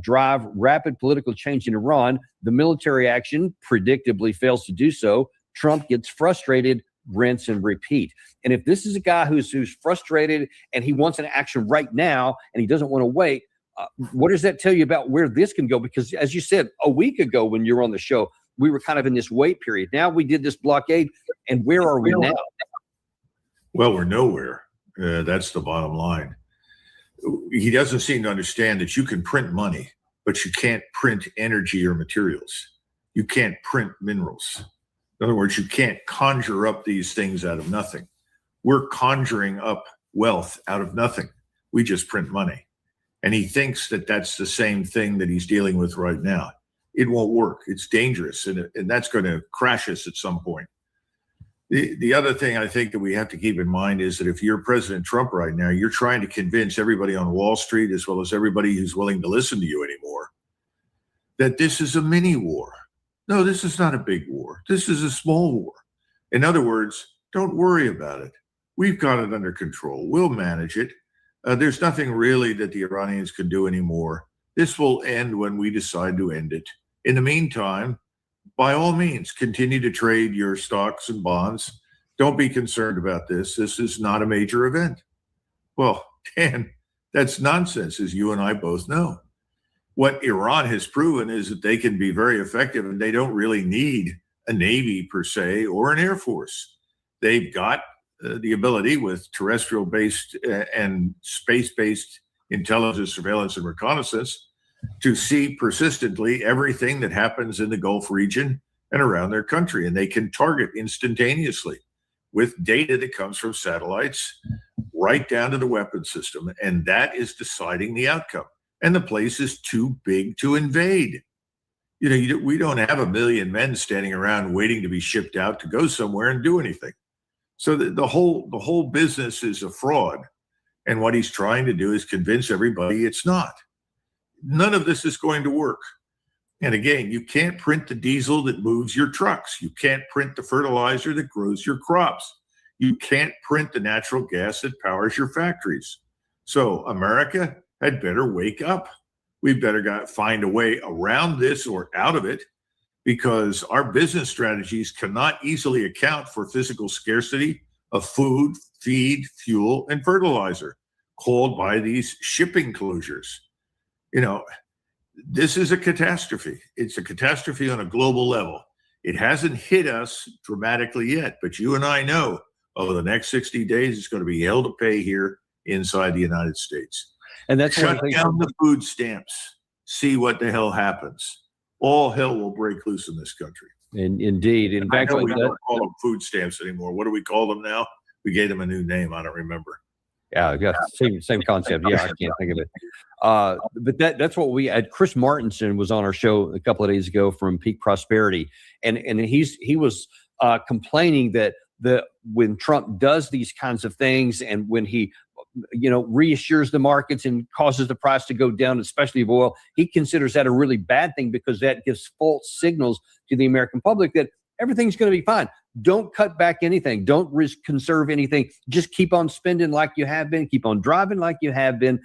drive rapid political change in Iran. The military action predictably fails to do so. Trump gets frustrated, rinse and repeat. And if this is a guy who's frustrated and he wants an action right now and he doesn't want to wait, what does that tell you about where this can go? Because as you said, a week ago when you were on the show, we were kind of in this wait period. Now we did this blockade, and where are we now? Well, we're nowhere. That's the bottom line. He doesn't seem to understand that you can print money, but you can't print energy or materials. You can't print minerals. In other words, you can't conjure up these things out of nothing. We're conjuring up wealth out of nothing. We just print money. And he thinks that that's the same thing that he's dealing with right now. It won't work. It's dangerous, and that's going to crash us at some point. The other thing I think that we have to keep in mind is that if you're President Trump right now, you're trying to convince everybody on Wall Street, as well as everybody who's willing to listen to you anymore, that this is a mini war. No, this is not a big war. This is a small war. In other words, don't worry about it. We've got it under control. We'll manage it. There's nothing really that the Iranians can do anymore. This will end when we decide to end it. In the meantime, by all means, continue to trade your stocks and bonds. Don't be concerned about this. This is not a major event. Well, Dan, that's nonsense, as you and I both know. What Iran has proven is that they can be very effective, and they don't really need a Navy per se or an Air Force. They've got the ability with terrestrial-based and space-based intelligence, surveillance, and reconnaissance to see persistently everything that happens in the Gulf region and around their country. And they can target instantaneously with data that comes from satellites right down to the weapon system. And that is deciding the outcome. And the place is too big to invade. We don't have 1 million men standing around waiting to be shipped out to go somewhere and do anything. So the whole business is a fraud. And what he's trying to do is convince everybody it's not. None of this is going to work. And again, you can't print the diesel that moves your trucks. You can't print the fertilizer that grows your crops. You can't print the natural gas that powers your factories. So America had better wake up. We better find a way around this or out of it, because our business strategies cannot easily account for physical scarcity of food, feed, fuel, and fertilizer caused by these shipping closures. This is a catastrophe. It's a catastrophe on a global level. It hasn't hit us dramatically yet, but you and I know over the next 60 days, it's going to be hell to pay here inside the United States. And that's shut down the food stamps. See what the hell happens. All hell will break loose in this country. Indeed. In fact, we don't call them food stamps anymore. What do we call them now? We gave them a new name. I don't remember. Yeah, same concept. Yeah, I can't think of it. But that's what we had. Chris Martinson was on our show a couple of days ago from Peak Prosperity, and he was complaining that when Trump does these kinds of things, and when he reassures the markets and causes the price to go down, especially of oil, he considers that a really bad thing because that gives false signals to the American public that everything's going to be fine. Don't cut back anything. Don't conserve anything. Just keep on spending like you have been. Keep on driving like you have been.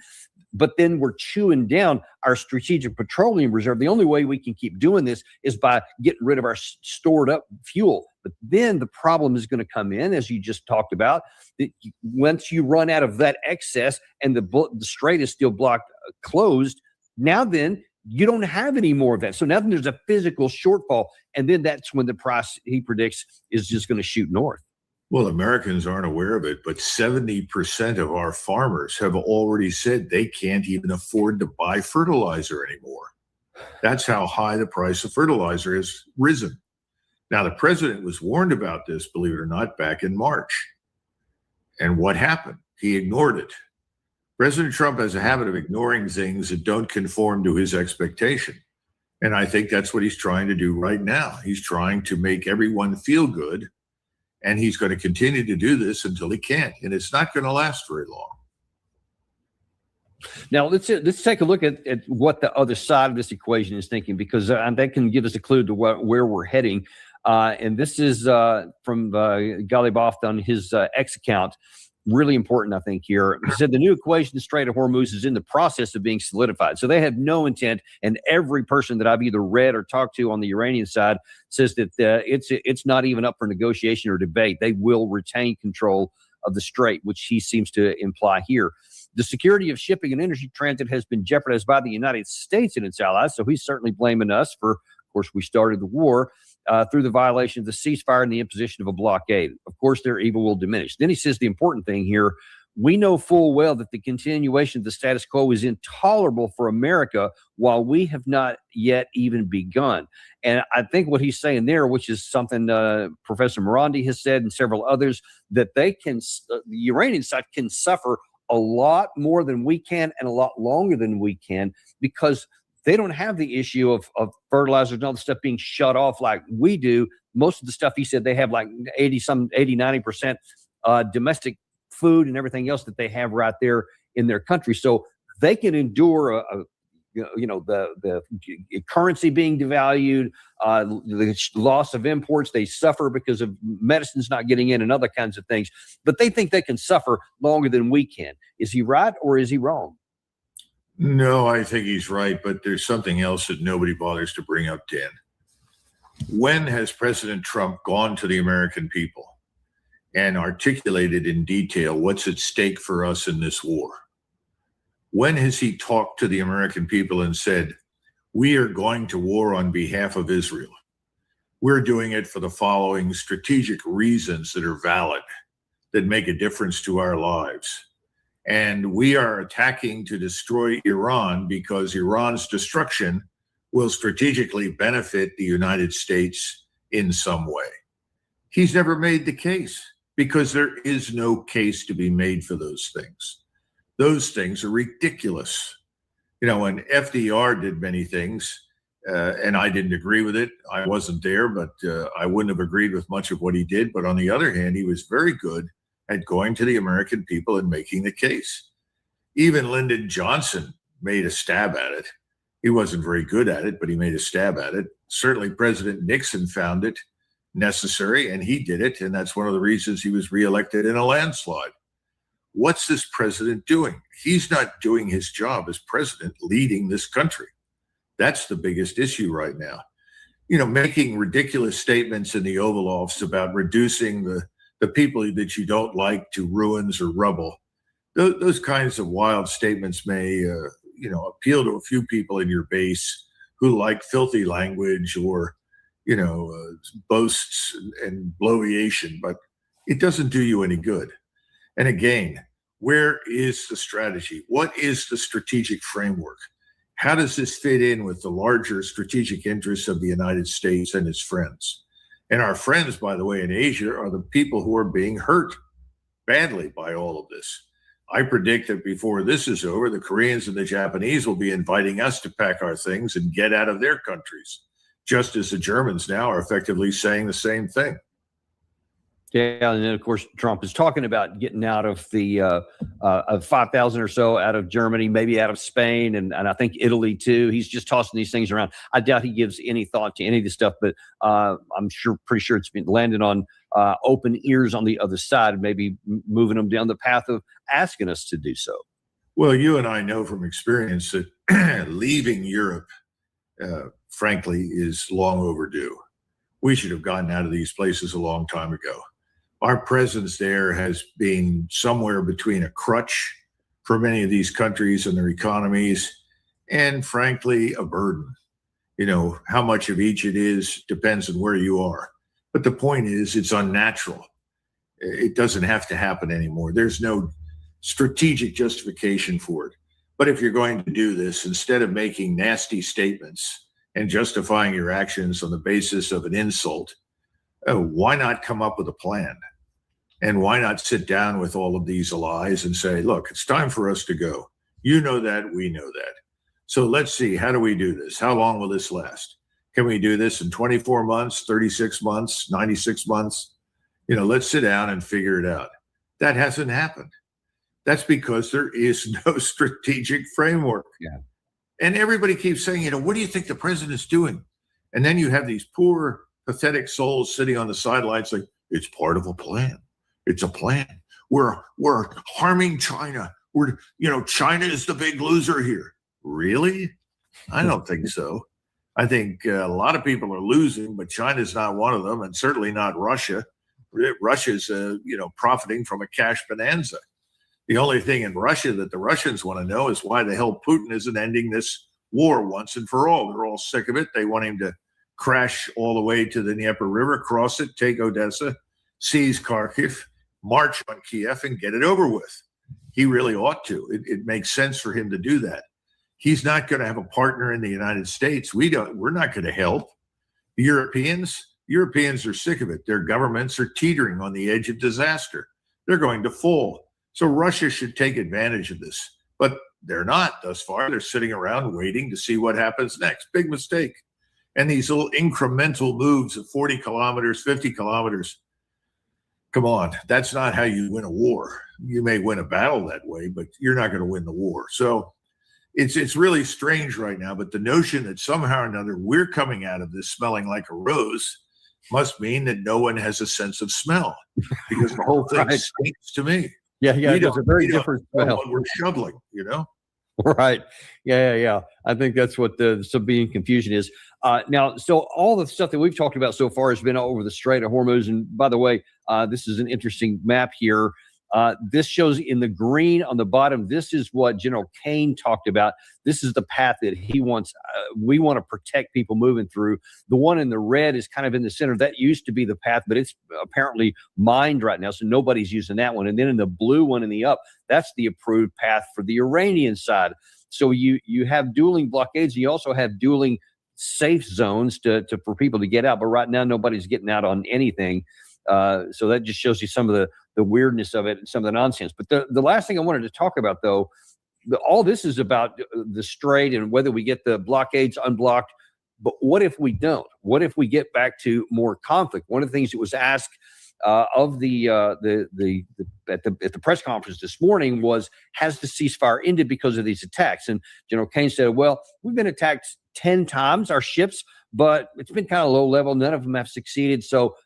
But then we're chewing down our strategic petroleum reserve. The only way we can keep doing this is by getting rid of our stored up fuel. But then the problem is going to come in, as you just talked about, that once you run out of that excess and the strait is still closed, now then you don't have any more of that. So now then there's a physical shortfall. And then that's when the price, he predicts, is just going to shoot north. Well, Americans aren't aware of it, but 70% of our farmers have already said they can't even afford to buy fertilizer anymore. That's how high the price of fertilizer has risen. Now, the president was warned about this, believe it or not, back in March. And what happened? He ignored it. President Trump has a habit of ignoring things that don't conform to his expectation. And I think that's what he's trying to do right now. He's trying to make everyone feel good. And he's going to continue to do this until he can't. And it's not going to last very long. Now, let's take a look at what the other side of this equation is thinking, because that can give us a clue to where we're heading. And this is from Ghalibaf on his X account. Really important, I think, here. He said the new equation, the Strait of Hormuz, is in the process of being solidified. So they have no intent, and every person that I've either read or talked to on the Iranian side says that it's not even up for negotiation or debate. They will retain control of the strait, which he seems to imply here. The security of shipping and energy transit has been jeopardized by the United States and its allies, so he's certainly blaming us for, of course, we started the war. Through the violation of the ceasefire and the imposition of a blockade. Of course, their evil will diminish. Then he says the important thing here, we know full well that the continuation of the status quo is intolerable for America while we have not yet even begun. And I think what he's saying there, which is something Professor Morandi has said and several others, that the Iranian side can suffer a lot more than we can and a lot longer than we can, because they don't have the issue of fertilizers and all the stuff being shut off like we do. Most of the stuff, he said, they have like 90% domestic food and everything else that they have right there in their country. So they can endure the currency being devalued, the loss of imports. They suffer because of medicines not getting in and other kinds of things. But they think they can suffer longer than we can. Is he right or is he wrong? No, I think he's right, but there's something else that nobody bothers to bring up, Dan. When has President Trump gone to the American people and articulated in detail what's at stake for us in this war? When has he talked to the American people and said, we are going to war on behalf of Israel? We're doing it for the following strategic reasons that are valid, that make a difference to our lives. And we are attacking to destroy Iran because Iran's destruction will strategically benefit the United States in some way. He's never made the case because there is no case to be made for those things. Those things are ridiculous. You know, when FDR did many things, and I didn't agree with it, I wasn't there, but I wouldn't have agreed with much of what he did. But on the other hand, he was very good at going to the American people and making the case. Even Lyndon Johnson made a stab at it. He wasn't very good at it, but he made a stab at it. Certainly President Nixon found it necessary, and he did it, and that's one of the reasons he was reelected in a landslide. What's this president doing? He's not doing his job as president, leading this country. That's the biggest issue right now. You know, making ridiculous statements in the Oval Office about reducing the people that you don't like to ruins or rubble. Those kinds of wild statements may, appeal to a few people in your base who like filthy language or, boasts and bloviation, but it doesn't do you any good. And again, where is the strategy? What is the strategic framework? How does this fit in with the larger strategic interests of the United States and its friends? And our friends, by the way, in Asia are the people who are being hurt badly by all of this. I predict that before this is over, the Koreans and the Japanese will be inviting us to pack our things and get out of their countries, just as the Germans now are effectively saying the same thing. Yeah, and then of course Trump is talking about getting out of the of 5,000 or so out of Germany, maybe out of Spain, and I think Italy too. He's just tossing these things around. I doubt he gives any thought to any of this stuff, but I'm pretty sure it's been landed on open ears on the other side, maybe moving them down the path of asking us to do so. Well, you and I know from experience that leaving Europe, frankly, is long overdue. We should have gotten out of these places a long time ago. Our presence there has been somewhere between a crutch for many of these countries and their economies, and frankly, a burden. You know, how much of each it is depends on where you are. But the point is, it's unnatural. It doesn't have to happen anymore. There's no strategic justification for it. But if you're going to do this, instead of making nasty statements and justifying your actions on the basis of an insult, why not come up with a plan? And why not sit down with all of these allies and say, look, it's time for us to go. You know that, we know that. So let's see, how do we do this? How long will this last? Can we do this in 24 months, 36 months, 96 months? You know, let's sit down and figure it out. That hasn't happened. That's because there is no strategic framework. Yeah. And everybody keeps saying, you know, what do you think the president's doing? And then you have these poor, pathetic souls sitting on the sidelines like, it's part of a plan. It's a plan. We're harming China. China is the big loser here. Really? I don't think so. I think a lot of people are losing, but China's not one of them, and certainly not Russia. Russia's, profiting from a cash bonanza. The only thing in Russia that the Russians want to know is why the hell Putin isn't ending this war once and for all. They're all sick of it. They want him to crash all the way to the Dnieper River, cross it, take Odessa, seize Kharkiv, march on Kiev, and get it over with. He really ought to. It makes sense for him to do that. He's not going to have a partner in the United States. We're not going to help. The Europeans are sick of it. Their governments are teetering on the edge of disaster. They're going to fall. So Russia should take advantage of this. But they're not thus far. They're sitting around waiting to see what happens next. Big mistake. And these little incremental moves of 40 kilometers, 50 kilometers, come on, that's not how you win a war. You may win a battle that way, but you're not going to win the war. So it's really strange right now. But the notion that somehow or another we're coming out of this smelling like a rose must mean that no one has a sense of smell, because the whole thing stinks to me. Yeah, there's a very different smell. What we're shoveling, you know? Right. Yeah. I think that's what the being confusion is. Now, so all the stuff that we've talked about so far has been over the Strait of Hormuz. And by the way, this is an interesting map here. This shows in the green on the bottom. This is what General Kane talked about. This is the path that he wants. We want to protect people moving through. The one in the red is kind of in the center. That used to be the path, but it's apparently mined right now, so nobody's using that one. And then in the blue one in the up, that's the approved path for the Iranian side. So you have dueling blockades. You also have dueling safe zones for people to get out. But right now, nobody's getting out on anything. So that just shows you some of the weirdness of it and some of the nonsense. But the last thing I wanted to talk about, though, all this is about the strait and whether we get the blockades unblocked. But what if we don't? What if we get back to more conflict? One of the things that was asked at the press conference this morning was, has the ceasefire ended because of these attacks? And General Kane said, well, we've been attacked 10 times, our ships, but it's been kind of low level. None of them have succeeded. So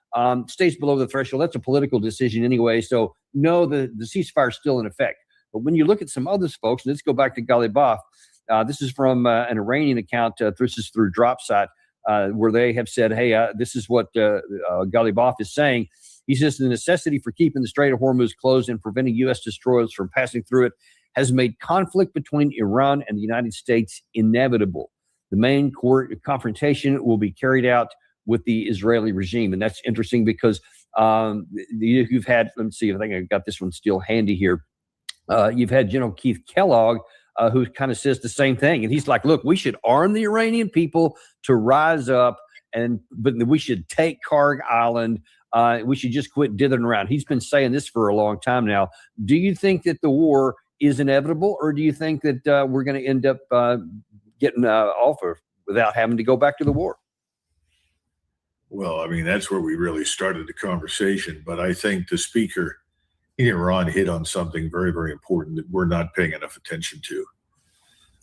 stays below the threshold. That's a political decision anyway. So no, the ceasefire is still in effect. But when you look at some other folks, and let's go back to Ghalibaf. This is from an Iranian account. This is through DropSite, where they have said, hey, this is what Ghalibaf is saying. He says the necessity for keeping the Strait of Hormuz closed and preventing U.S. destroyers from passing through it has made conflict between Iran and the United States inevitable. The main confrontation will be carried out with the Israeli regime. And that's interesting because you've had, let me see, I think I got this one still handy here. You've had General Keith Kellogg, who kind of says the same thing. And he's like, look, we should arm the Iranian people to rise up, but we should take Karg Island. We should just quit dithering around. He's been saying this for a long time now. Do you think that the war is inevitable, or do you think that we're going to end up getting off without having to go back to the war? Well, I mean, that's where we really started the conversation. But I think the speaker in Iran hit on something very, very important that we're not paying enough attention to.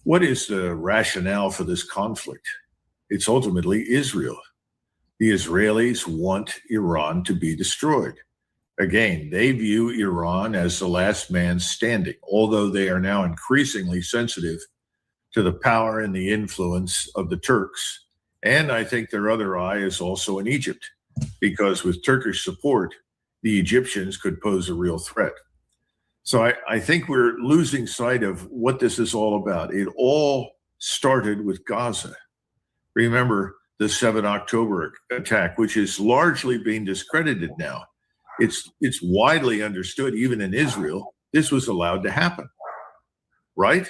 What is the rationale for this conflict? It's ultimately Israel. The Israelis want Iran to be destroyed. Again, they view Iran as the last man standing, although they are now increasingly sensitive to the power and the influence of the Turks. And I think their other eye is also in Egypt, because with Turkish support, the Egyptians could pose a real threat. So I think we're losing sight of what this is all about. It all started with Gaza. Remember the 7 October attack, which is largely being discredited now. It's widely understood, even in Israel, this was allowed to happen, right?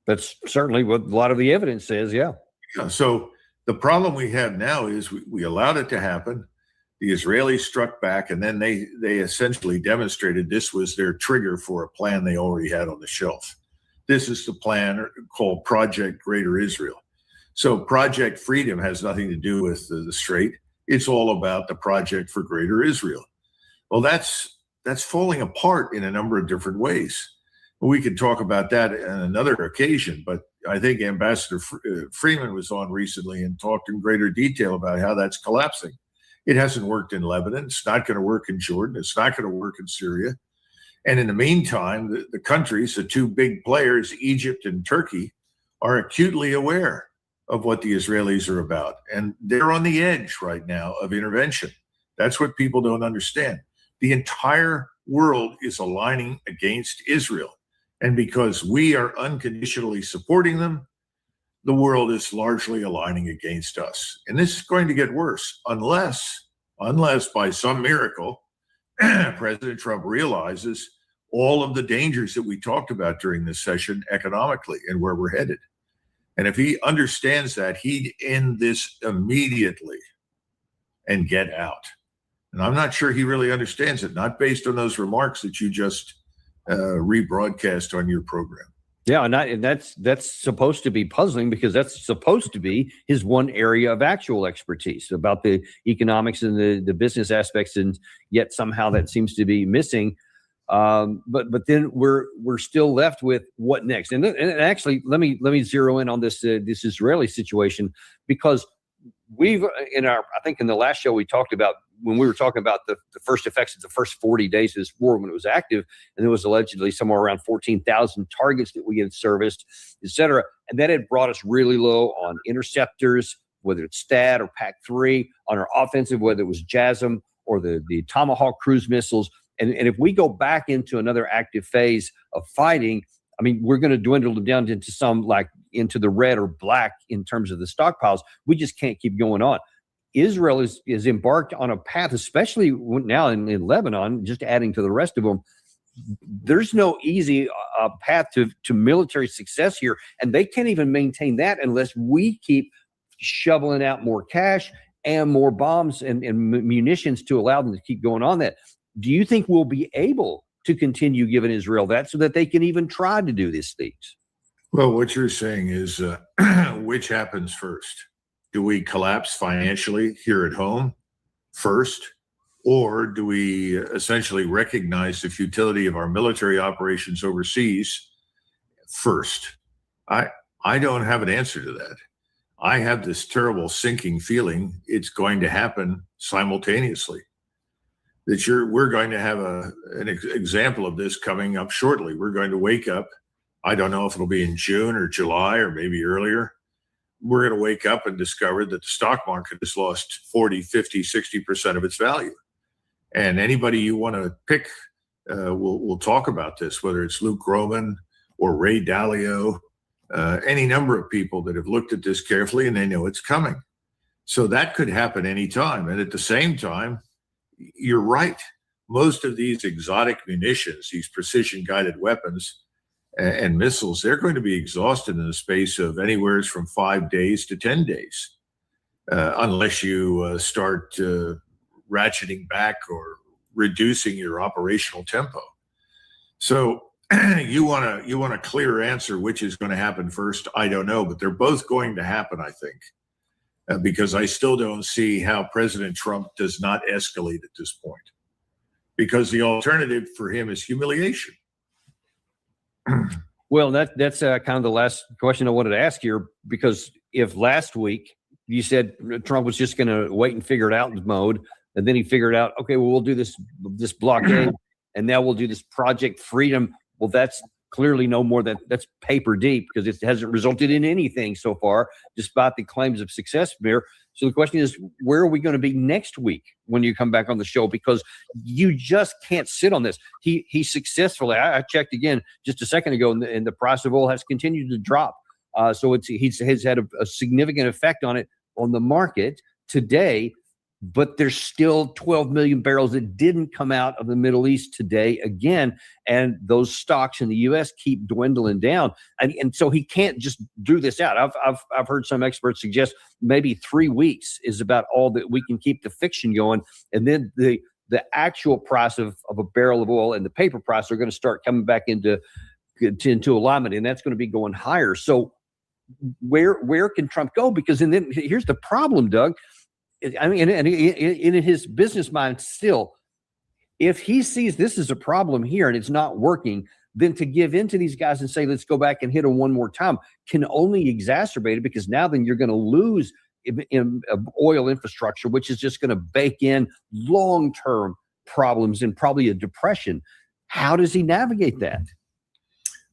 That's certainly what a lot of the evidence says, yeah. Yeah, so the problem we have now is we allowed it to happen. The Israelis struck back, and then they essentially demonstrated this was their trigger for a plan they already had on the shelf. This is the plan called Project Greater Israel. So Project Freedom has nothing to do with the Strait. It's all about the Project for Greater Israel. Well, that's falling apart in a number of different ways. We could talk about that on another occasion, but I think Ambassador Freeman was on recently and talked in greater detail about how that's collapsing. It hasn't worked in Lebanon. It's not going to work in Jordan. It's not going to work in Syria. And in the meantime, the countries, the two big players, Egypt and Turkey, are acutely aware of what the Israelis are about. And they're on the edge right now of intervention. That's what people don't understand. The entire world is aligning against Israel. And because we are unconditionally supporting them, the world is largely aligning against us. And this is going to get worse unless by some miracle, President Trump realizes all of the dangers that we talked about during this session economically and where we're headed. And if he understands that, he'd end this immediately and get out. And I'm not sure he really understands it, not based on those remarks that you just rebroadcast on your program. Yeah, and that's supposed to be puzzling, because that's supposed to be his one area of actual expertise about the economics and the business aspects, and yet somehow that seems to be missing. But then we're still left with what next? And actually, let me zero in on this Israeli situation, because I think in the last show we talked about, when we were talking about the first effects of the first 40 days of this war when it was active, and there was allegedly somewhere around 14,000 targets that we had serviced, et cetera. And that had brought us really low on interceptors, whether it's STAD or PAC-3, on our offensive, whether it was JASM or the Tomahawk cruise missiles. And if we go back into another active phase of fighting, I mean, we're going to dwindle down into the red or black in terms of the stockpiles. We just can't keep going on. Israel is embarked on a path, especially now in Lebanon, just adding to the rest of them. There's no easy path to military success here, and they can't even maintain that unless we keep shoveling out more cash and more bombs and munitions to allow them to keep going on that. Do you think we'll be able to continue giving Israel that so that they can even try to do these things? Well, what you're saying is which happens first? Do we collapse financially here at home first? Or do we essentially recognize the futility of our military operations overseas first? I don't have an answer to that. I have this terrible sinking feeling it's going to happen simultaneously. We're going to have an example of this coming up shortly. We're going to wake up. I don't know if it'll be in June or July or maybe earlier. We're going to wake up and discover that the stock market has lost 40, 50, 60% of its value. And anybody you want to pick will talk about this, whether it's Luke Groman or Ray Dalio, any number of people that have looked at this carefully and they know it's coming. So that could happen anytime. And at the same time, you're right. Most of these exotic munitions, these precision-guided weapons and missiles, they're going to be exhausted in the space of anywhere from 5 days to 10 days, unless you start ratcheting back or reducing your operational tempo. So you want a clear answer which is going to happen first? I don't know, but they're both going to happen, I think. because I still don't see how President Trump does not escalate at this point, because the alternative for him is humiliation. Well, that's kind of the last question I wanted to ask here, because if last week you said Trump was just going to wait and figure it out mode, and then he figured out, okay, well, we'll do this blockade, and now we'll do this Project Freedom. Well, that's clearly no more than that's paper deep, because it hasn't resulted in anything so far, despite the claims of success there. So the question is, where are we going to be next week when you come back on the show? Because you just can't sit on this. He successfully, I checked again just a second ago, and the price of oil has continued to drop. So he's had a significant effect on the market today. But there's still 12 million barrels that didn't come out of the Middle East today again. And those stocks in the U.S. keep dwindling down. And so he can't just do this out. I've heard some experts suggest maybe 3 weeks is about all that we can keep the fiction going. And then the actual price of a barrel of oil and the paper price are going to start coming back into alignment. And that's going to be going higher. So where can Trump go? Because and then here's the problem, Doug. I mean, and in his business mind still, if he sees this is a problem here and it's not working, then to give in to these guys and say, let's go back and hit them one more time can only exacerbate it, because now then you're going to lose in oil infrastructure, which is just going to bake in long-term problems and probably a depression. How does he navigate that?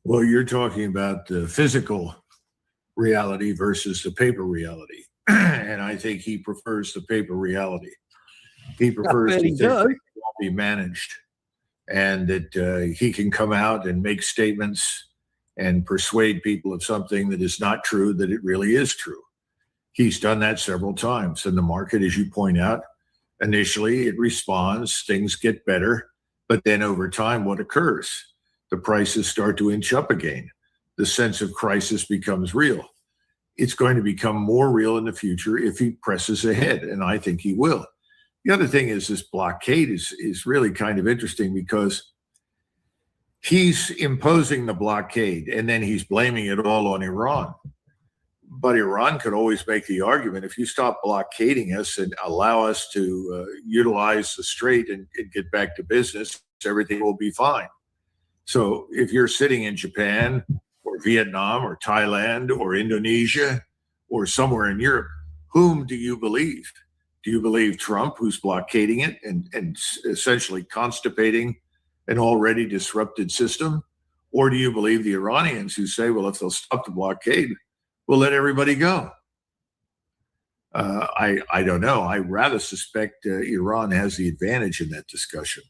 Well, you're talking about the physical reality versus the paper reality. And I think he prefers the paper reality. He prefers to think that it will be managed, and that he can come out and make statements and persuade people of something that is not true, that it really is true. He's done that several times. And the market, as you point out, initially it responds, things get better, but then over time, what occurs? The prices start to inch up again. The sense of crisis becomes real. It's going to become more real in the future if he presses ahead, and I think he will. The other thing is this blockade is really kind of interesting, because he's imposing the blockade and then he's blaming it all on Iran. But Iran could always make the argument, if you stop blockading us and allow us to utilize the strait and get back to business, everything will be fine. So if you're sitting in Japan or Vietnam or Thailand or Indonesia or somewhere in Europe, whom do you believe? Do you believe Trump, who's blockading it and essentially constipating an already disrupted system? Or do you believe the Iranians, who say, well, if they'll stop the blockade, we'll let everybody go? I don't know. I rather suspect Iran has the advantage in that discussion.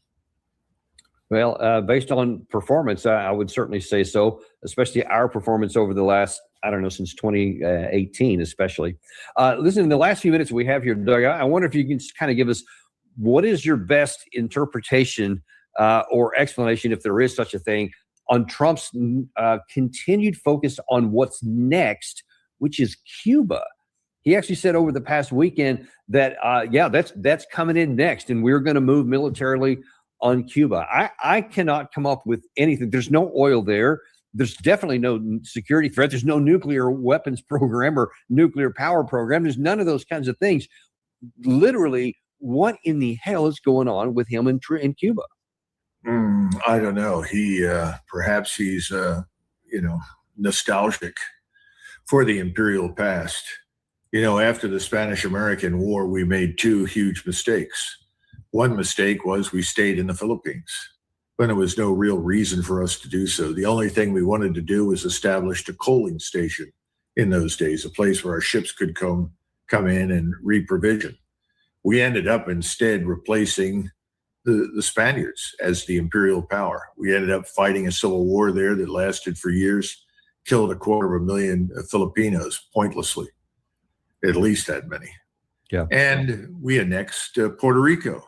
Well, based on performance, I would certainly say so, especially our performance over the last, I don't know, since 2018, especially. Listen, in the last few minutes we have here, Doug, I wonder if you can just kind of give us, what is your best interpretation or explanation, if there is such a thing, on Trump's continued focus on what's next, which is Cuba? He actually said over the past weekend that, that's coming in next, and we're going to move militarily on Cuba. I cannot come up with anything. There's no oil there. There's definitely no security threat. There's no nuclear weapons program or nuclear power program. There's none of those kinds of things. Literally, what in the hell is going on with him in Cuba? I don't know. Perhaps he's nostalgic for the imperial past. After the Spanish-American War, we made two huge mistakes. One mistake was we stayed in the Philippines when there was no real reason for us to do so. The only thing we wanted to do was establish a coaling station in those days, a place where our ships could come in and reprovision. We ended up instead replacing the Spaniards as the imperial power. We ended up fighting a civil war there that lasted for years, killed 250,000 Filipinos pointlessly, at least that many. Yeah. And we annexed Puerto Rico.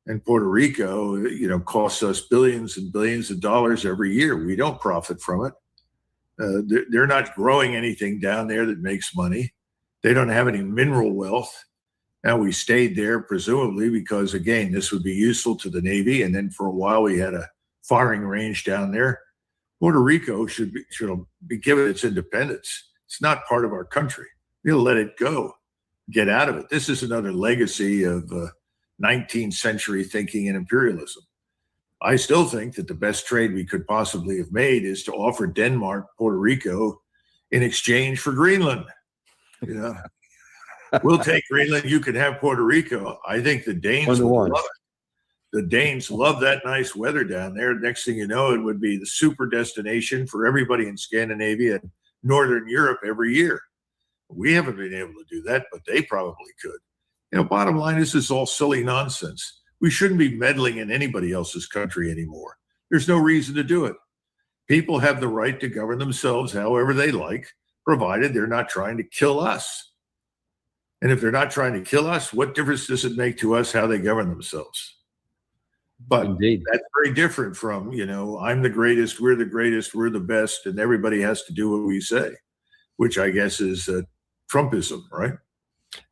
And Puerto Rico, costs us billions and billions of dollars every year. We don't profit from it. They're not growing anything down there that makes money. They don't have any mineral wealth. And we stayed there presumably because, again, this would be useful to the Navy. And then for a while we had a firing range down there. Puerto Rico should be given its independence. It's not part of our country. We'll let it go. get out of it. This is another legacy of 19th century thinking and imperialism. I still think that the best trade we could possibly have made is to offer Denmark, Puerto Rico in exchange for Greenland. You know, we'll take Greenland. You can have Puerto Rico. I think the Danes would love it. The Danes love that nice weather down there. Next thing you know, it would be the super destination for everybody in Scandinavia and Northern Europe every year. We haven't been able to do that, but they probably could. You know, bottom line is this is all silly nonsense. We shouldn't be meddling in anybody else's country anymore. There's no reason to do it. People have the right to govern themselves however they like, provided they're not trying to kill us. And if they're not trying to kill us, what difference does it make to us how they govern themselves? But indeed, that's very different from, you know, I'm the greatest, we're the best, and everybody has to do what we say, which I guess is Trumpism, right?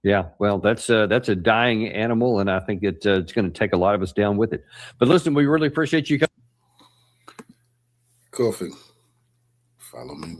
Yeah, well, that's a dying animal, and I think it's going to take a lot of us down with it. But listen, we really appreciate you coming. Coffee. Follow me.